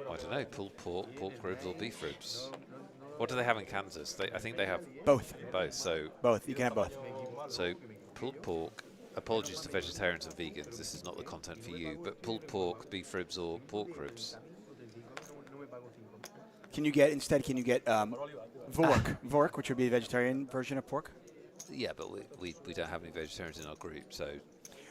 I don't know, pulled pork, pork ribs or beef ribs. What do they have in Kansas? I think they have Both. both. So Both. You can have both. So pulled pork. Apologies to vegetarians and vegans. This is not the content for you. But pulled pork, beef ribs or pork ribs. Can you get vork? Vork, which would be the vegetarian version of pork. Yeah, but we don't have any vegetarians in our group, so.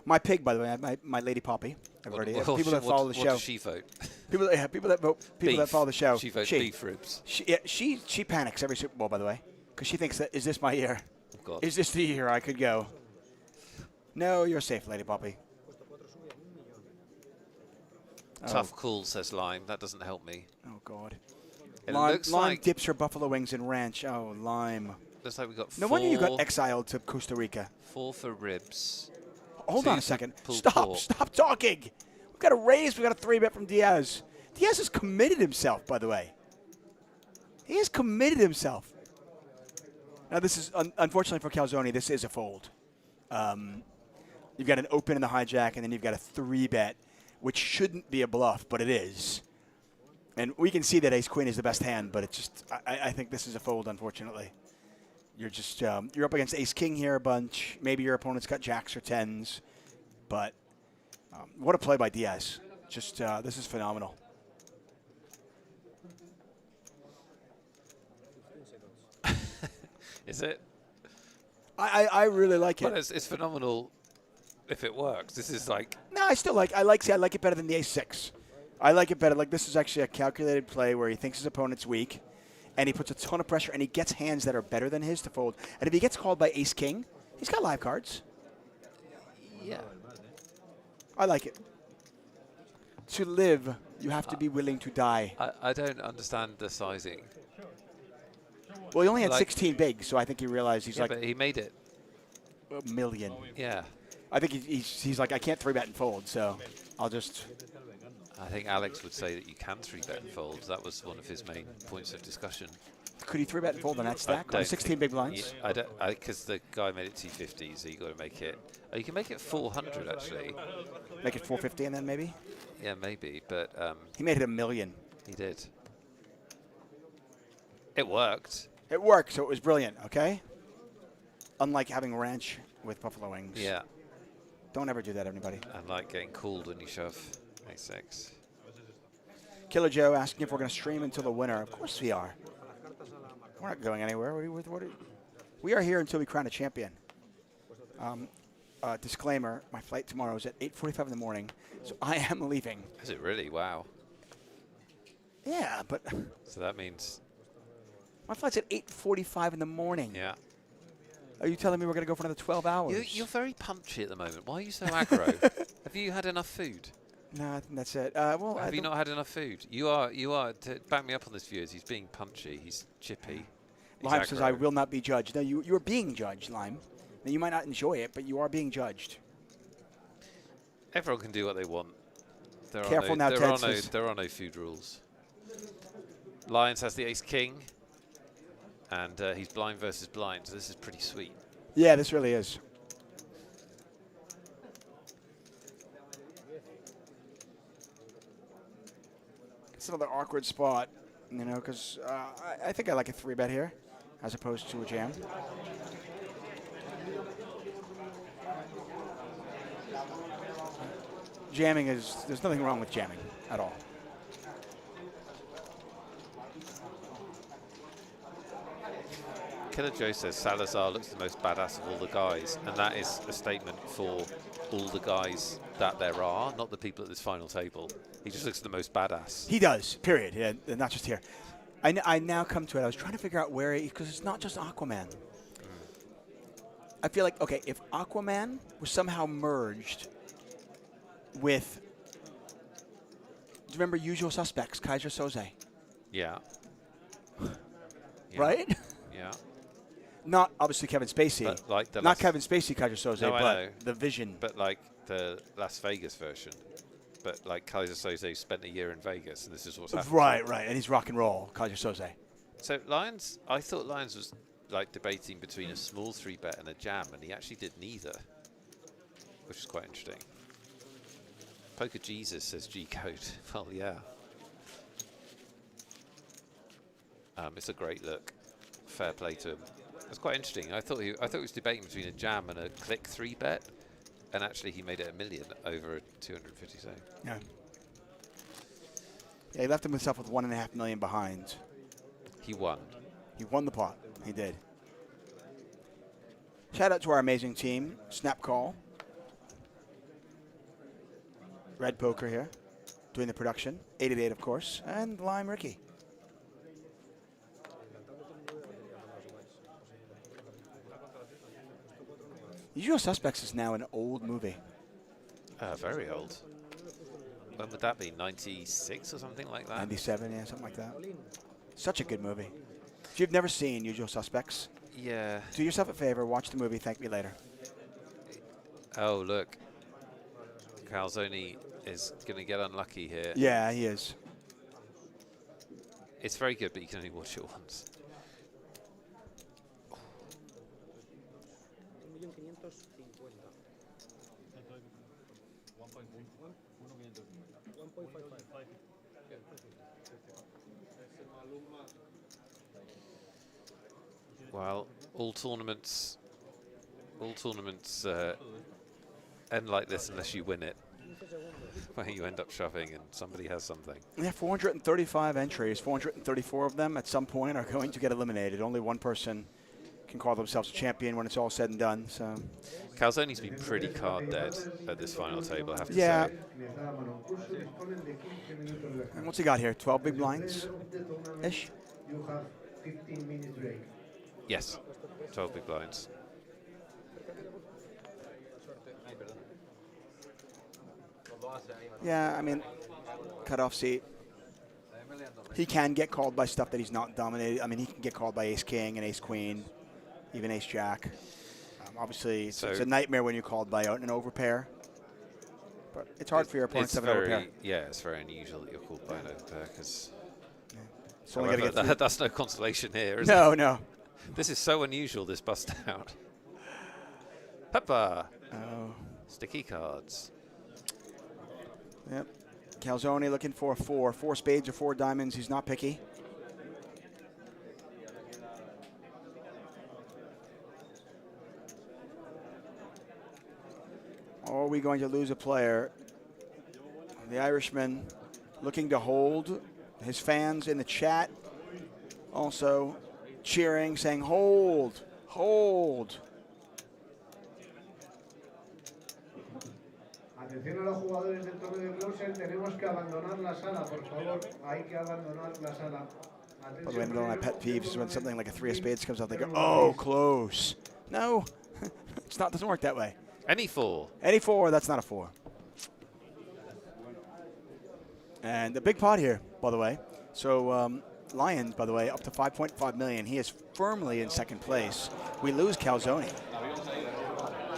My pig, by the way, my lady Poppy. Everybody, people that follow the show. What does she vote? People that follow the show. She votes beef ribs. She panics every Super Bowl, by the way, because she thinks that is this my year? Oh, God. Is this the year I could go? No, you're safe, Lady Poppy. Tough call, says Lime. That doesn't help me. Oh God. It Lime looks like dips her buffalo wings in ranch. Oh, Lime. looks like we got No wonder you got exiled to Costa Rica. 4 for ribs. Hold 2 on a for second. pulled Stop pork. talking. We've got a raise. We've got a 3-bet from Diaz. Diaz has committed himself, by the way. He has committed himself. Now, this is, unfortunately for Calzone, this is a fold. You've got an open in the hijack, and then you've got a 3-bet, which shouldn't be a bluff, but it is. And we can see that ace-queen is the best hand, but it's just, I think this is a fold, unfortunately. You're just, you're up against ace-king here a bunch. Maybe your opponent's got jacks or 10s. But what a play by Diaz. Just, this is phenomenal. Is it? I really like it. Well, it's phenomenal if it works. This is like No, I still like. I like it better than the ace-6. I like it better. Like, this is actually a calculated play where he thinks his opponent's weak, and he puts a ton of pressure, and he gets hands that are better than his to fold. And if he gets called by ace-king, he's got live cards. yeah. I like it. To live, you have to be willing to die. I don't understand the sizing. Well, he only had like- 16 big, so I think he realized he's Yeah, like but he made it. a million. Yeah. I think he's like, I can't 3-bet and fold, so I'll just... I think Alex would say that you can 3-bet and fold. That was one of his main points of discussion. Could he 3-bet and fold on that stack? On 16 big blinds? I don't, because the guy made it 250, so you got to make it. Oh, you can make it 400 actually. Make it 450 and then maybe? Yeah, maybe, but He made it a million. he did. It worked. It worked, so it was brilliant, okay? Unlike having ranch with buffalo wings. Yeah, Don't ever do that, everybody. and like getting called when you shove a6. Killer Joe asking if we're going to stream until the winter. Of course we are. We're not going anywhere. We are here until we crown a champion. Disclaimer, my flight tomorrow is at 8:45 in the morning, so I am leaving. Is it really? Wow. Yeah, but So that means, my flight's at 8:45 in the morning. yeah. Are you telling me we're going to go for another 12 hours? You're very punchy at the moment. Why are you so aggro? Have you had enough food? No, I think that's it. Well, Have you not had enough food? You are. To back me up on this, viewers. He's being punchy. He's chippy. He's Lime says, I aggro. will not be judged. No, you are being judged, Lime. Now, you might not enjoy it, but you are being judged. Everyone can do what they want. There Careful are now, no, Ted says. there are no food rules. Lions has the ace-king, and he's blind versus blind, so this is pretty sweet. Yeah, this really is. It's another awkward spot, you know, because I think I like a 3-bet here as opposed to a jam. Jamming there's nothing wrong with jamming at all. Killer Joe says Salazar looks the most badass of all the guys, and that is a statement for all the guys that there are, not the people at this final table. He just looks the most badass. He does, period. Yeah, not just here. I now come to it. I was trying to figure out where because it's not just Aquaman. I feel like, okay, if Aquaman was somehow merged with, do you remember Usual Suspects, Kaiser Soze? Yeah. Yeah. Right? Yeah. Not obviously Kevin Spacey. But like the not last, Kevin Spacey, Kaiser Soze, No, I know. but the Vision. but like the Las Vegas version. But like Kaiser Soze spent a year in Vegas, and this is what's happening. Right. And he's rock and roll, Kaiser Soze. So Lions, I thought Lions was like debating between a small 3-bet and a jam, and he actually did neither, which is quite interesting. Poker Jesus says G code. Well, yeah. It's a great look. Fair play to him. It's quite interesting. I thought he was debating between a jam and a click 3-bet, and actually he made it a million over a 250 save. Yeah. Yeah, he left himself with $1.5 million behind. He won. He won the pot. He did. Shout out to our amazing team. Snap Call. Red Poker here, doing the production. 888, of course. And Lime Ricky. Usual Suspects is now an old movie. Very old. When would that be? 96 or something like that? 97, yeah, something like that. Such a good movie. If you've never seen Usual Suspects, Yeah. do yourself a favor, watch the movie, thank me later. Oh, look. Calzone is going to get unlucky here. Yeah, he is. It's very good, but you can only watch it once. Well, all tournaments end like this unless you win it, where you end up shoving and somebody has something. Yeah, 435 entries. 434 of them at some point are going to get eliminated. Only one person can call themselves a champion when it's all said and done. So Calzone's been pretty card dead at this final table, I have to yeah. say. And what's he got here? 12 big blinds ish. Yes, 12 big blinds. Yeah, I mean, cutoff seat. He can get called by stuff that he's not dominated. I mean, he can get called by ace king and ace queen, even ace jack. Obviously, it's a nightmare when you're called by an overpair. But it's hard for your opponents to have an overpair. Yeah, it's very unusual that you're called by an overpair because that's no consolation here, is it? No. This is so unusual, this bust out. Peppa. Oh. Sticky cards. Yep. Calzone looking for a 4. 4 spades or 4 diamonds. He's not picky. Are we going to lose a player? The Irishman looking to hold. His fans in the chat also cheering, saying, hold, hold. Atención a los jugadores del torneo de closer, tenemos que abandonar la sala, por favor. Hay que abandonar la sala. By the way, one of my pet peeves is when something like a 3 of spades comes out, they go, oh, close. No, it's not. Doesn't work that way. Any 4. Any 4, that's not a 4. And the big pot here, by the way. So Lions, by the way, up to 5.5 million. He is firmly in second place. We lose Calzone.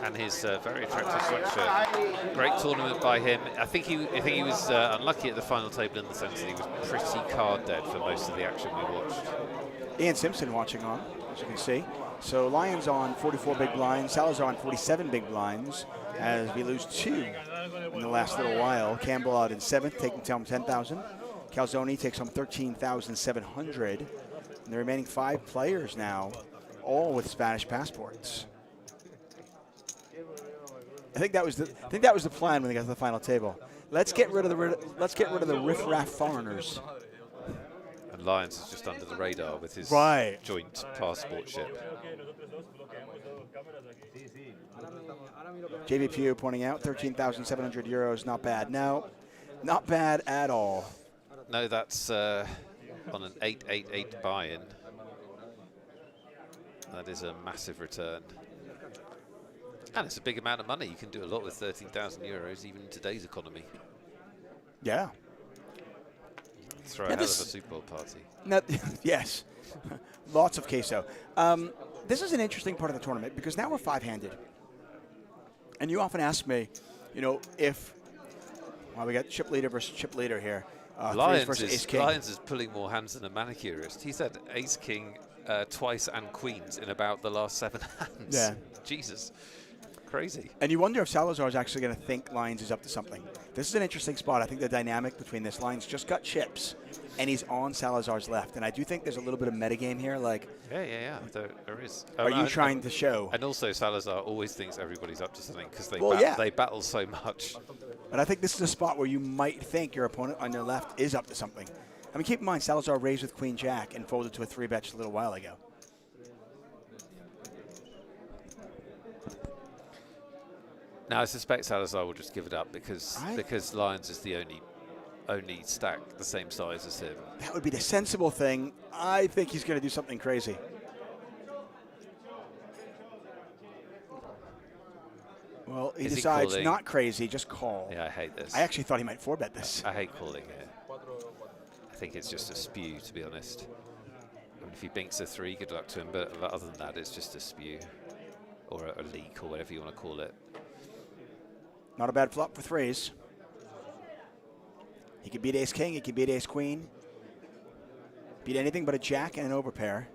And his very attractive sweatshirt. Great tournament by him. I think he was unlucky at the final table in the sense that he was pretty card dead for most of the action we watched. Ian Simpson watching on, as you can see. So Lions on 44 big blinds, Salazar on 47 big blinds, as we lose 2 in the last little while. Campbell out in 7th, taking home 10,000. Calzone takes home 13,700. And the remaining 5 players now, all with Spanish passports. I think that was the plan when they got to the final table. Let's get rid of the riff-raff foreigners. And Lions is just under the radar with his joint passport ship. JV Pugh pointing out 13,700 euros, not bad. No, not bad at all. No, that's on an 888 buy-in. That is a massive return. And it's a big amount of money. You can do a lot with 13,000 euros, even in today's economy. Yeah. Throw a hell of a Super Bowl party. Yes. Lots of queso. This is an interesting part of the tournament because now we're 5-handed. And you often ask me, you know, if... Well, we got chip leader versus chip leader here. Lions is pulling more hands than a manicurist. He's had ace king twice and queens in about the last 7 hands. Yeah. Jesus. Crazy. And you wonder if Salazar is actually going to think Lions is up to something. This is an interesting spot. I think the dynamic between this, Lions just got chips, and he's on Salazar's left. And I do think there's a little bit of metagame here. Like, yeah, there is. Are you trying to show? And also, Salazar always thinks everybody's up to something because they battle so much. But I think this is a spot where you might think your opponent on your left is up to something. I mean, keep in mind, Salazar raised with Queen Jack and folded to a 3-bet just a little while ago. Now, I suspect Salazar will just give it up because Lions is the only stack the same size as him. That would be the sensible thing. I think he's going to do something crazy. Well, he decides not crazy, just call. Yeah, I hate this. I actually thought he might 4-bet this. I hate calling here. I think it's just a spew, to be honest. I mean, if he binks a 3, good luck to him. But other than that, it's just a spew. Or a leak, or whatever you want to call it. Not a bad flop for 3s. He could beat ace-king, he could beat ace-queen. Beat anything but a jack and an overpair.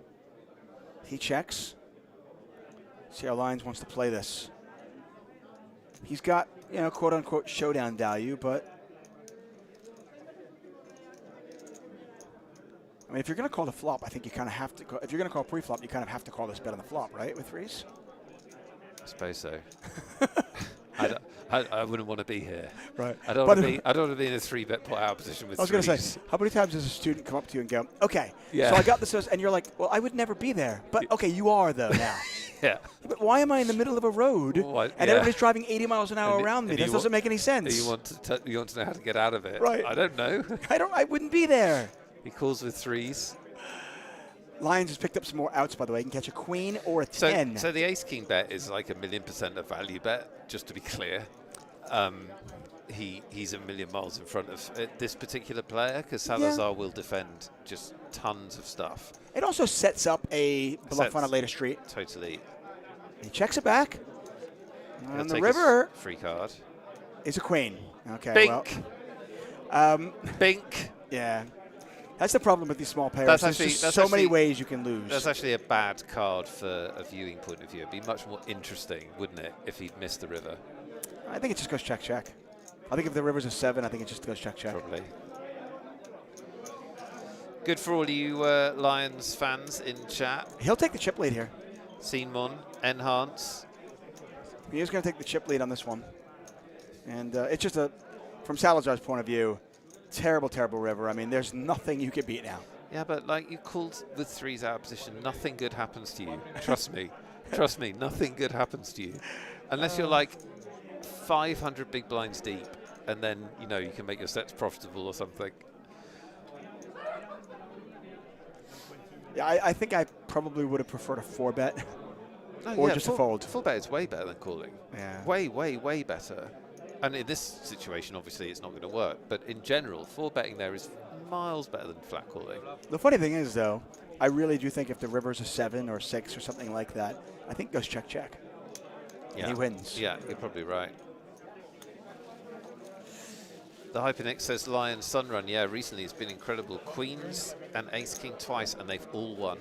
He checks. See how Lions wants to play this. He's got, you know, quote-unquote showdown value, but... I mean, if you're going to call the flop, I think you kind of have to... If you're going to call pre-flop, you kind of have to call this bet on the flop, right, with 3s? I suppose so. I wouldn't want to be here. Right. I don't want to be in a 3-bet pot out position with I was going to threes. say, how many times does a student come up to you and go, okay, Yeah. so I got this, and you're like, well, I would never be there. But, okay, you are, though, now. Yeah. But why am I in the middle of a road and Yeah. everybody's driving 80 miles an hour And around me? and This you doesn't make any sense. You want to know how to get out of it. Right. I don't know. I wouldn't be there. He calls with threes. Lions has picked up some more outs, by the way. He can catch a queen or a 10. So the ace-king bet is like 1,000,000% a value bet, just to be clear. He's a million miles in front of this particular player because Salazar will defend just tons of stuff. It also sets up a bluff on a later street. Totally. He checks it back. He'll And the take river free card. is a queen. Okay, Bink. well. Bink. Yeah. That's the problem with these small pairs. That's There's actually- just that's so many actually- ways you can lose. That's actually a bad card for a viewing point of view. It'd be much more interesting, wouldn't it, if he'd missed the river? I think it just goes check, check. I think if the river's a 7, I think it just goes check, check. Probably. Good for all you Lions fans in chat. He'll take the chip lead here. Seanmon, Enhance. He is going to take the chip lead on this one. And it's just from Salazar's point of view, terrible, terrible river. I mean, there's nothing you can beat now. Yeah, but like you called with threes out of position, nothing good happens to you. Trust me. Trust me, nothing good happens to you. Unless you're like 500 big blinds deep, and then, you know, you can make your sets profitable or something. Yeah, I think I probably would have preferred a 4-bet No, or yeah, just a fold. Full bet is way better than calling. Yeah. Way, way, way better. And in this situation, obviously, it's not going to work. But in general, 4-betting there is miles better than flat calling. The funny thing is, though, I really do think if the river's a 7 or 6 or something like that, I think it goes check, check. Yeah. And he wins. Yeah, you're probably right. The Hypernix says Lions Sunrun. Yeah, recently it's been incredible. Queens and Ace-King twice, and they've all won.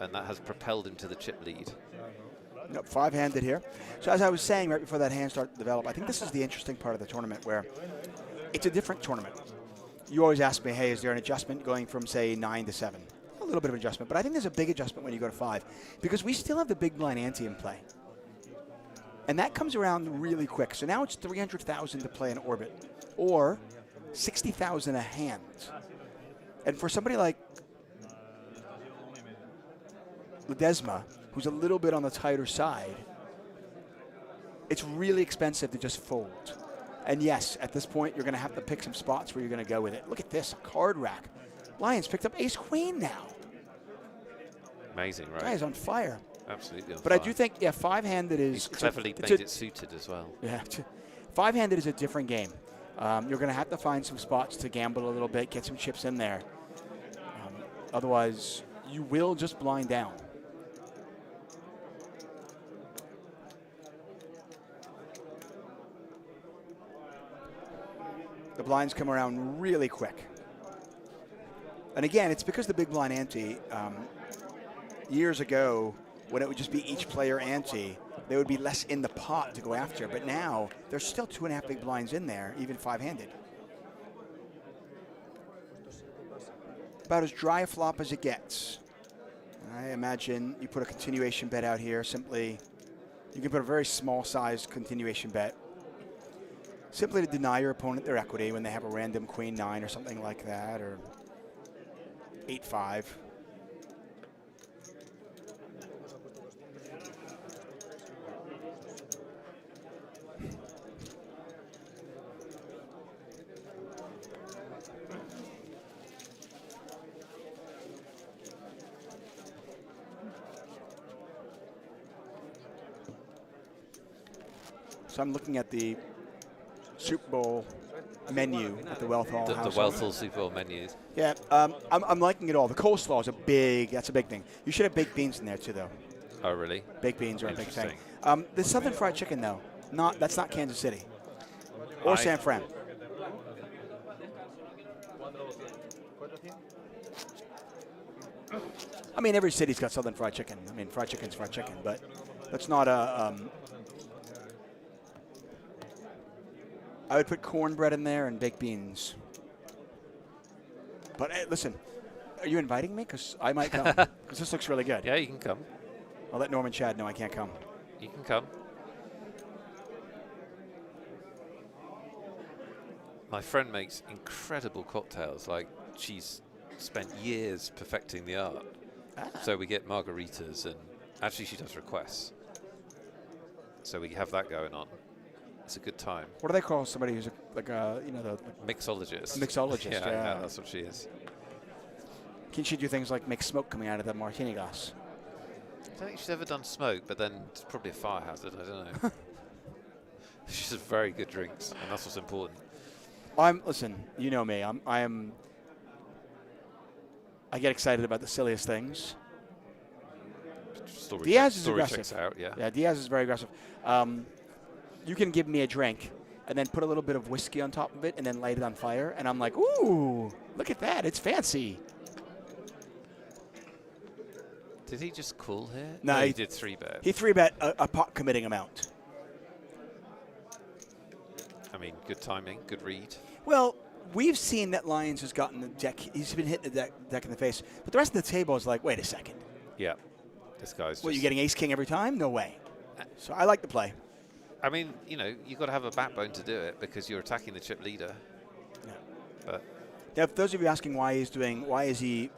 And that has propelled him to the chip lead. Nope, 5-handed here. So as I was saying right before that hand started to develop, I think this is the interesting part of the tournament where it's a different tournament. You always ask me, hey, is there an adjustment going from, say, 9 to 7? A little bit of adjustment, but I think there's a big adjustment when you go to 5 because we still have the big blind ante in play. And that comes around really quick. So now it's 300,000 to play in orbit or 60,000 a hand. And for somebody like Ledesma, who's a little bit on the tighter side, it's really expensive to just fold. And yes, at this point, you're going to have to pick some spots where you're going to go with it. Look at this, a card rack. Lions picked up ace-queen now. Amazing, right? Guy is on fire. Absolutely on But fire. I do think, yeah, 5-handed is... He's cleverly made it suited as well. Yeah, 5-handed is a different game. You're going to have to find some spots to gamble a little bit, get some chips in there. Otherwise, you will just blind down. The blinds come around really quick. And again, it's because the big blind ante, years ago, when it would just be each player ante, there would be less in the pot to go after. But now, there's still 2.5 big blinds in there, even 5-handed. About as dry a flop as it gets. I imagine you put a continuation bet out here. Simply, you can put a very small-sized continuation bet. Simply to deny your opponent their equity when they have a random queen 9 or something like that, or 8-5. So I'm looking at the Super Bowl menu at the Wealth Hall The household. Wealth Hall Super Bowl menus. Yeah, I'm liking it all. The coleslaw is that's a big thing. You should have baked beans in there too, though. Oh, really? Baked beans are a big thing. Interesting. The Southern Fried Chicken, though, that's not Kansas City or San Fran. I mean, every city's got Southern Fried Chicken. I mean, fried chicken's fried chicken, but that's not a. I would put cornbread in there and baked beans. But hey, listen, are you inviting me? Because I might come. Because this looks really good. Yeah, you can come. I'll let Norman Chad know I can't come. You can come. My friend makes incredible cocktails. Like, she's spent years perfecting the art. So we get margaritas, and actually she does requests. So we have that going on. It's a good time. What do they call somebody who's like a, you know, the Mixologist. Mixologist, yeah. That's what she is. Can she do things like make smoke coming out of the martini glass? I don't think she's ever done smoke, but then it's probably a fire hazard. I don't know. She's a very good drinks, and that's what's important. Listen, you know me. I get excited about the silliest things. Diaz is aggressive. Checks out, yeah. Yeah, Diaz is very aggressive. You can give me a drink and then put a little bit of whiskey on top of it and then light it on fire, and I'm like, ooh, look at that. It's fancy. Did he just call here? No, he did 3-bet. He 3-bet a pot committing amount. I mean, good timing, good read. Well, we've seen that Lyons has gotten the deck. He's been hitting the deck in the face. But the rest of the table is like, wait a second. Yeah. This guy's What, you getting ace-king every time? No way. So I like the play. I mean, you know, you've got to have a backbone to do it because you're attacking the chip leader. Yeah. But now, for those of you asking why is he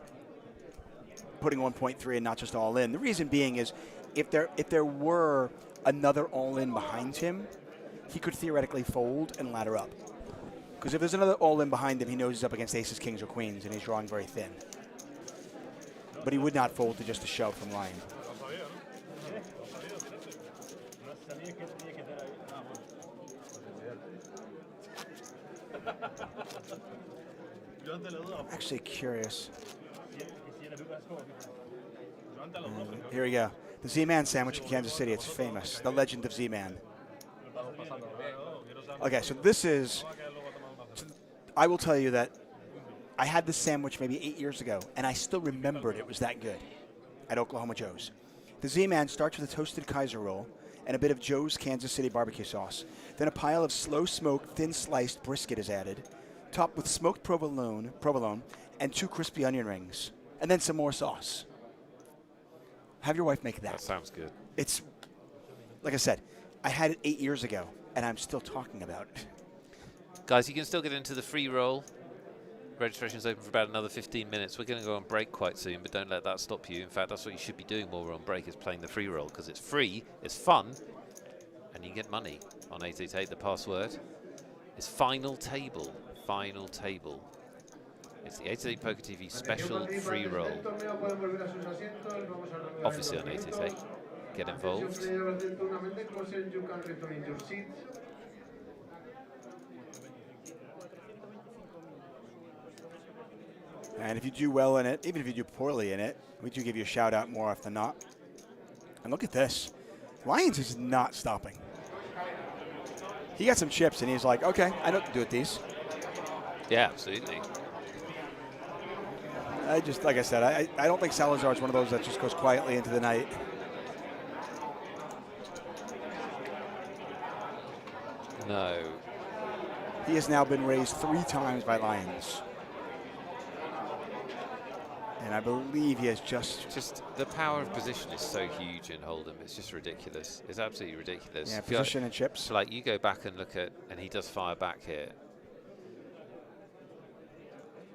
putting 1.3 and not just all in, the reason being is if there were another all-in behind him, he could theoretically fold and ladder up. Because if there's another all-in behind him, he knows he's up against aces, kings, or queens, and he's drawing very thin. But he would not fold to just a shove from line. I'm actually curious. Here we go. The Z-Man sandwich in Kansas City. It's famous. The legend of Z-Man. Okay, so this is... I will tell you that I had this sandwich maybe 8 years ago, and I still remembered it was that good at Oklahoma Joe's. The Z-Man starts with a toasted Kaiser roll and a bit of Joe's Kansas City barbecue sauce. Then a pile of slow-smoked, thin-sliced brisket is added, topped with smoked provolone, and 2 crispy onion rings, and then some more sauce. Have your wife make that. That sounds good. It's, like I said, I had it 8 years ago, and I'm still talking about it. Guys, you can still get into the free roll. Registration's open for about another 15 minutes. We're going to go on break quite soon, but don't let that stop you. In fact, that's what you should be doing while we're on break, is playing the free roll, because it's free, it's fun, and you can get money on 888. The password is Final Table. Final Table. It's the 888 Poker TV special free roll. Obviously on 888. Get involved. And if you do well in it, even if you do poorly in it, we do give you a shout out more often than not. And look at this. Lyons is not stopping. He got some chips and he's like, okay, I know what to do with these. Yeah, absolutely. Like I said, I don't think Salazar is one of those that just goes quietly into the night. No. He has now been raised 3 times by Lyons. And I believe he has just the power of position is so huge in Hold'em. It's just ridiculous. It's absolutely ridiculous. Yeah, position and chips. So like you go back and look at, and he does fire back here.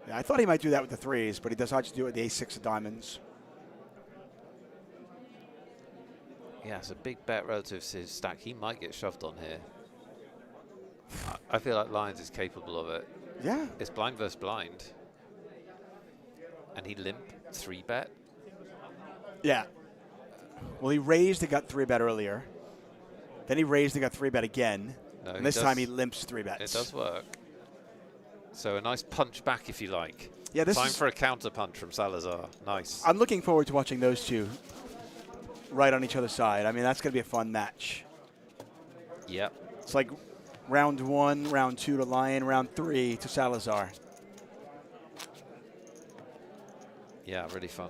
Yeah, I thought he might do that with the 3s, but he does not just do it with the ace-6 of diamonds. Yeah, it's a big bet relative to his stack. He might get shoved on here. I feel like Lyons is capable of it. Yeah. It's blind versus blind. And he limp 3-bet. Yeah. Well, he raised and got 3-bet earlier. Then he raised and got 3-bet again. No, and this time he limps 3-bets. It does work. So a nice punch back, if you like. Yeah, this Time is for a counter punch from Salazar. Nice. I'm looking forward to watching those two right on each other's side. I mean, that's going to be a fun match. Yep. It's like round 1, round 2 to Lyon, round 3 to Salazar. Yeah, really fun.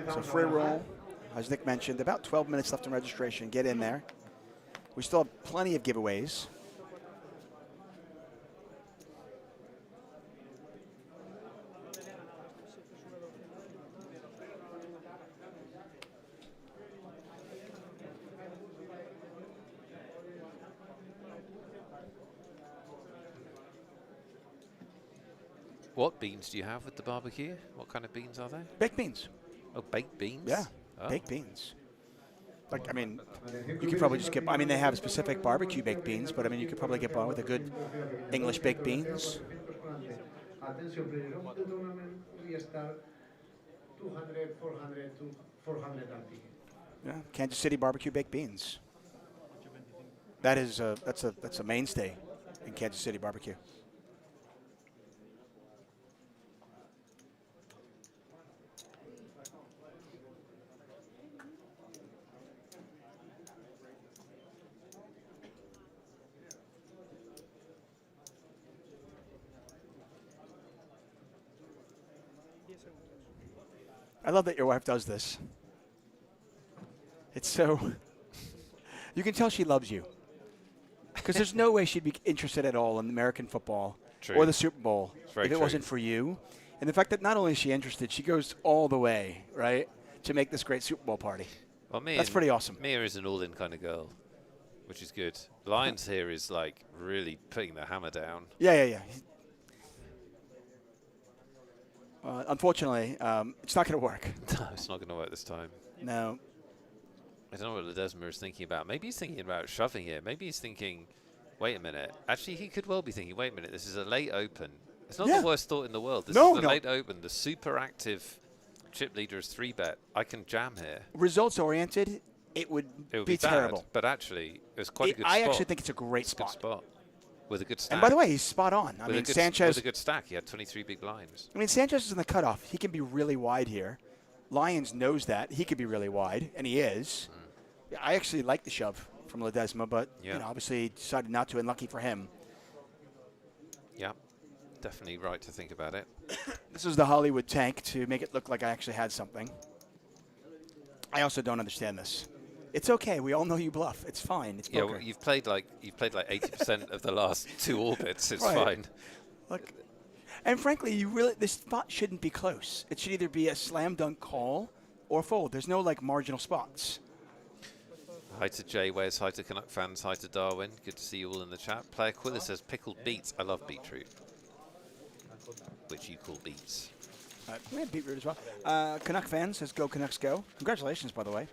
So free roll, as Nick mentioned, about 12 minutes left in registration. Get in there. We still have plenty of giveaways. What beans do you have with the barbecue? What kind of beans are they? Baked beans. Oh, baked beans? Yeah, Oh. baked beans. Like, I mean, you could probably just get, I mean, they have specific barbecue baked beans, but I mean, you could probably get by with a good English baked beans. Attention, please. Round the tournament, we start 200, 400 to 400 RP. Yeah, Kansas City barbecue baked beans. That is that's a mainstay in Kansas City barbecue. I love that your wife does this. It's so... You can tell she loves you. Because there's no way she'd be interested at all in American football True. or the Super Bowl if it true. wasn't for you. And the fact that not only is she interested, she goes all the way, right, to make this great Super Bowl party. Well, That's pretty awesome. Mia is an all-in kind of girl, which is good. Lions here is like really putting the hammer down. Yeah. Unfortunately, it's not going to work. No, it's not going to work this time. No. I don't know what Ledesma is thinking about. Maybe he's thinking about shoving here. Maybe he's thinking, wait a minute. Actually, he could well be thinking, wait a minute, this is a late open. It's not the worst thought in the world. This is the late open. The super active chip leader is 3-bet. I can jam here. Results oriented, it would be terrible. Bad, but actually, it's quite a good spot. I actually think it's a great Good spot. With a good stack. And by the way, he's spot on. I mean, Sanchez... With a good stack, he had 23 big blinds. I mean, Sanchez is in the cutoff. He can be really wide here. Lyons knows that. He could be really wide, and he is. Yeah, I actually like the shove from Ledesma, but you know, obviously he decided not to, and lucky for him. Yeah, definitely right to think about it. This is the Hollywood tank to make it look like I actually had something. I also don't understand this. It's okay. We all know you bluff. It's fine. It's poker. Yeah, well, you've played like 80% of the last 2 orbits. It's Right. fine. Look, and frankly, this spot shouldn't be close. It should either be a slam dunk call or fold. There's no like marginal spots. Hi to Jay Wes, hi to Canuck fans, hi to Darwin. Good to see you all in the chat. Player Quiller says pickled beets. I love beetroot, which you call beets. We have beetroot as well. Canuck fans says go Canucks go. Congratulations, by the way.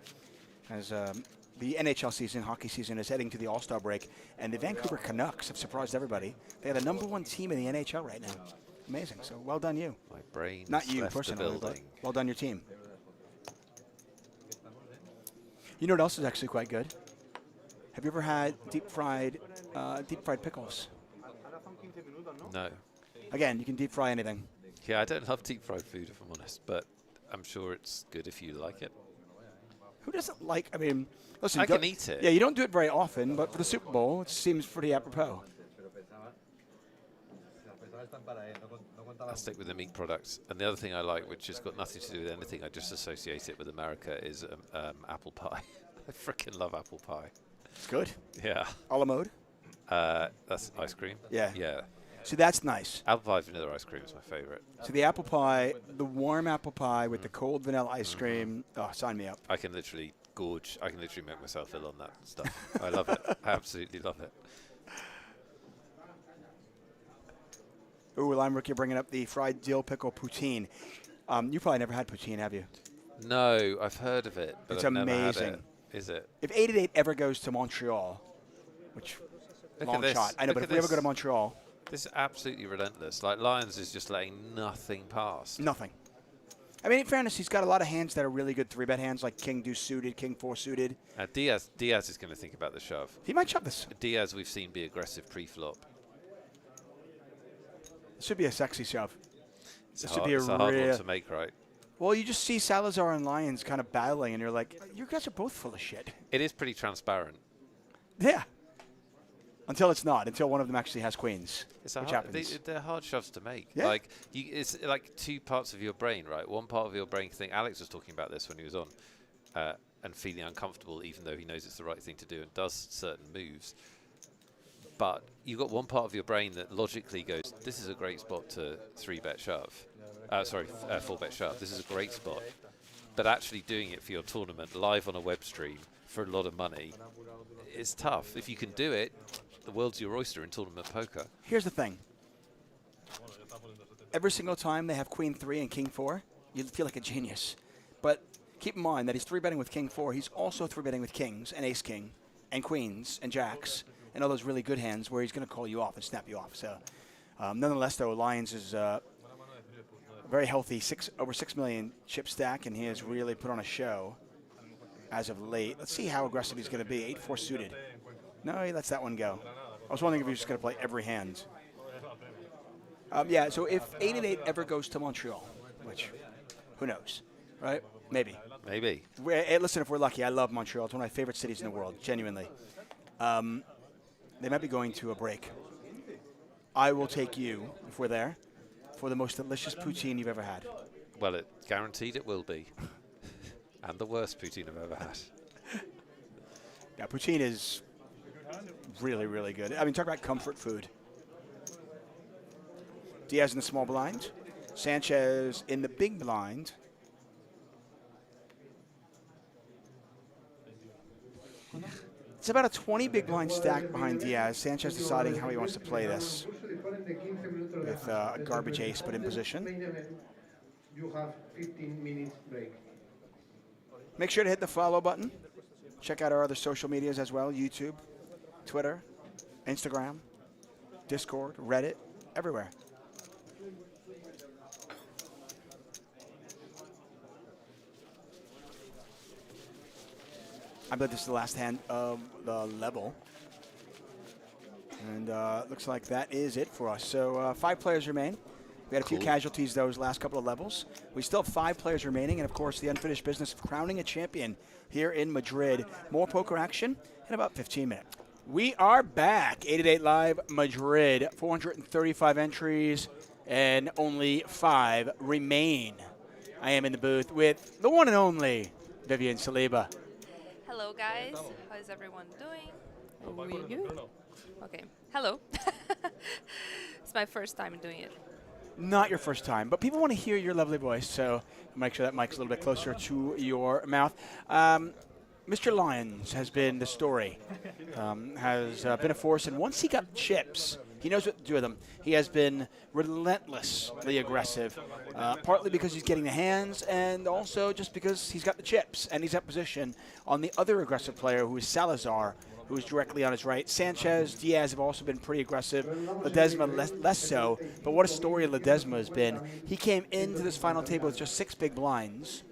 As the NHL season, hockey season, is heading to the All-Star break, and the Vancouver Canucks have surprised everybody. They are the #1 team in the NHL right now. Amazing. So well done, you. My brain Not you left personally, the but building. well done, your team. You know what else is actually quite good? Have you ever had deep fried pickles? No. Again, you can deep fry anything. Yeah, I don't love deep fried food, if I'm honest, but I'm sure it's good if you like it. Who doesn't like? I mean, listen. I can eat it. Yeah, you don't do it very often, but for the Super Bowl, it seems pretty apropos. I'll stick with the meat products. And the other thing I like, which has got nothing to do with anything, I just associate it with America, is apple pie. I freaking love apple pie. It's good. Yeah. A la mode. That's ice cream. Yeah. Yeah. So that's nice. Apple pie vanilla ice cream is my favorite. So the apple pie, the warm apple pie with the cold vanilla ice cream. Oh, sign me up. I can literally gorge. I can literally make myself ill on that stuff. I love it. I absolutely love it. Ooh, Lime Rookie bringing up the fried dill pickle poutine. You probably never had poutine, have you? No, I've heard of it, but It's I've never had amazing. it. Is it? If 888 ever goes to Montreal, which Look long at this. shot. I know, Look but at if we ever this. go to Montreal, This is absolutely relentless. Like, Lions is just letting nothing pass. nothing. I mean, in fairness, he's got a lot of hands that are really good 3-bet hands, like King Deuce suited, King 4 suited. Diaz is going to think about the shove. He might shove this. Diaz, we've seen be aggressive pre-flop. This should be a sexy shove. It's This a should hard, be it's a hard one real. to make, right? Well, you just see Salazar and Lyons kind of battling, and you're like, you guys are both full of shit. It is pretty transparent. Yeah. Until it's not. Until one of them actually has queens, It's a which hard, happens. they're hard shoves to make. Yeah. Like, it's like 2 parts of your brain, right? One part of your brain can think. Alex was talking about this when he was on, and feeling uncomfortable, even though he knows it's the right thing to do and does certain moves. But you've got one part of your brain that logically goes, this is a great spot to 3-bet shove. 4-bet shove. This is a great spot. But actually doing it for your tournament live on a web stream for a lot of money is tough. If you can do it, the world's your oyster in tournament poker. Here's the thing. every single time they have Queen 3 and King 4, you feel like a genius. But keep in mind that he's 3-betting with King 4. He's also 3-betting with Kings and Ace King and Queens and Jacks and all those really good hands where he's going to call you off and snap you off. So, nonetheless, though, Lions is a very healthy over 6 million chip stack, and he has really put on a show as of late. Let's see how aggressive he's going to be. 8-4 suited. No, he lets that one go. I was wondering if he was just going to play every hand. Yeah, so if 888 ever goes to Montreal, which, who knows, right? Maybe. Maybe. Listen, if we're lucky, I love Montreal. It's one of my favorite cities in the world, genuinely. They might be going to a break. I will take you, if we're there, for the most delicious poutine you've ever had. Well, it guaranteed it will be. And the worst poutine I've ever had. Yeah, poutine is really, really good. I mean, talk about comfort food. Diaz in the small blind. Sanchez in the big blind. It's about a 20 big blind stack behind Diaz. Sanchez deciding how he wants to play this. With a garbage ace put in position. You have 15 minutes break. Make sure to hit the follow button. Check out our other social medias as well. YouTube, Twitter, Instagram, Discord, Reddit, everywhere. I believe this is the last hand of the level. And looks like that is it for us. So 5 players remain. We had a few casualties those last couple of levels. We still have 5 players remaining, and of course the unfinished business of crowning a champion here in Madrid. More poker action in about 15 minutes. We are back. 888 Live Madrid. 435 entries, and only 5 remain. I am in the booth with the one and only Vivian Saliba. Hello guys, how is everyone doing? Okay, hello. It's my first time doing it. Not your first time, but people want to hear your lovely voice, so make sure that mic's a little bit closer to your mouth. Mr. Lyons has been the story, has been a force, and once he got chips, he knows what to do with them. He has been relentlessly aggressive, partly because he's getting the hands, and also just because he's got the chips, and he's at position on the other aggressive player, who is Salazar, who is directly on his right. Sanchez, Diaz have also been pretty aggressive. Ledesma less so, but what a story Ledesma has been. He came into this final table with just 6 big blinds,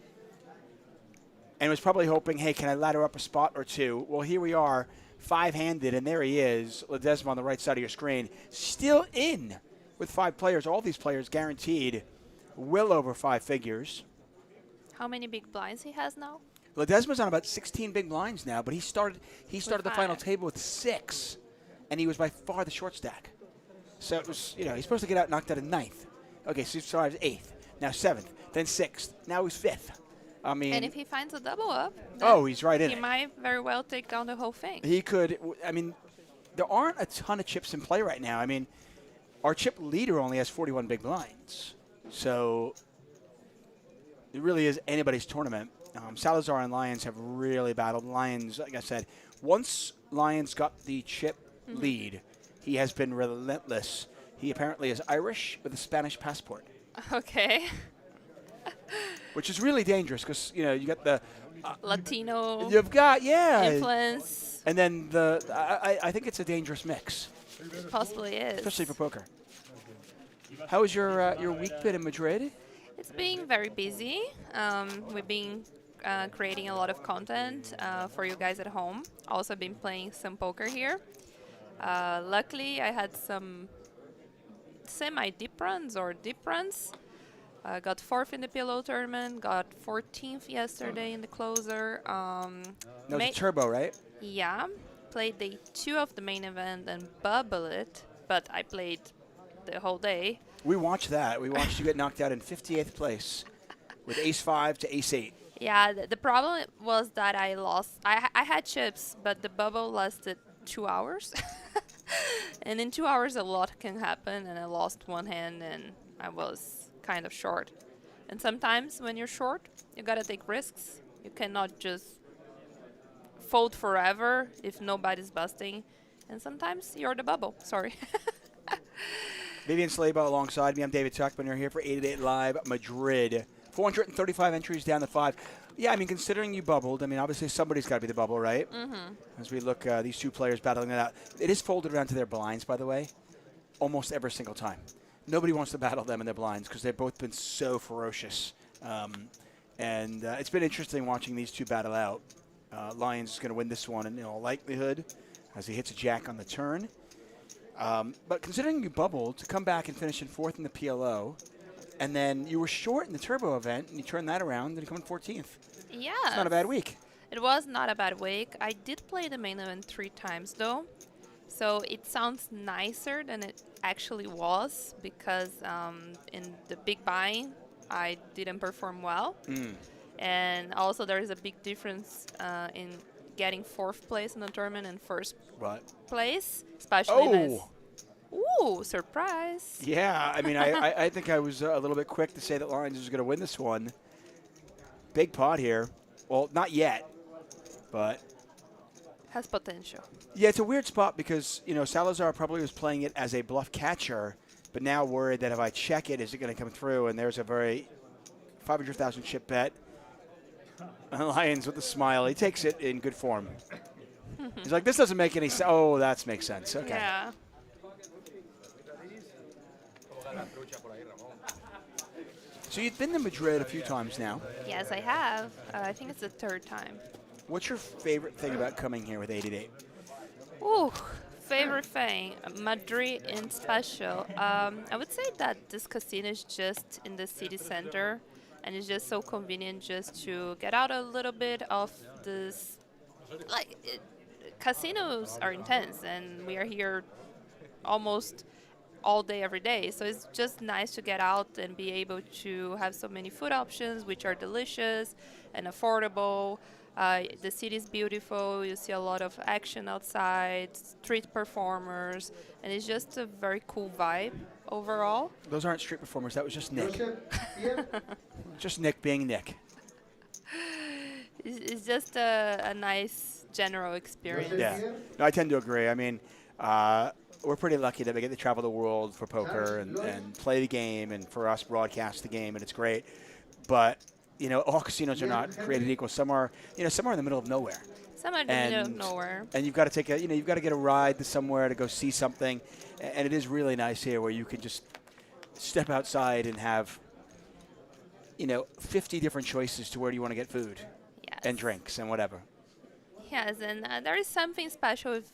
and was probably hoping, hey, can I ladder up a spot or two? Well, here we are, 5-handed, and there he is, Ledesma on the right side of your screen, still in with 5 players. All these players guaranteed well over 5 figures. How many big blinds he has now? Ledesma's on about 16 big blinds now, but he started the final table with 6, and he was by far the short stack. So it was, he's supposed to get knocked out in 9th. Okay, so he survives 8th, now 7th, then 6th, now he's 5th. I mean, and if he finds a double up, he's right in he it. might very well take down the whole thing. He could. I mean, there aren't a ton of chips in play right now. I mean, our chip leader only has 41 big blinds. So it really is anybody's tournament. Salazar and Lions have really battled. Lions, like I said, once Lions got the chip lead, he has been relentless. He apparently is Irish with a Spanish passport. Okay. Which is really dangerous because, you got the Latino you've got, influence. And then I think it's a dangerous mix. It possibly is. Especially for poker. How has your week been in Madrid? It's been very busy. We've been creating a lot of content for you guys at home. Also been playing some poker here. Luckily, I had some semi-deep runs or deep runs. Got 4th in the pillow tournament, got 14th yesterday in the closer. No, it's a turbo, right? Yeah, played day 2 of the main event and bubble it, but I played the whole day. We watched that. We watched you get knocked out in 58th place with ace-5 to ace-8. Yeah, the problem was that I lost. I had chips, but the bubble lasted 2 hours. And in 2 hours, a lot can happen, and I lost one hand, and I was kind of short. And sometimes when you're short, you gotta take risks. You cannot just fold forever if nobody's busting. And sometimes you're the bubble. Sorry. Vivian Slabo alongside me. I'm David Tuckman. You're here for 888 Live Madrid. 435 entries down to 5. Yeah, I mean, considering you bubbled, I mean, obviously somebody's got to be the bubble, right? Mm-hmm. As we look, these two players battling it out. It is folded around to their blinds, by the way, almost every single time. Nobody wants to battle them in their blinds because they've both been so ferocious. And it's been interesting watching these two battle out. Lions is going to win this one in all likelihood as he hits a jack on the turn. But considering you bubbled, to come back and finish in 4th in the PLO, and then you were short in the Turbo event, and you turned that around, and you come in 14th. Yeah. It's not a bad week. It was not a bad week. I did play the main event 3 times, though. So it sounds nicer than it actually was, because in the big buy-in, I didn't perform well. And also there is a big difference in getting 4th place in the tournament and 1st place, especially as... Ooh, surprise. Yeah, I mean, I think I was a little bit quick to say that Lions was going to win this one. Big pot here. Well, not yet, but... Has potential. Yeah, it's a weird spot because, you know, Salazar probably was playing it as a bluff catcher, but now worried that if I check it, is it going to come through? And there's a very 500,000 chip bet. And Lions with a smile. He takes it in good form. He's like, this doesn't make any sense. Oh, that makes sense. Okay. Yeah. So you've been to Madrid a few times now. Yes, I have. I think it's the 3rd time. What's your favorite thing about coming here with 888? Ooh, favorite thing, Madrid in special. I would say that this casino is just in the city center, and it's just so convenient just to get out a little bit of this. Casinos are intense, and we are here almost all day, every day. So it's just nice to get out and be able to have so many food options, which are delicious and affordable. The city is beautiful. You see a lot of action outside, street performers, and it's just a very cool vibe overall. Those aren't street performers. That was just Nick. Just Nick being Nick. It's just a nice general experience. Yeah. No, I tend to agree. I mean, we're pretty lucky that we get to travel the world for poker and play the game, and for us broadcast the game, and it's great. But you know, all casinos are not created equal. Some are, you know, some are in the middle of nowhere. Some are in the middle of nowhere. And you've got to take a, you know, you've got to get a ride to somewhere to go see something. And it is really nice here where you can just step outside and have, you know, 50 different choices to where do you want to get food and drinks and whatever. Yes, and there is something special with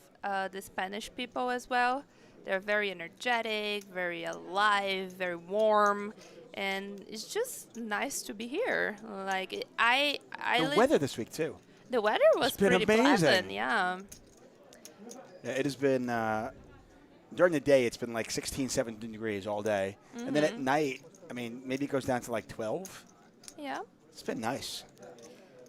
the Spanish people as well. They're very energetic, very alive, very warm. And it's just nice to be here. Like The weather this week too. The weather was It's been pretty amazing. pleasant, yeah. Yeah, it has been during the day. It's been like 16, 17 degrees all day, and then at night, I mean, maybe it goes down to like 12. Yeah. It's been nice.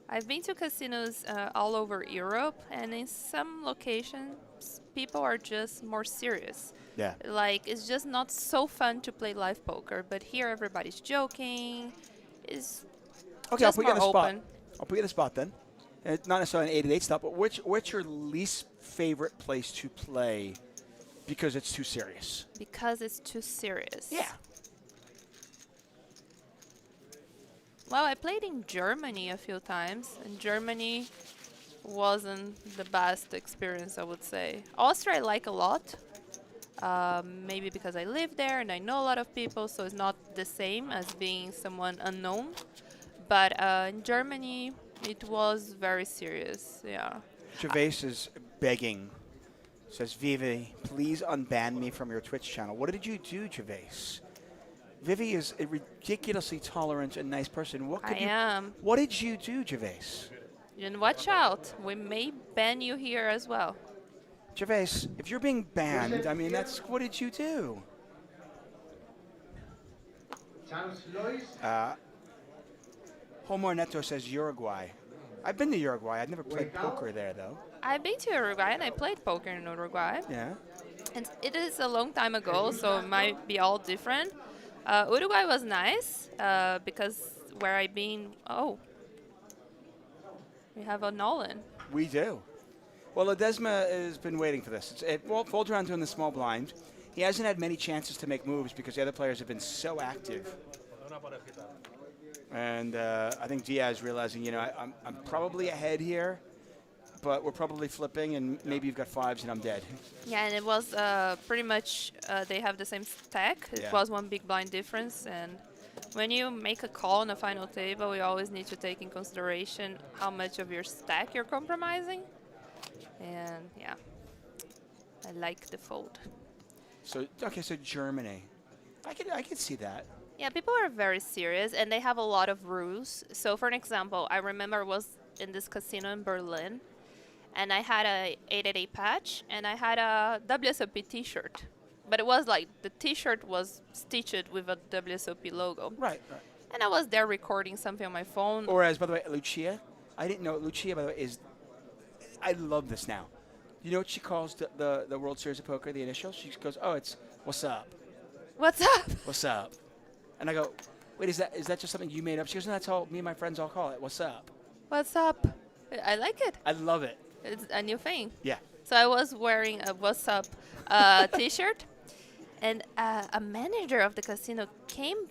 I've been to casinos all over Europe, and in some locations, people are just more serious. Yeah. Like, it's just not so fun to play live poker, but here everybody's joking. It's Okay, I'll just put you in more the spot. open. I'll put you in the spot then. It's not necessarily an 888 stop, but what's your least favorite place to play because it's too serious? Because it's too serious. Yeah. Well, I played in Germany a few times, and Germany wasn't the best experience, I would say. Austria I like a lot, maybe because I live there and I know a lot of people, so it's not the same as being someone unknown. But in Germany, it was very serious, yeah. Gervais is begging, says, Vivi, please unban me from your Twitch channel. What did you do, Gervais? Vivi is a ridiculously tolerant and nice person. What could I am. What did you do, Gervais? And watch out, we may ban you here as well. Gervais, if you're being banned, I mean, what did you do? Homer Neto says Uruguay. I've been to Uruguay. I've never played poker there, though. I've been to Uruguay and I played poker in Uruguay. Yeah. And it is a long time ago, so it might be all different. Uruguay was nice because where I've been, we have a Nolan. We do. Well, Ledesma has been waiting for this. It folds around to in the small blind. he hasn't had many chances to make moves because the other players have been so active. And I think Diaz realizing, you know, I'm probably ahead here, but we're probably flipping, and maybe you've got fives and I'm dead. Yeah, and it was pretty much they have the same stack. It Yeah. was one big blind difference, and when you make a call on a final table, you always need to take in consideration how much of your stack you're compromising. And yeah, I like the fold. So okay, so Germany, I could see that. Yeah, people are very serious, and they have a lot of rules. So, for an example, I remember I was in this casino in Berlin, and I had a 888 patch, and I had a WSOP T-shirt. But it was like the T-shirt was stitched with a WSOP logo. Right. And I was there recording something on my phone. Or as, by the way, Lucia, I didn't know Lucia, by the way, is, I love this now. You know what she calls the World Series of Poker, the initials? She goes, oh, it's, what's up? What's up? What's up? And I go, wait, is that just something you made up? She goes, no, that's how me and my friends all call it. What's up? What's up? I like it. I love it. It's a new thing. Yeah. So I was wearing a What's Up T-shirt, and a manager of the casino came,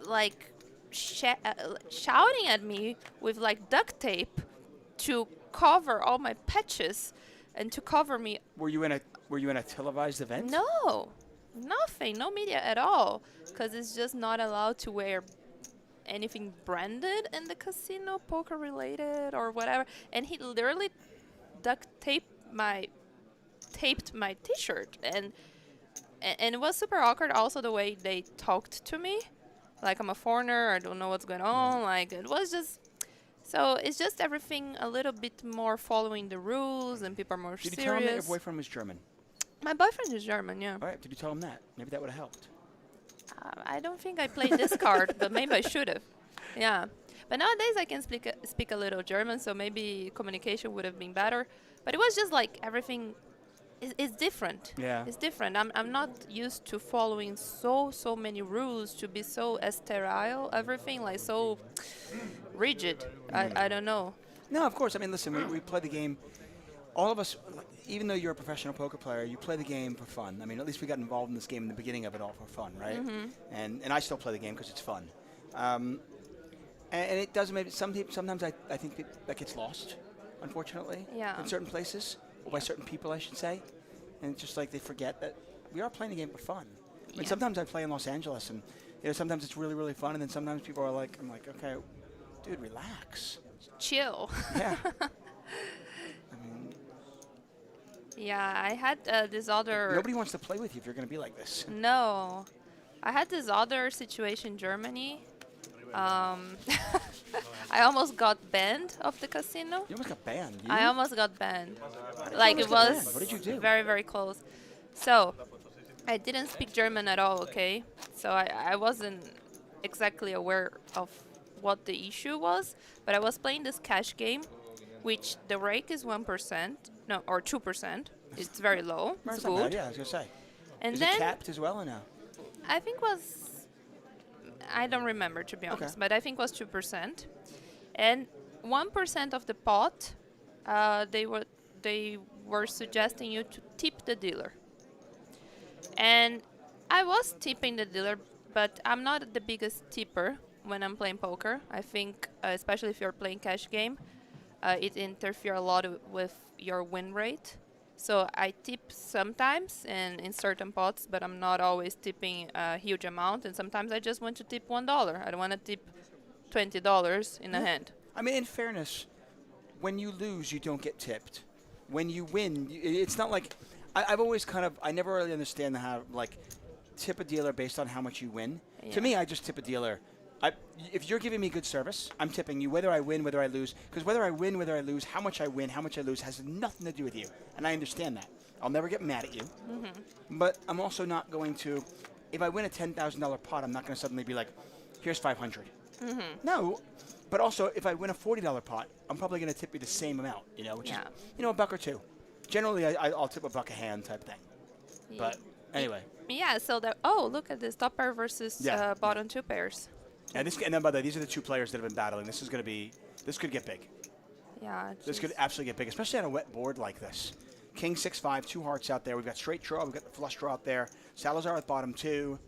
like, shouting at me with like duct tape to cover all my patches and to cover me. Were you in a televised event? No, nothing, no media at all, because it's just not allowed to wear anything branded in the casino, poker related or whatever. And he literally duct taped my T-shirt, and it was super awkward. Also, the way they talked to me, like I'm a foreigner, I don't know what's going on. Like it was just. So it's just everything a little bit more following the rules, and people are more Did serious. you tell him that your boyfriend was German? My boyfriend is German, yeah. All right. Did you tell him that? Maybe that would have helped. I don't think I played this card, but maybe I should have. Yeah. But nowadays I can speak a little German, so maybe communication would have been better. But it was just like everything is different. Yeah. It's different. I'm not used to following so many rules, to be so sterile, everything like so rigid. I don't know. No, of course. I mean, listen, we play the game. All of us, even though you're a professional poker player, you play the game for fun. I mean, at least we got involved in this game in the beginning of it all for fun, right? And I still play the game because it's fun. And it does maybe sometimes I think that gets lost, unfortunately, Yeah. in certain places, or by certain people, I should say. And it's just like they forget that we are playing the game for fun. I mean, Yeah. sometimes I play in Los Angeles, and sometimes it's really, really fun, and then sometimes people are like, I'm like, okay, dude, relax. Chill. Yeah. Yeah, I had this other. Nobody wants to play with you if you're going to be like this. No, I had this other situation in Germany. I almost got banned of the casino. You almost got banned. I almost got banned. Like it almost get was banned? What did you do? very, very close. So I didn't speak German at all, okay? So I wasn't exactly aware of what the issue was, but I was playing this cash game, which the rake is 1%, no, or 2%. It's very low. That's It's not bad, good. yeah, I was going to say. And Is then it capped as well or no? I think I don't remember, to be honest, but I think was 2%. And 1% of the pot, they were suggesting you to tip the dealer. And I was tipping the dealer, but I'm not the biggest tipper when I'm playing poker. I think, especially if you're playing cash game, it interferes a lot with your win rate. So I tip sometimes and in certain pots, but I'm not always tipping a huge amount. And sometimes I just want to tip $1. I don't want to tip $20 in a hand. I mean, in fairness, when you lose, you don't get tipped. When you win, it's not like I've always I never really understand how tip a dealer based on how much you win. Yeah. To me, I just tip a dealer. If you're giving me good service, I'm tipping you whether I win, whether I lose. Because whether I win, whether I lose, how much I win, how much I lose has nothing to do with you. And I understand that. I'll never get mad at you. But I'm also not going to, if I win a $10,000 pot, I'm not going to suddenly be like, here's 500. No. But also, if I win a $40 pot, I'm probably going to tip you the same amount, which is, a buck or two. Generally, I'll tip a buck a hand type thing. But anyway. Yeah, so look at this. Top pair versus bottom two pairs. And then by the way, these are the two players that have been battling. This could get big. Yeah. This could absolutely get big, especially on a wet board like this. King 6-5, 2 hearts out there. We've got straight draw. We've got the flush draw out there. Salazar at bottom 2.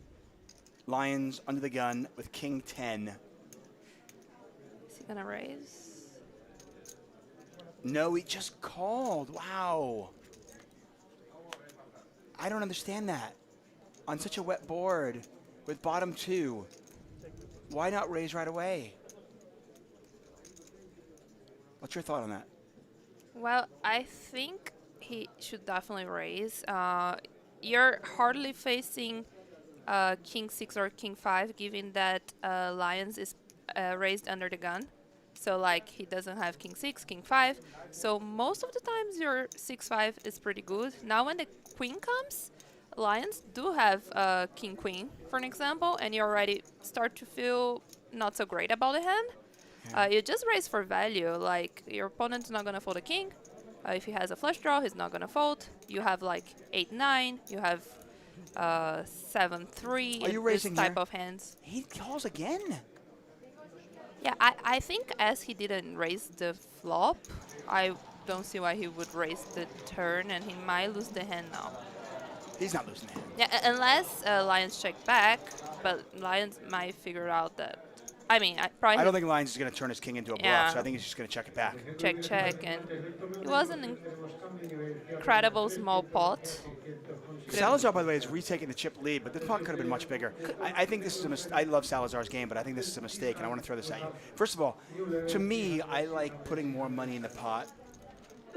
Lions under the gun with King 10. Is he gonna raise? No, he just called. Wow. I don't understand that. On such a wet board with bottom 2, why not raise right away? What's your thought on that? Well, I think he should definitely raise. You're hardly facing King 6 or King 5, given that Lions is raised under the gun. So, like, he doesn't have King 6, King 5. So, most of the times your 6-5 is pretty good. Now, when the Queen comes, Lions do have King Queen, for an example, and you already start to feel not so great about the hand. You just raise for value. Like, your opponent's not going to fold a king. If he has a flush draw, he's not going to fold. You have, like, 8-9. You have 7-3. Are you raising this type here? of hands. He calls again. Yeah, I think as he didn't raise the flop, I don't see why he would raise the turn, and he might lose the hand now. He's not losing the hand. Yeah, unless Lions check back, but Lions might figure out that. I mean, probably I don't think Lions is going to turn his king into a bluff, Yeah. so I think he's just going to check it back. check, and it was an incredible small pot. Salazar, by the way, is retaking the chip lead, but this pot could have been much bigger. I think this is a mistake. I love Salazar's game, but I think this is a mistake, and I want to throw this at you. First of all, to me, I like putting more money in the pot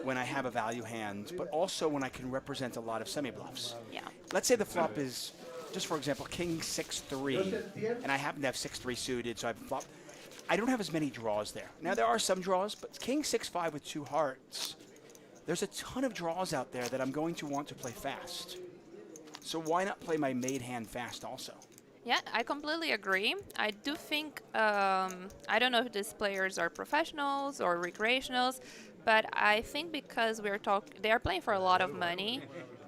when I have a value hand, but also when I can represent a lot of semi-bluffs. Yeah. Let's say the flop is, just for example, King 6-3, and I happen to have 6-3 suited, so I flop. I don't have as many draws there. Now, there are some draws, but King 6-5 with 2 hearts, there's a ton of draws out there that I'm going to want to play fast. So why not play my made hand fast also? Yeah, I completely agree. I do think, I don't know if these players are professionals or recreationals, but I think because they are playing for a lot of money,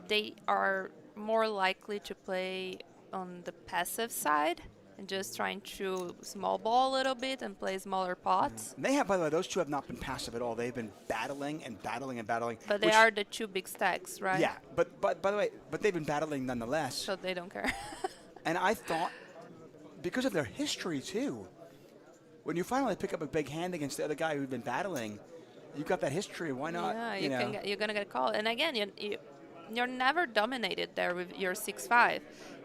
they are more likely to play on the passive side and just trying to small ball a little bit and play smaller pots. They have, by the way, those two have not been passive at all. They've been battling and battling and battling. But they are the 2 big stacks, right? Yeah, but by the way, but they've been battling nonetheless. So they don't care. And I thought, because of their history too, when you finally pick up a big hand against the other guy who'd been battling, you've got that history. Why not? Yeah, you're gonna get called. And again, you're never dominated there with your 6-5.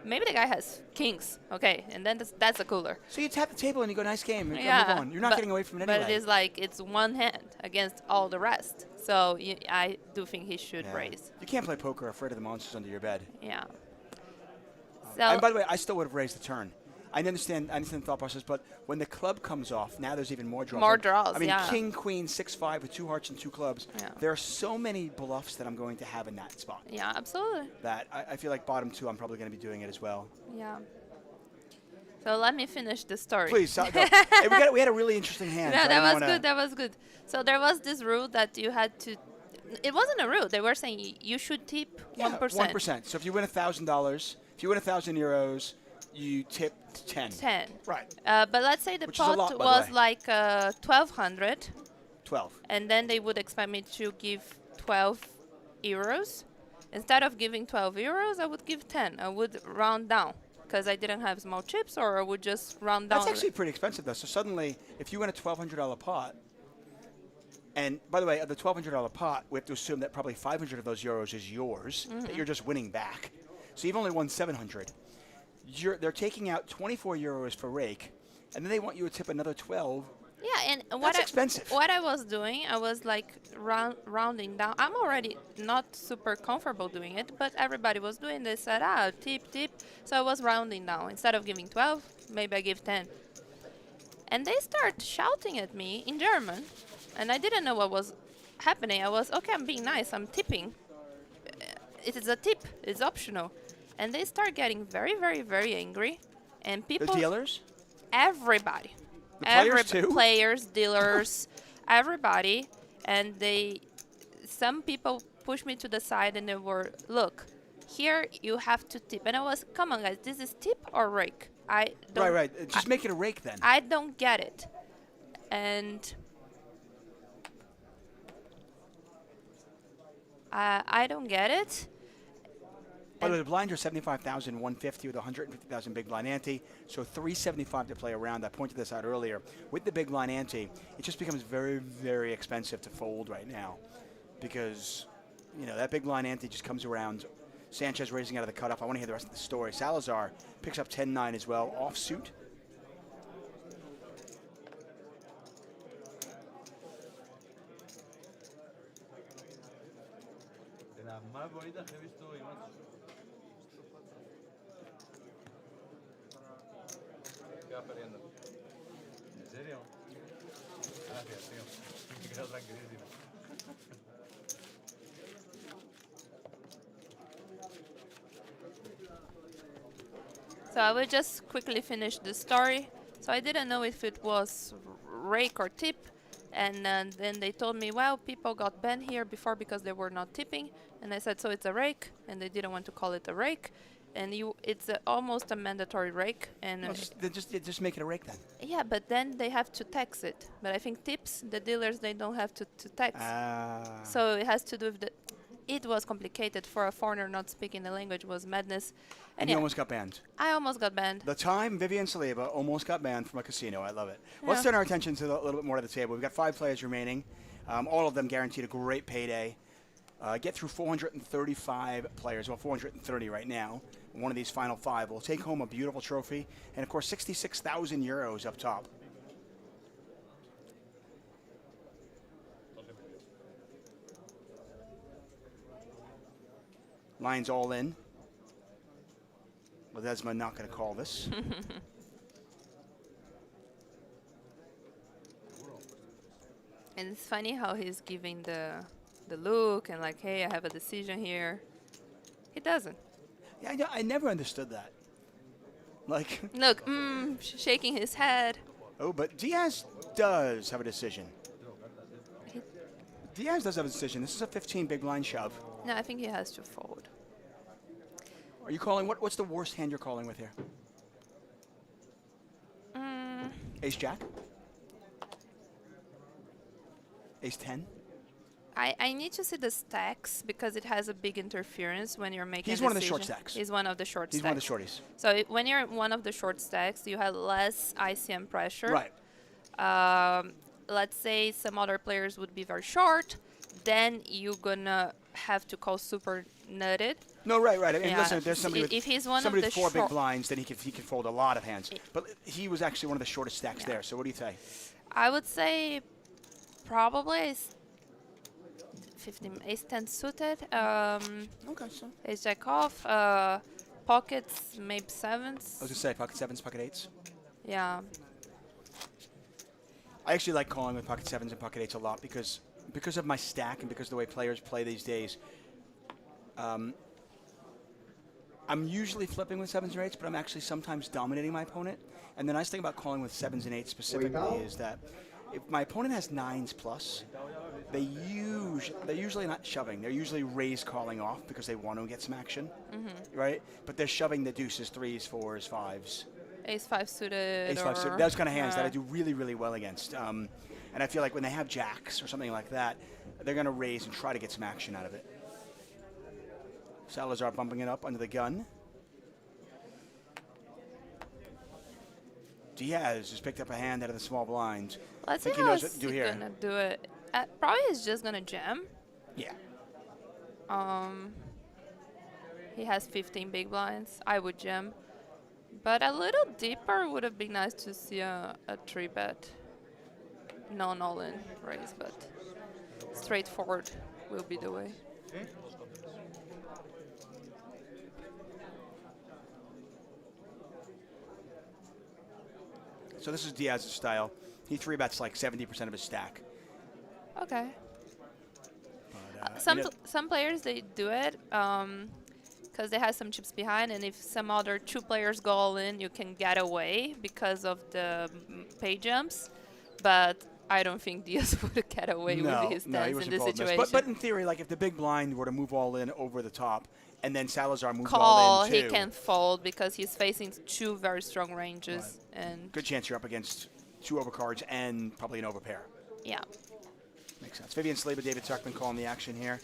Maybe the guy has kings, okay, and then that's a cooler. So you tap the table and you go, nice game, and Yeah, move on. You're not getting away from it anyway. But it is like it's one hand against all the rest. So I do think he should Yeah. raise. You can't play poker afraid of the monsters under your bed. Yeah. So And by the way, I still would have raised the turn. I understand the thought process, but when the club comes off, now there's even more draws. More draws, I mean, yeah. King, Queen, 6-5 with 2 hearts and 2 clubs. Yeah. There are so many bluffs that I'm going to have in that spot yeah, absolutely. that I feel like bottom 2, I'm probably going to be doing it as well. Yeah. So let me finish the story. Please, go. Hey, we had a really interesting hand. Yeah, so I that didn't was wanna- good. That was good. So there was this rule that you had to. It wasn't a rule. They were saying you should tip 1%. 1%. So if you win $1,000, if you win 1,000 euros, you tip 10. 10. Right. But let's say the Which is a pot lot, by the was way. like 1,200, 12. and then they would expect me to give 12 euros. Instead of giving 12 euros, I would give 10. I would round down because I didn't have small chips, or I would just round down. That's actually pretty expensive, though. So suddenly, if you win a $1,200 pot, and by the way, of the $1,200 pot, we have to assume that probably 500 of those euros is yours, that you're just winning back. So you've only won 700. They're taking out 24 euros for rake, and then they want you to tip another 12. Yeah, and That's expensive. what I was doing, I was like rounding down. I'm already not super comfortable doing it, but everybody was doing this. Said, tip. So I was rounding down. Instead of giving 12, maybe I give 10. And they start shouting at me in German, and I didn't know what was happening. I was, okay, I'm being nice, I'm tipping. It is a tip, it's optional. And they start getting very, very, very angry. And The people, dealers? everybody. The players too? Players, dealers, everybody. And some people pushed me to the side and they were, look, here you have to tip. And I was, come on guys, this is tip or rake? I don't, Right. Just make it a rake then. I don't get it. And I don't get it. By the way, the blinds are 75,150 with 150,000 big blind ante, so 375 to play around. I pointed this out earlier. With the big blind ante, it just becomes very, very expensive to fold right now because, you know, that big blind ante just comes around. Sanchez raising out of the cutoff. I want to hear the rest of the story. Salazar picks up 10-9 as well, offsuit. So I will just quickly finish the story. So I didn't know if it was rake or tip, and then they told me, well, people got banned here before because they were not tipping, and I said, so it's a rake, and they didn't want to call it a rake, and it's almost a mandatory rake, and No, just make it a rake then. yeah, but then they have to tax it. But I think tips, the dealers, they don't have to tax. So it has to do with the. It was complicated for a foreigner not speaking the language. Was madness. And you almost got banned. I almost got banned. The time Vivian Saliba almost got banned from a casino. I love it. Let's Yeah. turn our attention to a little bit more to the table. We've got 5 players remaining. All of them guaranteed a great payday. Get through 435 players, well, 430 right now. One of these final 5 will take home a beautiful trophy. And, of course, 66,000 euros up top. Lions all in. Ledesma not going to call this. And it's funny how he's giving the look and like, hey, I have a decision here. He doesn't. Yeah, I never understood that. Like, Look, shaking his head. oh, but Diaz does have a decision. Diaz does have a decision. This is a 15 big blind shove. No, I think he has to fold. Are you calling? What's the worst hand you're calling with here? Ace Jack? Ace 10? I need to see the stacks because it has a big interference when you're making. He's a one of the short decision. stacks. He's one of the short He's stacks. one of the shorties. So when you're one of the short stacks, you have less ICM pressure. Right. Let's say some other players would be very short, then you're gonna have to call super nutted. No, right. I mean, Yeah. listen, if there's somebody with, If he's one of somebody the with 4 big short- blinds, then he can fold a lot of hands. But he was actually one of the shortest stacks Yeah. there. So what do you say? I would say probably is 15, ace 10 suited, Okay, so ace jack off, pockets maybe 7s. I was gonna say pocket 7s, pocket 8s. Yeah. I actually like calling with pocket 7s and pocket 8s a lot because of my stack and because of the way players play these days. I'm usually flipping with 7s or 8s, but I'm actually sometimes dominating my opponent. And the nice thing about calling with 7s and 8s specifically is that if my opponent has 9s plus, they're usually not shoving. They're usually raise calling off because they want to get some action, right? But they're shoving the deuces, 3s, 4s, 5s. Ace 5 suited. Ace 5 or- suited. Those kind of hands that I yeah. do really, really well against. And I feel like when they have jacks or something like that, they're going to raise and try to get some action out of it. Salazar bumping it up under the gun. Diaz just picked up a hand out of the small blind. Let's Think see he how knows what he's to do here. gonna do it. Probably he's just gonna jam. Yeah. He has 15 big blinds. I would jam. But a little deeper would have been nice to see a 3-bet. Non all-in raise, but straightforward will be the way. So this is Diaz's style. He 3-bets like 70% of his stack. Okay. But, Some players, they do it because they have some chips behind, and if some other 2 players go all in, you can get away because of the pay jumps. But I don't think Diaz would get away with his he stance in wasn't this involved in situation. But in theory, like if the big blind were to move all in over the top, and then Salazar moves all Call, in he too, can fold because he's facing 2 very strong ranges. And good chance you're up against 2 overcards and probably an overpair. yeah. Makes sense. Vivian Saliba, David Tuckman calling the action here.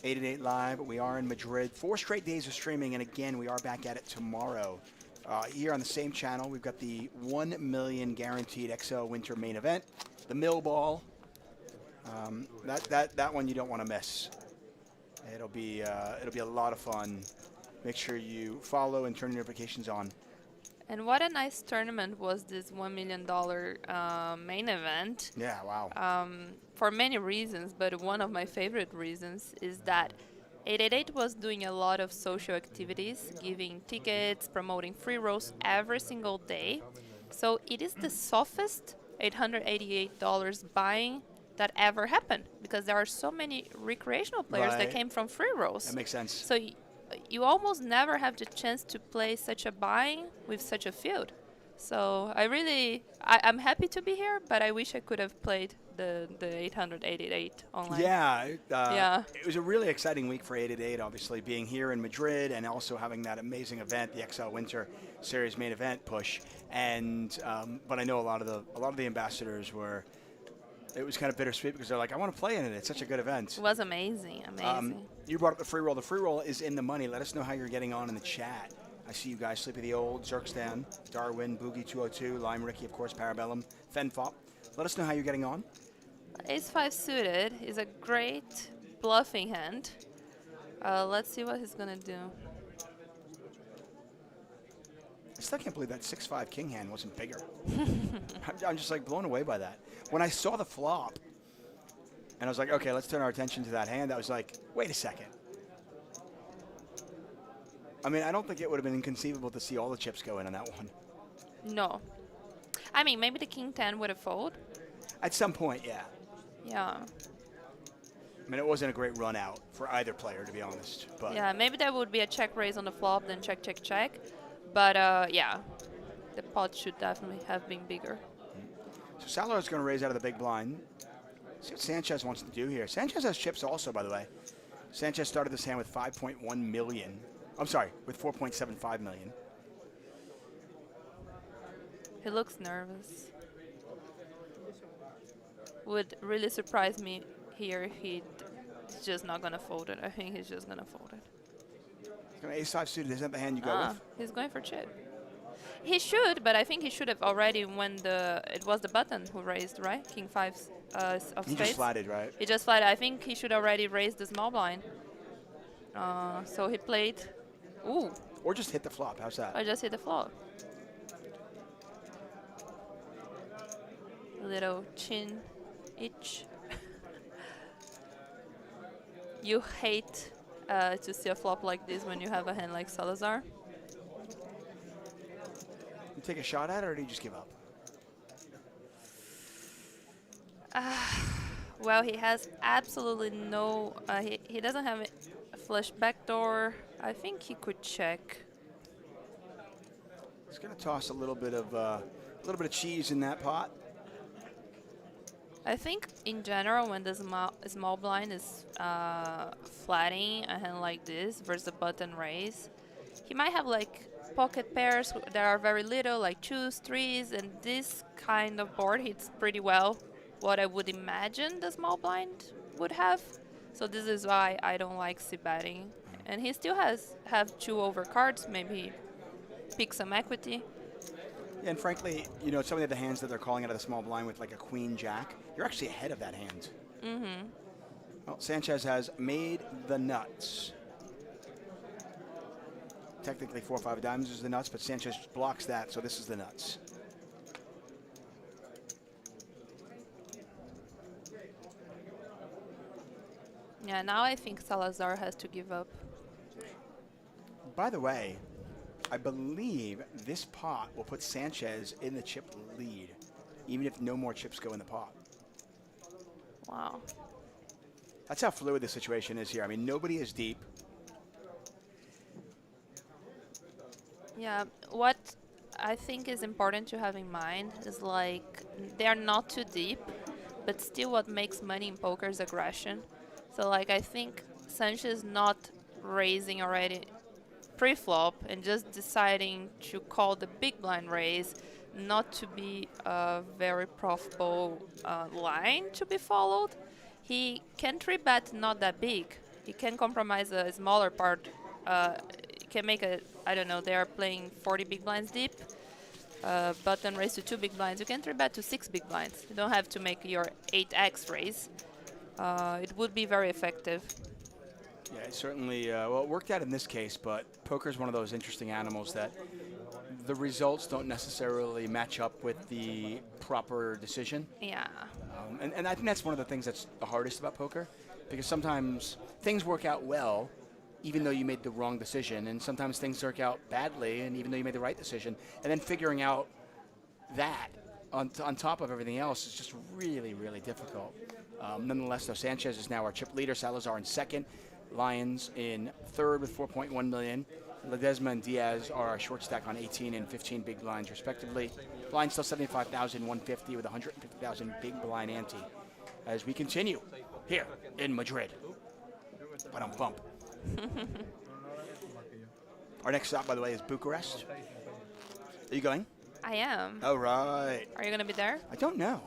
888 Live. We are in Madrid. 4 straight days of streaming, and again, we are back at it tomorrow. Here on the same channel, we've got the 1 million guaranteed XL Winter main event, the Mill Ball. That one you don't want to miss. It'll be a lot of fun. Make sure you follow and turn your notifications on. And what a nice tournament was this $1 million main event. Yeah, wow. For many reasons, but one of my favorite reasons is that 888 was doing a lot of social activities, giving tickets, promoting free rolls every single day. So it is the softest $888 buying that ever happened, because there are so many recreational players that Right. came from free rolls. That makes sense. So you almost never have the chance to play such a buying with such a field. So I'm happy to be here, but I wish I could have played the 888 online. Yeah, Yeah. It was a really exciting week for 888, obviously, being here in Madrid and also having that amazing event, the XL Winter Series main event push. And but I know a lot of the ambassadors were. It was kind of bittersweet because they're like, I want to play in it. It's such a good event. It was amazing, amazing. You brought up the free roll. The free roll is in the money. Let us know how you're getting on in the chat. I see you guys, Sleepy the Old, Zerkstan, Darwin, Boogie202, Lime Ricky, of course, Parabellum, Fenfop. Let us know how you're getting on. Ace-5 suited is a great bluffing hand. Let's see what he's going to do. I still can't believe that 6-5 king hand wasn't bigger. I'm just like blown away by that. When I saw the flop, and I was like, okay, let's turn our attention to that hand, I was like, wait a second. I mean, I don't think it would have been inconceivable to see all the chips go in on that one. No. I mean, maybe the king 10 would have fold. At some point, yeah. Yeah. I mean, it wasn't a great run out for either player, to be honest. But Yeah, maybe there would be a check raise on the flop, then check, check, check. But yeah, the pot should definitely have been bigger. So Salor's going to raise out of the big blind. See what Sanchez wants to do here. Sanchez has chips also, by the way. Sanchez started this hand with 5.1 million. I'm sorry, with 4.75 million. He looks nervous. Would really surprise me here if he's just not going to fold it. I think he's just going to fold it. He's going to ace-5 suited. Isn't that the hand you go with? He's going for chip. He should, but I think he should have already when it was the button who raised, right? King 5 of spades. He just flatted, right? He just flatted. I think he should already raise the small blind. So he played. Ooh. Or just hit the flop. How's that? I just hit the flop. Little chin itch. You hate to see a flop like this when you have a hand like Salazar. You take a shot at it, or do you just give up? Well, he has absolutely no. He doesn't have a flush backdoor. I think he could check. He's going to toss a little bit of cheese in that pot. I think in general, when the small blind is flatting a hand like this versus the button raise, he might have like pocket pairs that are very little, like 2s, 3s, and this kind of board hits pretty well what I would imagine the small blind would have. So this is why I don't like c-betting. And he still have 2 overcards, maybe pick some equity. Yeah, and frankly, you know, some of the hands that they're calling out of the small blind with like a queen jack, you're actually ahead of that hand. Mm-hmm. Well, Sanchez has made the nuts. Technically 4 or 5 diamonds is the nuts, but Sanchez blocks that, so this is the nuts. Yeah, now I think Salazar has to give up. By the way, I believe this pot will put Sanchez in the chip lead, even if no more chips go in the pot. Wow. That's how fluid the situation is here. I mean, nobody is deep. Yeah, what I think is important to have in mind is like they're not too deep, but still what makes money in poker is aggression. So like I think Sanchez not raising already pre-flop and just deciding to call the big blind raise not to be a very profitable line to be followed. He can 3-bet not that big, he can compromise a smaller part. He can make a, I don't know, they are playing 40 big blinds deep. Button raise to 2 big blinds. You can 3-bet to 6 big blinds. You don't have to make your 8x raise. It would be very effective. Yeah, it certainly, well, it worked out in this case, but poker is one of those interesting animals that the results don't necessarily match up with the proper decision. Yeah. And I think that's one of the things that's the hardest about poker, because sometimes things work out well, even though you made the wrong decision, and sometimes things work out badly, and even though you made the right decision, and then figuring out that on top of everything else is just really, really difficult. Nonetheless, though, Sanchez is now our chip leader, Salazar in second, Lyons in third with 4.1 million. Ledesma and Diaz are our short stack on 18 and 15 big blinds, respectively. Blind still 75,150 with 150,000 big blind ante. As we continue here in Madrid. Bump. Our next stop, by the way, is Bucharest. Are you going? I am. Oh, right. Are you gonna be there? I don't know.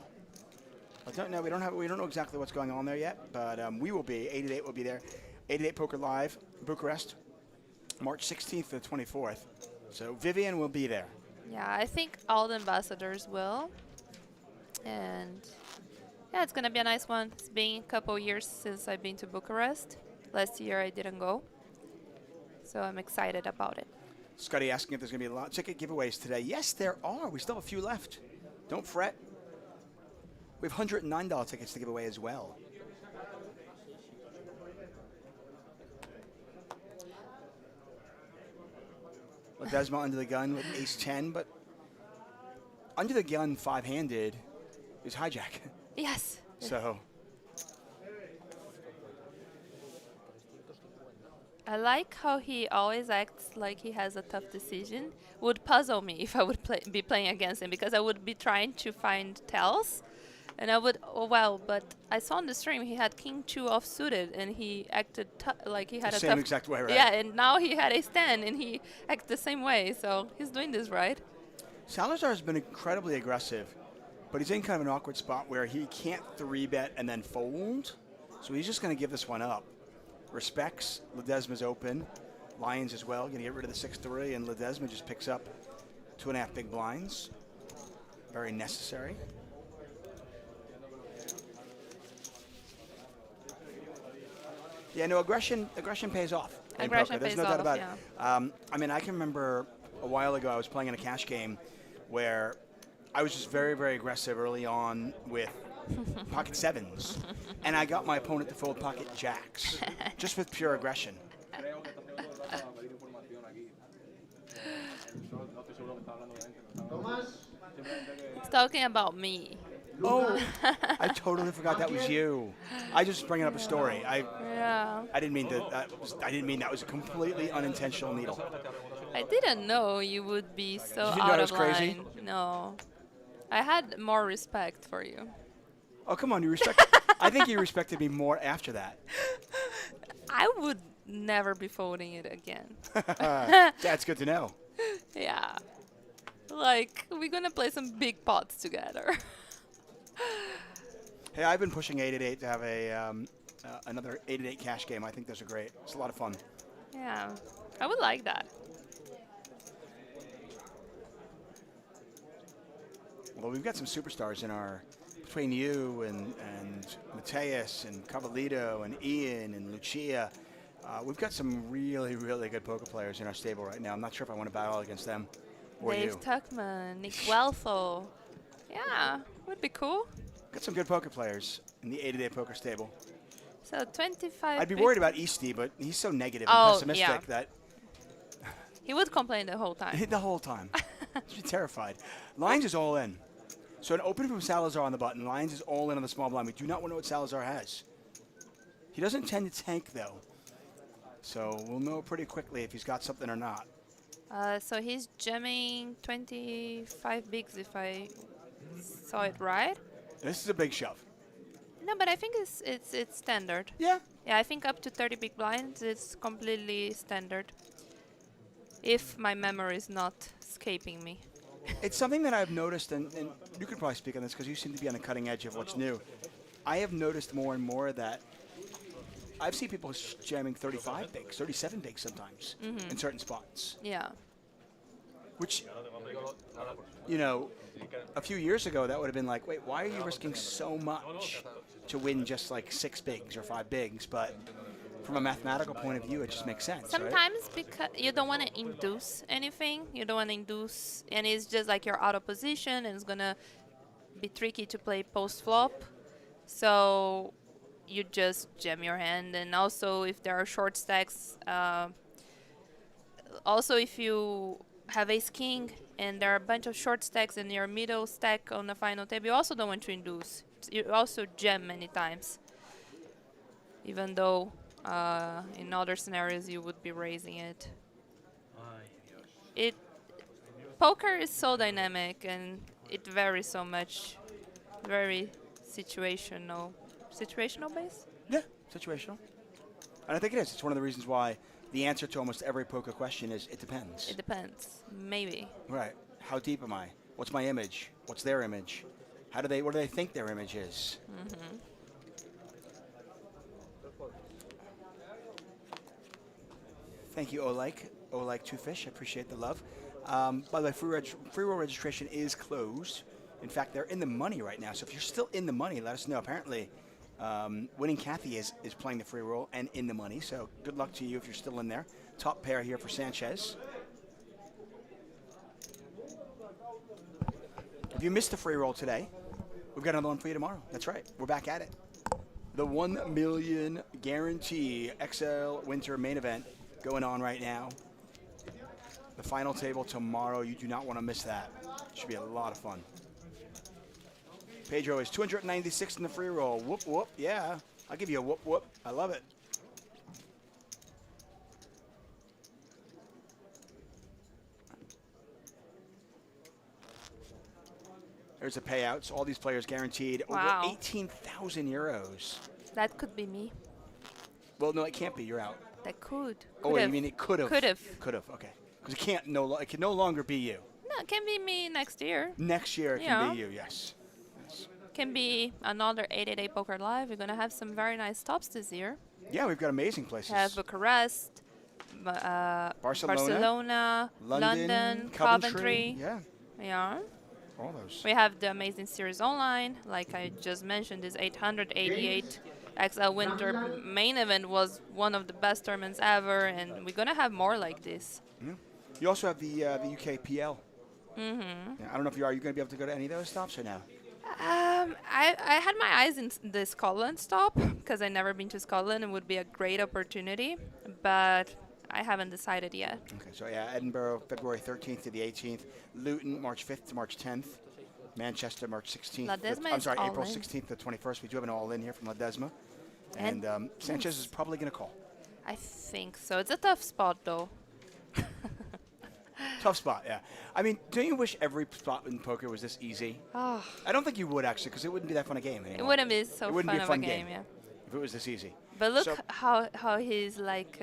We don't know exactly what's going on there yet, but we will be. 888 will be there. 888 Poker Live, Bucharest, March 16th to the 24th. So Vivian will be there. Yeah, I think all the ambassadors will. And yeah, it's gonna be a nice one. It's been a couple years since I've been to Bucharest. Last year I didn't go. So I'm excited about it. Scotty asking if there's going to be a lot of ticket giveaways today. Yes, there are. We still have a few left. Don't fret. We have $109 tickets to give away as well. Ledesma under the gun with ace-10, but under the gun five-handed is hijack. Yes. So I like how he always acts like he has a tough decision. Would puzzle me if I would be playing against him, because I would be trying to find tells, and I would, oh well, but I saw on the stream he had king 2 offsuited and he acted like he had the a same tough. exact way, right? Yeah, and now he had ace 10 and he acted the same way, so he's doing this right. Salazar has been incredibly aggressive, but he's in kind of an awkward spot where he can't 3-bet and then fold, so he's just going to give this one up. Respects, Ledesma's open, Lyons as well, going to get rid of the 6-3, and Ledesma just picks up 2.5 big blinds. Very necessary. Yeah, no, aggression pays off. in Aggression poker. There's pays no doubt off, about yeah. it. I mean, I can remember a while ago I was playing in a cash game where I was just very, very aggressive early on with pocket sevens, and I got my opponent to fold pocket jacks just with pure aggression. It's talking about me. Oh, I totally forgot that was you. I just bringing up a story. Yeah. I didn't mean to. I didn't mean that was a completely unintentional needle. I didn't know you would be so You didn't know out I of was crazy? line. No. I had more respect for you. Oh, come on, you respect. I think you respected me more after that. I would never be folding it again. That's good to know. Yeah. Like, we're gonna play some big pots together. Hey, I've been pushing 888 to have a another 888 cash game. I think those are great. It's a lot of fun. Yeah. I would like that. Well, we've got some superstars in our between you and Mateus and Cavalito and Ian and Lucia. We've got some really, really good poker players in our stable right now. I'm not sure if I want to battle against them or Dave you. Tuckman, Nick Welthel. Yeah, would be cool. Got some good poker players in the 888 poker stable. So 25. I'd be worried about Easty, but he's so negative Oh, and pessimistic yeah. that He would complain the whole time. the whole time. He's terrified. Lyons is all in. So an open from Salazar on the button. Lyons is all in on the small blind. We do not know what Salazar has. He doesn't tend to tank, though. So we'll know pretty quickly if he's got something or not. So he's jamming 25 bigs if I saw it right. This is a big shove. No, but I think it's standard. Yeah. Yeah, I think up to 30 big blinds it's completely standard. If my memory is not escaping me. It's something that I've noticed, and you could probably speak on this because you seem to be on the cutting edge of what's new. I have noticed more and more that I've seen people jamming 35 bigs, 37 bigs sometimes in certain spots. Yeah. Which, you know, a few years ago that would have been like, wait, why are you risking so much to win just like 6 bigs or 5 bigs? But from a mathematical point of view, it just makes sense, right? Sometimes because you don't want to induce anything, you don't want to induce, and it's just like you're out of position, and it's gonna be tricky to play post flop. So you just jam your hand, and also if there are short stacks, also if you have ace king and there are a bunch of short stacks in your middle stack on the final table, you also don't want to induce. You also jam many times, even though in other scenarios you would be raising it. Poker is so dynamic and it varies so much, very situational based. Yeah, situational. And I think it is. It's one of the reasons why the answer to almost every poker question is it depends. It depends, maybe. Right. How deep am I? What's my image? What's their image? What do they think their image is? Thank you, Oleg 2 Fish. I appreciate the love. By the way, free roll registration is closed. In fact, they're in the money right now. So if you're still in the money, let us know. Apparently, Winning Kathy is playing the free roll and in the money. So good luck to you if you're still in there. Top pair here for Sanchez. If you missed the free roll today, we've got another one for you tomorrow. That's right. We're back at it. The 1 million guarantee XL Winter main event going on right now. The final table tomorrow. You do not want to miss that. Should be a lot of fun. Pedro is 296 in the free roll. Whoop, whoop. Yeah, I'll give you a whoop, whoop. I love it. There's the payouts. All these players guaranteed Wow. over 18,000 euros. That could be me. Well, no, it can't be. You're out. That could. Oh, you mean it could have? Could have. Could have. Okay. Because it can no longer be you. No, it can be me next year. Next year it can be you. Yes. Can be another 888 Poker Live. We're gonna have some very nice stops this year. Yeah, we've got amazing places. We have Bucharest, Barcelona, London, Coventry. Yeah. Yeah. All those. We have the amazing series online. Like I just mentioned, this 888 XL Winter main event was one of the best tournaments ever, and we're gonna have more like this. Mm-hmm. You also have the UK PL. Yeah, I don't know if you going to be able to go to any of those stops or no? I had my eyes in the Scotland stop because I've never been to Scotland. It would be a great opportunity, but I haven't decided yet. Okay, so yeah, Edinburgh, February 13th to the 18th. Luton, March 5th to March 10th. Manchester, March 16th. Ledesma I'm is sorry, all April in. 16th to 21st. We do have an all-in here from Ledesma. And Sanchez is probably going to call. I think so. It's a tough spot, though. Tough spot, yeah. I mean, don't you wish every spot in poker was this easy? Oh, I don't think you would, actually, because it wouldn't be that fun a game anymore. it wouldn't be so It wouldn't fun be a of fun a game, yeah. if it was this easy. But look So- how he's like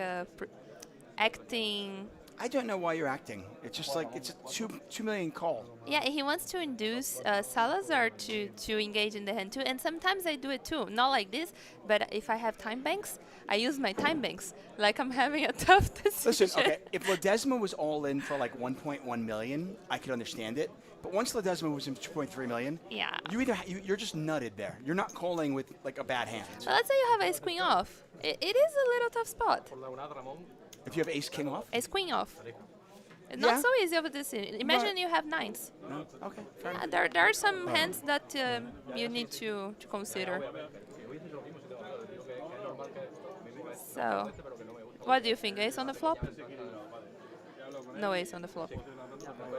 acting. I don't know why you're acting. It's just like it's a 2 million call. Yeah, he wants to induce Salazar to engage in the hand too, and sometimes I do it too. Not like this, but if I have time banks, I use my time banks. Like I'm having a tough decision. Listen, okay, if Ledesma was all in for like 1.1 million, I could understand it. But once Ledesma was in 2.3 million, Yeah. you're just nutted there. You're not calling with like a bad hand. So let's say you have ace queen off. It is a little tough spot. If you have ace king off, Ace queen off. It's Yeah. not so easy of this. Imagine you have nines. no, okay, fair Yeah, enough. there are some hands that you need to consider. So, what do you think? Ace on the flop? No ace on the flop.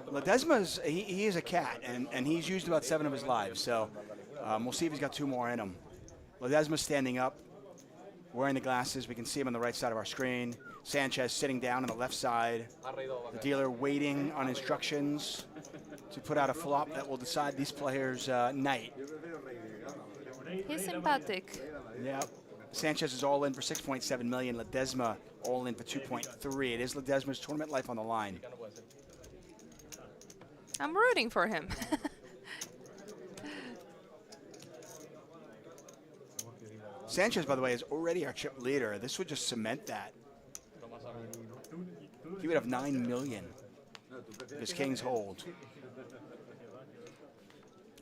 Ledesma's he is a cat, and he's used about 7 of his lives. So we'll see if he's got 2 more in him. Ledesma's standing up, wearing the glasses. We can see him on the right side of our screen. Sanchez sitting down on the left side. The dealer waiting on instructions to put out a flop that will decide these players' night. He's sympathetic. Yeah. Sanchez is all in for 6.7 million. Ledesma all in for 2.3. It is Ledesma's tournament life on the line. I'm rooting for him. Sanchez, by the way, is already our chip leader. This would just cement that. He would have 9 million. His kings hold.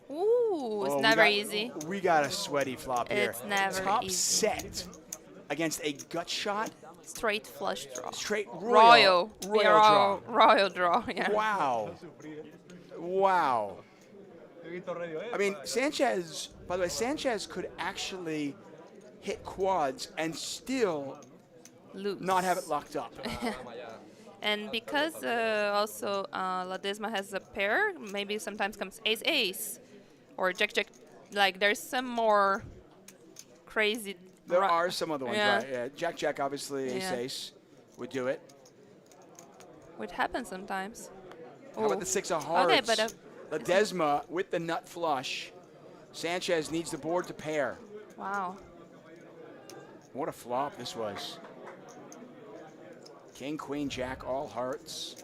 Ooh, it's Oh, never easy. We got a sweaty flop here. It's never Top easy. set against a gut shot. Straight flush draw. Straight Royal draw. Royal draw, yeah. Wow. Wow. I mean, Sanchez, by the way, Sanchez could actually hit quads and still Lose. not have it locked up. And because also Ledesma has a pair, maybe sometimes comes ace-ace or jack-jack. Like, there's some more crazy... There are some other ones, Yeah. right? Yeah. Jack-jack, obviously, Yeah. ace-ace would do it. What happens sometimes. How about Ooh. the 6 of hearts? Okay, but... Ledesma with the nut flush. Sanchez needs the board to pair. wow. What a flop this was. King, queen, jack, all hearts.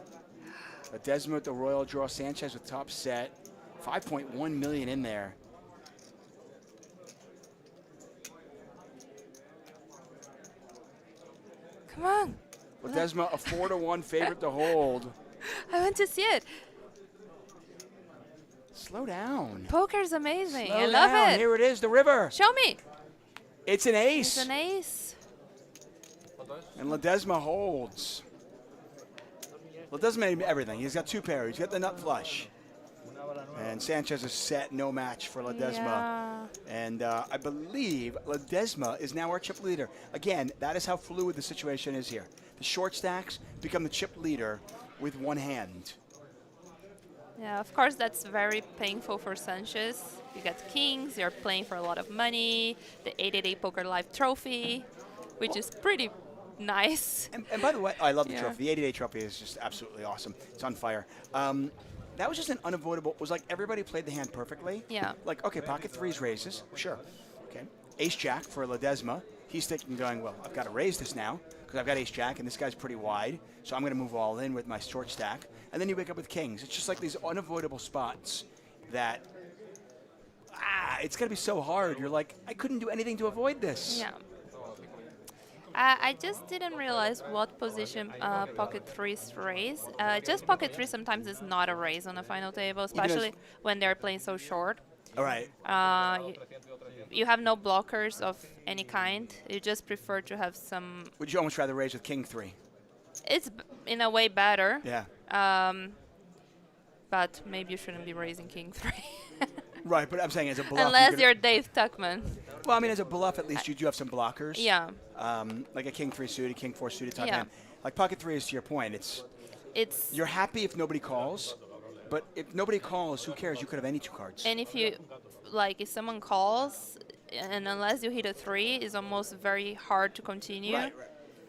Ledesma with the royal draw. Sanchez with top set. 5.1 million in there. Come on. Ledesma, a 4-1 favorite to hold. I want to see it. Slow down. Poker's amazing. Slow I love down. it. Here it is, the river. Show me. It's an ace. It's an ace. And Ledesma holds. Ledesma made everything. He's got 2 pairs. He's got the nut flush. And Sanchez is set, no match for Ledesma. Yeah. And I believe Ledesma is now our chip leader. Again, that is how fluid the situation is here. The short stacks become the chip leader with one hand. Yeah, of course, that's very painful for Sanchez. You got kings, you're playing for a lot of money, the 888 Poker Live trophy, which is pretty nice. And by the way, I love the Yeah. trophy. The 88 trophy is just absolutely awesome. It's on fire. That was just an unavoidable. It was like everybody played the hand perfectly. Yeah. Like, okay, pocket threes raises. Sure. Okay. Ace jack for Ledesma. He's thinking, going, well, I've got to raise this now because I've got ace jack and this guy's pretty wide. So I'm going to move all in with my short stack. And then you wake up with kings. It's just like these unavoidable spots that, it's going to be so hard. You're like, I couldn't do anything to avoid this. Yeah. I just didn't realize what position pocket threes raise. Just pocket three sometimes is not a raise on the final table, especially when they're playing so short. All right. You have no blockers of any kind. You just prefer to have some. Would you almost rather raise with king 3? It's in a way better. Yeah. But maybe you shouldn't be raising king 3. Right, but I'm saying as a bluff. Unless you're Dave Tuckman. Well, I mean, as a bluff, at least you do have some blockers. Yeah. Like a king 3 suited, king 4 suited type Yeah. hand. Like pocket 3 is to your point. It's. You're happy if nobody calls, but if nobody calls, who cares? You could have any 2 cards. And if you, like, if someone calls, and unless you hit a 3, it's almost very hard to continue. Right.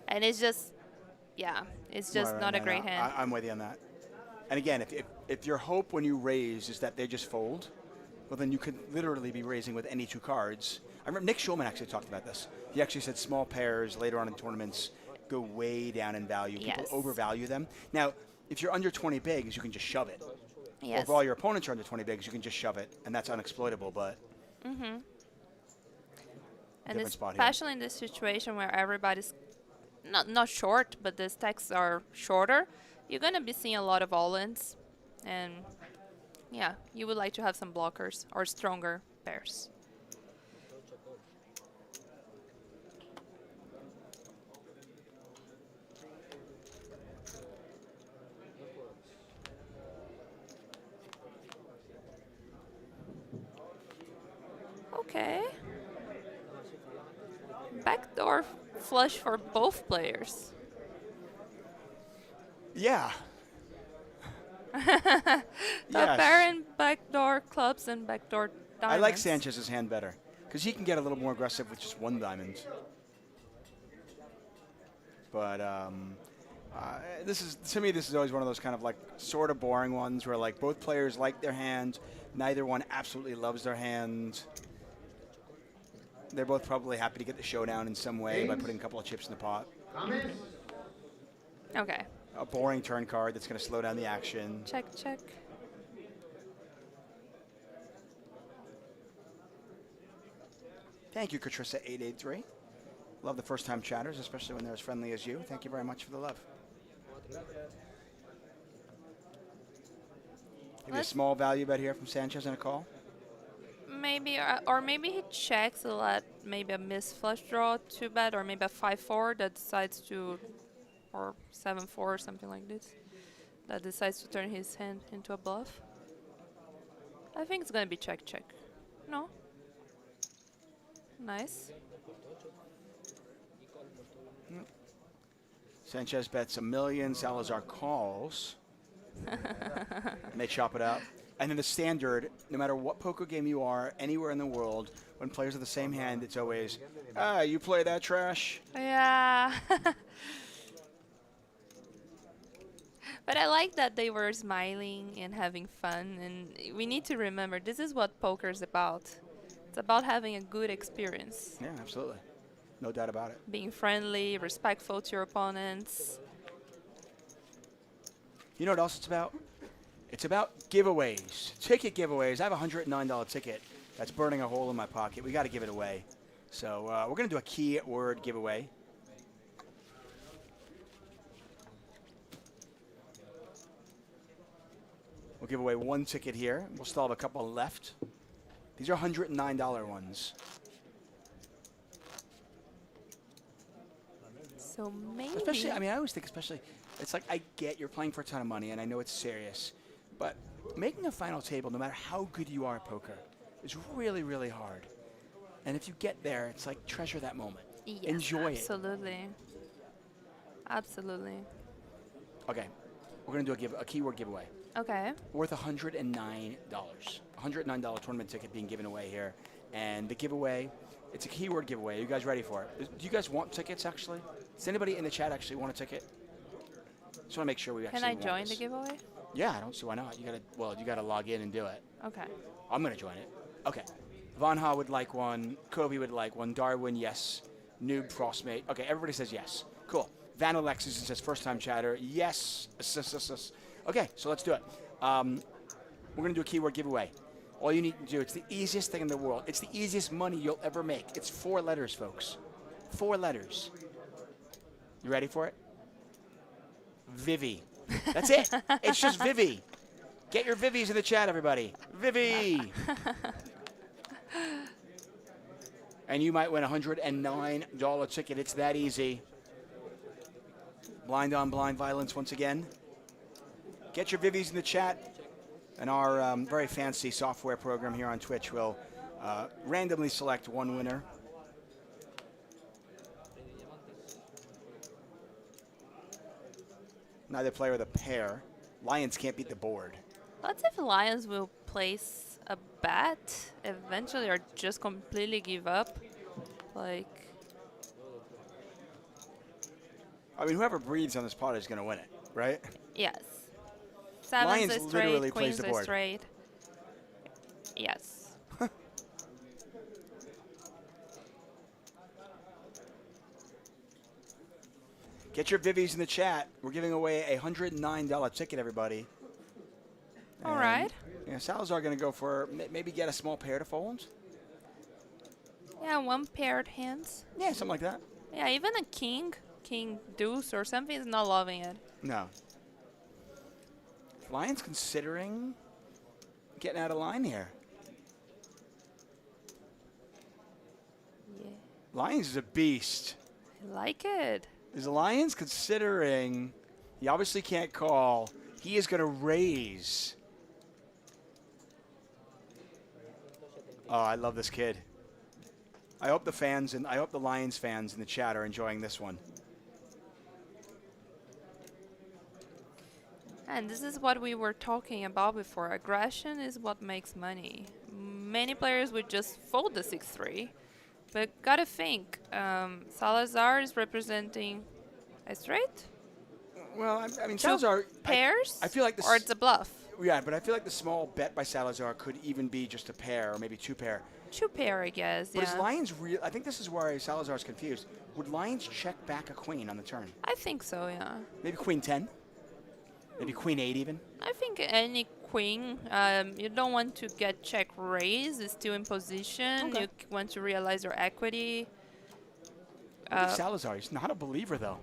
And it's just, yeah, it's just Right, not right, a great no, hand. I'm with you on that. And again, if your hope when you raise is that they just fold, well, then you could literally be raising with any 2 cards. I remember Nick Schulman actually talked about this. He actually said small pairs later on in tournaments go way down in value. People Yes. overvalue them. Now, if you're under 20 bigs, you can just shove it. Or Yes. if all your opponents are under 20 bigs, you can just shove it, and that's unexploitable. But And different spot here. especially in this situation where everybody's not short, but the stacks are shorter, you're going to be seeing a lot of all-ins. And, yeah, you would like to have some blockers or stronger pairs. Okay. Backdoor flush for both players. yeah. Top Yes. pair and backdoor clubs and backdoor diamonds. I like Sanchez's hand better because he can get a little more aggressive with just 1 diamond. But this is, to me, this is always one of those kind of like sort of boring ones where like both players like their hand, neither one absolutely loves their hand. They're both probably happy to get the showdown in some way by putting a couple of chips in the pot. Okay. A boring turn card that's going to slow down the action. Check, check. Thank you, Katrissa883. Love the first-time chatters, especially when they're as friendly as you. Thank you very much for the love. Maybe a small value bet here from Sanchez and a call. Maybe, or maybe he checks a lot, maybe a missed flush draw to bet, or maybe a 5-4 that decides to, or 7-4 or something like this, that decides to turn his hand into a bluff. I think it's gonna be check, check. No? Nice. Sanchez bets $1 million. Salazar calls. And they chop it up. And then the standard, no matter what poker game you are, anywhere in the world, when players have the same hand, it's always, you play that trash. Yeah. But I like that they were smiling and having fun. And we need to remember, this is what poker is about. It's about having a good experience. Yeah, absolutely. No doubt about it. Being friendly, respectful to your opponents. You know what else it's about? It's about giveaways, ticket giveaways. I have a $109 ticket that's burning a hole in my pocket. We got to give it away. So we're going to do a keyword giveaway. We'll give away one ticket here. We'll still have a couple left. These are $109 ones. So maybe. Especially, I mean, I always think especially, it's like I get you're playing for a ton of money and I know it's serious, but making a final table, no matter how good you are at poker, is really, really hard. And if you get there, it's like treasure that moment. Yes, Enjoy absolutely. Absolutely. Okay, we're going to do a keyword giveaway. Okay. Worth $109. $109 tournament ticket being given away here. And the giveaway, it's a keyword giveaway. Are you guys ready for it? Do you guys want tickets, actually? Does anybody in the chat actually want a ticket? Just want to make sure we actually Can I want join this. the giveaway? Yeah, I don't see why not. You gotta log in and do it. Okay. I'm gonna join it. Okay. Von Ha would like one. Kobe would like one. Darwin, yes. Noob, Frostmate. Okay, everybody says yes. Cool. Van Alexis says first time chatter. Yes. Okay, so let's do it. We're gonna do a keyword giveaway. All you need to do, it's the easiest thing in the world. It's the easiest money you'll ever make. It's 4 letters, folks. 4 letters. You ready for it? Vivi. That's it. It's just Vivi. Get your Vivis in the chat, everybody. Vivi. And you might win a $109 ticket. It's that easy. Blind on blind violence once again. Get your Vivis in the chat. And our very fancy software program here on Twitch will randomly select one winner. Neither player with a pair. Lions can't beat the board. Let's see if Lions will place a bet eventually or just completely give up. Like, I mean, whoever breathes on this pot is going to win it, right? yes. Sevens Lions are literally straight, plays queens the are board. straight. Yes. Get your Vivis in the chat. We're giving away a $109 ticket, everybody. All right. Yeah, Salazar going to go for maybe get a small pair to fold. Yeah, one paired hands. Yeah, something like that. Yeah, even a king deuce or something is not loving it. No. Lions considering getting out of line here. Yeah. Lions is a beast. I like it. Is the Lions considering? He obviously can't call. He is going to raise. Oh, I love this kid. I hope the fans and I hope the Lions fans in the chat are enjoying this one. And this is what we were talking about before. Aggression is what makes money. Many players would just fold the 6-3. But gotta think, Salazar is representing a straight? Well, I mean, So Salazar. pairs? I feel like this. Or it's a bluff? Yeah, but I feel like the small bet by Salazar could even be just a pair or maybe 2 pair. 2 pair, I guess, But is yeah. Lions real? I think this is where Salazar's confused. Would Lions check back a queen on the turn? I think so, yeah. Maybe queen 10? Maybe queen 8 even? I think any queen. You don't want to get check raise. It's still in position. Okay. You want to realize your equity. Look at Salazar. He's not a believer, though.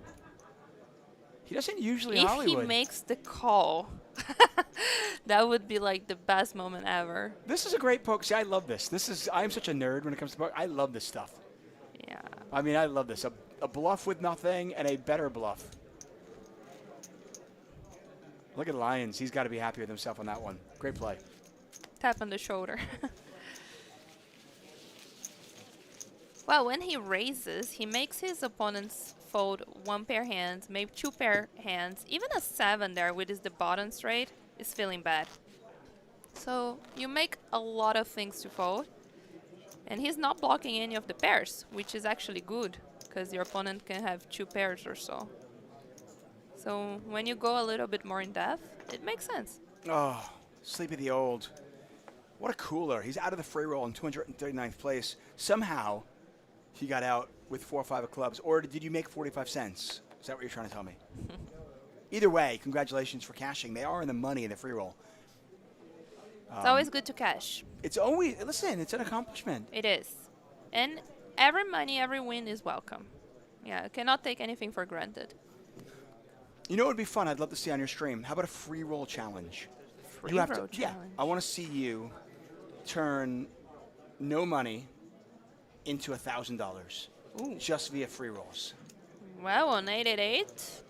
He doesn't usually If Hollywood. he makes the call, that would be like the best moment ever. This is a great poker. See, I love this. I'm such a nerd when it comes to poker. I love this stuff. Yeah. I mean, I love this. A bluff with nothing and a better bluff. Look at Lyons. He's got to be happy with himself on that one. Great play. Tap on the shoulder. Well, when he raises, he makes his opponents fold one pair hands, maybe two pair hands. Even a 7 there, which is the bottom straight, is feeling bad. So you make a lot of things to fold. And he's not blocking any of the pairs, which is actually good, because your opponent can have 2 pairs or so. So when you go a little bit more in depth, it makes sense. Oh, Sleepy the Old. What a cooler. He's out of the free roll in 239th place. Somehow, he got out with 4 or 5 of clubs. Or did you make 45 cents? Is that what you're trying to tell me? Either way, congratulations for cashing. They are in the money in the free roll. It's always good to cash. It's always, listen, it's an accomplishment. It is. And every money, every win is welcome. Yeah, cannot take anything for granted. You know what would be fun? I'd love to see on your stream. How about a free roll challenge? Free You have roll to, yeah. challenge. I want to see you turn no money into $1,000 just via free rolls. Well, on 888,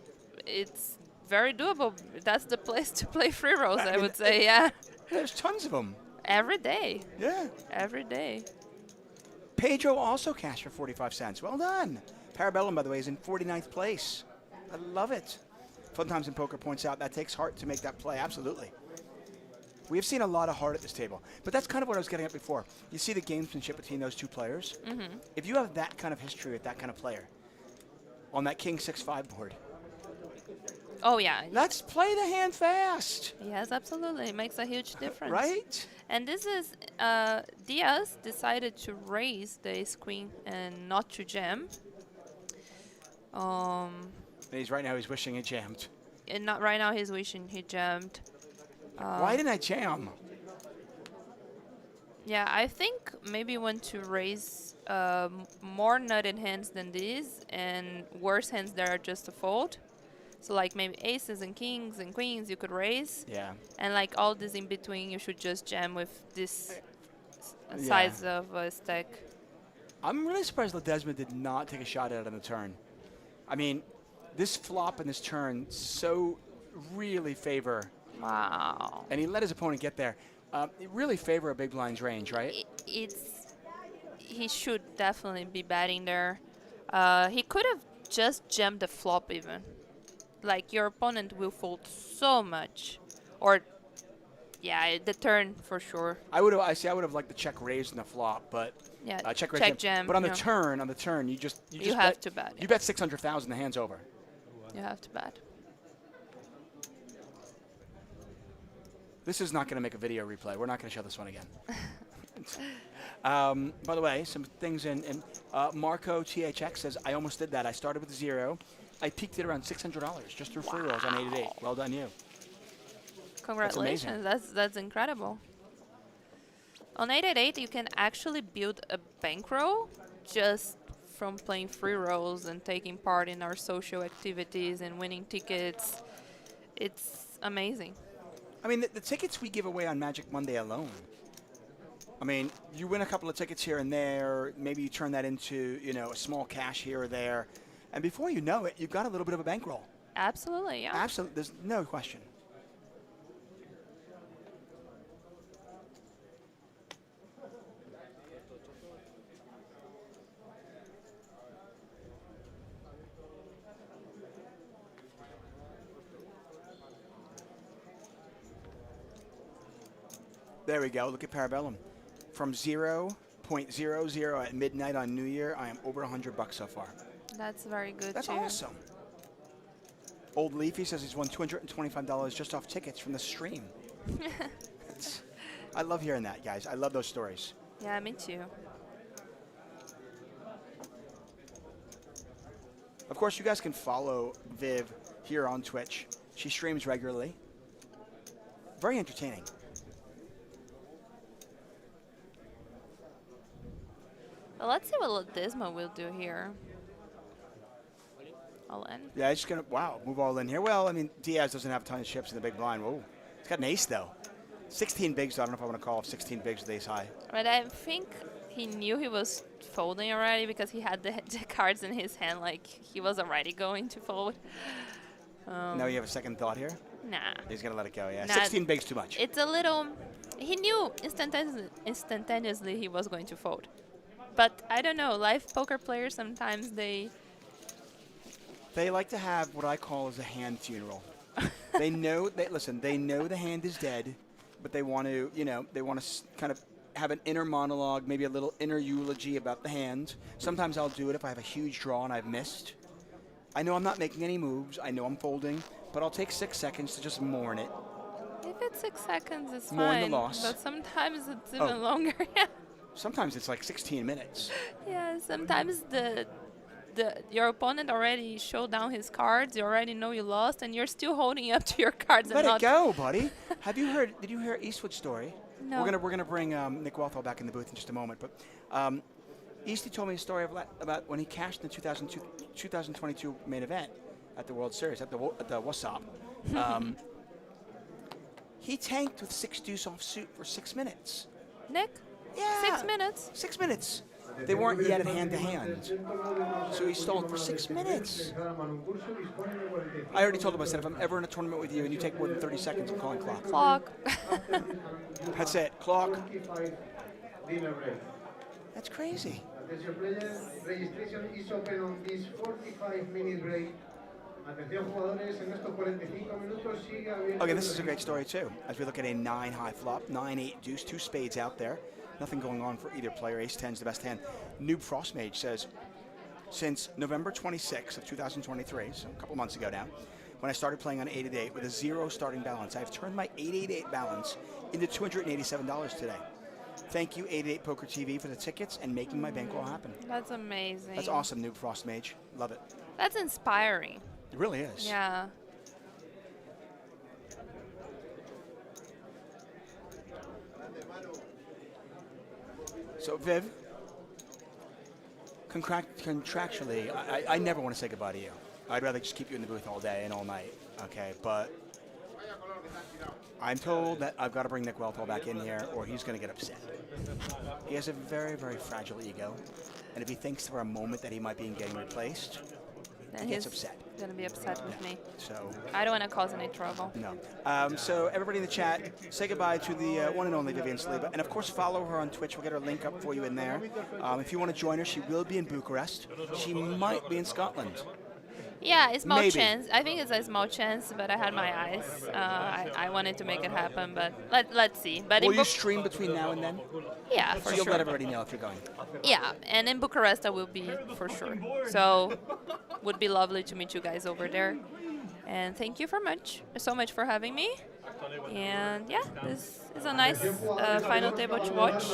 it's very doable. That's the place to play free rolls, I mean, would say, yeah. There's tons of them. Every day. Yeah. Every day. Pedro also cashed for 45 cents. Well done. Parabellum, by the way, is in 49th place. I love it. Fun Times in Poker points out that takes heart to make that play. Absolutely. We have seen a lot of heart at this table. But that's kind of what I was getting at before. You see the gamesmanship between those two players. Mm-hmm. If you have that kind of history with that kind of player on that King 6-5 board, Oh, yeah. let's play the hand fast. Yes, absolutely. It makes a huge difference. Right? And this is, Diaz decided to raise the ace-queen and not to jam. And right now he's wishing he jammed. And not right now he's wishing he jammed. Why didn't I jam? Yeah, I think maybe want to raise more nutted hands than these and worse hands that are just a fold. So like maybe aces and kings and queens you could raise. Yeah. And like all this in between you should just jam with this Yeah. size of a stack. I'm really surprised Ledesma did not take a shot at it on the turn. I mean, this flop and this turn so really favor, Wow. and he let his opponent get there. It really favor a big blind's range, right? He should definitely be betting there. He could have just jammed the flop even. Like your opponent will fold so much, or yeah, the turn for sure. I would have liked the check raise and the flop, but Yeah, check raise check jam. But on yeah. the turn, you just have to bet, You yeah. bet 600,000. The hand's over. You have to bet. This is not going to make a video replay. We're not going to show this one again. By the way, some things in Marco THX says, I almost did that. I started with 0. I peaked it around $600 just through free rolls on 888. Well done, you. Congratulations, that's incredible. On 888, you can actually build a bankroll just from playing free rolls and taking part in our social activities and winning tickets. It's amazing. I mean, the tickets we give away on Magic Monday alone. I mean, you win a couple of tickets here and there. Maybe you turn that into, a small cash here or there. And before you know it, you've got a little bit of a bankroll. Absolutely, yeah. Absolutely. There's no question. There we go. Look at Parabellum. From 0.00 at midnight on New Year, I am over $100 so far. That's very good That's too. awesome. Old Leafy says he's won $225 just off tickets from the stream. I love hearing that, guys. I love those stories. Yeah, me too. Of course, you guys can follow Viv here on Twitch. She streams regularly. Very entertaining. Well, let's see what Dismo will do here. All in. Yeah, it's going to, wow, move all in here. Well, I mean, Diaz doesn't have a ton of chips in the big blind. Whoa. He's got an ace, though. 16 bigs, so I don't know if I want to call off 16 bigs with ace high. But I think he knew he was folding already because he had the cards in his hand, like he was already going to fold. Now you have a second thought here? Nah. He's going to let it go, yeah. Nah, 16 bigs too much. It's a little... He knew instantaneously he was going to fold. But I don't know, live poker players sometimes they like to have what I call as a hand funeral. They know, they know the hand is dead, but they want to, they want to kind of have an inner monologue, maybe a little inner eulogy about the hand. Sometimes I'll do it if I have a huge draw and I've missed. I know I'm not making any moves. I know I'm folding, but I'll take 6 seconds to just mourn it. If it's 6 seconds, it's Mourn the fine. loss. But sometimes it's even longer. Sometimes it's like 16 minutes. Yeah, sometimes your opponent already showed down his cards. You already know you lost, and you're still holding up to your cards. Let and it not go, buddy. Did you hear Eastwood's story? No. We're gonna bring Nick Walthall back in the booth in just a moment. But Easty told me a story about when he cashed in the 2022 main event at the World Series, at the Wasop. He tanked with 6 deuce offsuit for 6 minutes. Nick? Yeah. 6 minutes? 6 minutes. They weren't yet at hand-to-hand. So he stalled for 6 minutes. I already told him, I said, if I'm ever in a tournament with you and you take more than 30 seconds, I'm calling clock. Clock. That's it. Clock. That's crazy. Attention players, registration is open on this 45-minute break. Atención jugadores, en estos 45 minutos sigue abierto. Okay, this is a great story too. As we look at a 9 high flop, 9-8 deuce, 2 spades out there. Nothing going on for either player. Ace 10's the best hand. Noob Frostmage says, since November 26th of 2023, so a couple months ago now, when I started playing on 888 with a 0 starting balance, I've turned my 888 balance into $287 today. Thank you, 888 Poker TV, for the tickets and making my bankroll happen. That's amazing. That's awesome, Noob Frostmage. Love it. That's inspiring. It really is. Yeah. So, Viv, contractually, I never want to say goodbye to you. I'd rather just keep you in the booth all day and all night, okay? But I'm told that I've got to bring Nick Walthall back in here or he's going to get upset. He has a very, very fragile ego. And if he thinks for a moment that he might be getting replaced, Then he gets he's upset. gonna be upset with me. So, I don't want to cause any trouble. no. So everybody in the chat, say goodbye to the one and only Vivian Saliba. And of course, follow her on Twitch. We'll get her link up for you in there. If you want to join her, she will be in Bucharest. She might be in Scotland. Yeah, it's small Maybe. chance. I think it's a small chance, but I had my eyes. I wanted to make it happen, but let's see. But Will in you stream between now and then? yeah, So for you'll sure. let everybody know if you're going. Yeah, and in Bucharest I will be for sure. So would be lovely to meet you guys over there. And thank you so much for having me. And yeah, this is a nice final table to watch.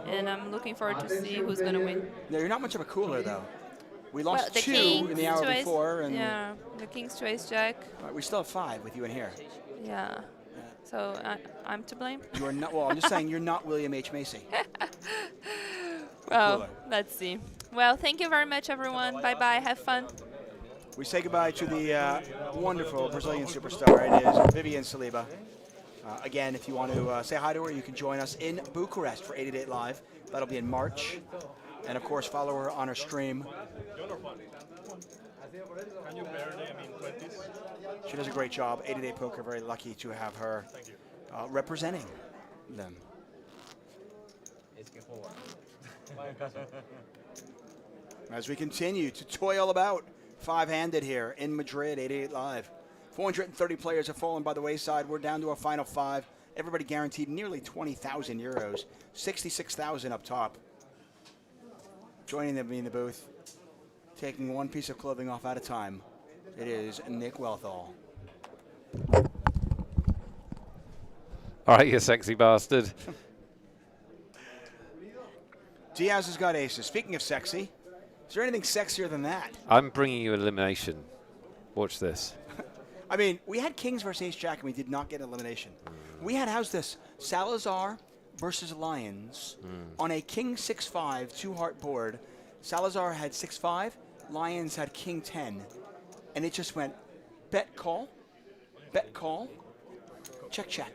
And I'm looking forward to see who's going to win. No, you're not much of a cooler, though. We lost the 2 Kings in the hour to ace, before, and yeah, the King's to Ace Jack. we still have 5 with you in here. Yeah. So I'm to blame. You are not. Well, I'm just saying you're not William H. Macy. Well, Cooler. let's see. Well, thank you very much, everyone. Bye-bye. Have fun. We say goodbye to the wonderful Brazilian superstar. It is Vivian Saliba. Again, if you want to say hi to her, you can join us in Bucharest for 888 Live. That'll be in March. And, of course, follow her on her stream. She does a great job. 888 Poker, very lucky to have her representing them. As we continue to toil about, 5-handed here in Madrid, 888 Live. 430 players have fallen by the wayside. We're down to a final 5. Everybody guaranteed nearly 20,000 euros, 66,000 up top. Joining them in the booth, taking one piece of clothing off at a time, it is Nick Walthall. All right, you sexy bastard. Diaz has got aces. Speaking of sexy, is there anything sexier than that? I'm bringing you elimination. Watch this. I mean, we had Kings versus Ace Jack and we did not get elimination. We had, how's this? Salazar versus Lions on a king 6-5 two-heart board. Salazar had 6-5. Lions had king 10. And it just went bet call, check, check.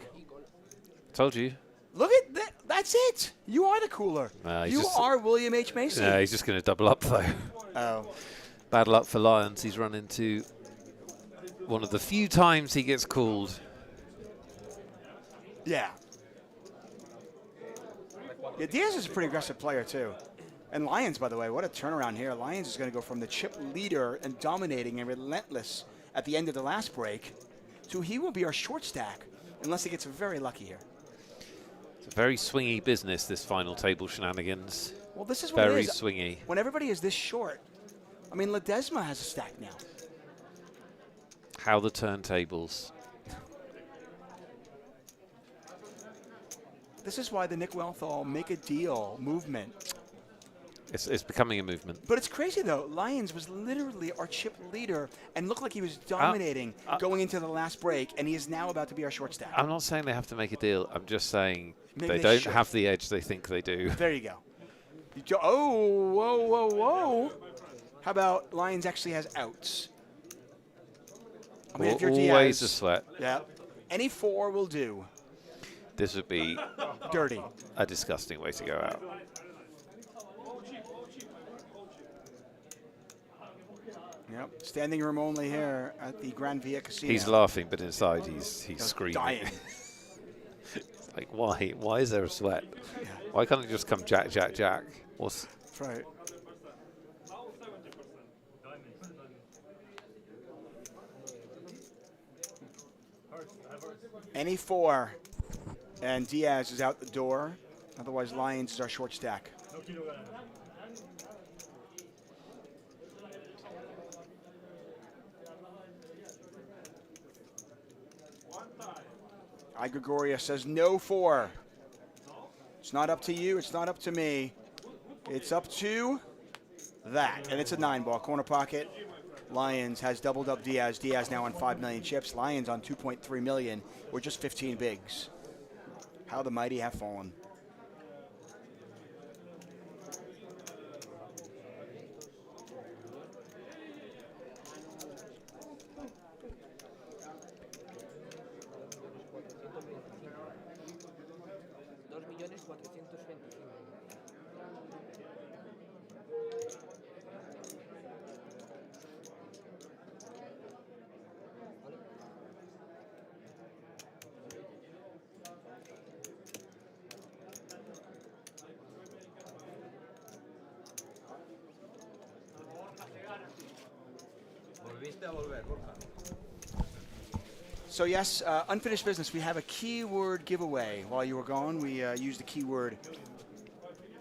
Told you. Look at that. That's it. You are the cooler. He's You just- are William H. Macy. Yeah, he's just going to double up though. Oh. Bad luck for Lions. He's run into one of the few times he gets called. Yeah. Yeah, Diaz is a pretty aggressive player, too. And Lions, by the way, what a turnaround here. Lions is going to go from the chip leader and dominating and relentless at the end of the last break to he will be our short stack unless he gets very lucky here. It's a very swingy business, this final table shenanigans. Well, this is what Very it is. swingy. When everybody is this short, I mean, Ledesma has a stack now. How the turntables. This is why the Nick Wealthall make a deal movement. It's becoming a movement. But it's crazy, though. Lions was literally our chip leader and looked like he was dominating going into the last break, and he is now about to be our short stack. I'm not saying they have to make a deal. I'm just saying Maybe they they don't should. have the edge they think they do. There you go. Oh, whoa. How about Lions actually has outs? I mean, if you're Always a Diaz, sweat. yeah, any 4 will do. This would be Dirty. a disgusting way to go out. Yep. Standing room only here at the Grand Via Casino. He's laughing, but inside he's screaming. dying. It's like, why? Why is there a sweat? Why can't it just come jack, jack, jack? What's That's right. Any 4, and Diaz is out the door. Otherwise, Lions is our short stack. Gregoria says no 4. It's not up to you. It's not up to me. It's up to that. And it's a 9-ball. Corner pocket. Lions has doubled up Diaz. Diaz now on 5 million chips. Lions on 2.3 million. We're just 15 bigs. How the mighty have fallen. So yes, unfinished business. We have a keyword giveaway. While you were gone, we used the keyword.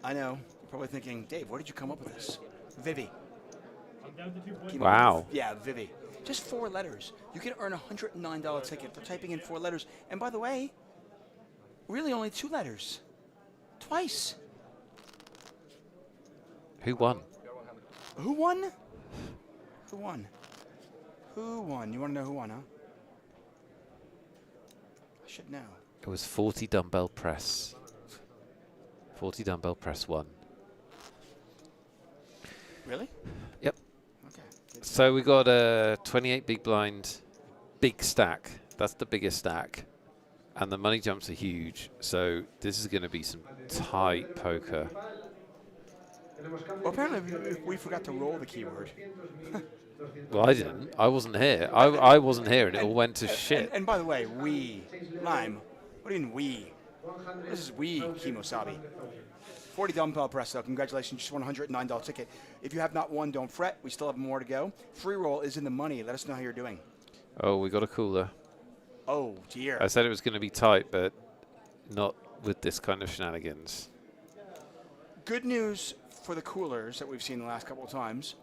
I know. You're probably thinking, Dave, where did you come up with this? Vivi. wow? Yeah, Vivi. Just 4 letters. You can earn a $109 ticket for typing in 4 letters. And by the way, really only 2 letters. Twice. Who won? Who won? Who won? Who won? You want to know who won, huh? I should know. It was 40 dumbbell press. 40 dumbbell press won. Really? Yep. Okay. So we got a 28 big blind, big stack. That's the biggest stack. And the money jumps are huge. So this is going to be some tight poker. Well, apparently we forgot to roll the keyword. Well, I didn't. I wasn't here. I wasn't here, and it all went to shit. And by the way, Lime, what do you mean we? This is we, Kimosabi. 40 dumbbell press, though. Congratulations, just won a $109 ticket. If you have not won, don't fret. We still have more to go. Free roll is in the money. Let us know how you're doing. Oh, we got a cooler. Oh, dear. I said it was going to be tight, but not with this kind of shenanigans. Good news for the coolers that we've seen the last couple of times.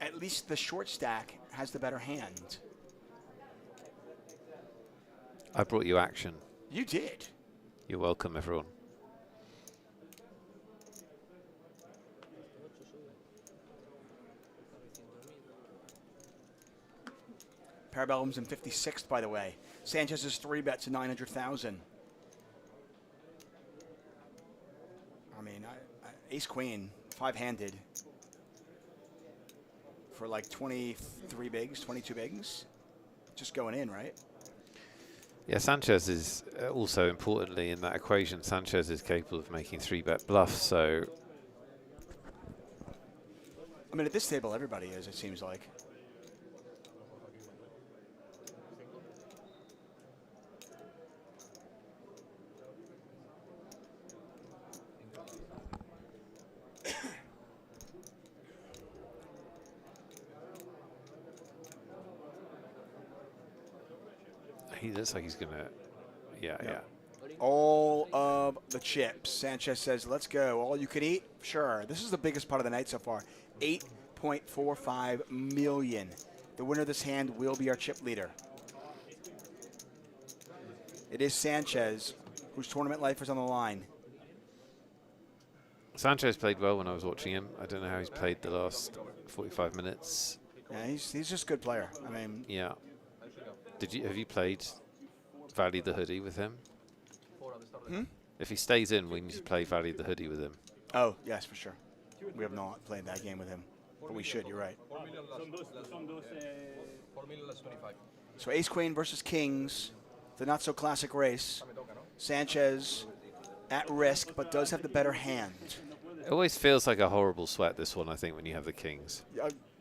At least the short stack has the better hand. I brought you action. You did. You're welcome, everyone. Parabellum's in 56th, by the way. Sanchez's 3-bet to 900,000. I mean, ace queen, 5-handed for like 23 bigs, 22 bigs, just going in, right? Yeah, Sanchez is also importantly in that equation. Sanchez is capable of making 3-bet bluffs, so I mean, at this table, everybody is, it seems like. he looks like he's gonna. Yeah, yeah. All of the chips. Sanchez says, let's go. All you can eat? Sure. This is the biggest part of the night so far. 8.45 million. The winner of this hand will be our chip leader. It is Sanchez, whose tournament life is on the line. Sanchez played well when I was watching him. I don't know how he's played the last 45 minutes. Yeah, he's just a good player. I mean, Yeah. Have you played Valley the Hoodie with him? If he stays in, we need to play Valley the Hoodie with him. oh, yes, for sure. We have not played that game with him, but we should, you're right. So ace queen versus kings, the not so classic race. Sanchez at risk, but does have the better hand. It always feels like a horrible sweat, this one, I think, when you have the kings.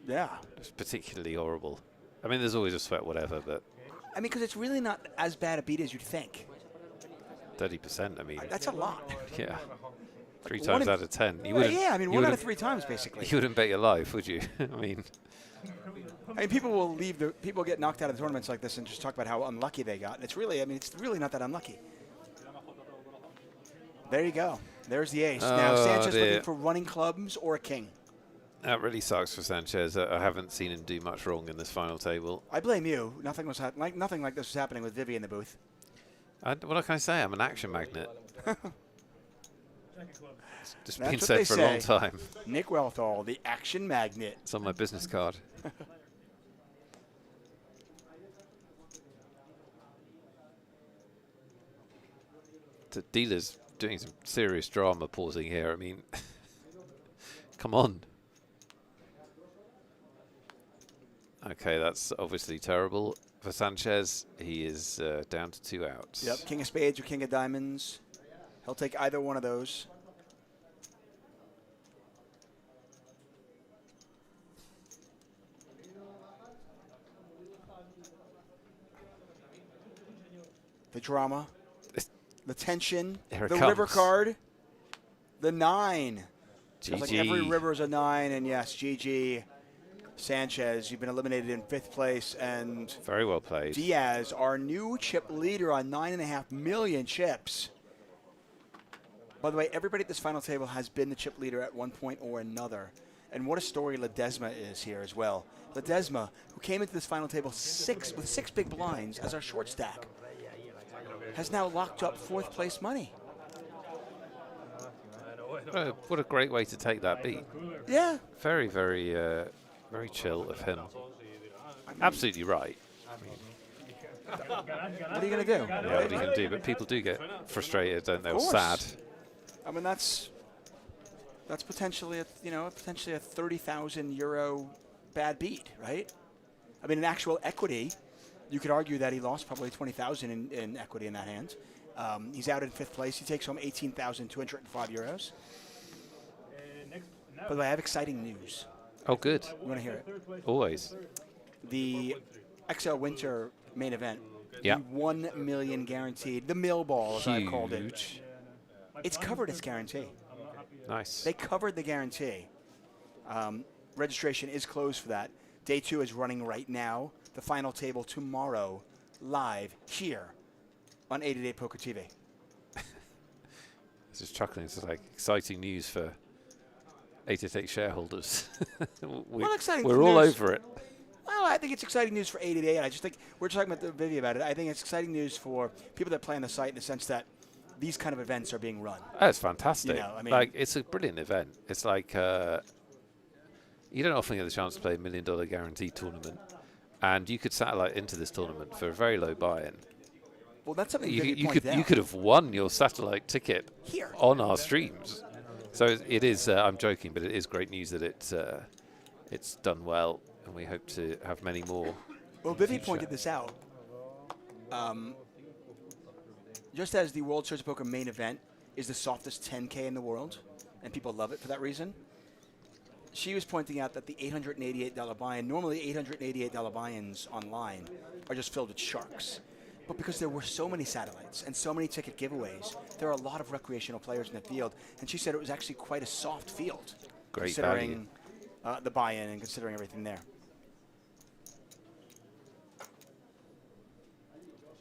Yeah. It's particularly horrible. I mean, there's always a sweat, whatever, but I mean, because it's really not as bad a beat as you'd think. 30%, I mean, That's a lot. yeah. 3 one times in- out of 10. You Yeah, wouldn't, yeah, I mean, you 1 out of wouldn't- 3 times, basically. You wouldn't bet your life, would you? I mean, People will leave people get knocked out of tournaments like this and just talk about how unlucky they got. And it's really, I mean, it's really not that unlucky. There you go. There's the ace. Now Oh, Sanchez dear. looking for running clubs or a king. that really sucks for Sanchez. I haven't seen him do much wrong in this final table. I blame you. Nothing like this was happening with Vivi in the booth. What can I say? I'm an action magnet. Just That's been what said they for a long say. time. Nick Welthall, the action magnet. It's on my business card. The dealer's doing some serious drama pausing here. I mean, come on. Okay, that's obviously terrible for Sanchez. He is down to 2 outs. Yep, king of spades or king of diamonds. He'll take either one of those. The drama, the tension, Here it the river comes. card, the 9. Feels like every GG. river is a 9, and yes, GG. Sanchez, you've been eliminated in 5th place, and Very well played. Diaz, our new chip leader on 9.5 million chips. By the way, everybody at this final table has been the chip leader at one point or another. And what a story Ledesma is here as well. Ledesma, who came into this final table with 6 big blinds as our short stack, has now locked up 4th place money. What a great way to take that beat. Yeah. Very, very, very chill of him. Absolutely right. What are you going to do? Yeah, what are you going to do? But people do get frustrated, don't they? Or course. sad. I mean, that's potentially a 30,000 euro bad beat, right? I mean, in actual equity, you could argue that he lost probably 20,000 in equity in that hand. He's out in 5th place. He takes home 18,205 euros. By the way, I have exciting news. Oh, good. You want to hear it? Always. The XL Winter main event, Yeah. the 1 million guaranteed, the mill ball, as I called it. Huge. It's covered its guarantee. Nice. They covered the guarantee. Registration is closed for that. Day 2 is running right now. The final table tomorrow, live here on 888poker TV. Just chuckling. It's like exciting news for 888 shareholders. Exciting We're all news. over it. Well, I think it's exciting news for 888. I just think we're talking about the video about it. I think it's exciting news for people that play on the site in the sense that these kind of events are being run. Oh, it's fantastic. You know, I mean- like, it's a brilliant event. It's like you don't often get the chance to play a $1 million guaranteed tournament, and you could satellite into this tournament for a very low buy-in. Well, that's something you could have won your satellite ticket here on our streams. So it is. I'm joking, but it is great news that it's done well, and we hope to have many more. Well, Vivi pointed this out. Just as the World Series of Poker main event is the softest 10K in the world, and people love it for that reason, she was pointing out that the $888 buy-in, normally $888 buy-ins online are just filled with sharks. But because there were so many satellites and so many ticket giveaways, there are a lot of recreational players in the field, and she said it was actually quite a soft field, Great considering the buy-in and considering everything there.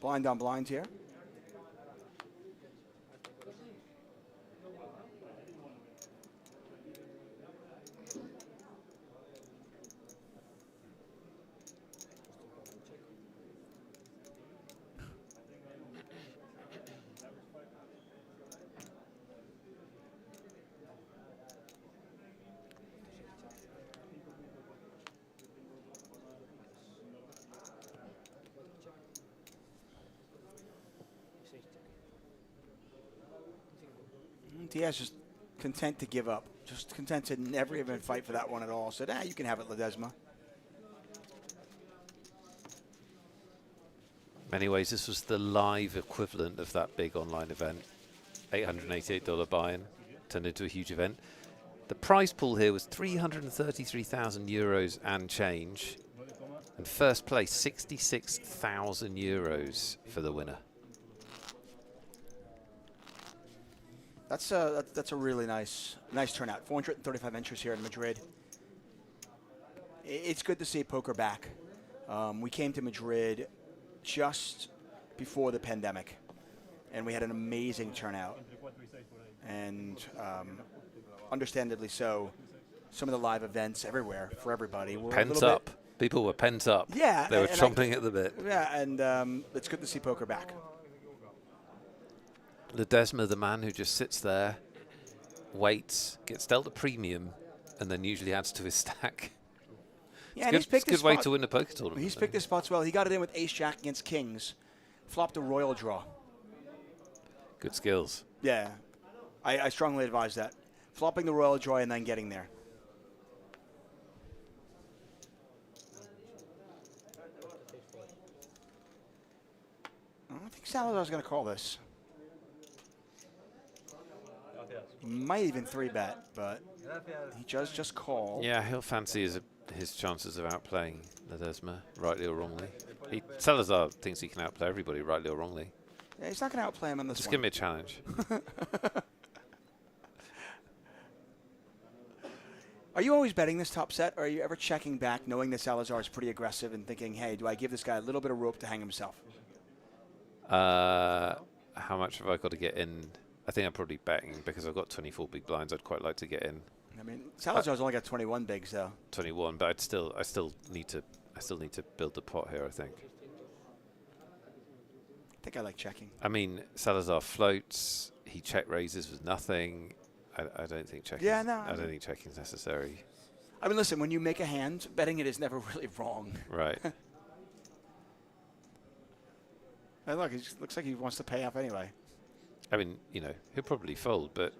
Blind on blind here. Diaz just content to give up. Just content to never even fight for that one at all. Said, you can have it, Ledesma. In many ways, this was the live equivalent of that big online event. $888 buy-in turned into a huge event. The prize pool here was 333,000 euros and change. And first place, 66,000 euros for the winner. That's a really nice turnout. 435 entries here in Madrid. It's good to see poker back. We came to Madrid just before the pandemic, and we had an amazing turnout. And understandably so, some of the live events everywhere for everybody were pent up. People were pent up. Yeah, they were chomping at the bit. Yeah, and it's good to see poker back. Ledesma, the man who just sits there, waits, gets dealt a premium, and then usually adds to his stack. Yeah, it's a good way to win a poker tournament. He's picked his spots well. He got it in with ace-jack against kings, flopped a royal draw. Good skills. Yeah, I strongly advise that. Flopping the royal draw and then getting there. I think Salazar's going to call this. Might even 3-bet, but he does just call. Yeah, he'll fancy his chances of outplaying Ledesma, rightly or wrongly. Salazar thinks he can outplay everybody, rightly or wrongly. Yeah, he's not going to outplay him on this Just one. give me a challenge. Are you always betting this top set, or are you ever checking back knowing that Salazar is pretty aggressive and thinking, hey, do I give this guy a little bit of rope to hang himself? How much have I got to get in? I think I'm probably betting because I've got 24 big blinds. I'd quite like to get in. I mean, Salazar's only got 21 bigs though. 21, but I still need to build the pot here. I think I like checking. I mean, Salazar floats. He check raises with nothing. I don't think checking. Yeah, no. I don't think checking is necessary. I mean, listen, when you make a hand, betting it is never really wrong. Right. And look, it looks like he wants to pay off anyway. I mean, you know, he'll probably fold, but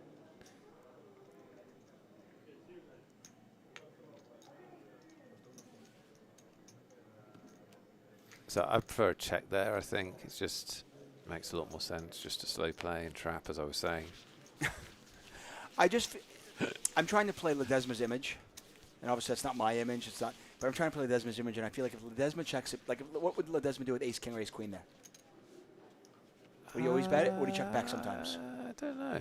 so I prefer a check there. I think it just makes a lot more sense, just to slow play and trap, as I was saying. I'm trying to play Ledesma's image, and obviously that's not my image. It's not, but I'm trying to play Ledesma's image, and I feel like if Ledesma checks it, like what would Ledesma do with Ace King or Ace Queen there? Would he always bet it, or would he check back sometimes? I don't know.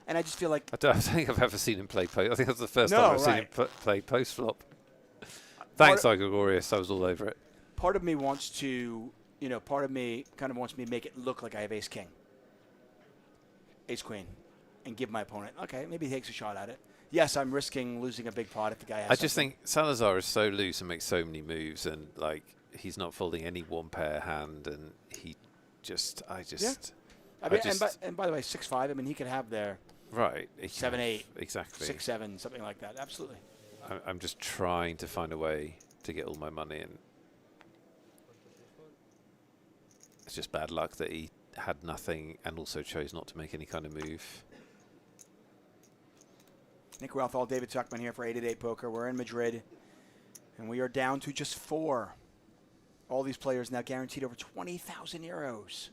And I just feel like I don't think I've ever seen him play post. I think that's the first time I've seen him play post flop. Thanks, Igor. I was all over it. Part of me wants to, part of me kind of wants me to make it look like I have Ace King, Ace Queen, and give my opponent, okay, maybe he takes a shot at it. Yes, I'm risking losing a big pot if the guy has I just think Salazar is so loose and makes so many moves, and like he's not folding any one pair hand, and he just, and by the way, 6-5. I mean, he could have their right 7-8, exactly 6-7, something like that. Absolutely. I'm just trying to find a way to get all my money in. It's just bad luck that he had nothing and also chose not to make any kind of move. Nick Wealthall, David Tuckman here for 888 Poker. We're in Madrid, and we are down to just 4. All these players now guaranteed over 20,000 euros.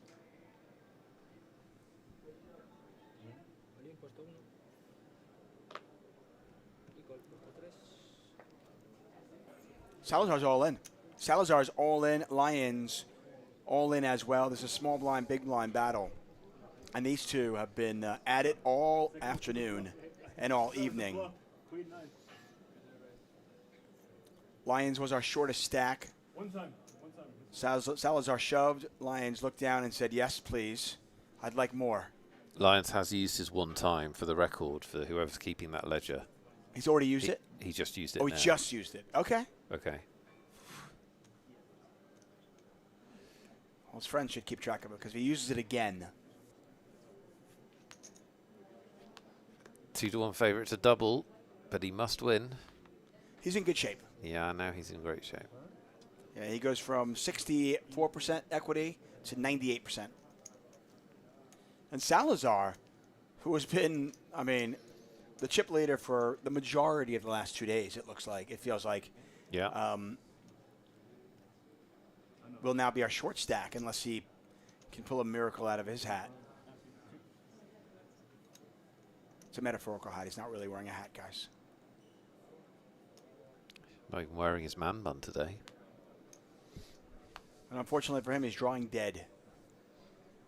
Salazar's all in. Salazar's all in. Lions all in as well. There's a small blind, big blind battle. And these two have been at it all afternoon and all evening. Lions was our shortest stack. Salazar shoved. Lions looked down and said, yes, please. I'd like more. Lions has used his one time for the record for whoever's keeping that ledger. He's already used it? He just used it. Oh, he just used it. Okay. Okay. Well, his friends should keep track of it because if he uses it again. 2-1 favourite to double, but he must win. He's in good shape. Yeah, now he's in great shape. Yeah, he goes from 64% equity to 98%. And Salazar, who has been, I mean, the chip leader for the majority of the last 2 days, it looks like. It feels like. Yeah. Will now be our short stack unless he can pull a miracle out of his hat. It's a metaphorical hat. He's not really wearing a hat, guys. Not even wearing his man bun today. And unfortunately for him, he's drawing dead.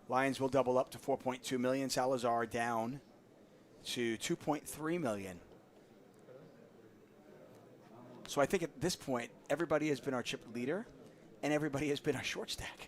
Lions will double up to 4.2 million. Salazar down to 2.3 million. So I think at this point, everybody has been our chip leader, and everybody has been our short stack.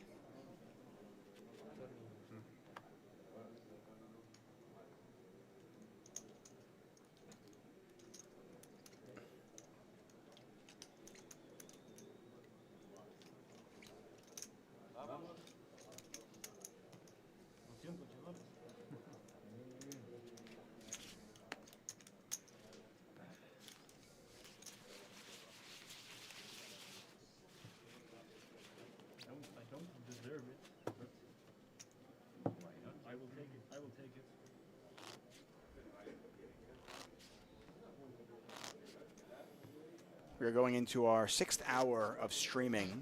We are going into our 6th hour of streaming.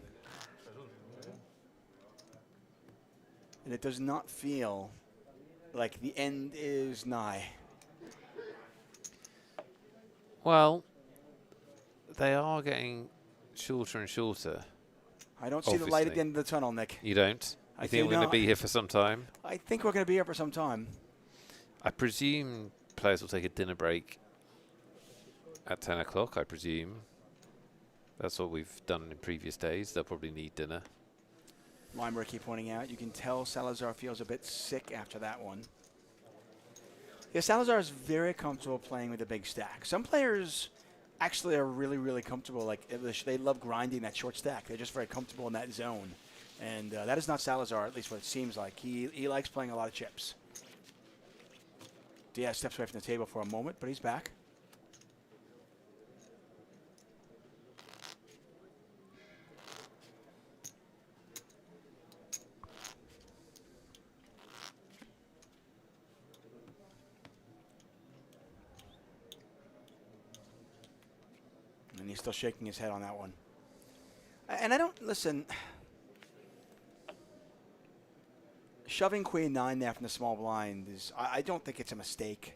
And it does not feel like the end is nigh. Well, they are getting shorter and shorter. I don't see the light at Obviously. the end of the tunnel, Nick. You don't? I You think do we're going to not. be here for some time? I think we're going to be here for some time. I presume players will take a dinner break at 10 o'clock, I presume. That's what we've done in previous days. They'll probably need dinner. Lime Ricky pointing out, you can tell Salazar feels a bit sick after that one. Yeah, Salazar is very comfortable playing with a big stack. Some players actually are really, really comfortable. Like, they love grinding that short stack. They're just very comfortable in that zone. And that is not Salazar, at least what it seems like. He likes playing a lot of chips. Diaz steps away from the table for a moment, but he's back. And he's still shaking his head on that one. And I don't, listen, shoving queen 9 there from the small blind is, I don't think it's a mistake.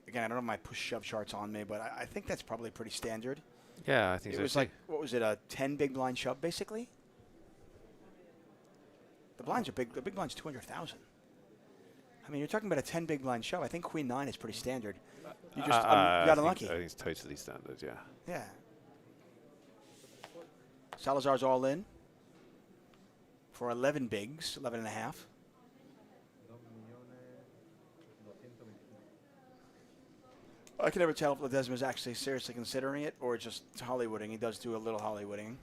Again, I don't have my push shove charts on me, but I think that's probably pretty standard. Yeah, I think It so was too. like, what was it, a 10 big blind shove, basically? The blinds are big. The big blind's 200,000. I mean, you're talking about a 10 big blind shove. I think queen 9 is pretty standard. You just got unlucky. I think it's totally standard, yeah. Yeah. Salazar's all in for 11 bigs, 11 and a half. I can never tell if Ledesma's actually seriously considering it or just Hollywooding. He does do a little Hollywooding.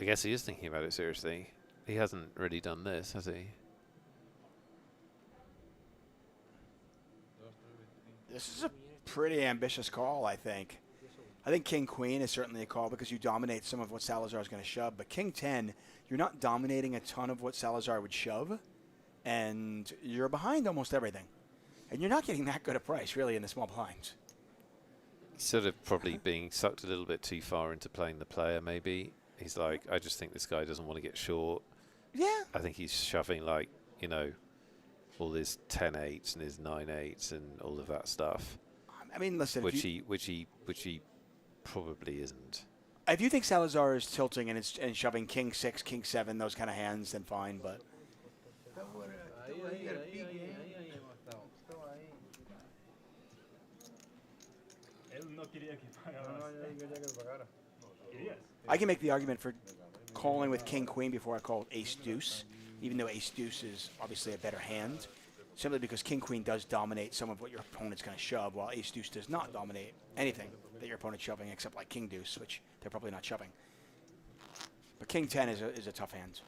I guess he is thinking about it seriously. He hasn't really done this, has he? This is a pretty ambitious call, I think. I think King Queen is certainly a call because you dominate some of what Salazar is going to shove. But King 10, you're not dominating a ton of what Salazar would shove, and you're behind almost everything. And you're not getting that good a price, really, in the small blinds. Sort of probably being sucked a little bit too far into playing the player, maybe. He's like, I just think this guy doesn't want to get short. Yeah. I think he's shoving, like, you know, all his 10-8s and his 9-8s and all of that stuff. I mean, listen, which he probably isn't. If you think Salazar is tilting and shoving King 6, King 7, those kind of hands, then fine, but... I can make the argument for calling with King Queen before I called Ace Deuce, even though Ace Deuce is obviously a better hand, simply because King Queen does dominate some of what your opponent's going to shove, while Ace Deuce does not dominate anything that your opponent's shoving, except like King Deuce, which they're probably not shoving. But King 10 is a tough hand.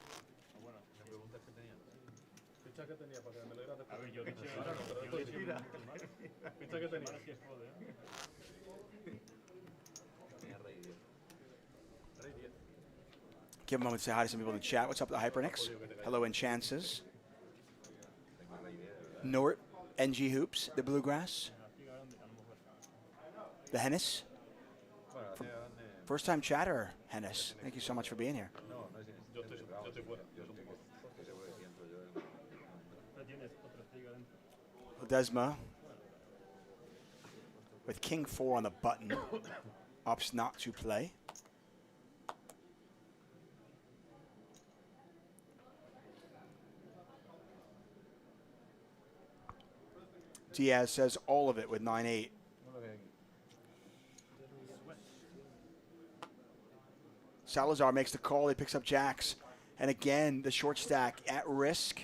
Give a moment to say hi to some people in the chat. What's up, the Hypernix? Hello, Enchances. Nort, NG Hoops, the Bluegrass. The Hennis. First time chatter, Hennis. Thank you so much for being here. Ledesma with King 4 on the button. Opts not to play. Diaz says all of it with 9-8. Salazar makes the call. He picks up jacks. And again, the short stack at risk,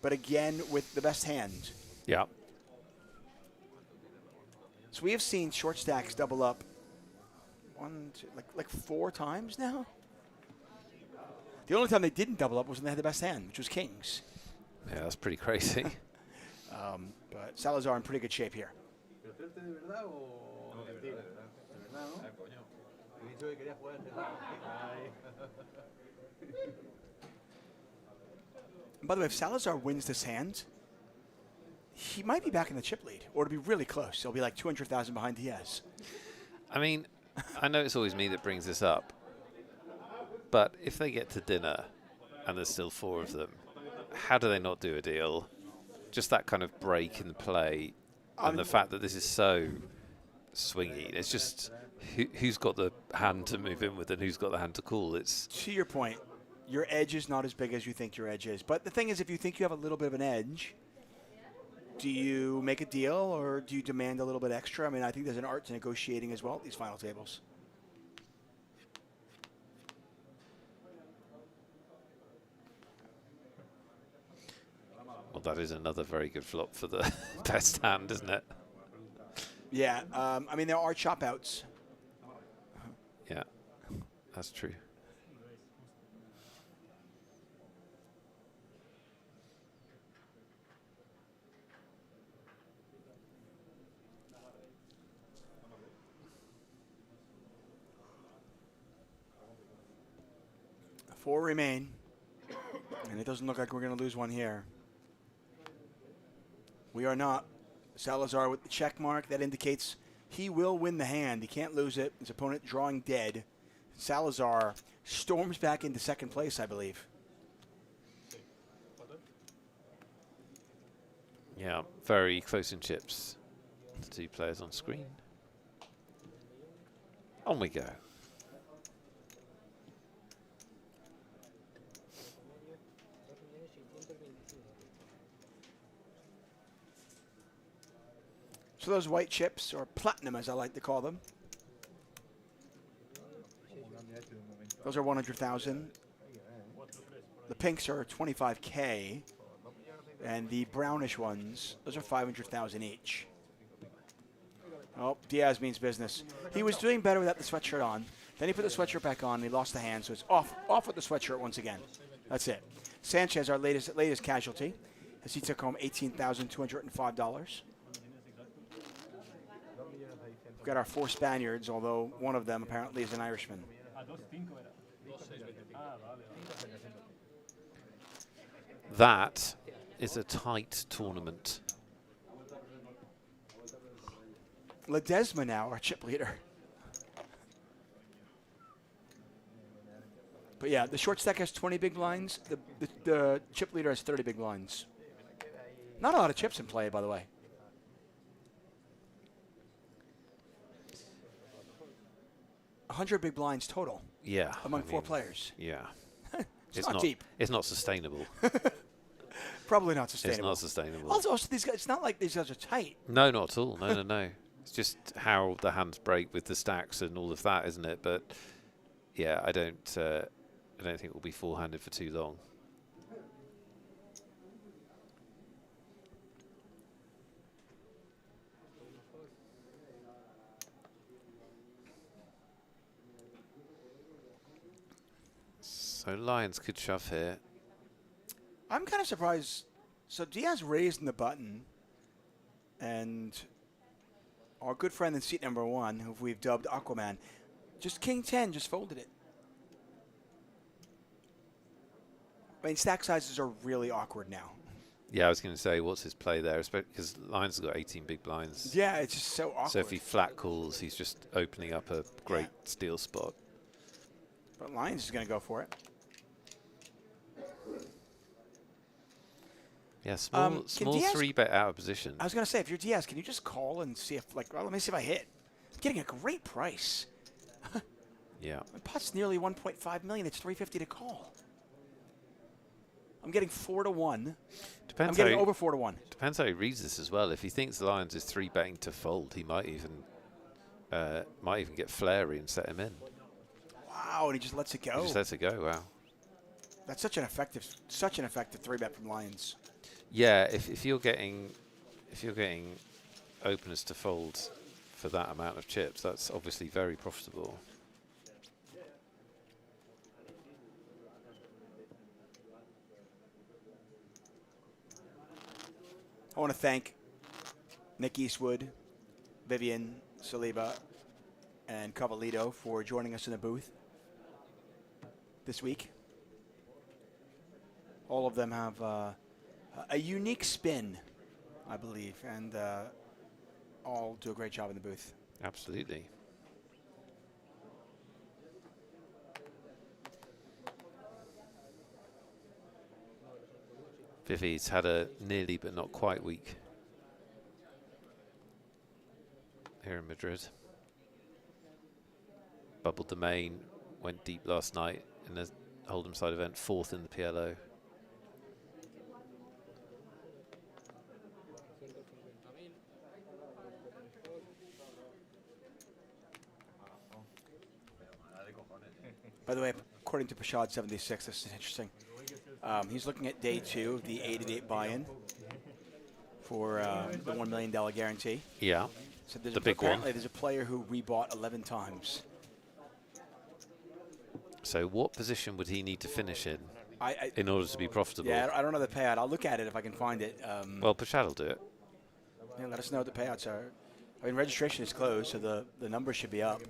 but again with the best hand. Yeah. So we have seen short stacks double up like 4 times now. The only time they didn't double up was when they had the best hand, which was kings. Yeah, that's pretty crazy. But Salazar in pretty good shape here. And by the way, if Salazar wins this hand, he might be back in the chip lead, or to be really close. He'll be like 200,000 behind Diaz. I mean, I know it's always me that brings this up, but if they get to dinner and there's still 4 of them, how do they not do a deal? Just that kind of break in the play, and the fact that this is so swingy. It's just who's got the hand to move in with and who's got the hand to call. It's to your point, your edge is not as big as you think your edge is. But the thing is, if you think you have a little bit of an edge, do you make a deal or do you demand a little bit extra? I mean, I think there's an art to negotiating as well at these final tables. Well, that is another very good flop for the best hand, isn't it? Yeah, I mean, there are chop outs. Yeah, that's true. Four remain, and it doesn't look like we're going to lose one here. We are not. Salazar with the check mark. That indicates he will win the hand. He can't lose it. His opponent drawing dead. Salazar storms back into second place, I believe. Yeah, very close in chips. The 2 players on screen. On we go. So those white chips, or platinum as I like to call them, those are 100,000. The pinks are 25K, and the brownish ones, those are 500,000 each. Oh, Diaz means business. He was doing better without the sweatshirt on. Then he put the sweatshirt back on, and he lost the hand, so it's off with the sweatshirt once again. That's it. Sanchez, our latest casualty, as he took home $18,205. We've got our 4 Spaniards, although one of them apparently is an Irishman. That is a tight tournament. Ledesma now, our chip leader. But yeah, the short stack has 20 big blinds. The chip leader has 30 big blinds. Not a lot of chips in play, by the way. $100 big blinds total. Yeah. Among 4 players. Yeah. it's not deep. It's not sustainable. Probably not sustainable. It's not sustainable. Also, these guys, it's not like these guys are tight. No, not at all. No, no, no. It's just how the hands break with the stacks and all of that, isn't it? But yeah, I don't think we'll be full-handed for too long. So Lions could shove here. I'm kind of surprised. So Diaz raised in the button, and our good friend in seat number 1, who we've dubbed Aquaman, just King 10 just folded it. I mean, stack sizes are really awkward now. Yeah, I was going to say, what's his play there? Because Lions has got 18 big blinds. Yeah, it's just so awkward. So if he flat calls, he's just opening up a great steal spot. But Lions is going to go for it. Yeah, small Diaz, 3-bet out of position. I was going to say, if you're Diaz, can you just call and see if, like, well, let me see if I hit. I'm getting a great price. Yeah. My pot's nearly 1.5 million. It's 350 to call. I'm getting 4 to 1. Depends I'm getting how over 4 to 1. Depends how he reads this as well. If he thinks the Lions is 3-betting to fold, he might even get flary and set him in. Wow, and he just lets it go. He just lets it go. Wow. That's such an effective 3-bet from Lions. Yeah, if you're getting openers to fold for that amount of chips, that's obviously very profitable. I want to thank Nick Eastwood, Vivian Saliba, and Cavalito for joining us in the booth this week. All of them have a unique spin, I believe, and all do a great job in the booth. Absolutely. Vivi's had a nearly but not quite week here in Madrid. Bubbled the main, went deep last night in the Hold'em side event, 4th in the PLO. By the way, according to Pashad 76, this is interesting. He's looking at day 2 of the 888 buy-in for the $1 million guarantee. Yeah, So there's the big one. apparently there's a player who rebought 11 times. So what position would he need to finish I in order to be profitable? Yeah, I don't know the payout. I'll look at it if I can find it. Well, Pashad will do it. Yeah, let us know what the payouts are. I mean, registration is closed, so the numbers should be up.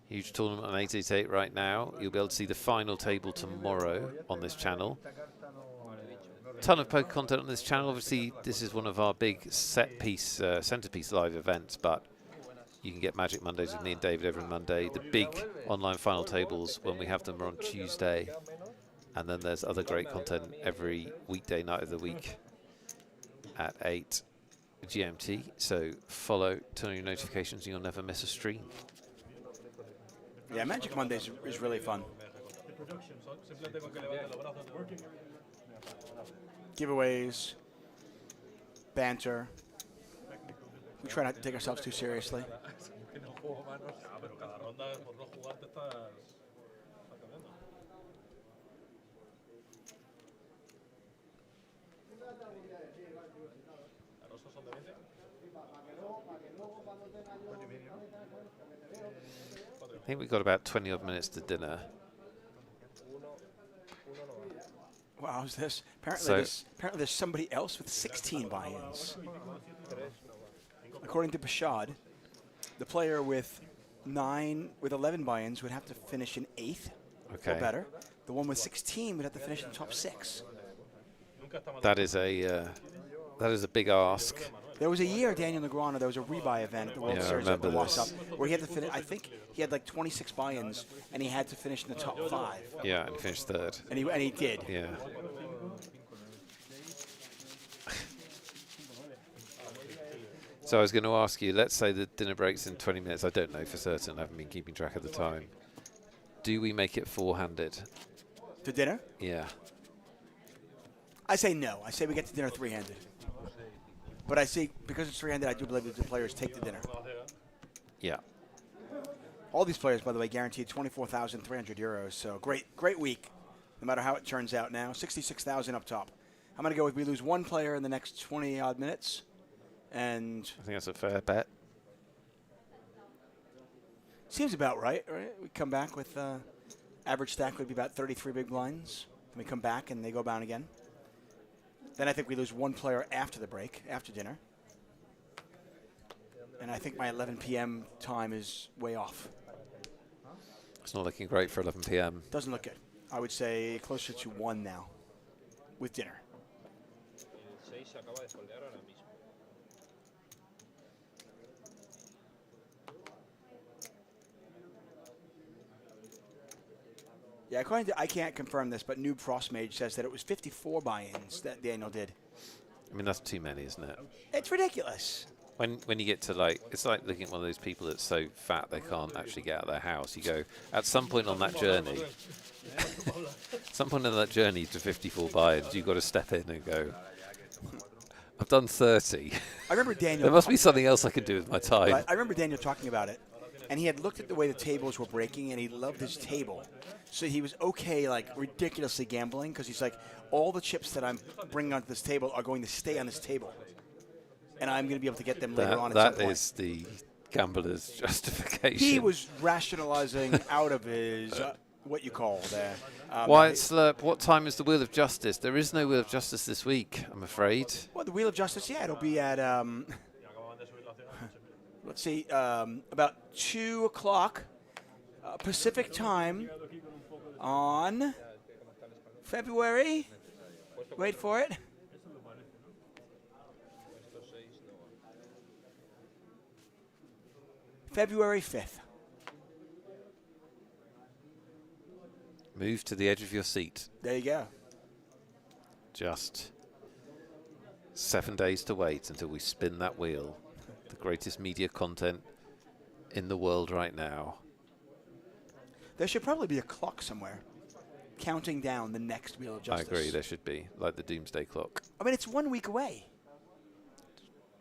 Huge tournament on 888 right now. You'll be able to see the final table tomorrow on this channel. Ton of poker content on this channel. Obviously, this is one of our big centerpiece live events, but you can get Magic Mondays with me and David every Monday. The big online final tables, when we have them, are on Tuesday. And then there's other great content every weekday night of the week at 8 GMT. So follow, turn on your notifications, and you'll never miss a stream. Yeah, Magic Mondays is really fun. Giveaways, banter. We try not to take ourselves too seriously. think we've got about 20 odd minutes to dinner. Wow, is this? So- Apparently there's somebody else with 16 buy-ins. According to Bashad, the player with 11 buy-ins would have to finish in 8th or better. The one with 16 would have to finish in top 6. That is a big ask. There was a year, Daniel Negreanu, there was a rebuy event at the World Yeah, I Series at remember the this. Walk-Up where he had to finish, I think he had like 26 buy-ins, and he had to finish in the top 5. Yeah, and he finished 3rd. And he did. Yeah. So I was going to ask you, let's say the dinner breaks in 20 minutes. I don't know for certain. I haven't been keeping track of the time. Do we make it 4-handed? To dinner? Yeah. I say no. I say we get to dinner 3-handed. But I see, because it's 3-handed, I do believe that the players take the dinner. Yeah. All these players, by the way, guaranteed 24,300 euros. So great week, no matter how it turns out now. 66,000 up top. I'm going to go with we lose one player in the next 20-odd minutes. And I think that's a fair bet. seems about right? We come back with average stack would be about 33 big blinds. Then we come back and they go down again. Then I think we lose one player after the break, after dinner. And I think my 11 p.m. time is way off. It's not looking great for 11 p.m. Doesn't look good. I would say closer to 1 now with dinner. Yeah, according to, I can't confirm this, but Noob Frostmage says that it was 54 buy-ins that Daniel did. I mean, that's too many, isn't it? It's ridiculous. When you get to, like, it's like looking at one of those people that's so fat they can't actually get out of their house. You go, at some point on that journey, to 54 buy-ins, you've got to step in and go, I've done 30. I remember Daniel. There must be something else I can do with my time. Right, I remember Daniel talking about it, and he had looked at the way the tables were breaking, and he loved his table. So he was okay, like, ridiculously gambling, because he's like, all the chips that I'm bringing onto this table are going to stay on this table. And I'm going to be able to get them later on at some point. That is the gambler's justification. He was rationalizing out of his, what you call there. Wyatt Slurp, what time is the Wheel of Justice? There is no Wheel of Justice this week, I'm afraid. Well, the Wheel of Justice, yeah, it'll be at, let's see, about 2 o'clock Pacific time on February, wait for it, February 5th. Move to the edge of your seat. There you go. Just 7 days to wait until we spin that wheel. The greatest media content in the world right now. There should probably be a clock somewhere counting down the next Wheel of Justice. I agree, there should be, like the Doomsday Clock. I mean, it's 1 week away.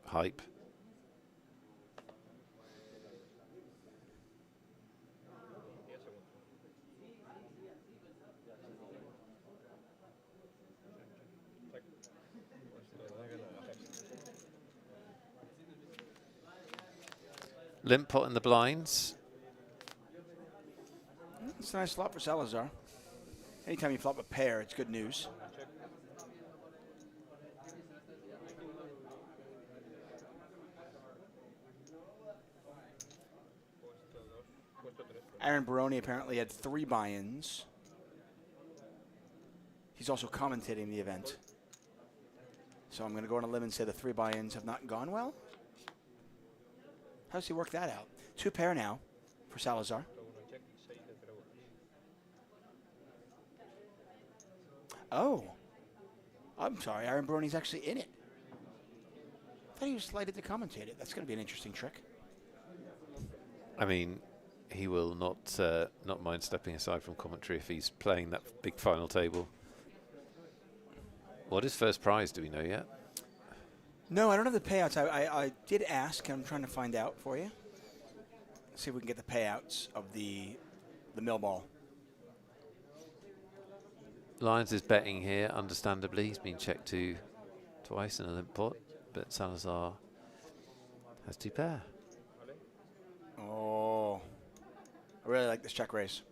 Hype. Limp pot in the blinds. It's a nice flop for Salazar. Anytime you flop a pair, it's good news. Aaron Baroni apparently had 3 buy-ins. He's also commentating the event. So I'm going to go on a limb and say the 3 buy-ins have not gone well. How does he work that out? 2 pair now for Salazar. Oh. I'm sorry, Aaron Baroni's actually in it. I thought he was slated to commentate it. That's going to be an interesting trick. I mean, he will not mind stepping aside from commentary if he's playing that big final table. What is first prize? Do we know yet? No, I don't have the payouts. I did ask. I'm trying to find out for you. See if we can get the payouts of the mill ball. Lyons is betting here, understandably. He's been checked to twice in a limp pot, but Salazar has 2 pair. Oh. I really like this check raise.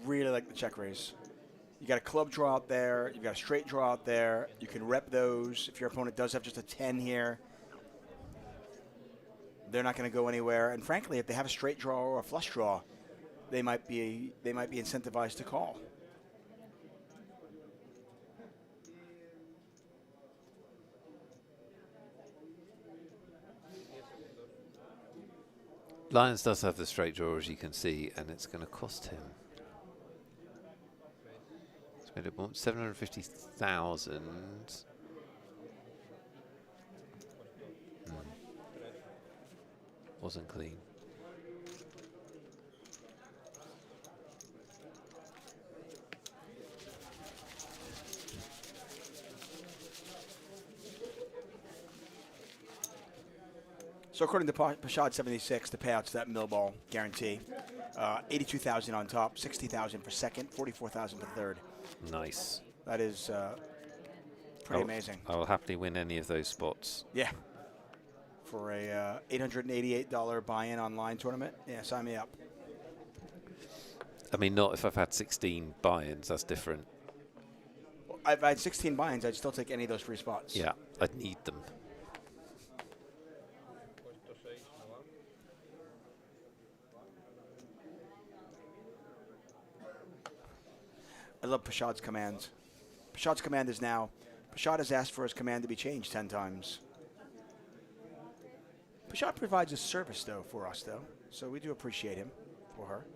Really like the check raise. You got a club draw out there. You've got a straight draw out there. You can rep those. If your opponent does have just a 10 here, they're not going to go anywhere. And frankly, if they have a straight draw or a flush draw, they might be incentivized to call. Lions does have the straight draw, as you can see, and it's going to cost him. It's made it 750,000. Wasn't clean. So according to Pashad 76, the payouts that mill ball guarantee, 82,000 on top, 60,000 for second, 44,000 for third. Nice. That is pretty amazing. I will happily win any of those spots. Yeah. For a $888 buy-in online tournament, yeah, sign me up. I mean, not if I've had 16 buy-ins. That's different. Well, if I had 16 buy-ins, I'd still take any of those free spots. Yeah, I'd need them. I love Pashad's commands. Pashad's command is now, Pashad has asked for his command to be changed 10 times. Pashad provides a service, though, for us, though. So we do appreciate him for her.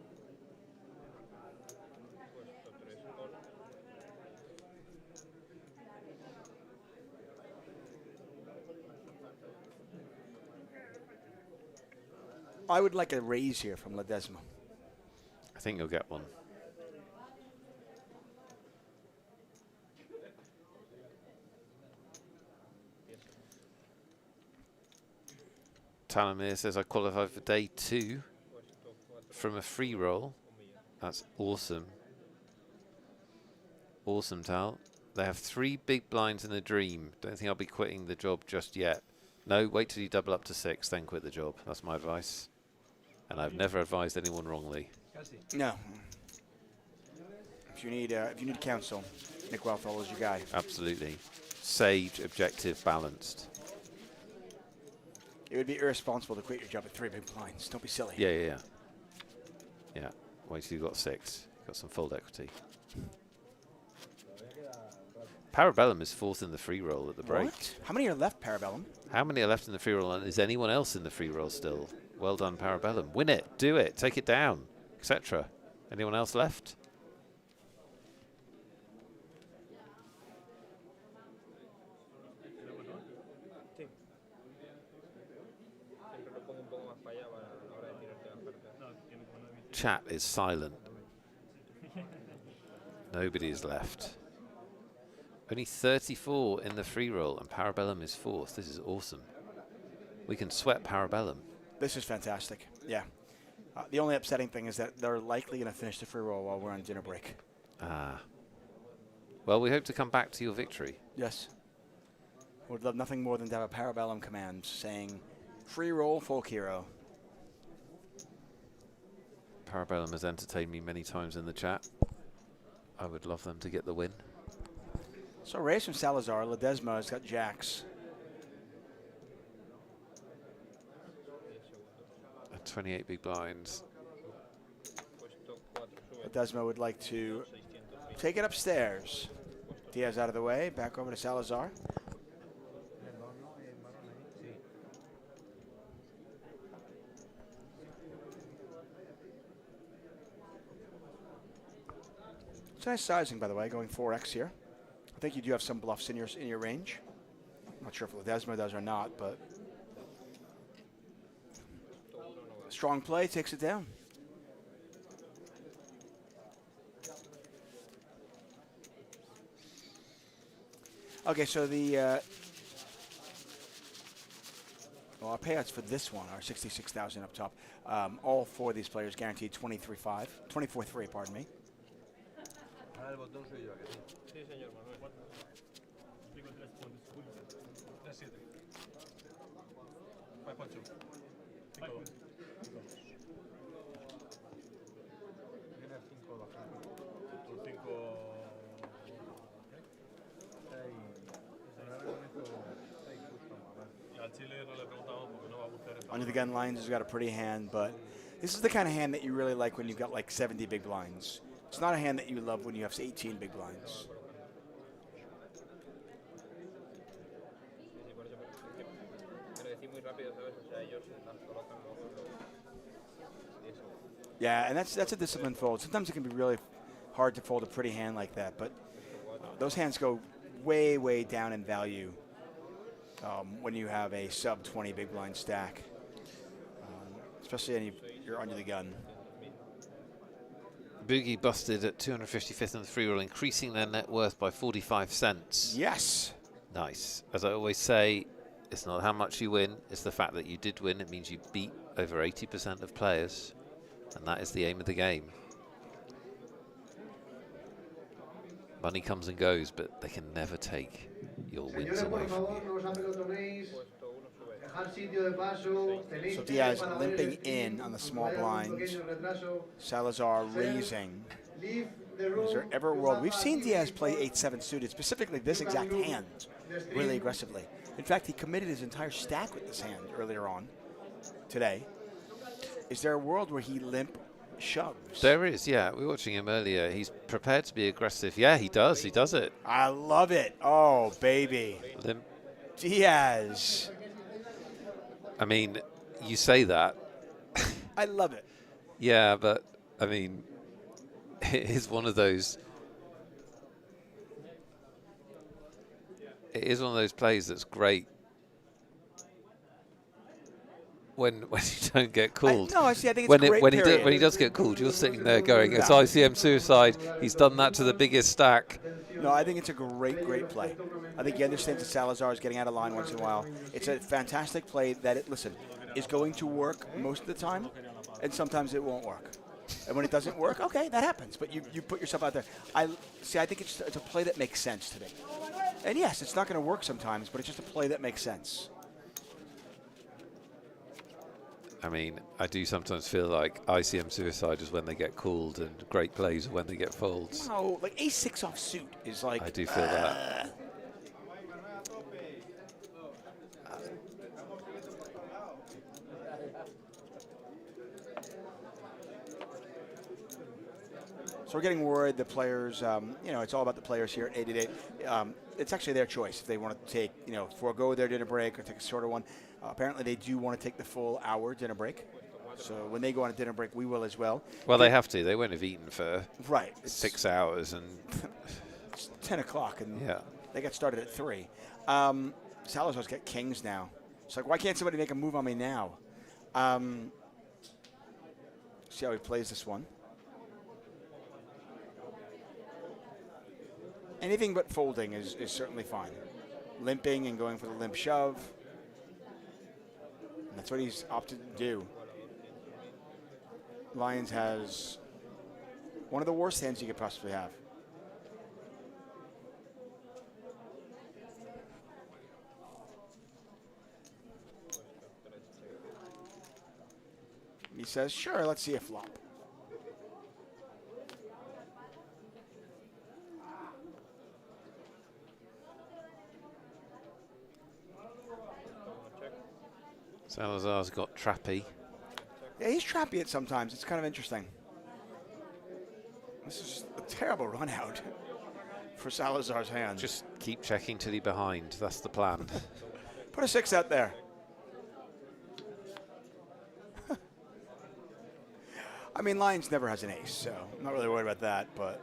I would like a raise here from Ledesma. I think you'll get one. Talamir says I qualified for day 2 from a free roll. That's awesome. Awesome, Tal. They have 3 big blinds in a dream. Don't think I'll be quitting the job just yet. No, wait till you double up to 6, then quit the job. That's my advice. And I've never advised anyone wrongly. No. If you need counsel, Nick Wellfall is your guy. Absolutely. Sage, objective, balanced. It would be irresponsible to quit your job at 3 big blinds. Don't be silly. Yeah. Yeah. Wait till you've got 6. Got some fold equity. Parabellum is 4th in the free roll at the break. What? How many are left, Parabellum? How many are left in the free roll? And is anyone else in the free roll still? Well done, Parabellum. Win it. Do it. Take it down, etc. Anyone else left? Chat is silent. Nobody is left. Only 34 in the free roll, and Parabellum is 4th. This is awesome. We can sweat Parabellum. This is fantastic. Yeah. The only upsetting thing is that they're likely going to finish the free roll while we're on dinner break. Ah. Well, we hope to come back to your victory. Yes. Would love nothing more than to have a Parabellum command saying, free roll, folk hero. Parabellum has entertained me many times in the chat. I would love them to get the win. So raise from Salazar. Ledesma has got jacks. And 28 big blinds. Ledesma would like to take it upstairs. Diaz out of the way. Back over to Salazar. It's nice sizing, by the way, going 4x here. I think you do have some bluffs in your range. I'm not sure if Ledesma does or not, but strong play takes it down. Okay, so the our payouts for this one are 66,000 up top. All 4 of these players guaranteed 24-3, pardon me. El botón soy yo, ¿a que sí? Sí, señor Manuel. Explico el 3-7. 5-4. 5-1. Estos 5. Al Chile no le preguntamos porque no va a gustar esta. Under the gun lines has got a pretty hand, but this is the kind of hand that you really like when you've got like 70 big blinds. It's not a hand that you love when you have 18 big blinds. Yeah, and that's a disciplined fold. Sometimes it can be really hard to fold a pretty hand like that, but those hands go way, way down in value when you have a sub 20 big blind stack, especially if you're under the gun. Boogie busted at 255th on the free roll, increasing their net worth by 45 cents. Yes. Nice. As I always say, it's not how much you win, it's the fact that you did win. It means you beat over 80% of players, and that is the aim of the game. Money comes and goes, but they can never take your wins away from you. So Diaz limping in on the small blinds. Salazar raising. Is there ever a world? We've seen Diaz play 8-7 suited, specifically this exact hand, really aggressively. In fact, he committed his entire stack with this hand earlier on today. Is there a world where he limp shoves? There is, yeah. We were watching him earlier. He's prepared to be aggressive. Yeah, he does. He does it. I love it. Oh, baby. Limp. Diaz. I mean, you say that. I love it. Yeah, but, I mean, it is one of those... It is one of those plays that's great when you don't get called. I think it's great when he does get called, you're sitting there going, it's ICM suicide. He's done that to the biggest stack. No, I think it's a great, great play. I think he understands that Salazar is getting out of line once in a while. It's a fantastic play that, is going to work most of the time, and sometimes it won't work. And when it doesn't work, okay, that happens. But you put yourself out there. I think it's a play that makes sense to me. And yes, it's not going to work sometimes, but it's just a play that makes sense. I mean, I do sometimes feel like ICM suicide is when they get called, and great plays are when they get folds. No, like ace-6 off suit is like... I do feel that. So we're getting word the players, it's all about the players here at 888. It's actually their choice if they want to take, forego their dinner break or take a shorter one. Apparently they do want to take the full hour dinner break. So when they go on a dinner break, we will as well. Well, they have to. They won't have eaten for 6 hours. And it's 10 o'clock, and yeah, they got started at 3. Salazar's got kings now. It's like, why can't somebody make a move on me now? See how he plays this one. Anything but folding is certainly fine. Limping and going for the limp shove. And that's what he's opted to do. Lions has one of the worst hands you could possibly have. He says, sure, let's see a flop. Salazar's got trappy. Yeah, he's trappy at sometimes. It's kind of interesting. This is a terrible run out for Salazar's hand. Just keep checking till you're behind. That's the plan. Put a 6 out there. I mean, Lions never has an ace, so I'm not really worried about that, but...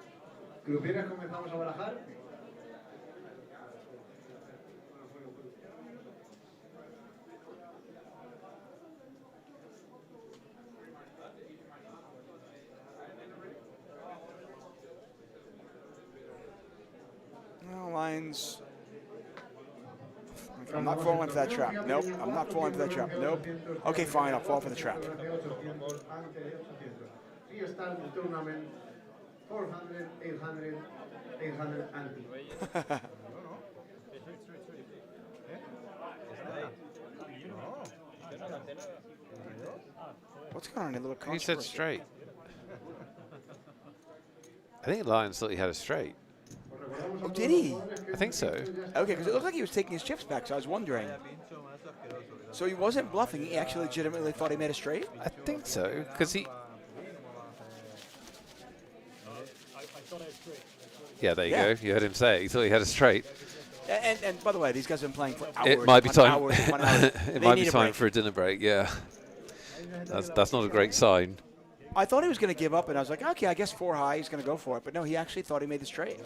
Lions. I'm not falling for that trap. Nope. I'm not falling for that trap. Nope. Okay, fine. I'll fall for the trap. What's going on? A little He said straight. I think Lions thought he had a straight. Oh, did he? I think so. Okay, because it looked like he was taking his chips back, so I was wondering. So he wasn't bluffing. He actually legitimately thought he made a straight? I think so, because he... Yeah, there you Yeah. go. You heard him say it. He thought he had a straight. And by the way, these guys have been playing for hours. It might be upon time. hours upon hours. It They might be need a time break. for a dinner break. Yeah, that's not a great sign. I thought he was going to give up, and I was like, okay, I guess 4 high, he's going to go for it. But no, he actually thought he made the straight.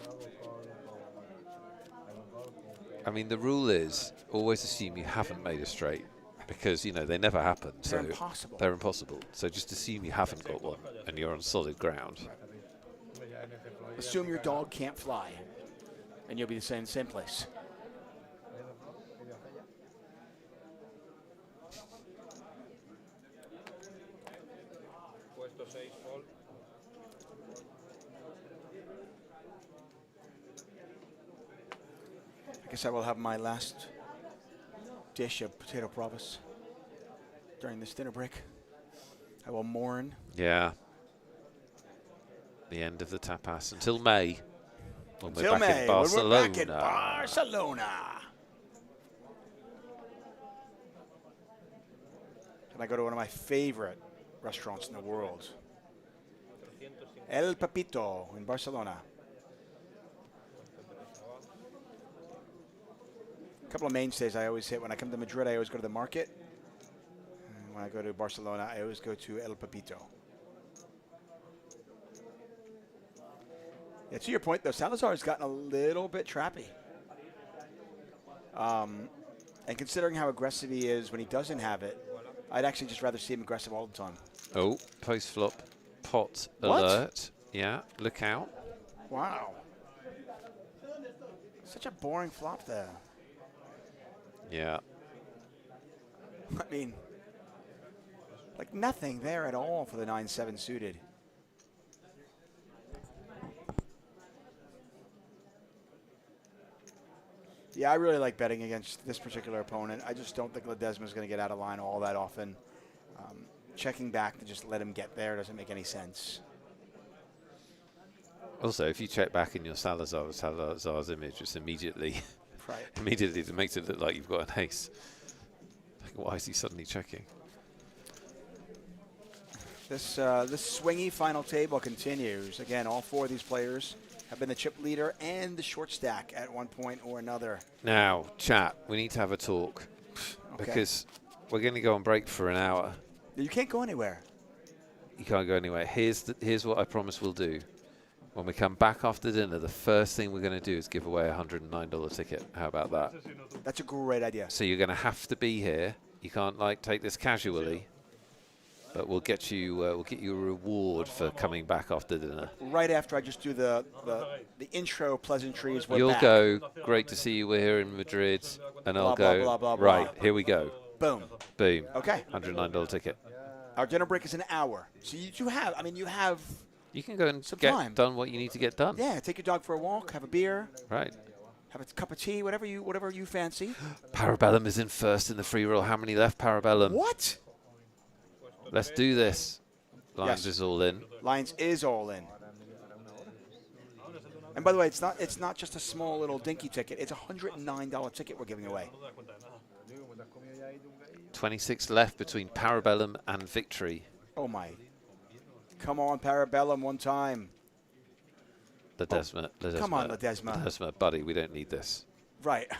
I mean, the rule is always assume you haven't made a straight, because you know they never happen. They're So impossible. They're impossible. So just assume you haven't got one, and you're on solid ground. Assume your dog can't fly, and you'll be the same place. I guess I will have my last dish of potato bravas during this dinner break. I will mourn. Yeah. The end of the tapas until May. When Until we're back May, in when Barcelona. we're back in Barcelona. And I go to one of my favorite restaurants in the world, El Pepito in Barcelona. A couple of mainstays I always hit. When I come to Madrid, I always go to the market. And when I go to Barcelona, I always go to El Pepito. Yeah, to your point, though, Salazar's gotten a little bit trappy. And considering how aggressive he is when he doesn't have it, I'd actually just rather see him aggressive all the time. Oh, post-flop pot What? alert. Yeah, look out. Wow. Such a boring flop there. Yeah. I mean, like nothing there at all for the 9-7 suited. Yeah, I really like betting against this particular opponent. I just don't think Ledesma's going to get out of line all that often. Checking back to just let him get there doesn't make any sense. Also, if you check back in your Salazar's image, it's immediately, Right. immediately it makes it look like you've got an ace. Like, why is he suddenly checking? This swingy final table continues. Again, all 4 of these players have been the chip leader and the short stack at one point or another. Now, chat, we need to have a talk Okay. because we're going to go on break for an hour. You can't go anywhere. You can't go anywhere. Here's what I promise we'll do. When we come back after dinner, the first thing we're going to do is give away a $109 ticket. How about that? That's a great idea. So you're going to have to be here. You can't like take this casually, but we'll get you a reward for coming back after dinner. Right after I just do the intro pleasantries. We're You'll back. go. Great to see you. We're here in Madrid, and I'll Blah, go. blah, blah, blah, right, blah. here we go. Boom. Boom. Okay. $109 ticket. Our dinner break is an hour. So you have, you have, You can go and Some get time. done what you need to get done. yeah, take your dog for a walk, have a beer, Right. have a cup of tea, whatever you fancy. Parabellum is in first in the free roll. How many left, Parabellum? What? Let's do this. Lions Yes. is all in. Lions is all in. And by the way, it's not just a small little dinky ticket. It's a $109 ticket we're giving away. 26 left between Parabellum and victory. Oh my. Come on, Parabellum one time. Ledesma. Come on, Ledesma. Ledesma, buddy, we don't need this. Right.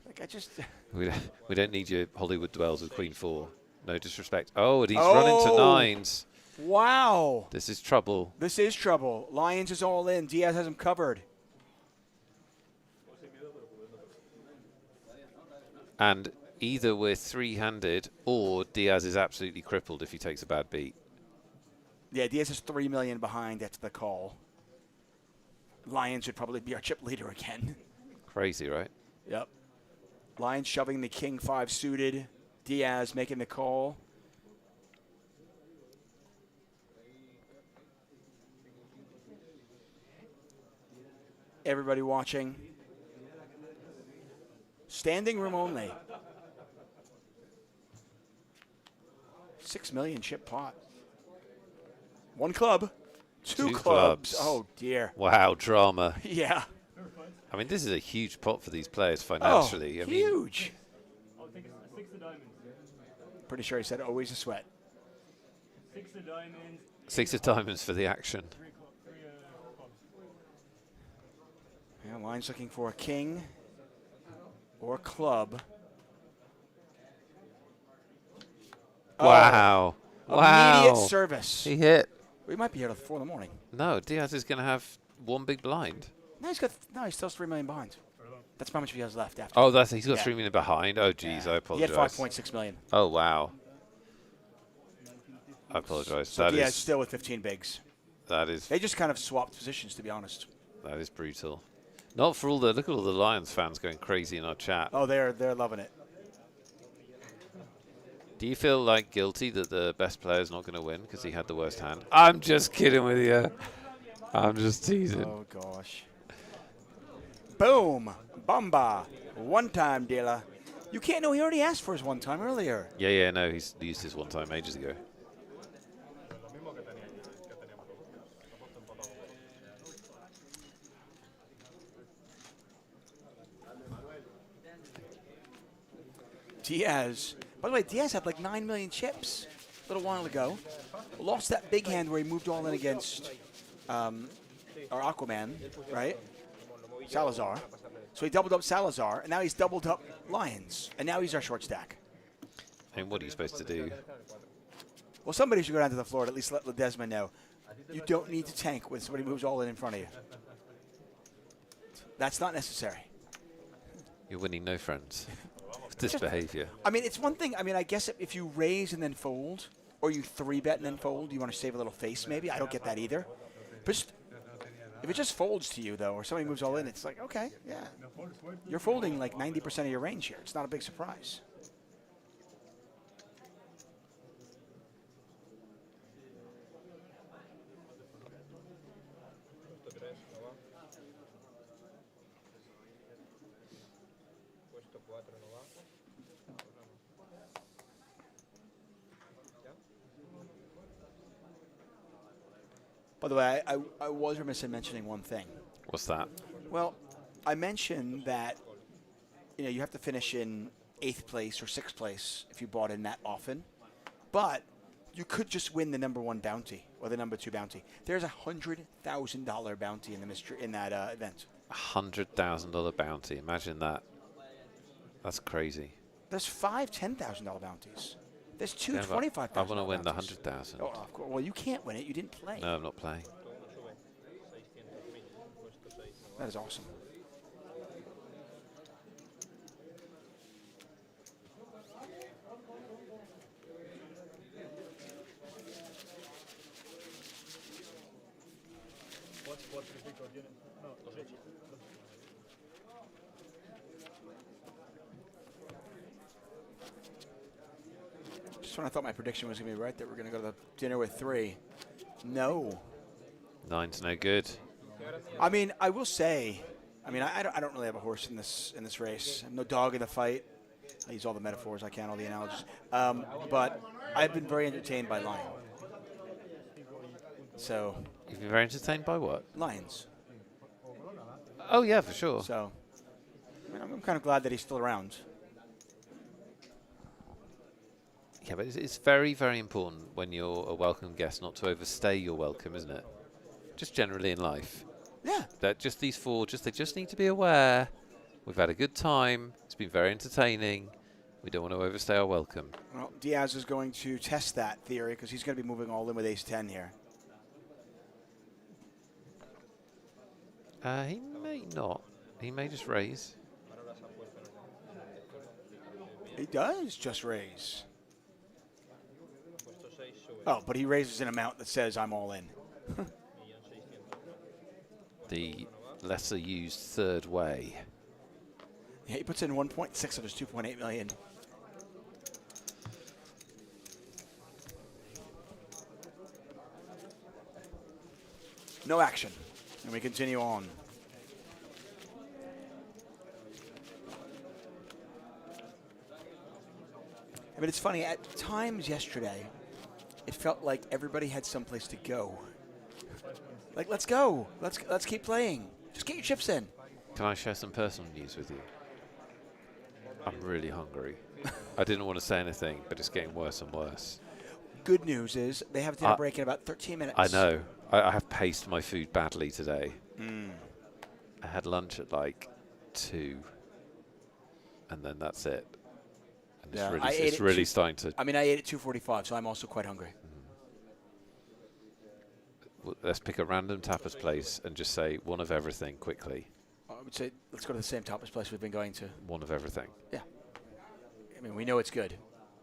Like I just We don't need your Hollywood dwells with Queen 4. No disrespect. Oh, and he's run into 9s. Wow. This is trouble. This is trouble. Lions is all in. Diaz has him covered. And either we're 3-handed or Diaz is absolutely crippled if he takes a bad beat. Yeah, Diaz is $3 million behind. That's the call. Lions would probably be our chip leader again. Crazy, right? Yep. Lions shoving the King 5 suited. Diaz making the call. Everybody watching. Standing room only. 6 million chip pot. One club, Two Two clubs. clubs. Oh, dear. Wow, drama. Yeah. I mean, this is a huge pot for these players Oh, financially. I mean, huge. I'll take a 6 of diamonds. Pretty sure he said always a sweat. 6 of diamonds. 6 of diamonds for the action. 3 clubs. Yeah, Line's looking for a king or club. Wow. Oh, Wow. immediate service. He hit. We might be here till 4 in the morning. No, Diaz is going to have one big blind. No, he still has 3 million behind. That's how much he has left after. Oh, he's got Yeah. 3 million behind. Oh, geez, I He apologize. had 5.6 million. Oh, wow. I apologize. So Diaz still with 15 bigs. that is They just kind of swapped positions, to be honest. that is brutal. Not for all the look at all the Lions fans going crazy in our chat. Oh, they're loving it. Do you feel like guilty that the best player's not going to win because he had the worst hand? I'm just kidding with you. I'm just teasing. Oh, gosh. Boom. Bomba. One-time dealer. You can't know he already asked for his one time earlier. Yeah, no, he's used his one time ages ago. Diaz. By the way, Diaz had like 9 million chips a little while ago. Lost that big hand where he moved all in against our Aquaman, right? Salazar. So he doubled up Salazar, and now he's doubled up Lions, and now he's our short stack. And what are you supposed to do? Well, somebody should go down to the floor and at least let Ledesma know. You don't need to tank when somebody moves all in front of you. That's not necessary. You're winning no friends with this behavior. I mean, it's one thing. I mean, I guess if you raise and then fold, or you 3-bet and then fold, you want to save a little face maybe. I don't get that either. But just, if it just folds to you, though, or somebody moves all in, it's like, okay, yeah. You're folding like 90% of your range here. It's not a big surprise. By the way, I was remiss in mentioning one thing. What's that? Well, I mentioned that you have to finish in 8th place or 6th place if you bought in that often, but you could just win the #1 bounty or the #2 bounty. There's a $100,000 bounty in the in that event. $100,000 bounty. Imagine that. That's crazy. There's 5 $10,000 bounties. There's 2 Yeah, but $25,000. I want to win the bounties. 100,000. Oh, of course. Well, you can't win it. You didn't play. No, I'm not playing. That is awesome. Just when I thought my prediction was going to be right that we're going to go to the dinner with 3. No. 9's no good. I mean, I will say, I don't really have a horse in this race. I'm no dog in the fight. I use all the metaphors I can, all the analogies. But I've been very entertained by Lion. So. You've been very entertained by what? Lions. Oh, yeah, for sure. So, I'm kind of glad that he's still around. Yeah, but it's very, very important when you're a welcome guest not to overstay your welcome, isn't it? Just generally in life. Yeah. That just these 4, they just need to be aware. We've had a good time. It's been very entertaining. We don't want to overstay our welcome. Well, Diaz is going to test that theory because he's going to be moving all in with ace-10 here. He may not. He may just raise. He does just raise. Oh, but he raises an amount that says I'm all in. The lesser used third way. Yeah, he puts in 1.6 of his 2.8 million. No action. And we continue on. I mean, it's funny. At times yesterday, it felt like everybody had someplace to go. Like, let's go. Let's keep playing. Just get your chips in. Can I share some personal news with you? I'm really hungry. I didn't want to say anything, but it's getting worse and worse. Good news is they have a dinner break in about 13 minutes. I know. I have paced my food badly today. I had lunch at like 2, and then that's it. And Yeah, it's really starting to. I mean, I ate at 2:45, so I'm also quite hungry. Let's pick a random tapas place and just say one of everything quickly. I would say let's go to the same tapas place we've been going to. One of everything. Yeah. I mean, we know it's good,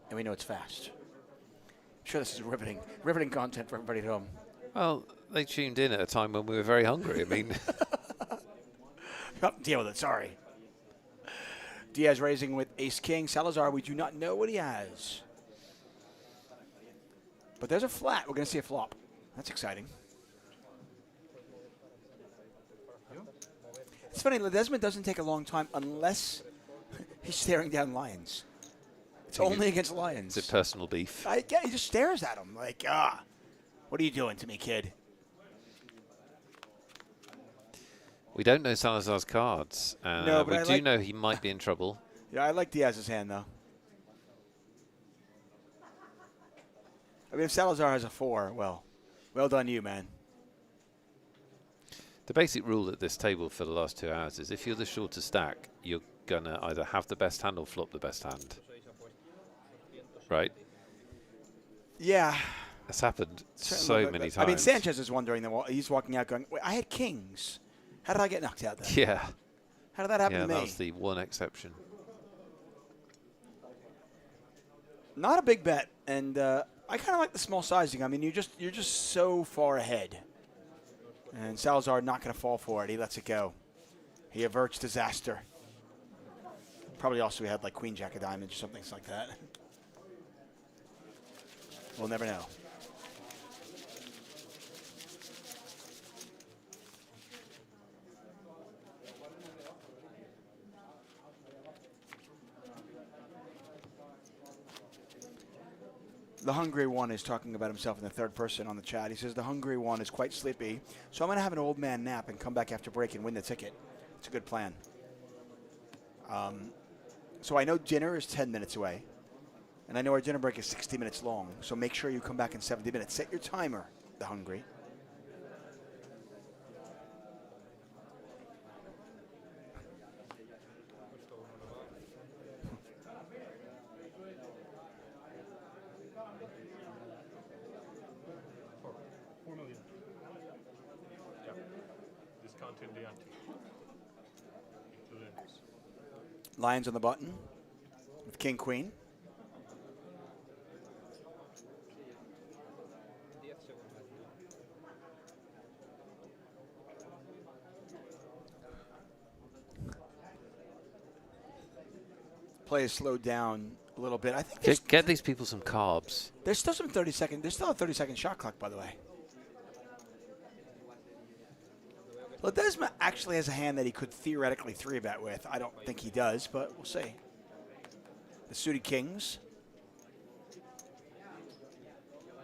and we know it's fast. I'm sure this is riveting content for everybody at home. Well, they tuned in at a time when we were very hungry. I mean, Oh, deal with it. Sorry. Diaz raising with Ace King. Salazar, we do not know what he has. But there's a flat. We're going to see a flop. That's exciting. It's funny, Ledesma doesn't take a long time unless he's staring down lions. It's only against lions. is it personal beef? Yeah, he just stares at him like, what are you doing to me, kid? We don't know Salazar's cards. No, but we I do like- know he might be in trouble. Yeah, I like Diaz's hand, though. I mean, if Salazar has a 4, well done you, man. The basic rule at this table for the last 2 hours is if you're the shorter stack, you're going to either have the best hand or flop the best hand. Right? Yeah. It's happened Certainly so like many that. times. I mean, Sanchez is wondering, he's walking out going, wait, I had kings. How did I get knocked out then? Yeah. How did that happen Yeah, to me? that was the one exception. Not a big bet, and I kind of like the small sizing. I mean, you're just so far ahead. And Salazar not going to fall for it. He lets it go. He averts disaster. Probably also he had like Queen Jack of Diamonds or something like that. We'll never know. The hungry one is talking about himself in the third person on the chat. He says the hungry one is quite sleepy, so I'm going to have an old man nap and come back after break and win the ticket. It's a good plan. So I know dinner is 10 minutes away, and I know our dinner break is 60 minutes long, so make sure you come back in 70 minutes. Set your timer, the hungry. Discounting the ante. Including this. Lions on the button with King Queen. Play is slowed down a little bit. I think Get these people some carbs. there's still some 30-second. There's still a 30-second shot clock, by the way. Ledesma actually has a hand that he could theoretically 3-bet with. I don't think he does, but we'll see. The suited kings.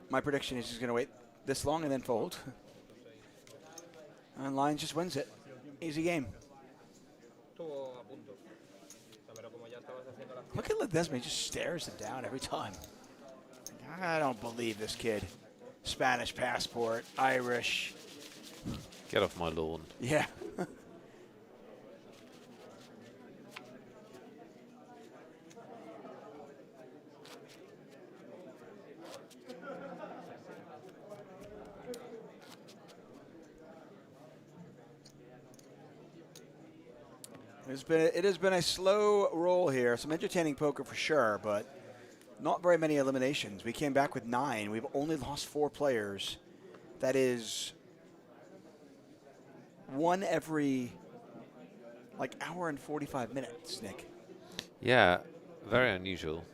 My prediction is he's going to wait this long and then fold. And Lions just wins it. Easy game. Look at Ledesma. He just stares him down every time. I don't believe this kid. Spanish passport, Irish. Get off my lawn. Yeah. It has been a slow roll here. Some entertaining poker for sure, but not very many eliminations. We came back with 9. We've only lost 4 players. That is one every hour and 45 minutes, Nick. Yeah, very unusual.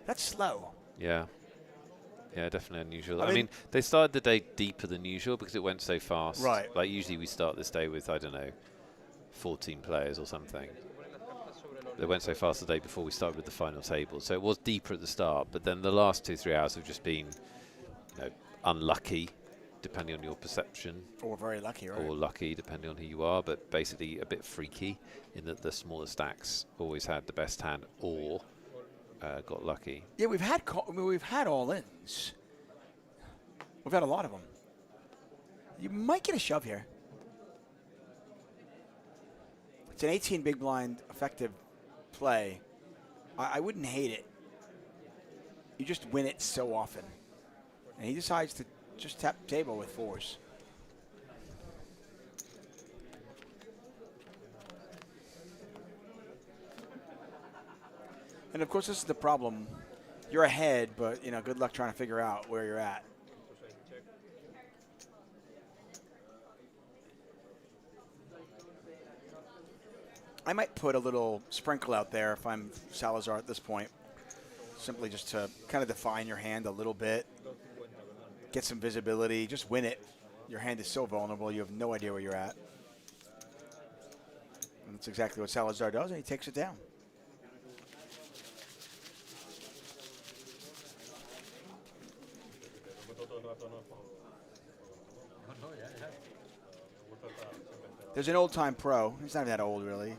That's slow. Yeah. Yeah, definitely unusual. I I mean, mean, they started the day deeper than usual because it went so fast. Right. Like, usually we start this day with, I don't know, 14 players or something. They went so fast the day before we started with the final table. So it was deeper at the start, but then the last 2-3 hours have just been, unlucky. depending on your perception. Or very lucky, right? Or lucky, depending on who you are, but basically a bit freaky in that the smaller stacks always had the best hand or got lucky. Yeah, we've had all-ins. We've had a lot of them. You might get a shove here. It's an 18 big blind effective play. I wouldn't hate it. You just win it so often. And he decides to just tap the table with 4s. And of course, this is the problem. You're ahead, but you know, good luck trying to figure out where you're at. I might put a little sprinkle out there if I'm Salazar at this point, simply just to kind of define your hand a little bit, get some visibility, just win it. Your hand is so vulnerable, you have no idea where you're at. And that's exactly what Salazar does, and he takes it down. There's an old-time pro. He's not even that old, really,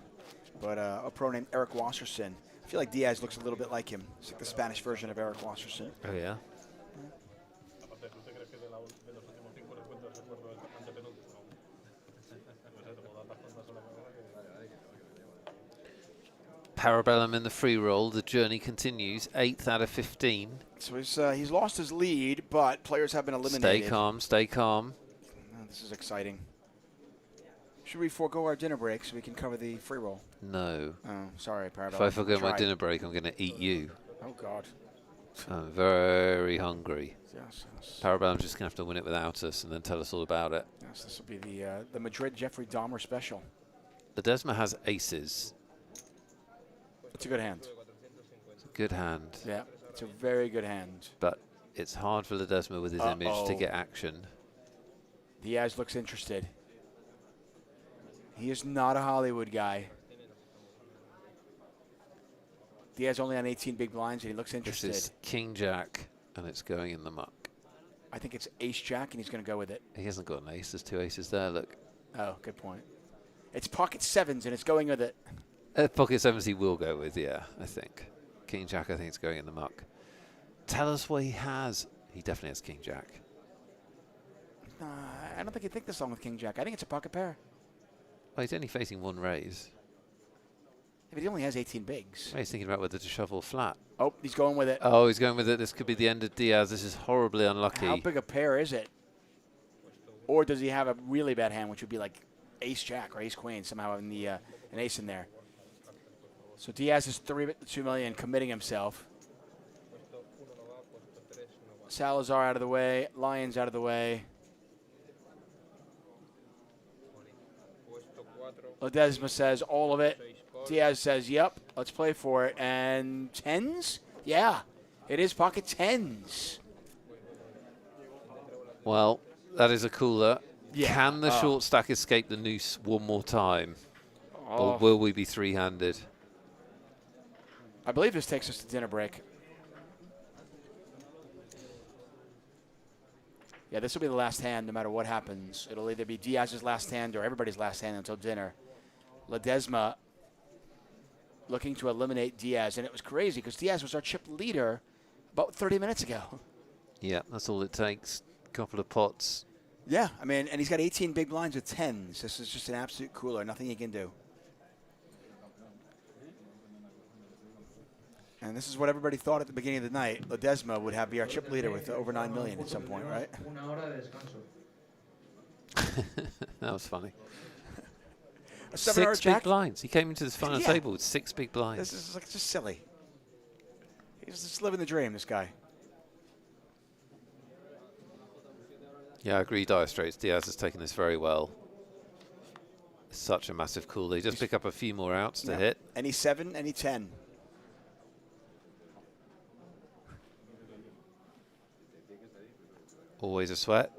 but a pro named Eric Wasserson. I feel like Diaz looks a little bit like him. It's like the Spanish version of Eric Wasserson. Oh, yeah? Parabellum in the free roll. The journey continues. 8th out of 15. So he's lost his lead, but players have been eliminated. Stay calm, stay calm. Oh, this is exciting. Should we forego our dinner break so we can cover the free roll? No. Oh, sorry, Parabellum. If I forget my dinner break, I'm going to eat you. Oh, God. I'm very hungry. Yes, yes. Parabellum's just going to have to win it without us and then tell us all about it. Yes, this will be the Madrid Jeffrey Dahmer special. Ledesma has aces. It's a good hand. It's a good hand. Yeah, it's a very good hand. But it's hard for Ledesma with his image to get action. Diaz looks interested. He is not a Hollywood guy. Diaz only on 18 big blinds, and he looks interested. This is King-Jack, and it's going in the muck. I think it's Ace-Jack, and he's going to go with it. He hasn't got an ace. There's 2 aces there, look. Oh, good point. It's pocket 7s, and it's going with it. Pocket 7s he will go with, yeah, I think. King-Jack, I think it's going in the muck. Tell us what he has. He definitely has King-Jack. I don't think he'd think this long with King-Jack. I think it's a pocket pair. Well, he's only facing 1 raise. If he only has 18 bigs. Well, he's thinking about whether to shuffle flat. Oh, he's going with it. Oh, he's going with it. This could be the end of Diaz. This is horribly unlucky. How big a pair is it? Or does he have a really bad hand, which would be like Ace-Jack or Ace-Queen, somehow in the an ace in there. So Diaz is 2 million, committing himself. Salazar out of the way. Lyons out of the way. Ledesma says all of it. Diaz says, yep, let's play for it. And 10s? Yeah, it is pocket 10s. Well, that is a cooler. Yeah. Can the short stack escape the noose one more time? Or will we be 3-handed? I believe this takes us to dinner break. Yeah, this will be the last hand no matter what happens. It'll either be Diaz's last hand or everybody's last hand until dinner. Ledesma looking to eliminate Diaz. And it was crazy because Diaz was our chip leader about 30 minutes ago. Yeah, that's all it takes. A couple of pots. Yeah, I mean, and he's got 18 big blinds with 10s. This is just an absolute cooler. Nothing he can do. And this is what everybody thought at the beginning of the night. Ledesma would be our chip leader with over 9 million at some point, right? That was funny. A 6 jack? big blinds. He came into this final Yeah. table with 6 big blinds. This is like just silly. He's just living the dream, this guy. Yeah, I agree, Dire Straits. Diaz has taken this very well. Such a massive cooler. He just pick up a few more outs to hit. Any 7, any 10. Always a sweat.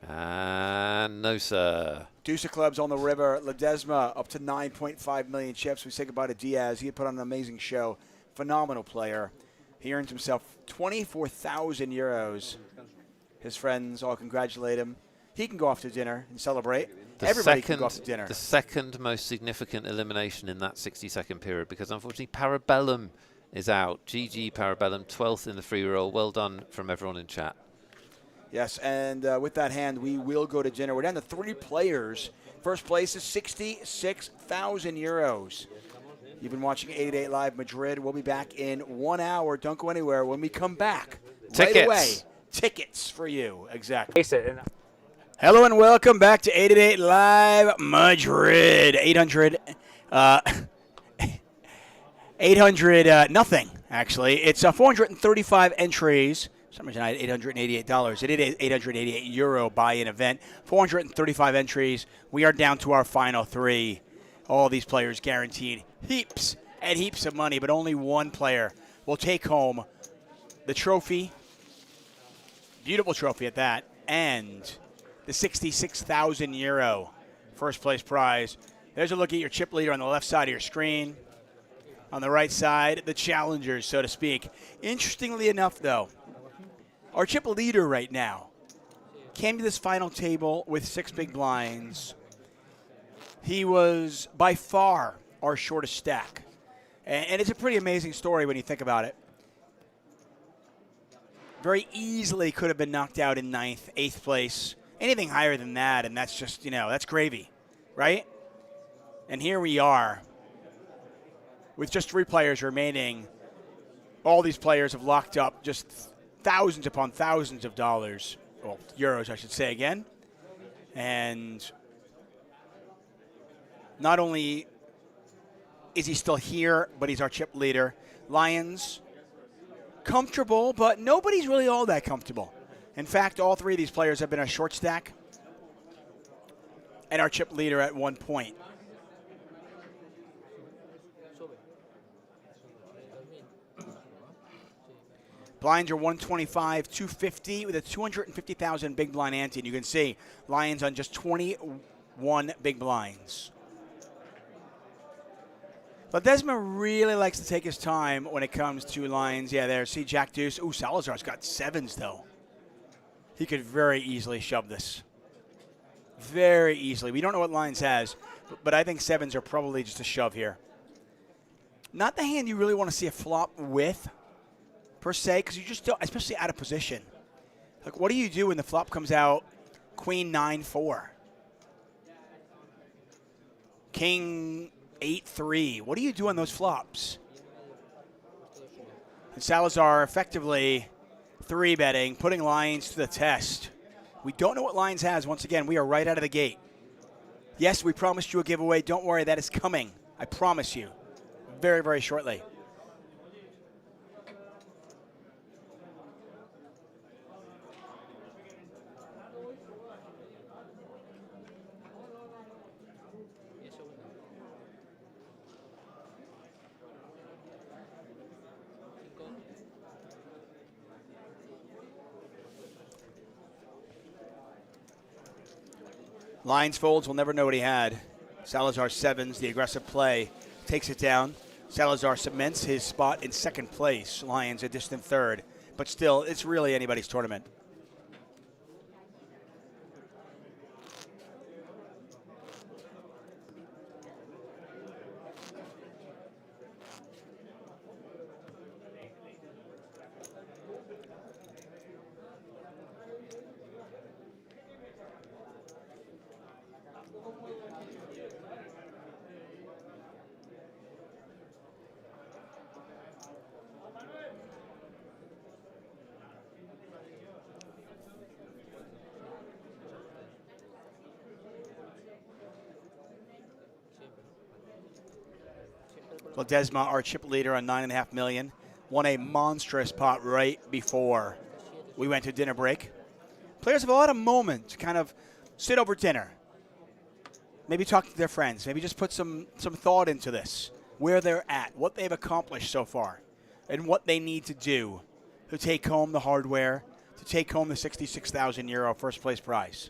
And no, sir. Deuce of clubs on the river. Ledesma up to 9.5 million chips. We say goodbye to Diaz. He had put on an amazing show. Phenomenal player. He earned himself 24,000 euros. His friends all congratulate him. He can go off to dinner and celebrate. Everybody can go off to dinner. The second most significant elimination in that 60-second period, because unfortunately Parabellum is out. GG Parabellum, 12th in the free roll. Well done from everyone in chat. Yes, and with that hand, we will go to dinner. We're down to 3 players. First place is 66,000 euros. You've been watching 888 Live Madrid. We'll be back in 1 hour. Don't go anywhere. When we come back, tickets. Right away, tickets for you. Exactly. Hello and welcome back to 888 Live Madrid. 800 nothing, actually. It's 435 entries. For some reason I had $888. It is 888 euro buy-in event. 435 entries. We are down to our final 3. All these players guaranteed heaps and heaps of money, but only one player will take home the trophy, beautiful trophy at that, and the 66,000 euro first place prize. There's a look at your chip leader on the left side of your screen. On the right side, the challengers, so to speak. Interestingly enough, though, our chip leader right now came to this final table with 6 big blinds. He was by far our shortest stack. And it's a pretty amazing story when you think about it. Very easily could have been knocked out in 9th, 8th place. Anything higher than that, and that's just, that's gravy, right? And here we are with just 3 players remaining. All these players have locked up just thousands upon thousands of dollars, well, euros, I should say again. And not only is he still here, but he's our chip leader. Lions, comfortable, but nobody's really all that comfortable. In fact, all 3 of these players have been a short stack and our chip leader at one point. Blinds are 125, 250 with a 250,000 big blind ante. And you can see Lions on just 21 big blinds. Ledesma really likes to take his time when it comes to Lions. Yeah, there. See Jack Deuce. Ooh, Salazar's got 7s, though. He could very easily shove this. Very easily. We don't know what Lions has, but I think 7s are probably just a shove here. Not the hand you really want to see a flop with, per se, because you just don't, especially out of position. Like, what do you do when the flop comes out Queen 9-4? King 8-3. What do you do on those flops? And Salazar effectively 3-betting, putting Lions to the test. We don't know what Lions has. Once again, we are right out of the gate. Yes, we promised you a giveaway. Don't worry, that is coming. I promise you. Very, very shortly. Lions folds, we'll never know what he had. Salazar 7s, the aggressive play, takes it down. Salazar cements his spot in 2nd place. Lions a distant 3rd. But still, it's really anybody's tournament. Ledesma, our chip leader on 9.5 million, won a monstrous pot right before we went to dinner break. Players have a lot of moments to kind of sit over dinner, maybe talk to their friends, maybe just put some thought into this, where they're at, what they've accomplished so far, and what they need to do to take home the hardware, to take home the 66,000 euro first place prize.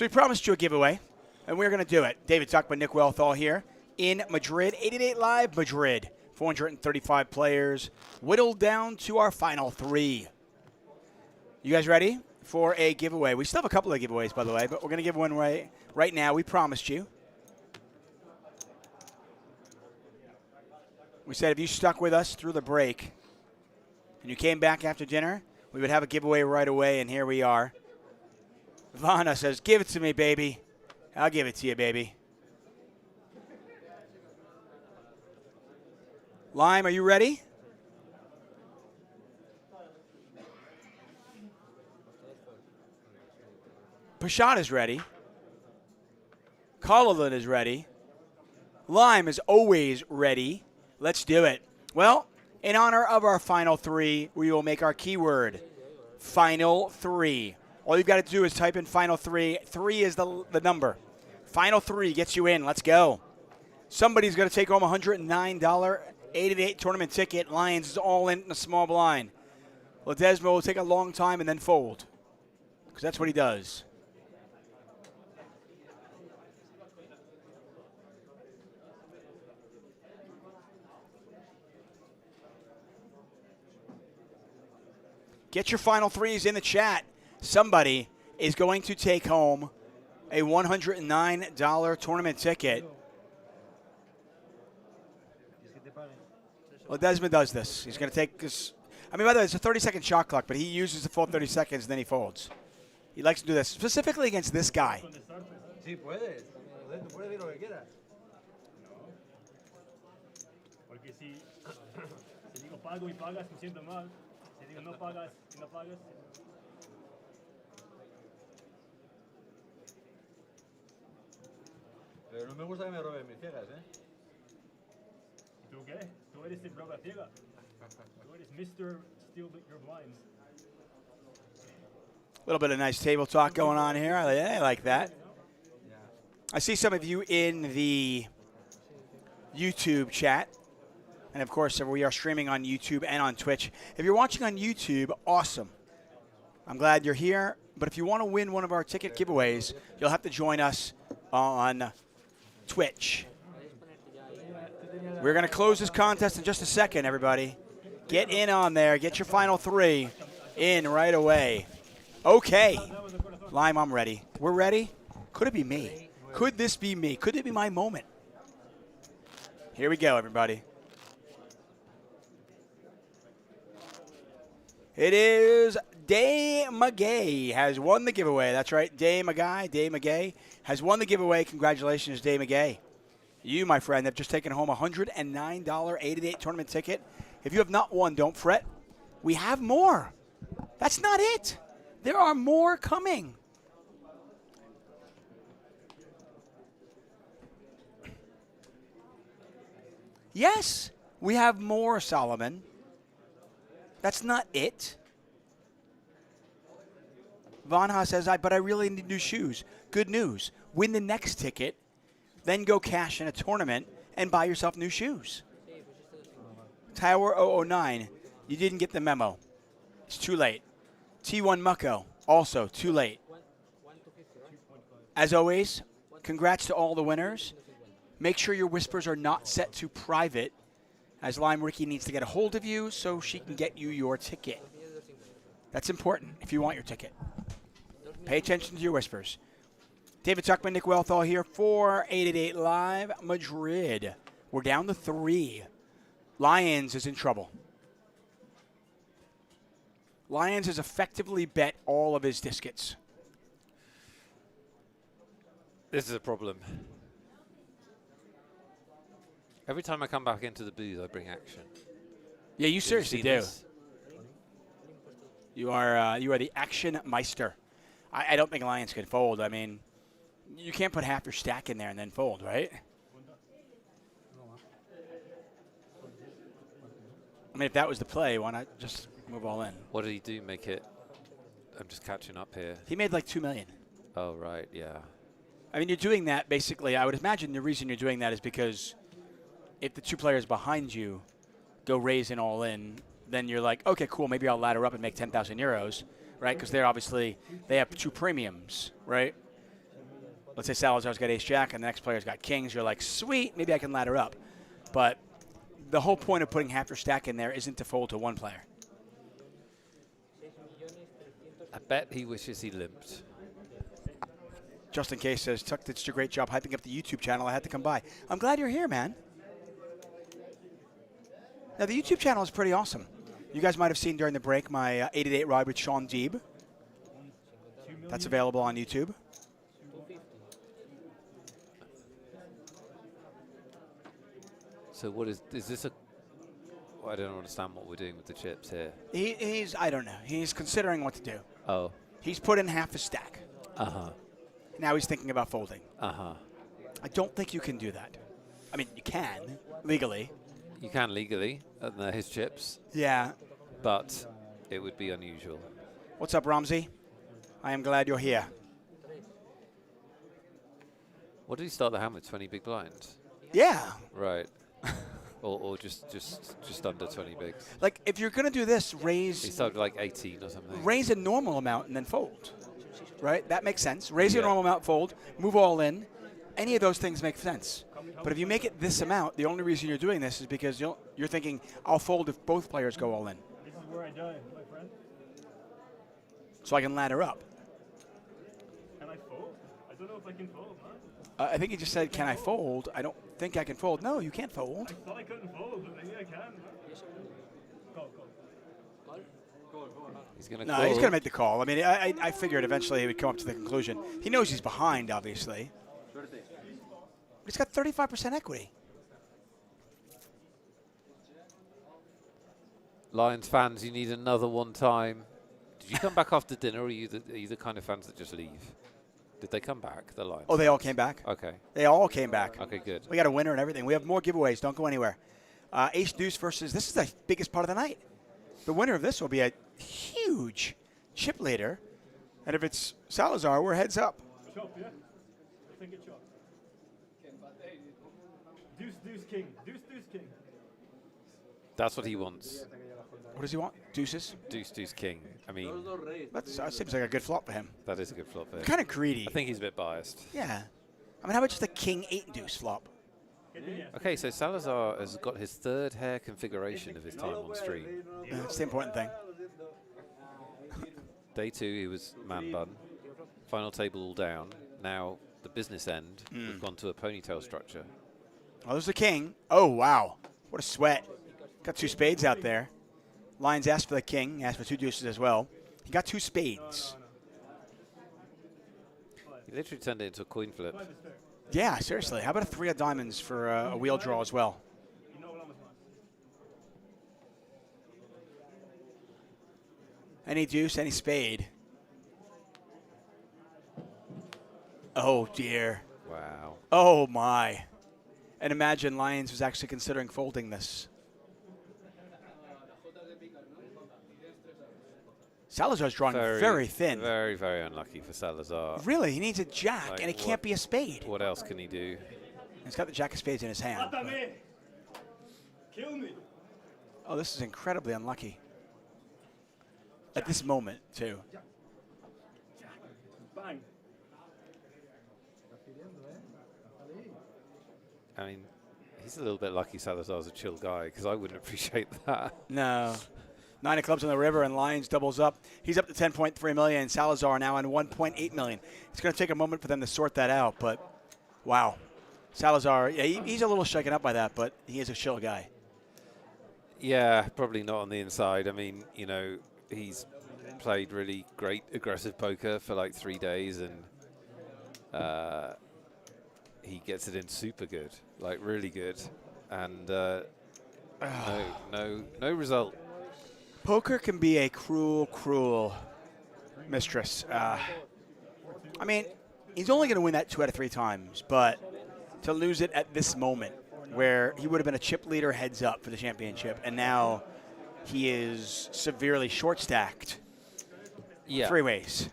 So we promised you a giveaway, and we're going to do it. David Tuckman, Nick Wealthall here in Madrid. 888 Live, Madrid. 435 players, whittled down to our final 3. You guys ready for a giveaway? We still have a couple of giveaways, by the way, but we're going to give one right now. We promised you. We said if you stuck with us through the break and you came back after dinner, we would have a giveaway right away, and here we are. Vana says, give it to me, baby. I'll give it to you, baby. Lime, are you ready? Pashad is ready. Cullivan is ready. Lime is always ready. Let's do it. Well, in honor of our final 3, we will make our keyword, final 3. All you've got to do is type in final 3. 3 is the number. Final 3 gets you in. Let's go. Somebody's going to take home $109 888 tournament ticket. Lions is all in a small blind. Ledesma will take a long time and then fold, because that's what he does. Get your final 3s in the chat. Somebody is going to take home a $109 tournament ticket. Well, Desmond does this. He's going to take this. I mean, by the way, it's a 30-second shot clock, but he uses the full 30 seconds, and then he folds. He likes to do this, specifically against this guy. Sí, puedes. Puedes decir lo que quieras. Porque si digo pago y pagas, me siento mal. Si digo no pagas y no pagas. Pero no me gusta que me roben mis ciegas, ¿eh? ¿Tú qué? Tú eres el roba ciega. Tú eres Mr. Steal Your Blinds. A little bit of nice table talk going on here. I like that. I see some of you in the YouTube chat. And, of course, we are streaming on YouTube and on Twitch. If you're watching on YouTube, awesome. I'm glad you're here. But if you want to win one of our ticket giveaways, you'll have to join us on Twitch. We're going to close this contest in just a second, everybody. Get in on there. Get your final 3 in right away. Okay. Lime, I'm ready. We're ready? Could it be me? Could this be me? Could it be my moment? Here we go, everybody. It is Day McGay has won the giveaway. That's right, Day McGay has won the giveaway. Congratulations, Day McGay. You, my friend, have just taken home a $109 888 tournament ticket. If you have not won, don't fret. We have more. That's not it. There are more coming. Yes, we have more, Solomon. That's not it. Vanha says, but I really need new shoes. Good news. Win the next ticket, then go cash in a tournament and buy yourself new shoes. Tower 009, you didn't get the memo. It's too late. T1 Mucko, also too late. As always, congrats to all the winners. Make sure your whispers are not set to private, as Lime Ricky needs to get a hold of you so she can get you your ticket. That's important if you want your ticket. Pay attention to your whispers. David Tuckman, Nick Wealthall here for 888 Live Madrid. We're down to 3. Lions is in trouble. Lions has effectively bet all of his discets. This is a problem. Every time I come back into the booth, I bring action. Yeah, you seriously do. This? You are the action meister. I don't think Lions can fold. I mean, you can't put half your stack in there and then fold, right? I mean, if that was the play, why not just move all in? What did he do? Make it? I'm just catching up here. He made like $2 million. Oh, right, yeah. I mean, you're doing that basically. I would imagine the reason you're doing that is because if the 2 players behind you go raise and all in, then you're like, okay, cool, maybe I'll ladder up and make 10,000 euros, right? Because they're obviously, they have 2 premiums, right? let's say Salazar's got ace-jack and the next player's got kings, you're like, sweet, maybe I can ladder up. But the whole point of putting half your stack in there isn't to fold to one player. I bet he wishes he limped. Just in case says, Tuck did such a great job hyping up the YouTube channel. I had to come by. I'm glad you're here, man. Now, the YouTube channel is pretty awesome. You guys might have seen during the break my 888 ride with Sean Deeb. That's available on YouTube. So what is this a... Well, I don't understand what we're doing with the chips here. He's, I don't know. He's considering what to do. Oh. He's put in half his stack. Uh-huh. Now he's thinking about folding. Uh-huh. I don't think you can do that. I mean, you can, legally. You can legally, and they're his chips, Yeah. but it would be unusual. What's up, Ramsey? I am glad you're here. What did he start the hand with? 20 big blinds? Yeah. Right. or just under 20 bigs. Like, if you're going to do this, He raise started like 18 or something. a normal amount and then fold. Right? That makes sense. Raise your Yeah. normal amount, fold, move all in. Any of those things make sense. But if you make it this amount, the only reason you're doing this is because you're thinking, I'll fold if both players go all in. This is where I die, my friend. So I can ladder up. Can I fold? I don't know if I can fold, man. I think he just said, can I fold? I don't think I can fold. No, you can't fold. I thought I couldn't fold, but maybe I can, man. Go. He's going to No, call. he's going to make the call. I mean, I figured eventually he would come up to the conclusion. He knows he's behind, obviously. But he's got 35% equity. Lions fans, you need another one time. Did you come back after dinner, or are you the kind of fans that just leave? Did they come back, the Lions? Oh, they all came back? Okay. They all came back. Okay, good. We got a winner and everything. We have more giveaways. Don't go anywhere. Ace Deuce versus, this is the biggest part of the night. The winner of this will be a huge chip leader. And if it's Salazar, we're heads up. Chop, yeah? I think it's chop. Deuce, king. Deuce, king. That's what he wants. What does he want? Deuces? Deuce, king. I mean, That seems like a good flop for him. that is a good flop there. Kind of greedy. I think he's a bit biased. Yeah. I mean, how about just a king 8 deuce flop? Okay, so Salazar has got his third hair configuration of his time on stream. That's the important thing. Day 2, he was man bun. Final table all down. Now, the business end, we've gone to a ponytail structure. Oh, there's the king. Oh, wow. What a sweat. Got 2 spades out there. Lions asked for the king, asked for 2 deuces as well. He got 2 spades. He literally turned it into a coin flip. Yeah, seriously. How about a 3 of diamonds for a wheel draw as well? Any deuce, any spade. Oh, dear. Wow. Oh, my. And imagine Lions was actually considering folding this. Salazar's drawing very thin. Very, very unlucky for Salazar. Really, he needs a jack, Like and it can't be a spade. What else can he do? He's got the jack of spades in his hand. Kill me. Oh, this is incredibly unlucky. At this moment, too. Bang. I mean, he's a little bit lucky Salazar's a chill guy, because I wouldn't appreciate that. No. 9 of clubs on the river, and Lions doubles up. He's up to 10.3 million. Salazar now on 1.8 million. It's going to take a moment for them to sort that out, but wow. Salazar, yeah, he's a little shaken up by that, but he is a chill guy. Yeah, probably not on the inside. I mean, you know, he's played really great aggressive poker for like 3 days, and he gets it in super good, like really good, and no result. Poker can be a cruel, cruel mistress. I mean, he's only going to win that 2 out of 3 times, but to lose it at this moment, where he would have been a chip leader heads up for the championship, and now he is severely short-stacked. Yeah. 3 ways.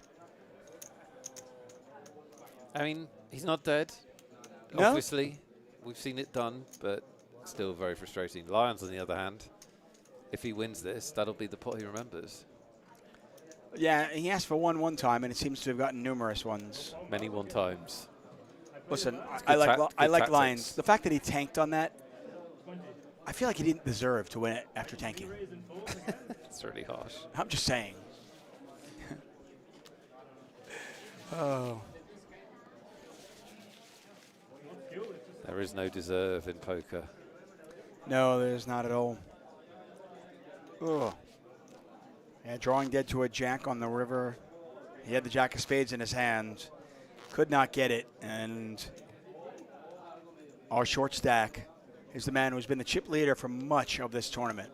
I mean, he's not dead. No? Obviously, we've seen it done, but still very frustrating. Lions, on the other hand, if he wins this, that'll be the pot he remembers. Yeah, he asked for one time, and it seems to have gotten numerous ones. Many 1 times. Listen, It's I good like tac- I good like tactics. Lions. The fact that he tanked on that, I feel like he didn't deserve to win it after tanking. It's really harsh. I'm just saying. Oh. There is no deserve in poker. No, there's not at all. Ugh. Yeah, drawing dead to a jack on the river. He had the jack of spades in his hand. Could not get it. And our short stack is the man who's been the chip leader for much of this tournament.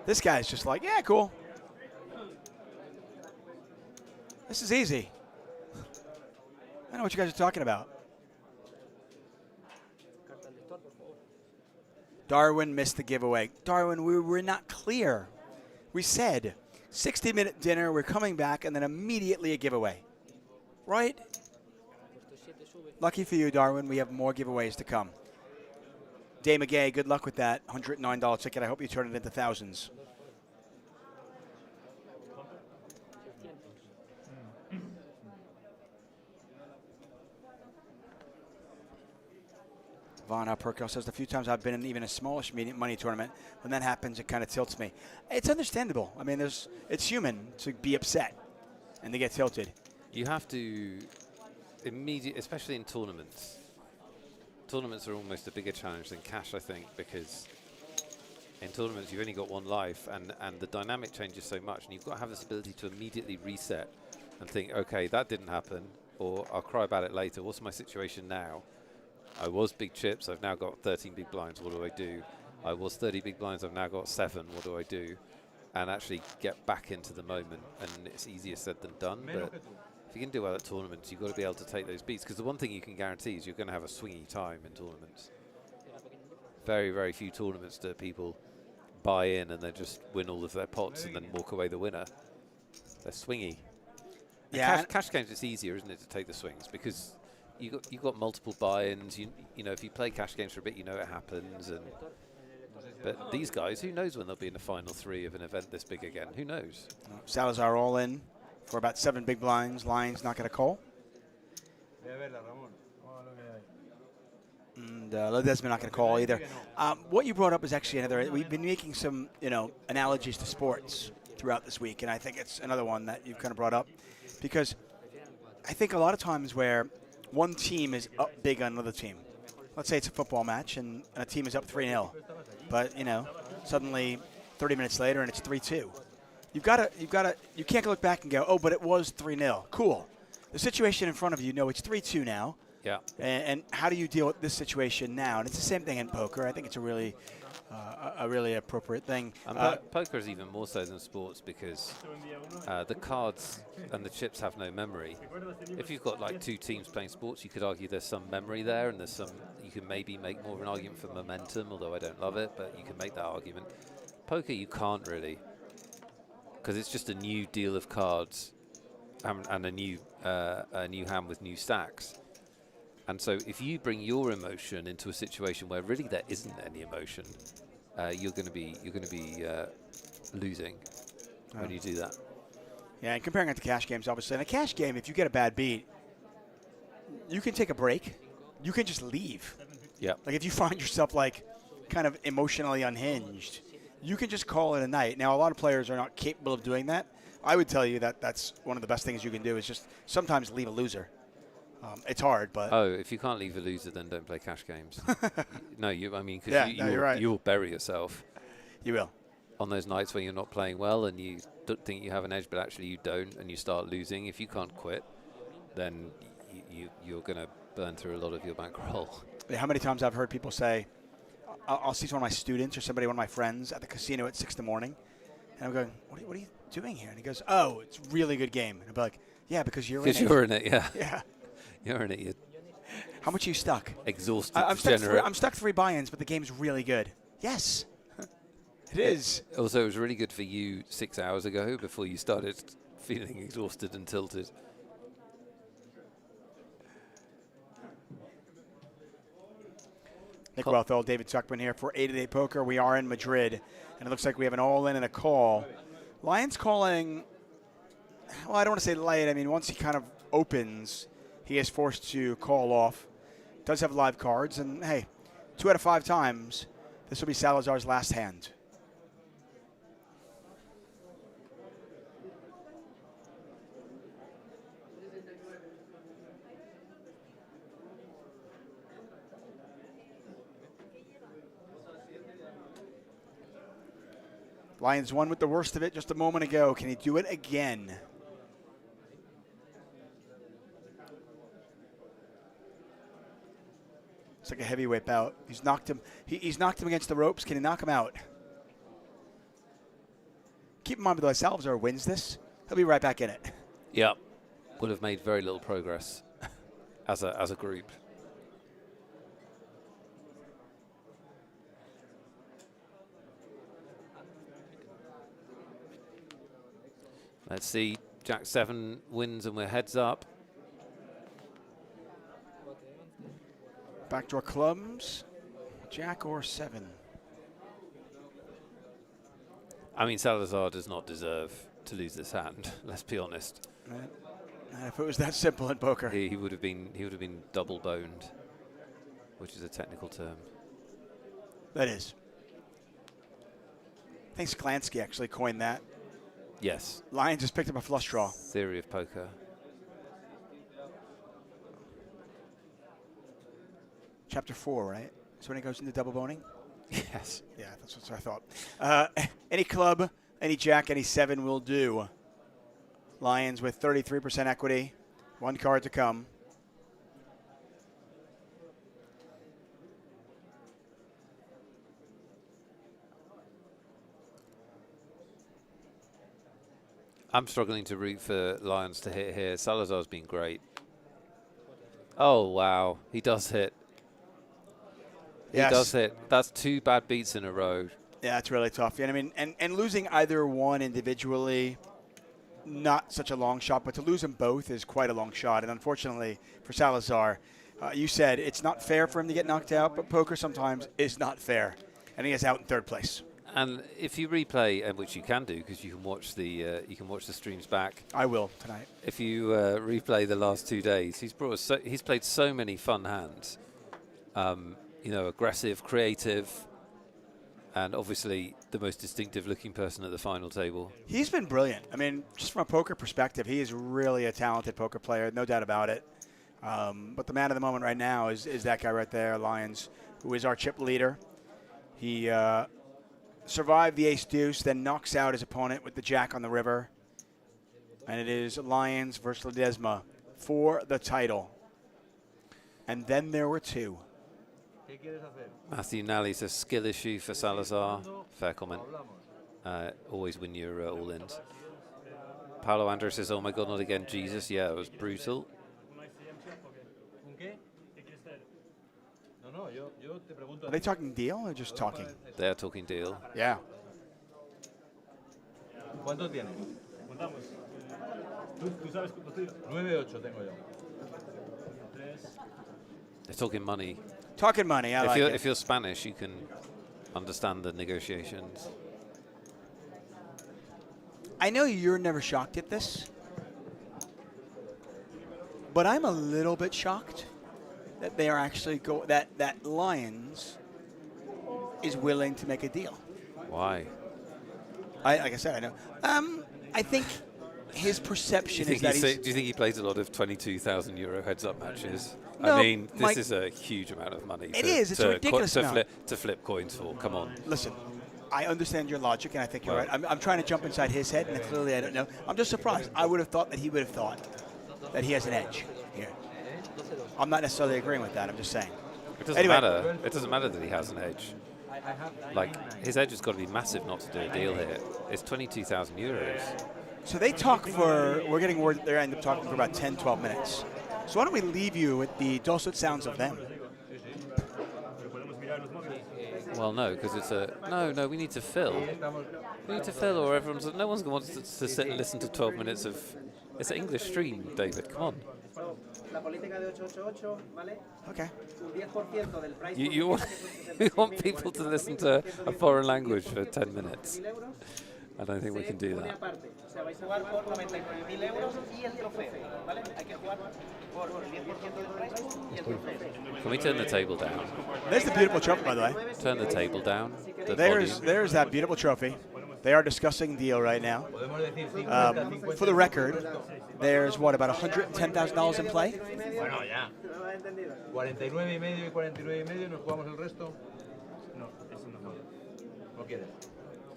This guy's just like, yeah, cool. This is easy. I know what you guys are talking about. Darwin missed the giveaway. Darwin, we were not clear. We said 60-minute dinner, we're coming back, and then immediately a giveaway. Right? Lucky for you, Darwin, we have more giveaways to come. Day McGay, good luck with that $109 ticket. I hope you turn it into thousands. Von Perkel says, the few times I've been in even a smallish money tournament, when that happens, it kind of tilts me. It's understandable. I mean, it's human to be upset and to get tilted. You have to especially in tournaments. Tournaments are almost a bigger challenge than cash, I think, because in tournaments you've only got one life, and the dynamic changes so much, and you've got to have this ability to immediately reset and think, okay, that didn't happen, or I'll cry about it later. What's my situation now? I was big chips, I've now got 13 big blinds, what do I do? I was 30 big blinds, I've now got 7, what do I do? And actually get back into the moment, and it's easier said than done, but if you can do well at tournaments, you've got to be able to take those beats, because the one thing you can guarantee is you're going to have a swingy time in tournaments. Very, very few tournaments do people buy in and then just win all of their pots and then walk away the winner. They're swingy. Yeah, Cash games, it's easier, isn't it, to take the swings, because you've got multiple buy-ins. You know, if you play cash games for a bit, you know it happens. But these guys, who knows when they'll be in the final 3 of an event this big again? Who knows? Salazar all in for about 7 big blinds. Lions not going to call. And Ledesma not going to call either. What you brought up is actually another. We've been making some, analogies to sports throughout this week, and I think it's another one that you've kind of brought up, because I think a lot of times where one team is up big on another team. Let's say it's a football match and a team is up 3-0, but suddenly 30 minutes later and it's 3-2. You can't look back and go, oh, but it was 3-0. Cool. The situation in front of you, it's 3-2 now. Yeah. And how do you deal with this situation now? And it's the same thing in poker. I think it's a really appropriate thing. Poker is even more so than sports, because the cards and the chips have no memory. If you've got like 2 teams playing sports, you could argue there's some memory there, and you can maybe make more of an argument for momentum, although I don't love it, but you can make that argument. Poker, you can't really, because it's just a new deal of cards and a new hand with new stacks. And so if you bring your emotion into a situation where really there isn't any emotion, you're going to be losing when you do that. Yeah, and comparing it to cash games, obviously. In a cash game, if you get a bad beat, you can take a break. You can just leave. Yeah. Like if you find yourself like kind of emotionally unhinged, you can just call it a night. Now, a lot of players are not capable of doing that. I would tell you that that's one of the best things you can do, is just sometimes leave a loser. It's hard, but... Oh, if you can't leave a loser, then don't play cash games. Yeah, you're right. You will bury yourself. You will. On those nights where you're not playing well and you don't think you have an edge, but actually you don't, and you start losing, if you can't quit, then you're going to burn through a lot of your bankroll. Yeah, how many times I've heard people say, I'll see one of my students or somebody, one of my friends, at the casino at 6 in the morning, and I'm going, what are you doing here? And he goes, oh, it's a really good game. And I'm like, yeah, because you're in it. Because you're in it, yeah. Yeah. You're in it. You're how much are you stuck? Exhausted. I'm stuck 3 buy-ins, but the game's really good. Yes. It is. Also, it was really good for you 6 hours ago before you started feeling exhausted and tilted. Nick Wealthall, David Tuckman here for 888poker. We are in Madrid, and it looks like we have an all-in and a call. Lions calling well, I don't want to say light. I mean, once he kind of opens, he is forced to call off. Does have live cards, and hey, 2 out of 5 times, this will be Salazar's last hand. Lions won with the worst of it just a moment ago. Can he do it again? It's like a heavyweight bout. He's knocked him. He's knocked him against the ropes. Can he knock him out? Keep in mind, though, Salazar wins this, he'll be right back in it. Yep. Would have made very little progress as a group. Let's see. Jack 7 wins and we're heads up. Backdoor clubs. Jack or 7. I mean, Salazar does not deserve to lose this hand. Let's be honest. Right. And if it was that simple in poker, He would have been double boned, which is a technical term. that is. I think Sklansky actually coined that. Yes. Lions just picked up a flush draw. Theory of poker. Chapter 4, right? So when he goes into double boning? Yes. Yeah, that's what I thought. Any club, any jack, any 7 will do. Lions with 33% equity. 1 card to come. I'm struggling to root for Lions to hit here. Salazar's been great. Oh, wow. He does hit. Yes. He does hit. That's 2 bad beats in a row. Yeah, it's really tough. And I mean, and losing either one individually, not such a long shot, but to lose them both is quite a long shot. And unfortunately for Salazar, you said it's not fair for him to get knocked out, but poker sometimes is not fair. And he is out in 3rd place. And if you replay, and which you can do because you can watch the streams back. I will tonight. If you replay the last 2 days, he's played so many fun hands. You know, aggressive, creative, and obviously the most distinctive looking person at the final table. He's been brilliant. I mean, just from a poker perspective, he is really a talented poker player, no doubt about it. But the man of the moment right now is that guy right there, Lions, who is our chip leader. He survived the ace-deuce, then knocks out his opponent with the jack on the river. And it is Lions versus Ledesma for the title. And then there were 2. Matthew Nally's a skill issue for Salazar. Fair comment. Always win your all-ins. Paolo Andres says, oh my God, not again, Jesus. Yeah, it was brutal. Are they talking deal or just talking? They're talking deal. Yeah. ¿Cuántos tienes? Contamos. ¿Tú sabes cuántos tuyos? 9-8 tengo yo. 3. They're talking money. Talking money, I like it. If you're Spanish, you can understand the negotiations. I know you're never shocked at this, but I'm a little bit shocked that they are actually that Lions is willing to make a deal. Why? Like I said, I know. I think his perception is that do you think he plays a lot of €22,000 heads-up matches? No, I mean, Mike, this is a huge amount of money. It is. It's a ridiculous amount. To flip coins for. Come on. Listen, I understand your logic, and I think you're right. I'm trying to jump inside his head, and clearly I don't know. I'm just surprised. I would have thought that he would have thought that he has an edge here. I'm not necessarily agreeing with that. I'm just saying. It doesn't matter. It doesn't matter that he has an edge. Like, his edge has got to be massive not to do a deal here. It's €22,000. So they talk for, we're getting word that they end up talking for about 10, 12 minutes. So why don't we leave you with the dulcet sounds of them? Well, no, because it's a... No, we need to fill. We need to fill, or no one's going to want to sit and listen to 12 minutes of... It's an English stream, David. Come on. Okay. You want people to listen to a foreign language for 10 minutes. I don't think we can do that. Can we turn the table down? There's the beautiful trophy, by the way. Turn the table down. The There's volume. that beautiful trophy. They are discussing deal right now. For the record, there's what, about $110,000 in play? Bueno, ya. 49 y medio y 49 y medio, nos jugamos el resto. No, eso no joda. ¿No quieres?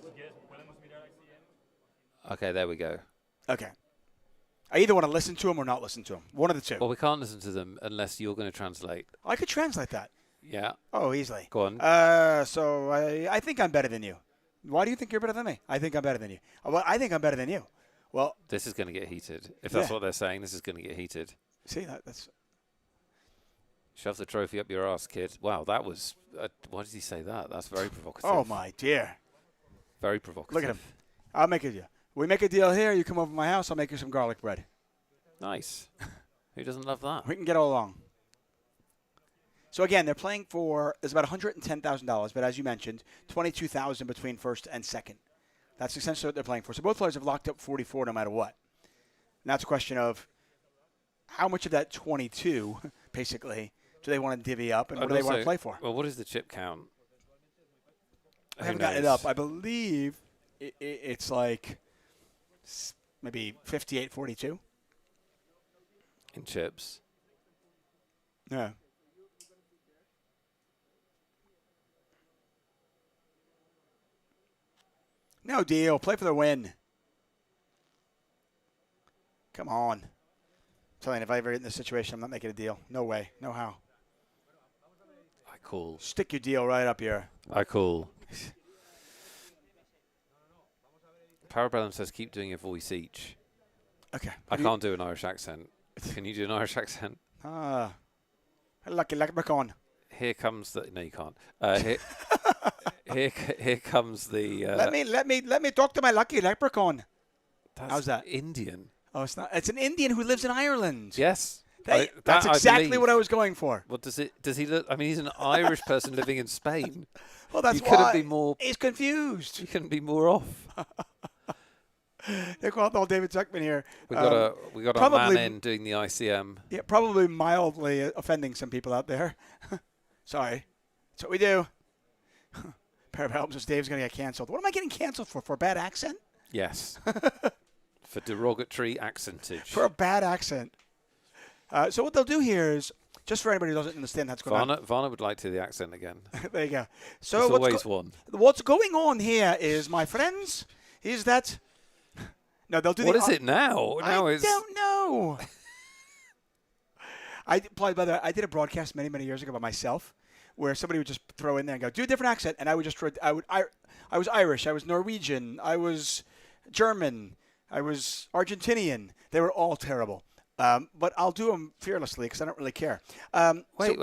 Si quieres, podemos mirar ICM. Okay, there we go. Okay. I either want to listen to him or not listen to him. One of the two. Well, we can't listen to them unless you're going to translate. I could translate that. Yeah. Oh, easily. Go on. So I think I'm better than you. Why do you think you're better than me? I think I'm better than you. Well, I think I'm better than you. Well, This is going to get heated. If that's Yeah. what they're saying, this is going to get heated. see, that's... Shove the trophy up your ass, kid. Wow, that was... why did he say that? That's very provocative. Oh, my dear. Very provocative. Look at him. I'll make a deal. We make a deal here. You come over to my house. I'll make you some garlic bread. Nice. Who doesn't love that? We can get all along. So again, they're playing for there's about $110,000, but as you mentioned, $22,000 between first and second. That's essentially what they're playing for. So both players have locked up 44 no matter what. Now it's a question of how much of that 22, basically, do they want to divvy up, and what do they want to play for? Well, what is the chip count? I haven't gotten it up. I believe it's like maybe 58-42. In chips. Yeah. No deal. Play for the win. Come on. I'm telling you, if I ever get in this situation, I'm not making a deal. No way. No how. I call. Stick your deal right up here. I call. Parabellum says keep doing a voice each. Okay. I can't do an Irish accent. Can you do an Irish accent? Lucky leprechaun. Here comes the... No, you can't. Here comes the... Let me talk to my lucky leprechaun. That's How's that? Indian. Oh, it's not. It's an Indian who lives in Ireland. Yes. That's I exactly believe. what I was going for. What does it? Does he look? I mean, he's an Irish person living in Spain. Well, that's You couldn't why be more- he's confused. You couldn't be more off. They call it all David Zuckman here. We got a probably- man in doing the ICM. Yeah, probably mildly offending some people out there. Sorry. That's what we do. Parabellum says Dave's going to get canceled. What am I getting canceled for? For a bad accent? Yes. For derogatory accentage. For a bad accent. So what they'll do here is, just for anybody who doesn't understand what's going on. Varna would like to the accent again. There you go. So There's what's always one. What's going on here is, my friends, is that... No, they'll do What the... is it now? Now I it's... don't know. By the way, I did a broadcast many years ago by myself, where somebody would just throw in there and go, do a different accent, and I would just I was Irish, I was Norwegian, I was German, I was Argentinian. They were all terrible, but I'll do them fearlessly because I don't really care. Wait.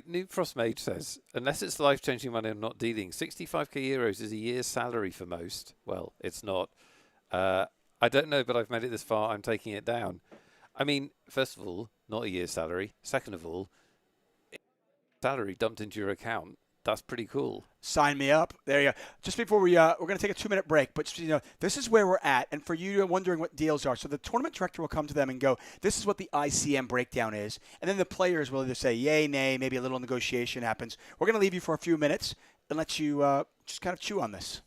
Noob Frost Mage says, unless it's life-changing money, I'm not dealing. 65k euros is a year's salary for most. Well, it's not. I don't know, but I've made it this far. I'm taking it down. I mean, first of all, not a year's salary. Second of all, salary dumped into your account. That's pretty cool. Sign me up. There you go. Just before we're going to take a 2-minute break, but this is where we're at, and for you wondering what deals are, so the tournament director will come to them and go, this is what the ICM breakdown is, and then the players will either say yay, nay, maybe a little negotiation happens. We're going to leave you for a few minutes and let you just kind of chew on this.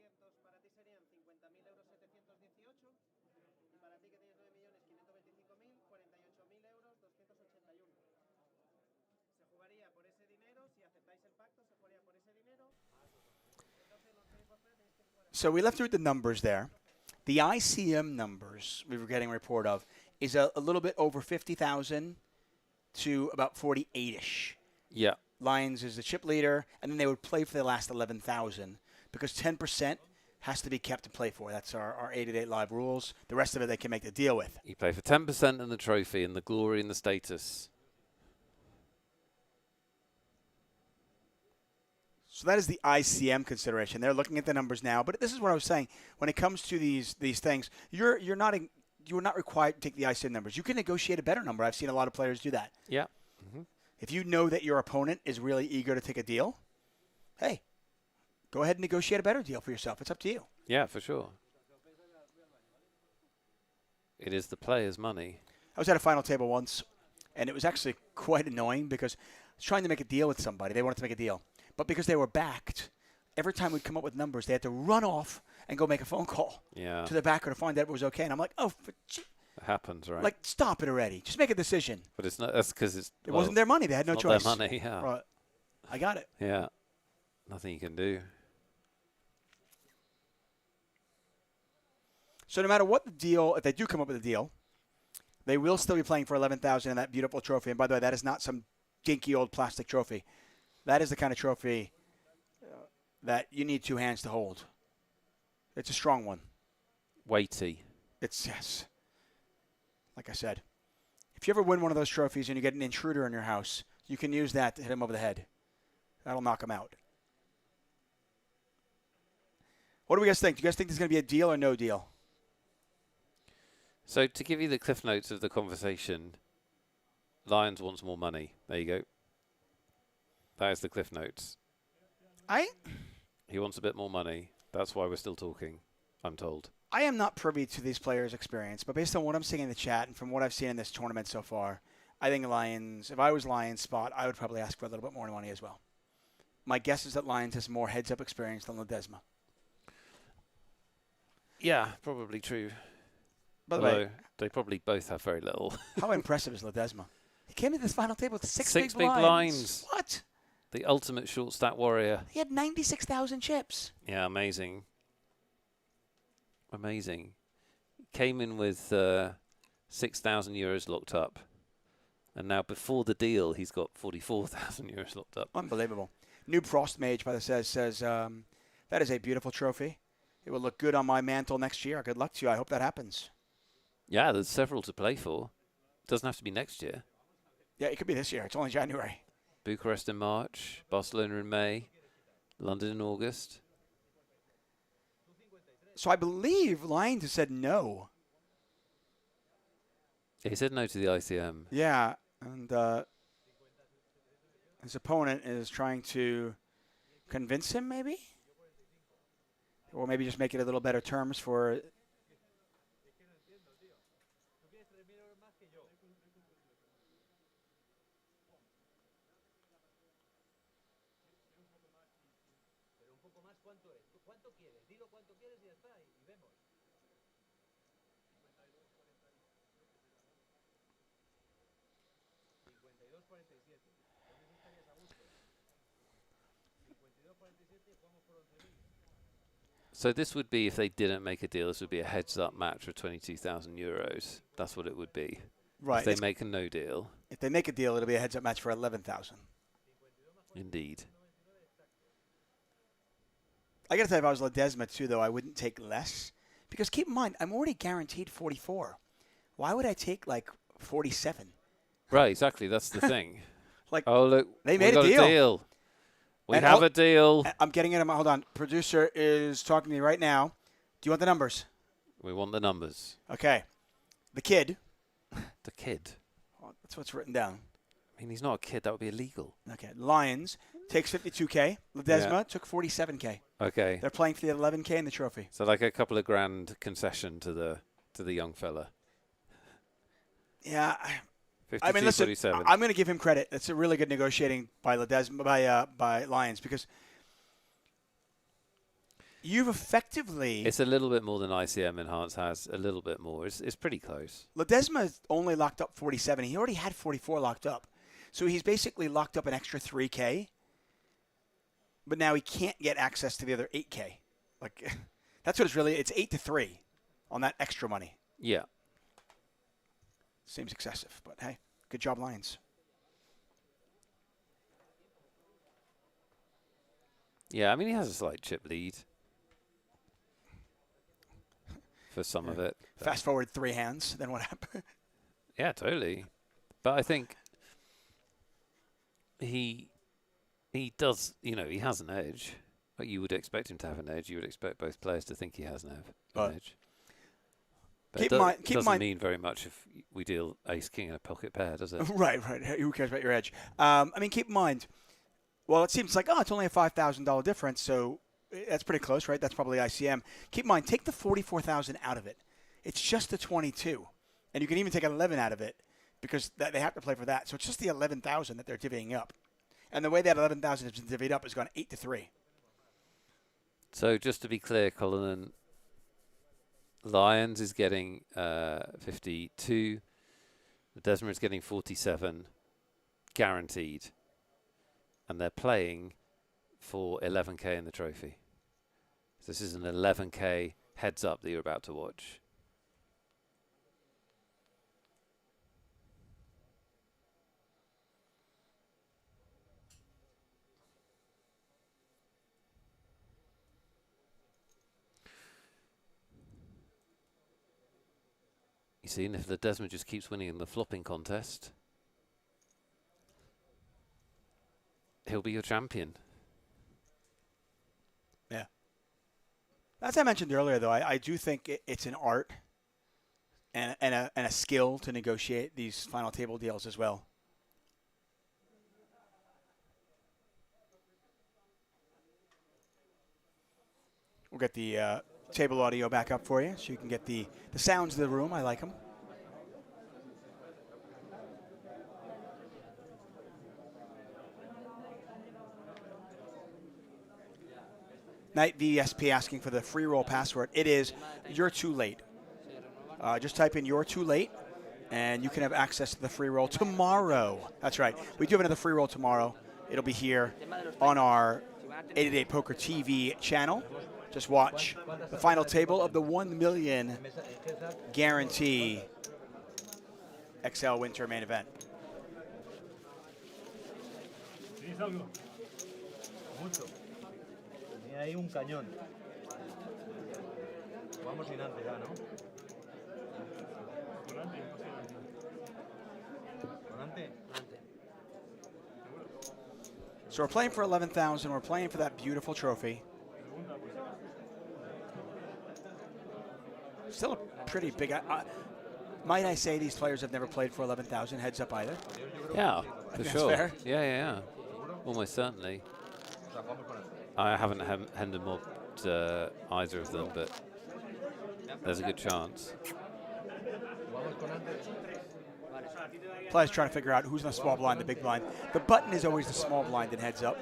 200, para ti serían 50.000 euros 718. Y para ti que tienes 9.525.000, 48.000 euros 281. Se jugaría por ese dinero, si aceptáis el pacto, se jugaría por ese dinero. Entonces los seis por tenéis que jugar. So we left through the numbers there. The ICM numbers we were getting a report of is a little bit over 50,000 to about 48-ish. Yeah. Lions is the chip leader, and then they would play for the last 11,000 because 10% has to be kept to play for. That's our 888 live rules. The rest of it they can make the deal with. You play for 10% and the trophy and the glory and the status. So that is the ICM consideration. They're looking at the numbers now, but this is what I was saying. When it comes to these things, you're not required to take the ICM numbers. You can negotiate a better number. I've seen a lot of players do that. Yeah. If you know that your opponent is really eager to take a deal, hey, go ahead and negotiate a better deal for yourself. It's up to you. Yeah, for sure. It is the player's money. I was at a final table once, and it was actually quite annoying because I was trying to make a deal with somebody. They wanted to make a deal. But because they were backed, every time we'd come up with numbers, they had to run off and go make a phone call to the backer to find out it was okay. And I'm like, oh, it happens, right? Like, stop it already. Just make a decision. But it's not. That's because it wasn't their money. They had no choice. Their money, yeah. Right. I got it. Yeah. Nothing you can do. So no matter what the deal, if they do come up with a deal, they will still be playing for 11,000 in that beautiful trophy. And by the way, that is not some dinky old plastic trophy. That is the kind of trophy that you need two hands to hold. It's a strong one. Weighty. It's, yes. Like I said, if you ever win one of those trophies and you get an intruder in your house, you can use that to hit him over the head. That'll knock him out. What do you guys think? Do you guys think there's going to be a deal or no deal? So to give you the cliff notes of the conversation, Lions wants more money. There you go. That is the cliff notes. He wants a bit more money. That's why we're still talking, I'm told. I am not privy to these players' experience, but based on what I'm seeing in the chat and from what I've seen in this tournament so far, I think Lions, if I was Lions spot, I would probably ask for a little bit more money as well. My guess is that Lions has more heads-up experience than Ledesma. Yeah, probably true. By the way, they probably both have very little. How impressive is Ledesma? He came to this final table with six big blinds. blinds. What? The ultimate short stack warrior. He had 96,000 chips. Yeah, amazing. Amazing. Came in with 6,000 euros locked up. And now before the deal, he's got 44,000 euros locked up. Unbelievable. Noob Frost Mage, by the says that is a beautiful trophy. It will look good on my mantle next year. Good luck to you. I hope that happens. Yeah, there's several to play for. Doesn't have to be next year. Yeah, it could be this year. It's only January. Bucharest in March, Barcelona in May, London in August. So I believe Lions has said no. He said no to the ICM. Yeah, and his opponent is trying to convince him, maybe? Or maybe just make it a little better terms for... So this would be, if they didn't make a deal, this would be a heads-up match for 22,000 euros. That's what it would be. Right. If they make a no deal. If they make a deal, it'll be a heads-up match for 11,000. Indeed. I got to tell you, if I was Ledesma, too, though, I wouldn't take less. Because keep in mind, I'm already guaranteed 44. Why would I take, like, 47? Right, exactly. That's the thing. Like, oh, look. They made a deal. We and have a deal. I'm getting it. Hold on. Producer is talking to me right now. Do you want the numbers? We want the numbers. Okay. The kid. The kid? Oh, that's what's written down. I mean, he's not a kid. That would be illegal. Okay. Lions takes 52K. Ledesma took 47K. Okay. They're playing for the 11K in the trophy. So like a couple of grand concession to the young fella. Yeah. 52, I mean, listen, 47. I'm going to give him credit. That's a really good negotiating by Ledesma, by Lions, because You've effectively... It's a little bit more than ICM Enhanced has, a little bit more. It's pretty close. Ledesma only locked up 47. He already had 44 locked up. So he's basically locked up an extra 3K, but now he can't get access to the other 8K. Like, that's what it's really, it's 8-3 on that extra money. Yeah. Seems excessive, but hey, good job, Lions. Yeah, I mean, he has a slight chip lead for some of it. Fast forward 3 hands, then what happened? Yeah, totally. But I think he does, you know, he has an edge. But you would expect him to have an edge. You would expect both players to think he has an edge. But keep it in mind, doesn't mean very much if we deal ace-king in a pocket pair, does it? Right. Who cares about your edge? I mean, keep in mind, well, it seems like, it's only a $5,000 difference, so that's pretty close, right? That's probably ICM. Keep in mind, take the $44,000 out of it. It's just the 22, and you can even take 11 out of it because they have to play for that. So it's just the 11,000 that they're divvying up, and the way that 11,000 has been divvied up is gone 8-3. So just to be clear, Colin, Lions is getting 52. Desma is getting 47, guaranteed. And they're playing for 11K in the trophy. So this is an 11K heads up that you're about to watch. You see, and if the Desmond just keeps winning in the flopping contest, he'll be your champion. Yeah. As I mentioned earlier, though, I do think it's an art and a skill to negotiate these final table deals as well. We'll get the table audio back up for you so you can get the sounds of the room. I like them. Night VSP asking for the free roll password. It is "you're too late." Just type in "you're too late," and you can have access to the free roll tomorrow. That's right. We do have another free roll tomorrow. It'll be here on our 888 Poker TV channel. Just watch the final table of the 1 million guarantee XL Winter main event. ¿Tienes algo? Mucho. Tenía ahí un cañón. Vamos sin antes ya, ¿no? Con antes, no sé. ¿Con antes? So we're playing for 11,000. We're playing for that beautiful trophy. Still a pretty big. Might I say these players have never played for 11,000 heads up either? Yeah, for that's sure. fair. Yeah. Almost certainly. I haven't handed mobbed either of them, but there's a good chance. Players trying to figure out who's in the small blind, the big blind. The button is always the small blind and heads up.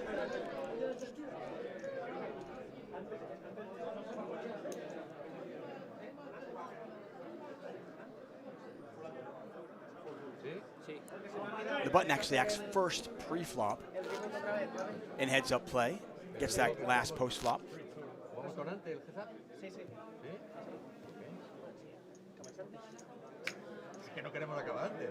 The button actually acts first pre-flop in heads-up play. Gets that last post-flop. ¿Vamos con antes, el César? Sí, sí. Es que no queremos acabar antes.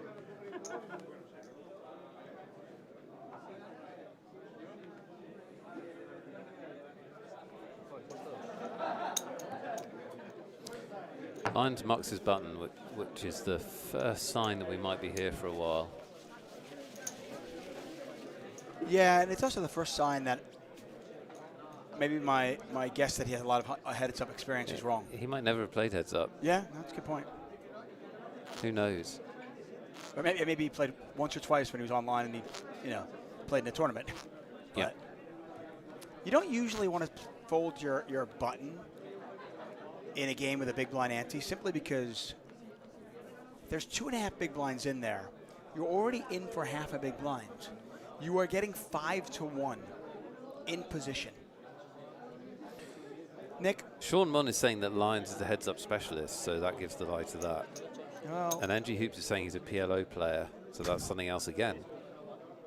Lions mucks his button, which is the first sign that we might be here for a while. Yeah, and it's also the first sign that maybe my guess that he has a lot of heads-up experience is wrong. He might never have played heads up. Yeah, that's a good point. Who knows? Or maybe he played once or twice when he was online and he, played in a tournament. Yeah. But you don't usually want to fold your button in a game with a big blind ante simply because there's 2.5 big blinds in there. You're already in for half a big blind. You are getting 5-1 in position. Nick? Sean Munn is saying that Lyons is the heads-up specialist, so that gives the lie to that. Well, And NG Hoops is saying he's a PLO player, so that's something else again.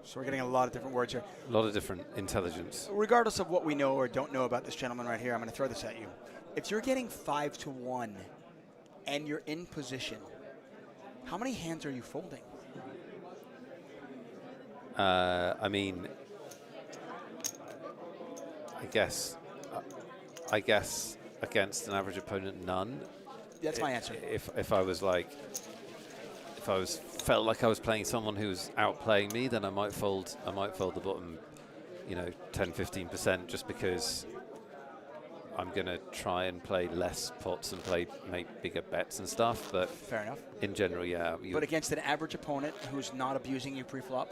so we're getting a lot of different words here. A lot of different intelligence. Regardless of what we know or don't know about this gentleman right here, I'm going to throw this at you. If you're getting 5-1 and you're in position, how many hands are you folding? I mean, I guess against an average opponent, none. That's my answer. If I was like, felt like I was playing someone who was outplaying me, then I might fold the bottom, 10-15%, just because I'm gonna try and play less pots and make bigger bets and stuff. But Fair enough. in general, yeah. But against an average opponent who's not abusing you pre-flop?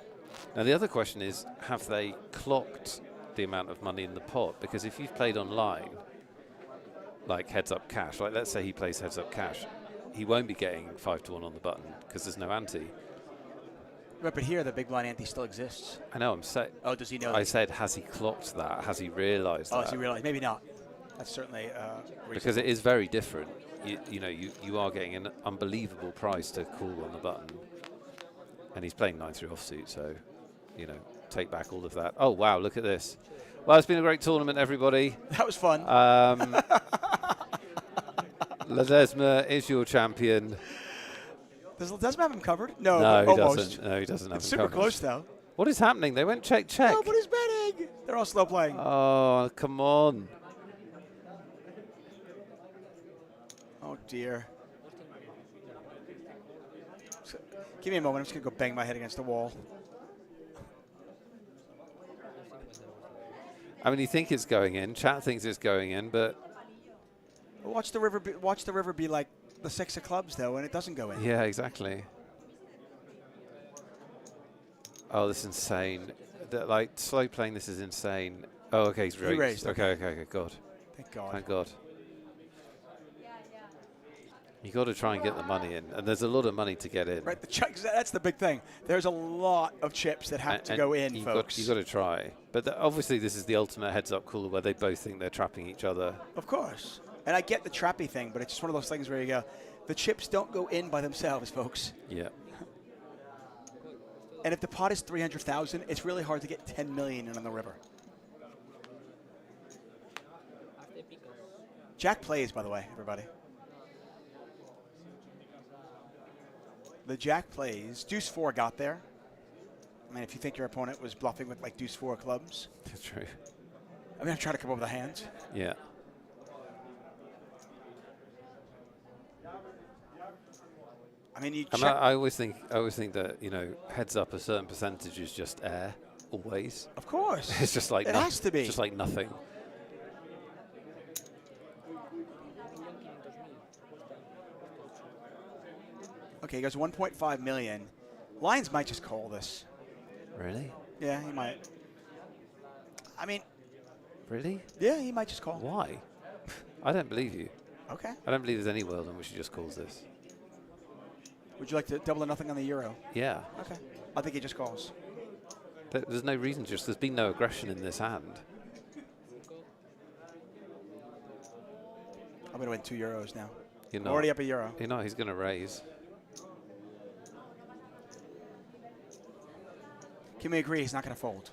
Now the other question is, have they clocked the amount of money in the pot? Because if you've played online, like heads up cash, like let's say he plays heads up cash, he won't be getting 5-1 on the button because there's no ante. Right, but here the big blind ante still exists. I know, I'm saying. Oh, does he know? I said, has he clocked that? Has he realised Oh, that? does he realize? Maybe not. That's certainly Because it is very different. You are getting an unbelievable price to call on the button. And he's playing 9-3 offsuit, so, take back all of that. Oh, wow, look at this. Well, it's been a great tournament, everybody. That was fun. Ledesma is your champion. Does Ledesma have him covered? No, No, but he almost. doesn't. No, he doesn't have It's him super covered. close, though. What is happening? They went check. Nobody's betting. They're all slow playing. Oh, come on. Oh, dear. Give me a moment. I'm just going to go bang my head against the wall. I mean, you think it's going in. Chat thinks it's going in, but Watch the river be like the 6 of clubs, though, and it doesn't go in. yeah, exactly. Oh, this is insane. Like, slow playing this is insane. Oh, okay, he's raised. raised, Okay, God. Thank God. Thank God. You got to try and get the money in, and there's a lot of money to get in. Right, that's the big thing. There's a lot of chips that have to go in, folks. You've got to try. But obviously, this is the ultimate heads-up cooler where they both think they're trapping each other. Of course. And I get the trappy thing, but it's just one of those things where you go, the chips don't go in by themselves, folks. Yeah. And if the pot is 300,000, it's really hard to get 10 million in on the river. Jack plays, by the way, everybody. The Jack plays. Deuce 4 got there. I mean, if you think your opponent was bluffing with like Deuce 4 clubs. That's true. I mean, I'm trying to come up with the hands. Yeah. I mean, I always think that heads up a certain percentage is just air, always. Of course. It's just like it has to be. Just like nothing. Okay, he goes 1.5 million. Lions might just call this. Really? Yeah, he might. I mean, Really? yeah, he might just call. Why? I don't believe you. Okay. I don't believe there's any world in which he just calls this. Would you like to double or nothing on the euro? Yeah. Okay. I think he just calls. There's no reason. There's been no aggression in this hand. I'm going to win 2 euros now. You're not. Already up a euro. You're not. He's going to raise. Can we agree he's not going to fold?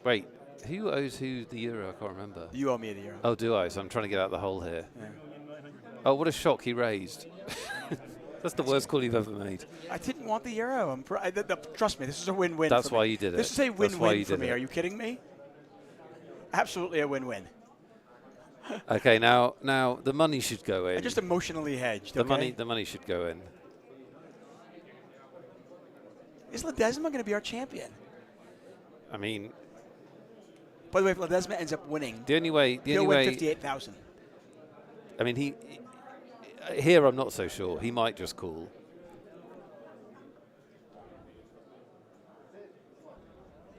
Wait. Who owes who the euro? I can't remember. You owe me the euro. Oh, do I? So I'm trying to get out the hole here. Yeah. Oh, what a shock. He raised. That's the worst call you've ever made. I didn't want the euro. Trust me, this is a win-win. That's for why me. you did it. This is a That's why win-win you for did me. it. Are you kidding me? Absolutely a win-win. Okay, now the money should go in. I just emotionally hedged. The okay? money should go in. Is Ledesma going to be our champion? I mean, By the way, if Ledesma ends up winning, the only way he'll win 58,000. I mean, here I'm not so sure. He might just call.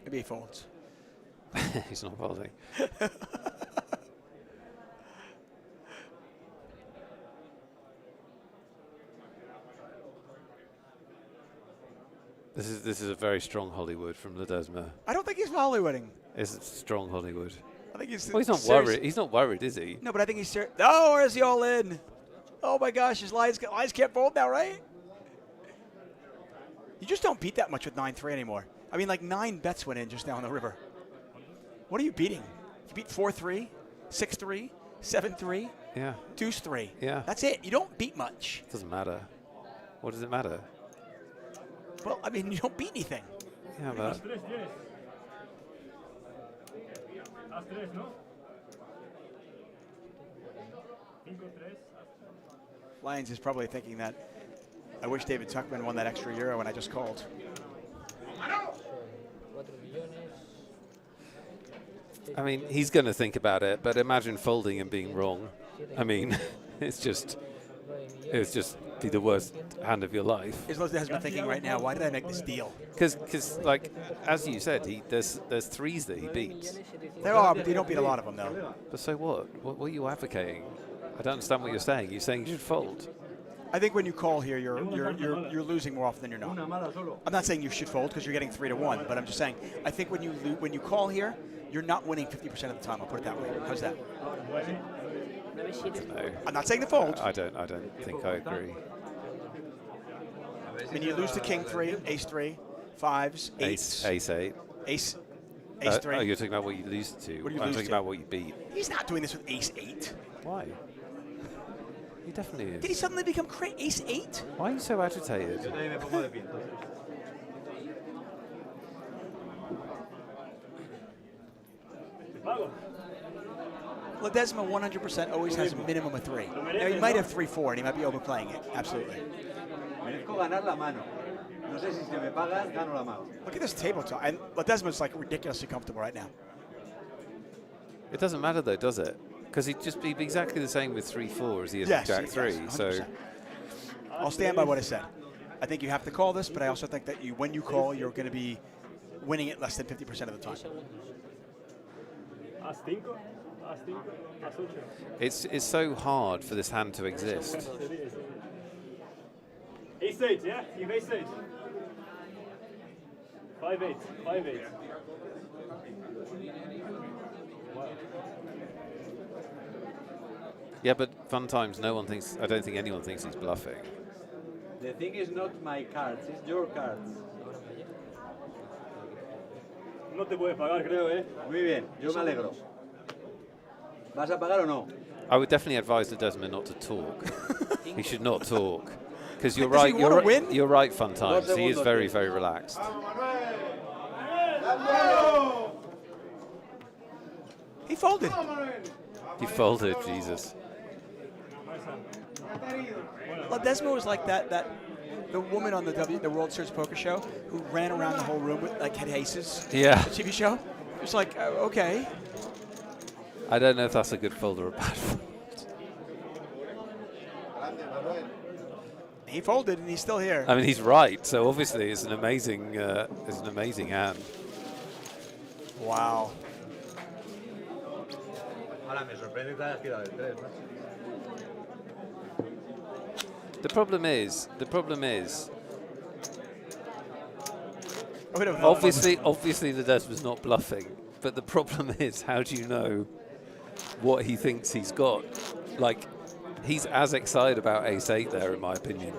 Maybe he folds. He's not folding. This is a very strong Hollywood from Ledesma. I don't think he's Hollywooding. It's strong Hollywood. I think he's. Well, he's not serious. worried. He's not worried, is he? No, but I think he's serious. Oh, or is he all in? Oh my gosh, his lines can't fold now, right? You just don't beat that much with 9-3 anymore. I mean, like 9 bets went in just now on the river. What are you beating? You beat 4-3, 6-3, 7-3, Yeah. deuce 3. Yeah. That's it. You don't beat much. Doesn't matter. What does it matter? Well, I mean, you don't beat anything. Yeah, As but tres tienes. As tres, ¿no? 5-3. Lions is probably thinking that I wish David Tuckman won that extra euro when I just called. I mean, he's going to think about it, but imagine folding and being wrong. I mean, it's just be the worst hand of your life. Islos has been thinking right now, why did I make this deal? Because like, as you said, there's threes that he beats. There are, but you don't beat a lot of them, though. But so what? What are you advocating? I don't understand what you're saying. You're saying you should fold. I think when you call here, you're losing more often than you're not. I'm not saying you should fold because you're getting 3-1, but I'm just saying I think when you call here, you're not winning 50% of the time. I'll put it that way. How's that? No, I'm not saying to fold. I don't think I agree. I mean, you lose to king 3, ace 3, fives, eights, Ace 8. ace 3. Oh, you're talking about what you lose to. What do you I'm lose talking to? about what you beat. He's not doing this with ace 8. Why? He definitely is. Did he suddenly become ace 8? Why are you so agitated? Yo también me pongo de pie, entonces. Pago. Ledesma 100% always has a minimum of 3. Now, he might have 3-4, and he might be overplaying it. Absolutely. Merezco ganar la mano. No sé si se me paga, gano la mano. Look at this tabletop. And Ledesma's like ridiculously comfortable right now. It doesn't matter though, does it? Because he'd be exactly the same with 3-4 as he is Yes, with Jack yes, 3. 100%. So I'll stand by what I said. I think you have to call this, but I also think that when you call, you're going to be winning it less than 50% of the time. As 5. As 5. As 8. it's so hard for this hand to exist. Ace 8, yeah? You have ace 8. 5-8. 5-8. Wow. Yeah, but fun times. No one thinks. I don't think anyone thinks he's bluffing. The thing is not my cards, it's your cards. No te puede pagar, creo, ¿eh? Muy bien, yo me alegro. ¿Vas a pagar o no? I would definitely advise the Desmond not to talk. He should not talk. Because you're Does he right. wanna win? You're right. Fun times. He is very, very relaxed. He folded. He folded. Jesus. Ledesma was like the woman on the World Series Poker Show who ran around the whole room with like had aces. Yeah. The TV show. It's like okay. I don't know if that's a good fold or a bad fold. He folded and he's still here. I mean, he's right. So obviously, it's an amazing hand. Wow. Ahora me sorprende que te hayas tirado el 3, ¿no? The problem is, obviously the Des was not bluffing. But the problem is, how do you know what he thinks he's got? Like, he's as excited about ace 8 there, in my opinion.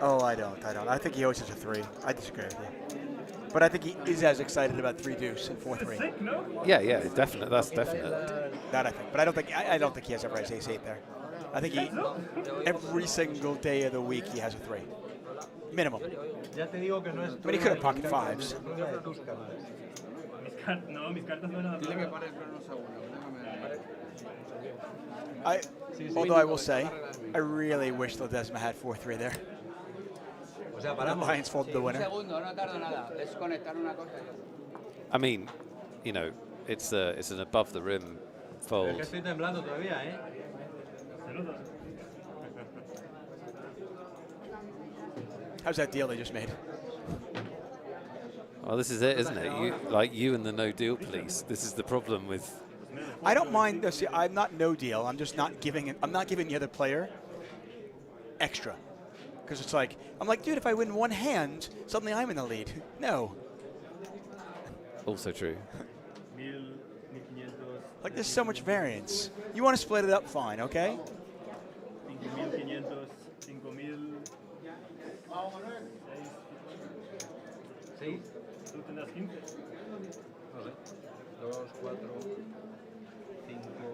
Oh, I don't. I think he always has a 3. I disagree with you. But I think he is as excited about 3 deuce and 4-3. No? Yeah, definite. That's definite. That I think. But I don't think he has ever has ace 8 there. I think every single day of the week he has a 3. Minimum. Ya te digo que no es. I mean, he could have pocket 5s. No, mis cartas no eran Although I will say, I really wish Ledesma had 4-3 there. O sea, The paramos. Lions folded the winner. I mean, you know, it's an above the rim Es que fold. estoy temblando todavía, ¿eh? Se nota. How's that deal they just made? Well, this is it, isn't it? You and the no deal police. This is the problem with. I don't mind. See, I'm not no deal. I'm just not giving. I'm not giving the other player extra, because it's like I'm like, dude, if I win one hand, suddenly I'm in the lead. No. Also true. 1500. Like, there's so much variance. You want to split it up, fine, okay? 5.500, 5.000. 6. Tú tendrás 15. No sé. 2, 4, 5.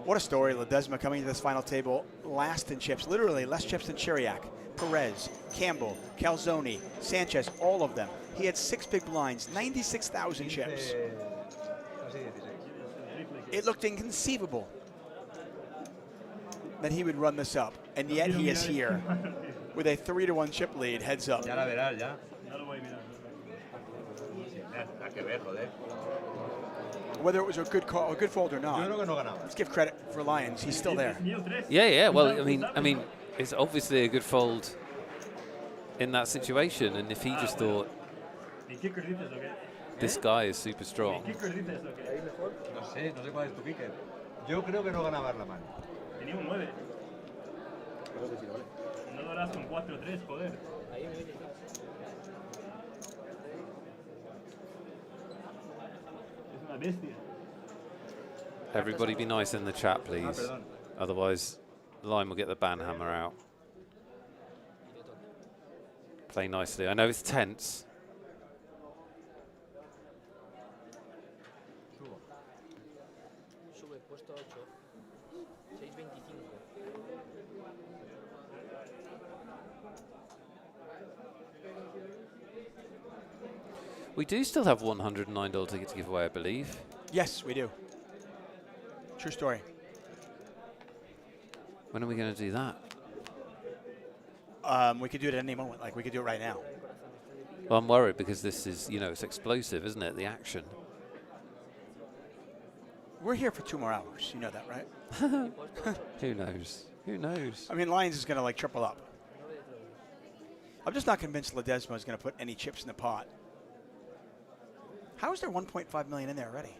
What a story, Ledesma coming to this final table last in chips, literally less chips than Chiriac, Perez, Campbell, Calzone, Sanchez, all of them. He had 6 big blinds, 96,000 chips. Casi 16. It looked inconceivable that he would run this up, and yet he is here with a 3-1 chip lead, heads up. Ya la verás, ya. No lo voy a mirar. Hay que ver, joder. Whether it was a good call, a good fold or Yo not, creo que no ganaba. let's give credit for Lyons. He's still there. Yeah, yeah. Well, I mean, it's obviously a good fold in that situation, and if he just thought ¿Y kicker dices o qué? this guy is super strong, ¿Kicker dices o qué? No sé cuál es tu kicker. Yo creo que no ganaba la mano. Tenía un 9. No lo harás con 4-3, joder. Es una bestia. everybody be nice in the chat, please. Perdón. Otherwise, Lime will get the banhammer out. Play nicely. I know it's tense. Sube, puesto 8. 6.25. We do still have $109 ticket to give away, I believe. Yes, we do. True story. When are we going to do that? We could do it at any moment. Like, we could do it right now. Well, I'm worried because this is, it's explosive, isn't it? The action. We're here for 2 more hours. You know that, right? Who knows? Who knows? I mean, Lyons is going to, like, triple up. I'm just not convinced Ledesma is going to put any chips in the pot. How is there 1.5 million in there already?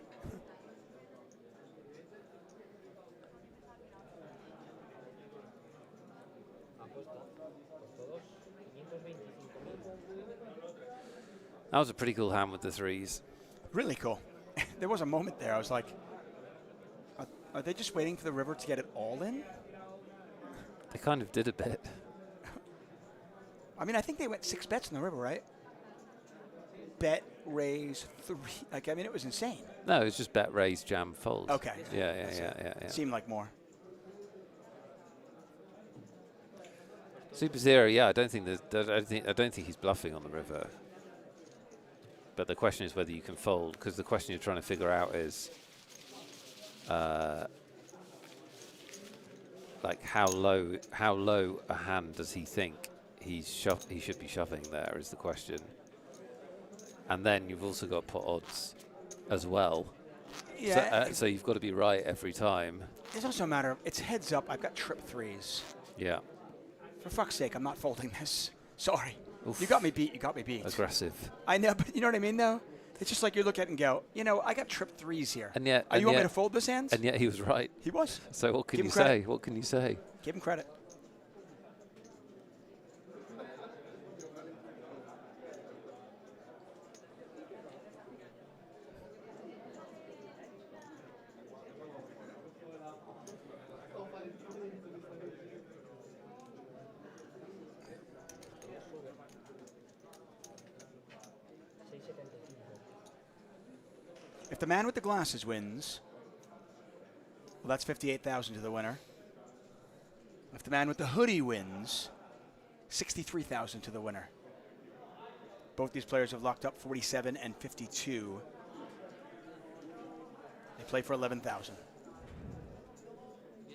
That was a pretty cool hand with the 3s. Really cool. There was a moment there. I was like, are they just waiting for the river to get it all in? They kind of did a bit. I mean, I think they went 6 bets in the river, right? Bet, raise, 3. Like, I mean, it was insane. No, it's just bet, raise, jam, fold. Okay. Yeah. Seemed like more. Super Zero, yeah, I don't think he's bluffing on the river. But the question is whether you can fold, because the question you're trying to figure out is, like how low a hand does he think he should be shoving there is the question. And then you've also got put odds as well. Yeah. So you've got to be right every time. It's also a matter of, it's heads up. I've got trip 3s. Yeah. For fuck's sake, I'm not folding this. Sorry. Oof. You got me beat. You got me beat. Aggressive. I know, but you know what I mean, though? It's just like you look at it and go, I got trip 3s here. And yet, you want me to fold this hand? And yet he was right. He was. So what can Give you him credit. say? What can you say? Give him credit. If the man with the glasses wins, well, that's 58,000 to the winner. If the man with the hoodie wins, 63,000 to the winner. Both these players have locked up 47 and 52. They play for 11,000.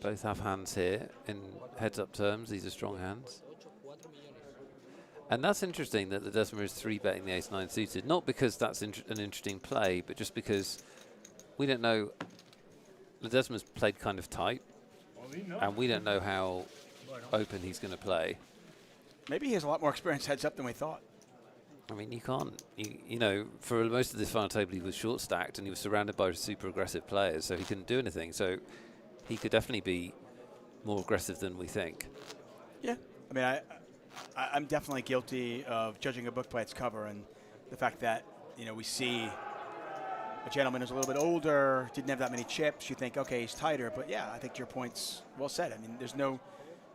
Both have hands here in heads-up terms. These are strong hands. And that's interesting that the Ledesma is 3-betting the ace-9 suited. Not because that's an interesting play, but just because we don't know. Ledesma's played kind of tight, and we don't know how open he's going to play. Maybe he has a lot more experience heads up than we thought. I mean, you can't, for most of this final table, he was short stacked and he was surrounded by super aggressive players, so he couldn't do anything. So he could definitely be more aggressive than we think. Yeah. I mean, I'm definitely guilty of judging a book by its cover, and the fact that, we see a gentleman who's a little bit older, didn't have that many chips, you think, okay, he's tighter. But yeah, I think your point's well said. I mean, there's no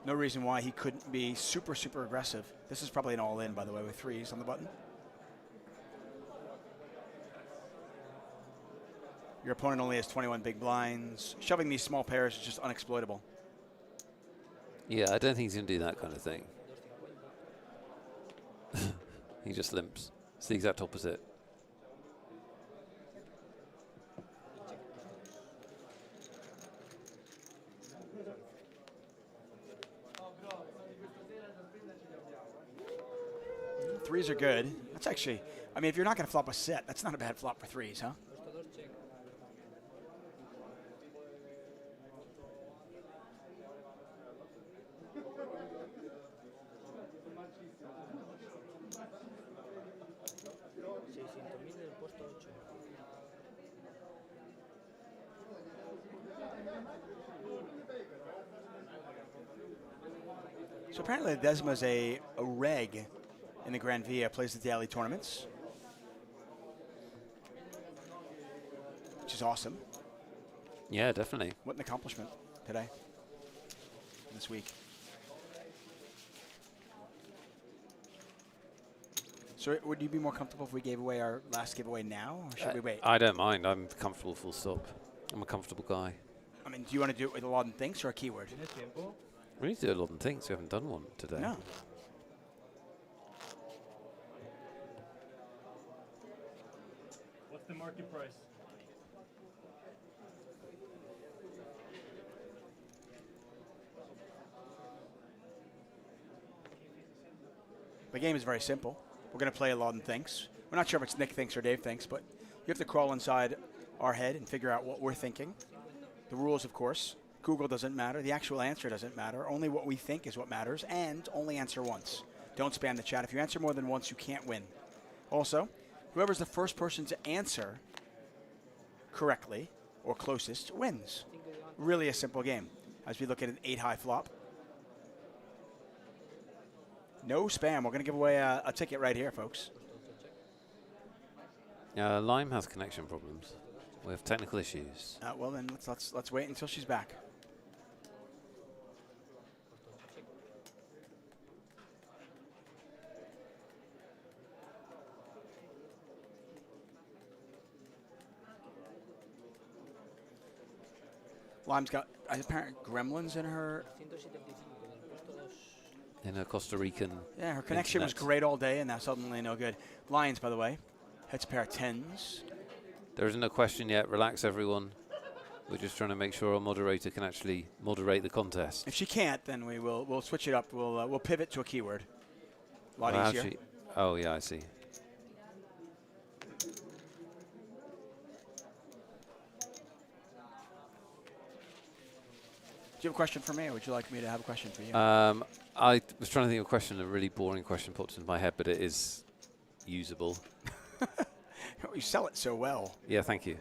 reason why he couldn't be super, super aggressive. This is probably an all-in, by the way, with 3s on the button. Your opponent only has 21 big blinds. Shoving these small pairs is just unexploitable. Yeah, I don't think he's going to do that kind of thing. He just limps. It's the exact opposite. Threes are good. That's actually, I mean, if you're not going to flop a set, that's not a bad flop for 3s, huh? So apparently Desma's a reg in the Grand Via, plays the daily tournaments, which is awesome. Yeah, definitely. What an accomplishment today, this week. So would you be more comfortable if we gave away our last giveaway now, or should we wait? I don't mind. I'm comfortable, full stop. I'm a comfortable guy. I mean, do you want to do it with a lot of things or a keyword? We need to do a lot of things. We haven't done one today. No. What's the market price? The game is very simple. We're going to play a lot of things. We're not sure if it's Nick thinks or Dave thinks, but you have to crawl inside our head and figure out what we're thinking. The rules, of course. Google doesn't matter. The actual answer doesn't matter. Only what we think is what matters, and only answer once. Don't spam the chat. If you answer more than once, you can't win. Also, whoever's the first person to answer correctly or closest wins. Really a simple game. As we look at an 8-high flop. No spam. We're going to give away a ticket right here, folks. Lime has connection problems. We have technical issues. Well, then let's wait until she's back. Lime's got apparent gremlins in her. In a Costa Rican. Yeah, her connection was great all day, and now suddenly no good. Lions, by the way, hits a pair of 10s. There isn't a question yet. Relax, everyone. We're just trying to make sure our moderator can actually moderate the contest. If she can't, then we'll switch it up. We'll pivot to a keyword. A lot Well, easier. actually, oh yeah, I see. Do you have a question for me, or would you like me to have a question for you? I was trying to think of a question. A really boring question popped into my head, but it is usable. You sell it so well. Yeah, thank you.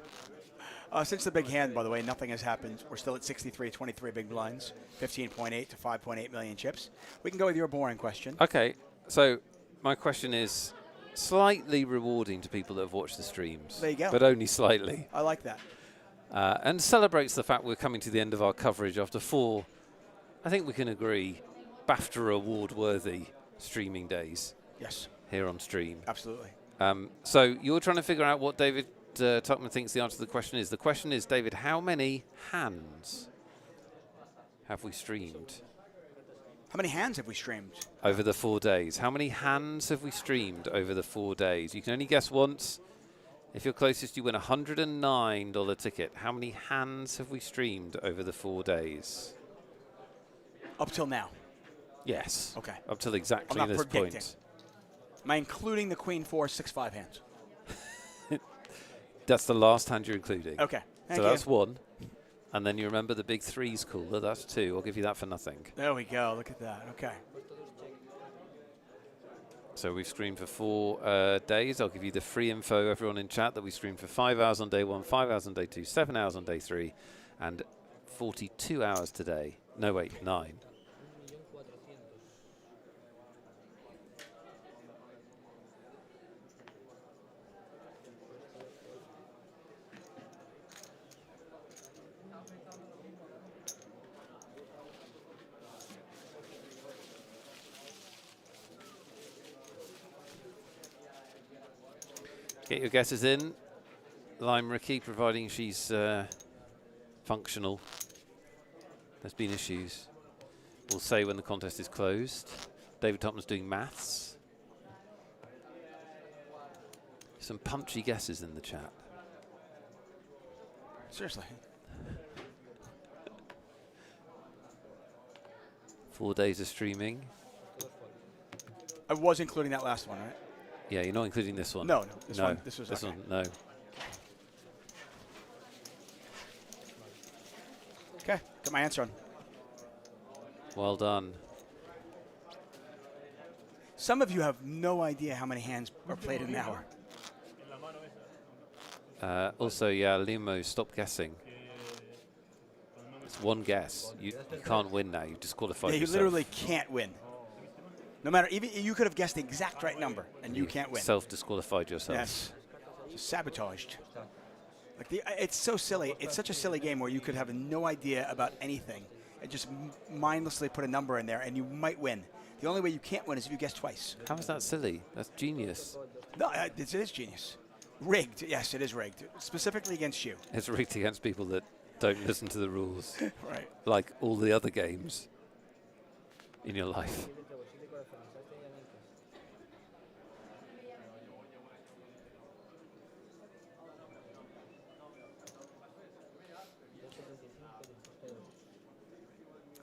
Since the big hand, by the way, nothing has happened. We're still at 63-23 big blinds, 15.8 to 5.8 million chips. We can go with your boring question. Okay, so my question is slightly rewarding to people that have watched the streams. There you go. But only slightly. I like that. And celebrates the fact we're coming to the end of our coverage after 4, I think we can agree, BAFTA award-worthy streaming days. Yes. Here on stream. Absolutely. So you're trying to figure out what David Tuckman thinks the answer to the question is. The question is, David, how many hands have we streamed? How many hands have we streamed? Over the 4 days. How many hands have we streamed over the 4 days? You can only guess once. If you're closest, you win a $109 ticket. How many hands have we streamed over the 4 days? Up till now. Yes. Okay. Up till exactly I'm not this predicting. point. Am I including the Queen 4 6-5 hands? That's the last hand you're including. Okay. Thank So you. that's 1. And then you remember the big 3's cooler. That's 2. I'll give you that for nothing. There we go. Look at that. Okay. So we've streamed for 4 days. I'll give you the free info, everyone in chat, that we streamed for 5 hours on day 1, 5 hours on day 2, 7 hours on day 3, and 42 hours today. No, wait, 9. Get your guesses in. Lime Ricky, providing she's functional. There's been issues. We'll say when the contest is closed. David Topman's doing maths. Some punchy guesses in the chat. Seriously. 4 days of streaming. I was including that last one, right? Yeah, you're not including this one. No, no. This one. This was this okay. one. No. Okay, got my answer on. Well done. Some of you have no idea how many hands are played in an hour. Also, yeah, Limo, stop guessing. It's one guess. You can't win now. You disqualified Yeah, you yourself. literally can't win. No matter, even you could have guessed the exact right number, and you can't win. Self-disqualified yourself. Yes, just sabotaged. Like it's so silly. It's such a silly game where you could have no idea about anything and just mindlessly put a number in there, and you might win. The only way you can't win is if you guess twice. How is that silly? That's genius. No, it is genius. Rigged. Yes, it is rigged. Specifically against you. It's rigged against people that don't listen to the rules. Right. Like all the other games in your life.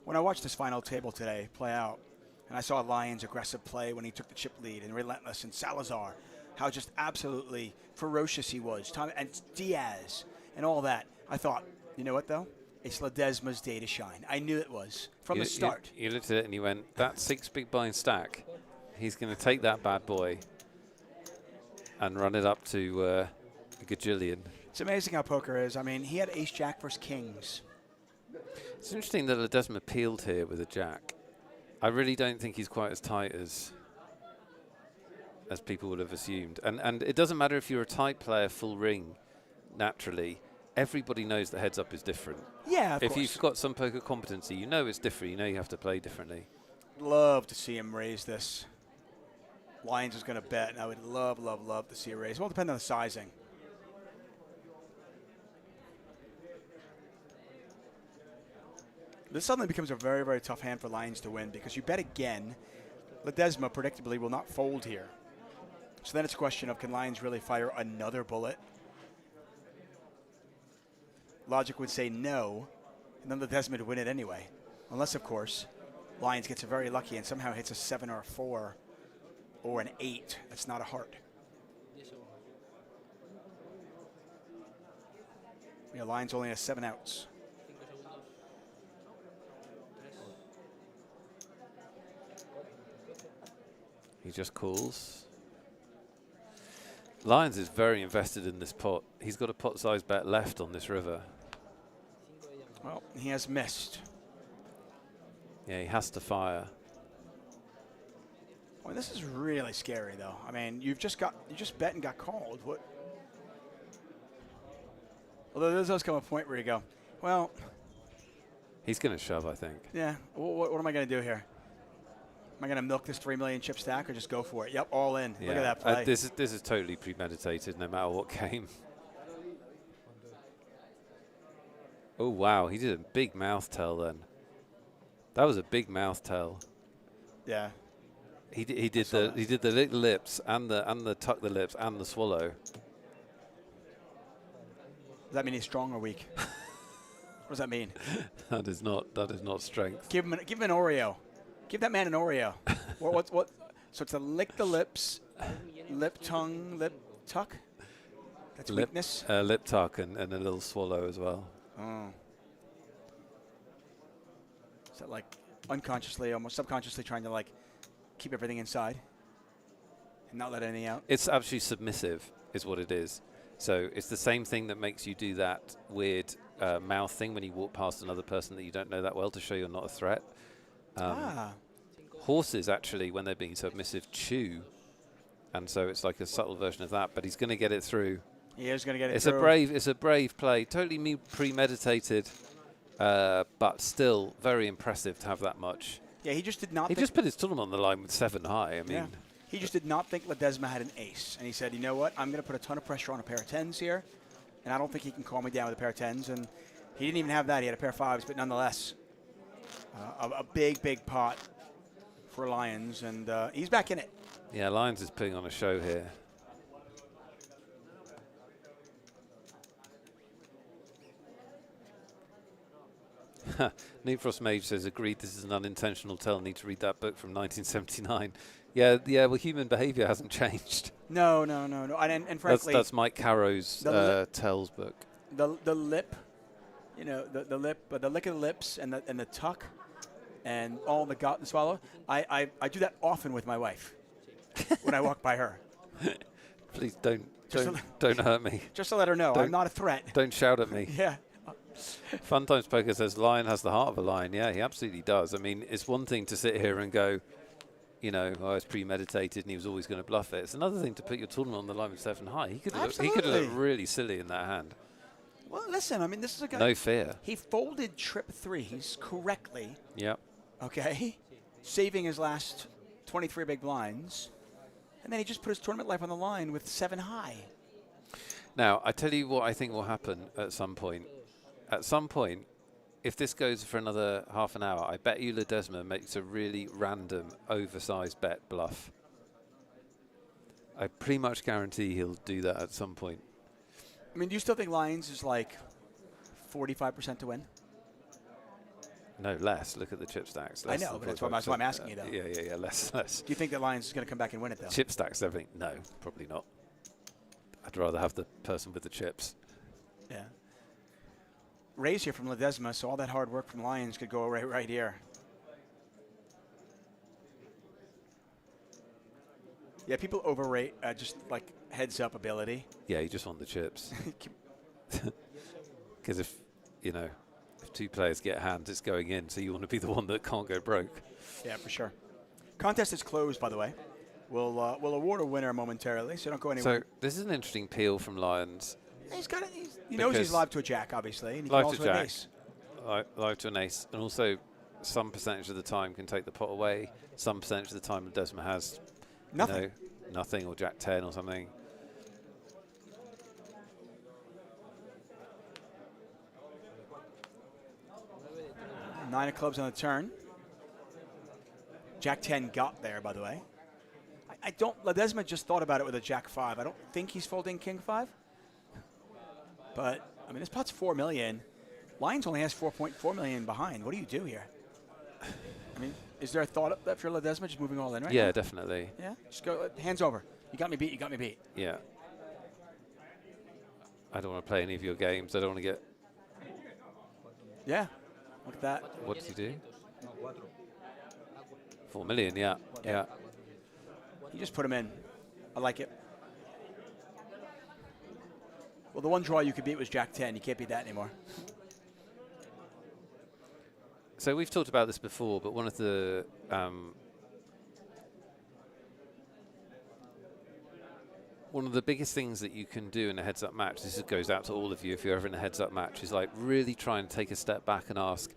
When I watched this final table today play out, and I saw Lyons' aggressive play when he took the chip lead, and Relentless and Salazar, how just absolutely ferocious he was, and Diaz, and all that, I thought, you know what, though? It's Ledesma's day to shine. I knew it was from the start. You looked at it and you went, that 6 big blind stack, he's going to take that bad boy and run it up to a gajillion. It's amazing how poker is. I mean, he had ace-jack versus kings. It's interesting that Ledesma peeled here with a jack. I really don't think he's quite as tight as people would have assumed. And it doesn't matter if you're a tight player full ring, naturally. Everybody knows that heads up is different. Yeah, of If course. you've got some poker competency, you know it's different. You know you have to play differently. Love to see him raise this. Lyons is going to bet, and I would love, love, love to see a raise. Well, depend on the sizing. This suddenly becomes a very, very tough hand for Lyons to win because you bet again. Ledesma predictably will not fold here. So then it's a question of, can Lyons really fire another bullet? Logic would say no, and then Ledesma to win it anyway. Unless, of course, Lyons gets very lucky and somehow hits a 7 or a 4 or an 8. That's not a heart. Yeah, Lyons only has 7 outs. He just calls. Lyons is very invested in this pot. He's got a pot-sized bet left on this river. Well, he has missed. Yeah, he has to fire. Well, this is really scary, though. I mean, you just bet and got called. What? Although there does come a point where you go, well, He's going to shove, I think. yeah. What am I going to do here? Am I going to milk this 3 million chip stack or just go for it? Yep, all in. Yeah. Look at that play. This is totally premeditated, no matter what game. Oh wow, he did a big mouth tell then. That was a big mouth tell. Yeah. He did the lick lips and the tuck the lips and the swallow. Does that mean he's strong or weak? What does that mean? That is not strength. Give him an Oreo. Give that man an Oreo. what? So it's a lick the lips, lip tongue, lip tuck. That's weakness. Lip tuck and a little swallow as well. Oh. Is that like unconsciously, almost subconsciously trying to like keep everything inside and not let anything out? It's actually submissive, is what it is. So it's the same thing that makes you do that weird mouth thing when you walk past another person that you don't know that well to show you're not a threat. Horses actually, when they're being submissive, chew, and so it's like a subtle version of that. But he's going to get it through. He is going to get it It's through. It's a brave play, totally premeditated, but still very impressive to have that much. Yeah, he just did not. He just put his tournament on the line with 7 high. I mean, yeah. He just did not think Ledesma had an ace. And he said, you know what, I'm going to put a ton of pressure on a pair of 10s here, and I don't think he can calm me down with a pair of 10s. And he didn't even have that. He had a pair of 5s, but nonetheless, a big, big pot for Lyons, and he's back in it. Yeah, Lyons is putting on a show here. Neat Frost Mage says, agreed, this is an unintentional tell. Need to read that book from 1979. Yeah, well, human behavior hasn't changed. No. And frankly, that's Mike Caro's tells book. The lip, you know, the lip, the lick of the lips, and the tuck, and all the gut and swallow. I do that often with my wife when I walk by her. Please don't hurt me. Just to let her know I'm not a threat. Don't shout at me. Yeah. Fun Times Poker says Lion has the heart of a lion. Yeah, he absolutely does. I mean, it's one thing to sit here and go, you know, oh, it's premeditated and he was always going to bluff it. It's another thing to put your tournament on the line with 7 high. He could have looked really silly in that hand. Well, listen, I mean, this is a guy. No fear. He folded trip 3s correctly. Yep. Okay. Saving his last 23 big blinds. And then he just put his tournament life on the line with 7 high. Now, I tell you what I think will happen at some point. At some point, if this goes for another half an hour, I bet you Ledesma makes a really random, oversized bet bluff. I pretty much guarantee he'll do that at some point. I mean, do you still think Lyons is like 45% to win? No, less. Look at the chip stacks. I know, but that's why I'm asking you, though. Yeah, less. Do you think that Lyons is going to come back and win it, though? Chip stacks, everything? No, probably not. I'd rather have the person with the chips. Yeah. Raise here from Ledesma, so all that hard work from Lyons could go right here. Yeah, people overrate just like heads-up ability. Yeah, you just want the chips. Because if 2 players get hands, it's going in, so you want to be the one that can't go broke. Yeah, for sure. Contest is closed, by the way. We'll award a winner momentarily, so don't go anywhere. So this is an interesting peel from Lyons. He knows he's live to a jack, obviously, and he can Live also to an jack, ace. live to an ace, and also some percentage of the time can take the pot away. Some percentage of the time Ledesma has Nothing. Nothing, or jack 10 or something. Nine of clubs on the turn. Jack 10 got there, by the way. Ledesma just thought about it with a Jack 5. I don't think he's folding King 5. But, I mean, this pot's $4 million. Lyons only has $4.4 million behind. What do you do here? I mean, is there a thought up for Ledesma just moving all in right now? Yeah, definitely. Yeah? Just go, hands over. You got me beat. Yeah. I don't want to play any of your games. I don't want to get... Yeah. Look at that. What does he do? 4 million, yeah. You just put him in. I like it. Well, the one draw you could beat was Jack 10. You can't beat that anymore. So we've talked about this before, but one of the biggest things that you can do in a heads-up match, this goes out to all of you if you're ever in a heads-up match, is like really try and take a step back and ask,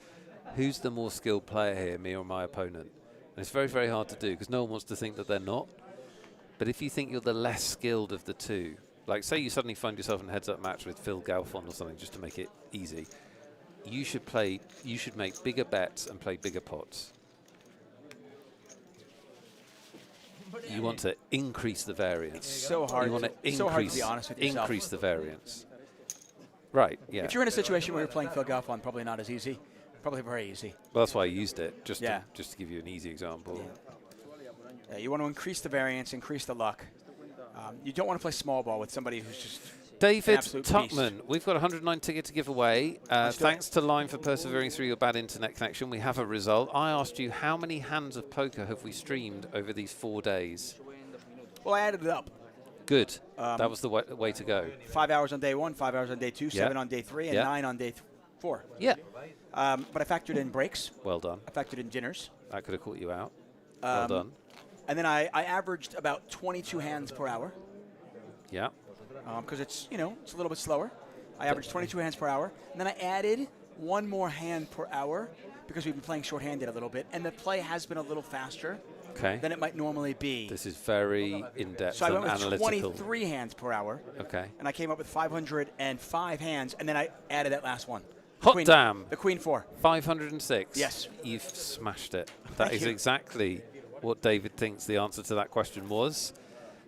who's the more skilled player here, me or my opponent? And it's very, very hard to do because no one wants to think that they're not. But if you think you're the less skilled of the two, like say you suddenly find yourself in a heads-up match with Phil Galfond or something, just to make it easy, you should make bigger bets and play bigger pots. You want to increase the variance. It's so hard. You want to so hard to be honest with yourself. increase the variance. Right, yeah. If you're in a situation where you're playing Phil Galfond, probably not as easy. Probably very easy. Well, that's why I used it, just Yeah. to give you an easy example. Yeah, you want to increase the variance, increase the luck. You don't want to play small ball with somebody who's just David an absolute Tuckman, beast. we've got 109 ticket to give away. Thanks to Line for persevering through your bad internet connection. We have a result. I asked you, how many hands of poker have we streamed over these 4 days? Well, I added it up. Good. That was the way to go. 5 hours on day 1, 5 hours on day 2, Yeah. 7 on day 3, and Yeah. 9 on day 4. Yeah. But I factored in breaks. Well done. I factored in dinners. That could have caught you out. Well done. And then I averaged about 22 hands per hour. Yeah. Because it's a little bit slower. I averaged 22 hands per hour. And then I added one more hand per hour because we've been playing shorthanded a little bit. And the play has been a little faster. Okay. than it might normally be. This is very in-depth So I and went with analytical. 23 hands per hour, Okay. and I came up with 505 hands, and then I added that last one. The Hot queen, damn. The queen 4. 506. Yes. You've smashed it. That Thank is you. exactly what David thinks the answer to that question was.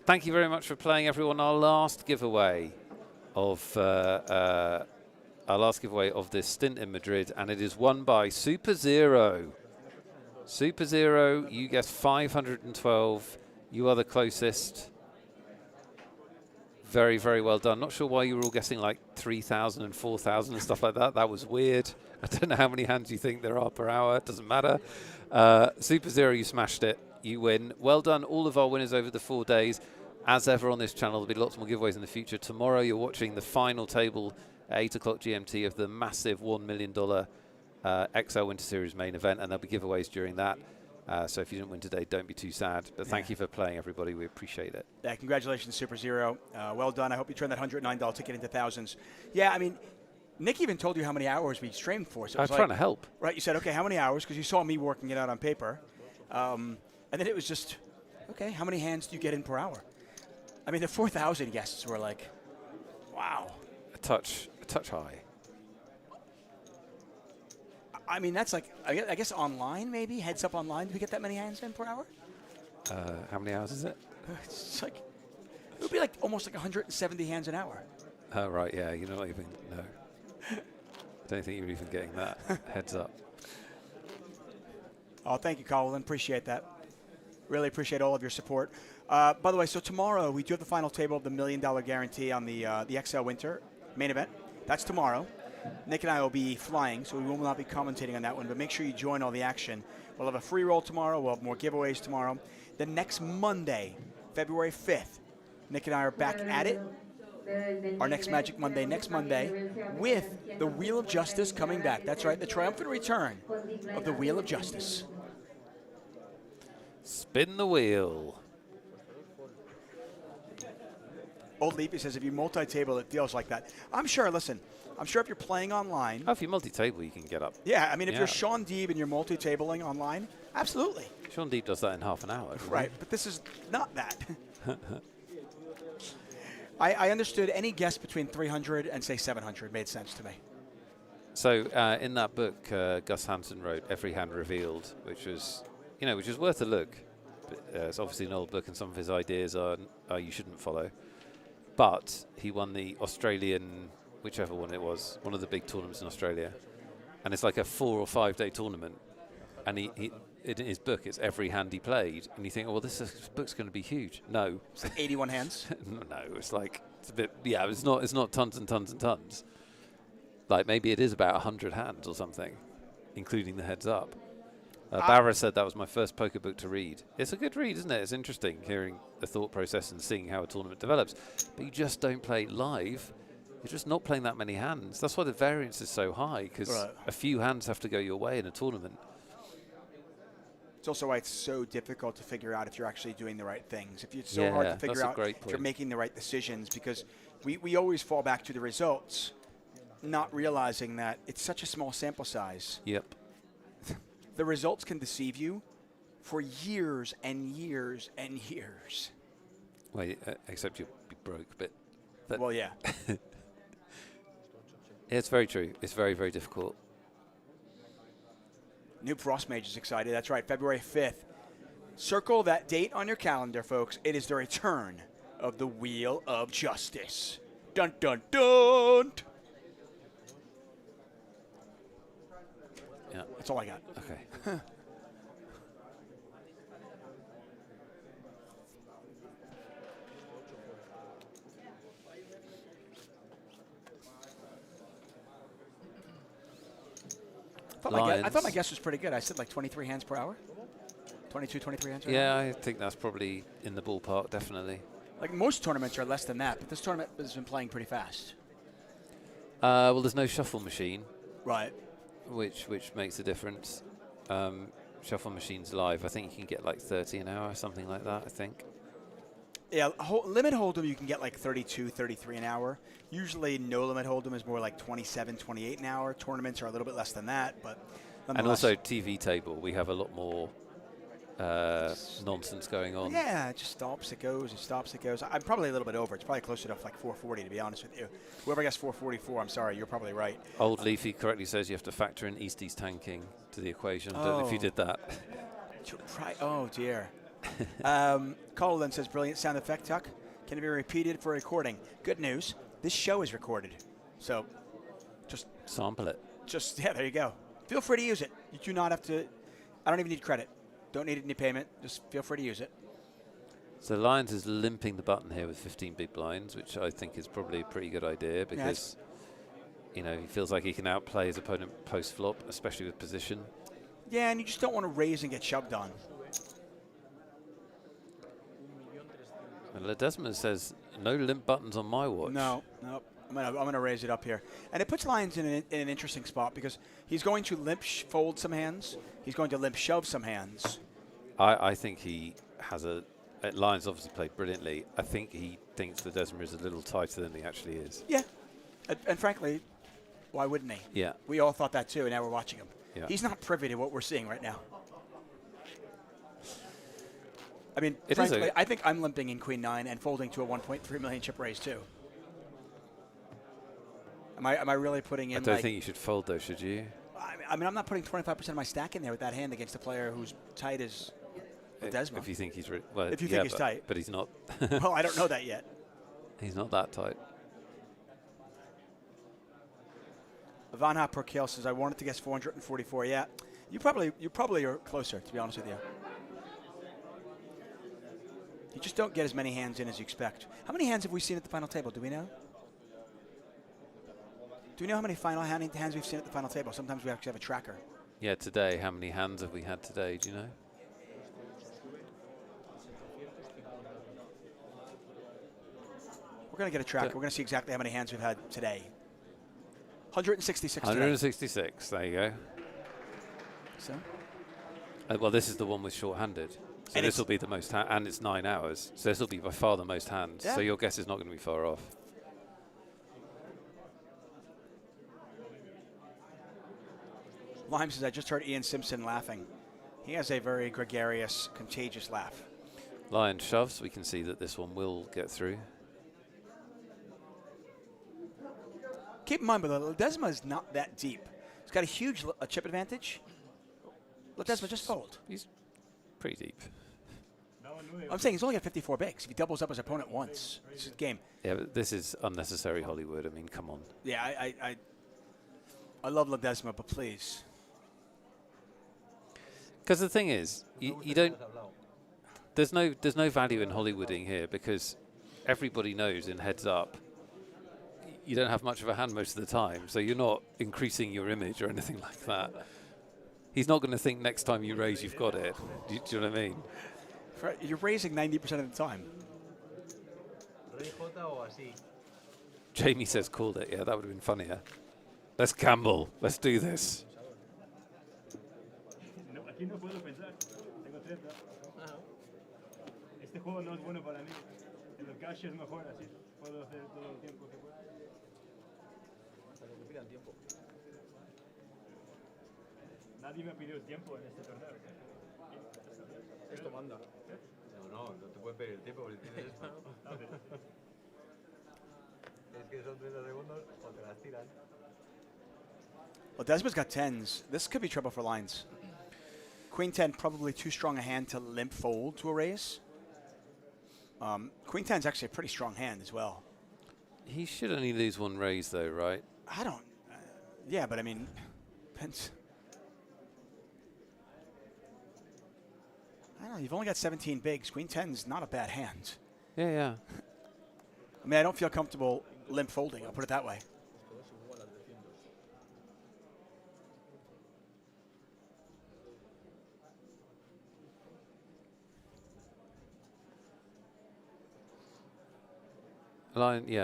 Thank you very much for playing, everyone. Our last giveaway of this stint in Madrid, and it is won by Super Zero. Super Zero, you guessed 512. You are the closest. Very, very well done. Not sure why you were all guessing like 3,000 and 4,000 and stuff like that. That was weird. I don't know how many hands you think there are per hour. It doesn't matter. Super Zero, you smashed it. You win. Well done, all of our winners over the 4 days. As ever on this channel, there'll be lots more giveaways in the future. Tomorrow, you're watching the final table at 8 o'clock GMT of the massive $1 million XL Winter Series main event, and there'll be giveaways during that. So if you didn't win today, don't be too sad. But thank you for playing, everybody. We appreciate it. Yeah, congratulations, Super Zero. Well done. I hope you turn that $109 ticket into thousands. Yeah, I mean, Nick even told you how many hours we streamed for. So I was trying to help. Right, you said, okay, how many hours? Because you saw me working it out on paper. And then it was just, okay, how many hands do you get in per hour? I mean, the 4,000 guests were like, wow. A touch high. I mean, that's like, I guess online maybe? Heads up online, do we get that many hands in per hour? How many hours is it? It's like, it would be like almost like 170 hands an hour. Oh, right, yeah. You're not even, no. I don't think you're even getting that. Heads up. Oh, thank you, Colin. Appreciate that. Really appreciate all of your support. By the way, so tomorrow we do have the final table of the $1 million guarantee on the XL Winter main event. That's tomorrow. Nick and I will be flying, so we will not be commentating on that one, but make sure you join all the action. We'll have a free roll tomorrow. We'll have more giveaways tomorrow. Then next Monday, February 5th, Nick and I are back at it. Our next Magic Monday, next Monday, with the Wheel of Justice coming back. That's right, the triumphant return of the Wheel of Justice. Spin the wheel. Old Leafy says if you multi-table, it feels like that. I'm sure, listen, I'm sure if you're playing online. Oh, if you multi-table, you can get up. Yeah, I mean, if Yeah. you're Sean Deeb and you're multi-tabling online, absolutely. Sean Deep does that in half an hour. doesn't he? Right, but this is not that. I understood any guess between 300 and, say, 700 made sense to me. So in that book, Gus Hansen wrote Every Hand Revealed, which was worth a look. But, it's obviously an old book, and some of his ideas are you shouldn't follow. But he won the Australian, whichever one it was, one of the big tournaments in Australia, and it's like a 4 or 5 day tournament. And he in his book, it's every hand he played, and you think, oh, well, this book's going to be huge. No, It's like 81 hands. no, it's like it's a bit. Yeah, it's not tons and tons and tons. Like maybe it is about 100 hands or something, including the heads up. Barra said that was my first poker book to read. It's a good read, isn't it? It's interesting hearing the thought process and seeing how a tournament develops. But you just don't play live. You're just not playing that many hands. That's why the variance is so high, because a few hands have to go your way in a tournament. It's also why it's so difficult to figure out if you're actually doing the right things. If it's so hard to figure out if you're making the right decisions, because we always fall back to the results, not realizing that it's such a small sample size. Yep. The results can deceive you for years and years and years. Well, except you'll be broke, but Well, yeah. yeah, it's very true. It's very, very difficult. New Frost Mage is excited. That's right, February 5th. Circle that date on your calendar, folks. It is the return of the Wheel of Justice. Dun, dun, dun. Yeah. That's all I got. Okay. I thought my guess was pretty good. I said like 23 hands per hour. 22, 23 hands per hour. Yeah, I think that's probably in the ballpark, definitely. Like most tournaments are less than that, but this tournament has been playing pretty fast. Well, there's no shuffle machine. Right. Which makes a difference. Shuffle machines live, I think you can get like 30 an hour, something like that, I think. Yeah, limit hold'em you can get like 32, 33 an hour. Usually no limit hold'em is more like 27, 28 an hour. Tournaments are a little bit less than that, but and also TV table, we have a lot more nonsense going on. Yeah, it just stops, it goes, it stops, it goes. I'm probably a little bit over. It's probably closer to like 440, to be honest with you. Whoever gets 444, I'm sorry, you're probably right. Old Leafy correctly says you have to factor in Eastie's tanking to the equation. I don't know if you did that. Oh, dear. Colin says, brilliant sound effect, Tuck. Can it be repeated for recording? Good news. This show is recorded. So just sample it. Yeah, there you go. Feel free to use it. You do not have to. I don't even need credit. Don't need any payment. Just feel free to use it. So Lyons is limping the button here with 15 big blinds, which I think is probably a pretty good idea because, you know, he feels like he can outplay his opponent post-flop, especially with position. Yeah, and you just don't want to raise and get shoved on. And Ledesma says, no limp buttons on my watch. No. I'm gonna raise it up here. And it puts Lyons in an interesting spot because he's going to limp fold some hands. He's going to limp shove some hands. I think he has Lyons obviously played brilliantly. I think he thinks Ledesma is a little tighter than he actually is. Yeah. And frankly, why wouldn't he? Yeah. We all thought that too, and now we're watching him. Yeah. He's not privy to what we're seeing right now. I mean, frankly, I think I'm limping in Queen 9 and folding to a 1.3 million chip raise too. Am I really putting in? I don't think you should fold though, should you? I mean, I'm not putting 25% of my stack in there with that hand against a player who's tight as Ledesma. If you think he's if you think he's tight, but he's not. Well, I don't know that yet. He's not that tight. Ivana Perkale says, I wanted to guess 444. Yeah, you probably are closer, to be honest with you. You just don't get as many hands in as you expect. How many hands have we seen at the final table? Do we know? Do we know how many final hands we've seen at the final table? Sometimes we actually have a tracker. Yeah, today. How many hands have we had today? Do you know? We're going to get a tracker. We're going to see exactly how many hands we've had today. 166 today. 166. There you go. So? Well, this is the one with short-handed. So this will be the most, and it's 9 hours. So this will be by far the most hands. Yeah. So your guess is not going to be far off. Lime says, I just heard Ian Simpson laughing. He has a very gregarious, contagious laugh. Lion shoves. We can see that this one will get through. Keep in mind, but Ledesma is not that deep. He's got a huge chip advantage. Ledesma, just fold. He's pretty deep. I'm saying he's only got 54 bigs. If he doubles up his opponent once, it's a game. Yeah, but this is unnecessary Hollywood. I mean, come on. Yeah, I love Ledesma, but please. Because the thing is, you don't. There's no value in Hollywooding here because everybody knows in heads up. You don't have much of a hand most of the time, so you're not increasing your image or anything like that. He's not going to think next time you raise, you've got it. Do you know what I mean? You're raising 90% of the time. Jamie says called it. Yeah, that would have been funnier. Let's gamble. Let's do this. Aquí no puedo pensar. Tengo 30. Este juego no es bueno para mí. El cash es mejor así. Puedo hacer todo el tiempo que pueda. Hasta que me pidan tiempo. Nadie me pidió tiempo en este torneo. Esto manda. No te pueden pedir el tiempo porque tienes esto. Es que son 30 segundos o te las tiran. Ledesma's got 10s. This could be trouble for lines. Queen 10, probably too strong a hand to limp fold to a raise. Queen 10 is actually a pretty strong hand as well. He should only lose one raise, though, right? I don't. Yeah, but I mean, depends. I don't know. You've only got 17 bigs. Queen 10 is not a bad hand. Yeah. I mean, I don't feel comfortable limp folding. I'll put it that way.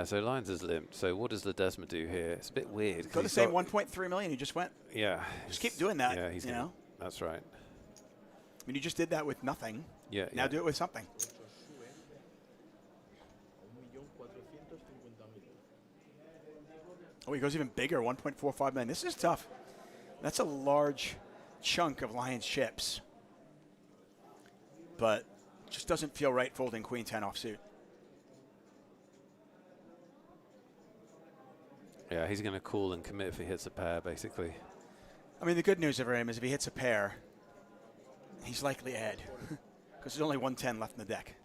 So Lions is limped. So what does Ledesma do here? It's a bit weird. Go the same 1.3 million you just went. Yeah. Just keep doing that. Yeah, he's know. That's right. I mean, you just did that with nothing. Yeah. Now do it with something. Oh, he goes even bigger, 1.45 million. This is tough. That's a large chunk of Lions chips. but just doesn't feel right folding queen 10 offsuit. Yeah, he's going to call and commit if he hits a pair, basically. I mean, the good news for him is if he hits a pair, he's likely ahead because there's only 110 left in the deck.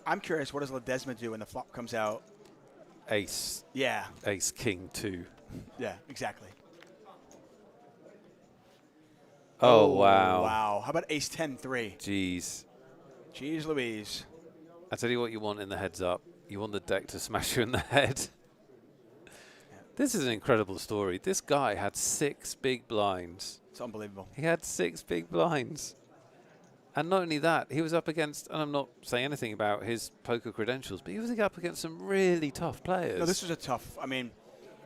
I'm curious, what does Ledesma do when the flop comes out? Ace. Yeah. Ace, king, 2. Yeah, exactly. Oh, wow. Wow. How about ace 10-3? Jeez. Jeez Louise. I tell you what you want in the heads up. You want the deck to smash you in the head. This is an incredible story. This guy had 6 big blinds. It's unbelievable. He had 6 big blinds. And not only that, he was up against, and I'm not saying anything about his poker credentials, but he was up against some really tough players. No, this was a tough, I mean.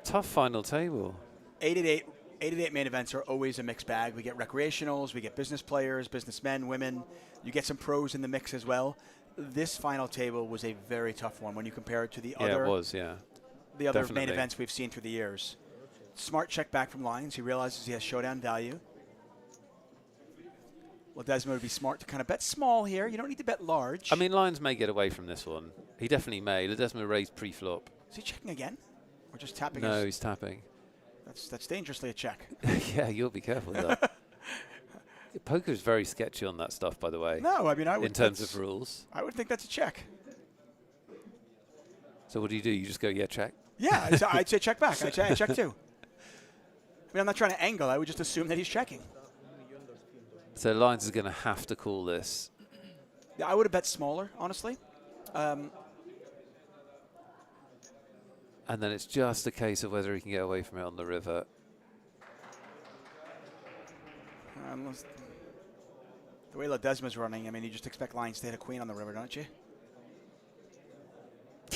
Tough final table. 888 main events are always a mixed bag. We get recreationals, we get business players, businessmen, women. You get some pros in the mix as well. This final table was a very tough one when you compare it to the other. Yeah, it was, yeah. The other Definitely. main events we've seen through the years. Smart check back from lines. He realizes he has showdown value. Ledesma would be smart to kind of bet small here. You don't need to bet large. I mean, Lyons may get away from this one. He definitely may. Ledesma raised pre-flop. Is he checking again? Or just tapping? No, he's tapping. That's dangerously a check. Yeah, you'll be careful with that. Poker is very sketchy on that stuff, by the way. No, I mean, I would. In terms of rules. I would think that's a check. So what do? You just go, yeah, check? Yeah, I'd say check back. I'd say I check too. I mean, I'm not trying to angle. I would just assume that he's checking. So Lyons is going to have to call this. Yeah, I would have bet smaller, honestly. And then it's just a case of whether he can get away from it on the river. Unless the way Ledesma's running, I mean, you just expect Lyons to hit a queen on the river, don't you?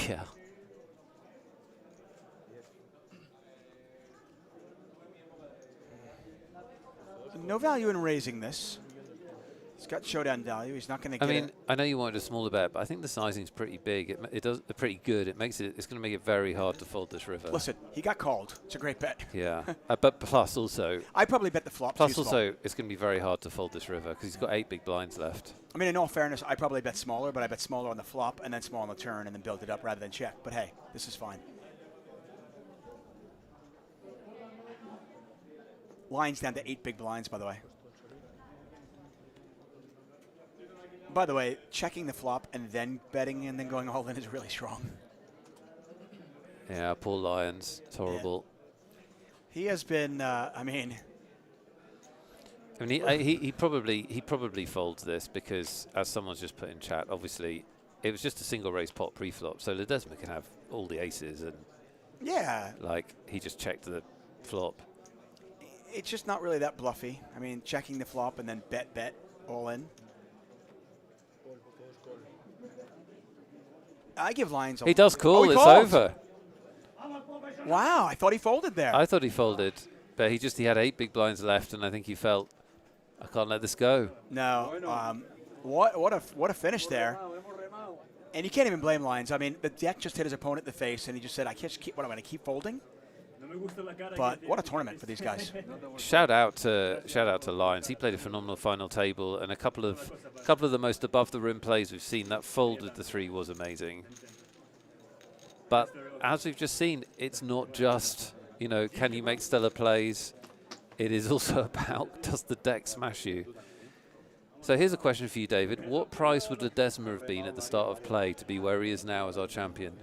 Yeah. No value in raising this. He's got showdown value. He's not going to get I mean, it. I know you wanted a smaller bet, but I think the sizing's pretty big. It does pretty good. It makes it. It's going to make it very hard to fold this river. Listen, he got called. It's a great bet. Yeah, but plus also. I probably bet the flop. Plus also, it's going to be very hard to fold this river because he's got 8 big blinds left. I mean, in all fairness, I probably bet smaller, but I bet smaller on the flop and then small on the turn and then build it up rather than check. But hey, this is fine. Lyons down to 8 big blinds, by the way. By the way, checking the flop and then betting and then going all in is really strong. Yeah, poor Lyons. It's horrible. Yeah. He has been, I mean, he probably folds this because, as someone's just put in chat, obviously it was just a single raise pot pre-flop, so Ledesma can have all the aces and yeah, like he just checked the flop. It's just not really that bluffy. I mean, checking the flop and then bet all in. I give Lyons a He does call. he It's called. over. Wow, I thought he folded there. I thought he folded, but he had 8 big blinds left, and I think he felt, I can't let this go. No, what a finish there. And you can't even blame Lyons. I mean, the deck just hit his opponent in the face, and he just said, "I can't keep. What am I going to keep folding?" But what a tournament for these guys. Shout out to Lyons. He played a phenomenal final table, and a couple of the most above the rim plays we've seen. That folded the 3 was amazing. But as we've just seen, it's not just, can you make stellar plays? It is also about, does the deck smash you? So here's a question for you, David. What price would Ledesma have been at the start of play to be where he is now as our champion?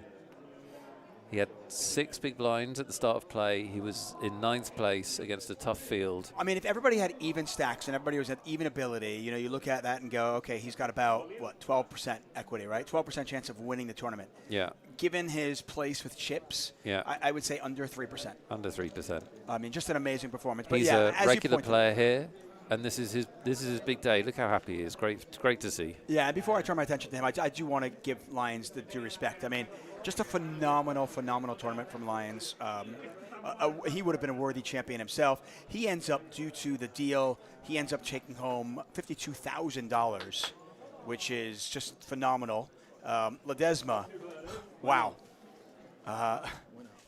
He had 6 big blinds at the start of play. He was in 9th place against a tough field. I mean, if everybody had even stacks and everybody was at even ability, you look at that and go, okay, he's got about, 12% equity, right? 12% chance of winning the tournament. Yeah. Given his place with chips, yeah, I would say under 3%. Under 3%. I mean, just an amazing performance. But he's yeah, a regular player here, and this is his big day. Look how happy he is. Great to see. Yeah, and before I turn my attention to him, I do want to give Lyons the due respect. I mean, just a phenomenal tournament from Lyons. He would have been a worthy champion himself. He ends up, due to the deal, he ends up taking home $52,000, which is just phenomenal. Ledesma, wow.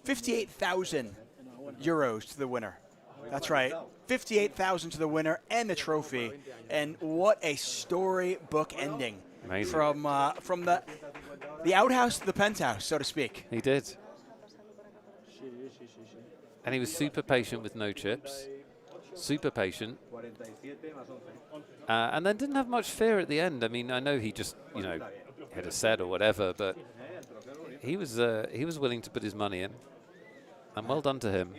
58,000 euros to the winner. That's right. 58,000 to the winner and the trophy. And what a storybook ending. Amazing. From the outhouse to the penthouse, so to speak. He did. And he was super patient with no chips. Super patient. And then didn't have much fear at the end. I mean, I know he just, hit a set or whatever, but he was willing to put his money in. And well done to him.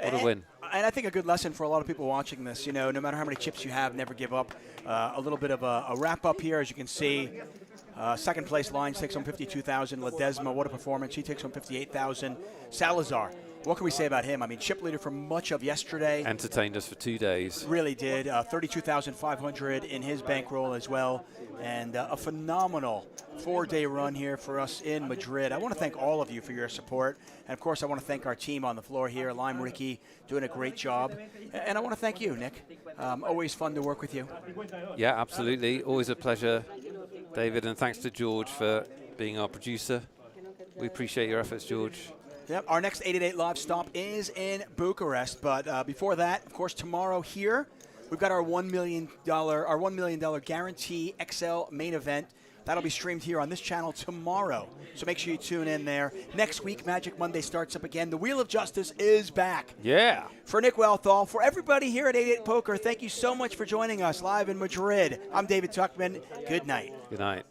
What a win. And I think a good lesson for a lot of people watching this, no matter how many chips you have, never give up. A little bit of a wrap-up here, as you can see. Second place, Lines takes home 52,000. Ledesma, what a performance. He takes home 58,000. Salazar, what can we say about him? I mean, chip leader for much of yesterday. Entertained us for 2 days. Really did. 32,500 in his bankroll as well. And a phenomenal 4-day run here for us in Madrid. I want to thank all of you for your support. And, of course, I want to thank our team on the floor here. Lime, Ricky, doing a great job. And I want to thank you, Nick. Always fun to work with you. Yeah, absolutely. Always a pleasure, David. And thanks to George for being our producer. We appreciate your efforts, George. Yep, our next 888 live stop is in Bucharest. But before that, of course, tomorrow here, we've got our $1 million Guarantee XL main event. That'll be streamed here on this channel tomorrow. So make sure you tune in there. Next week, Magic Monday starts up again. The Wheel of Justice is back. Yeah. For Nick Wealthall, for everybody here at 888 Poker, thank you so much for joining us live in Madrid. I'm David Tuckman. Good night. Good night.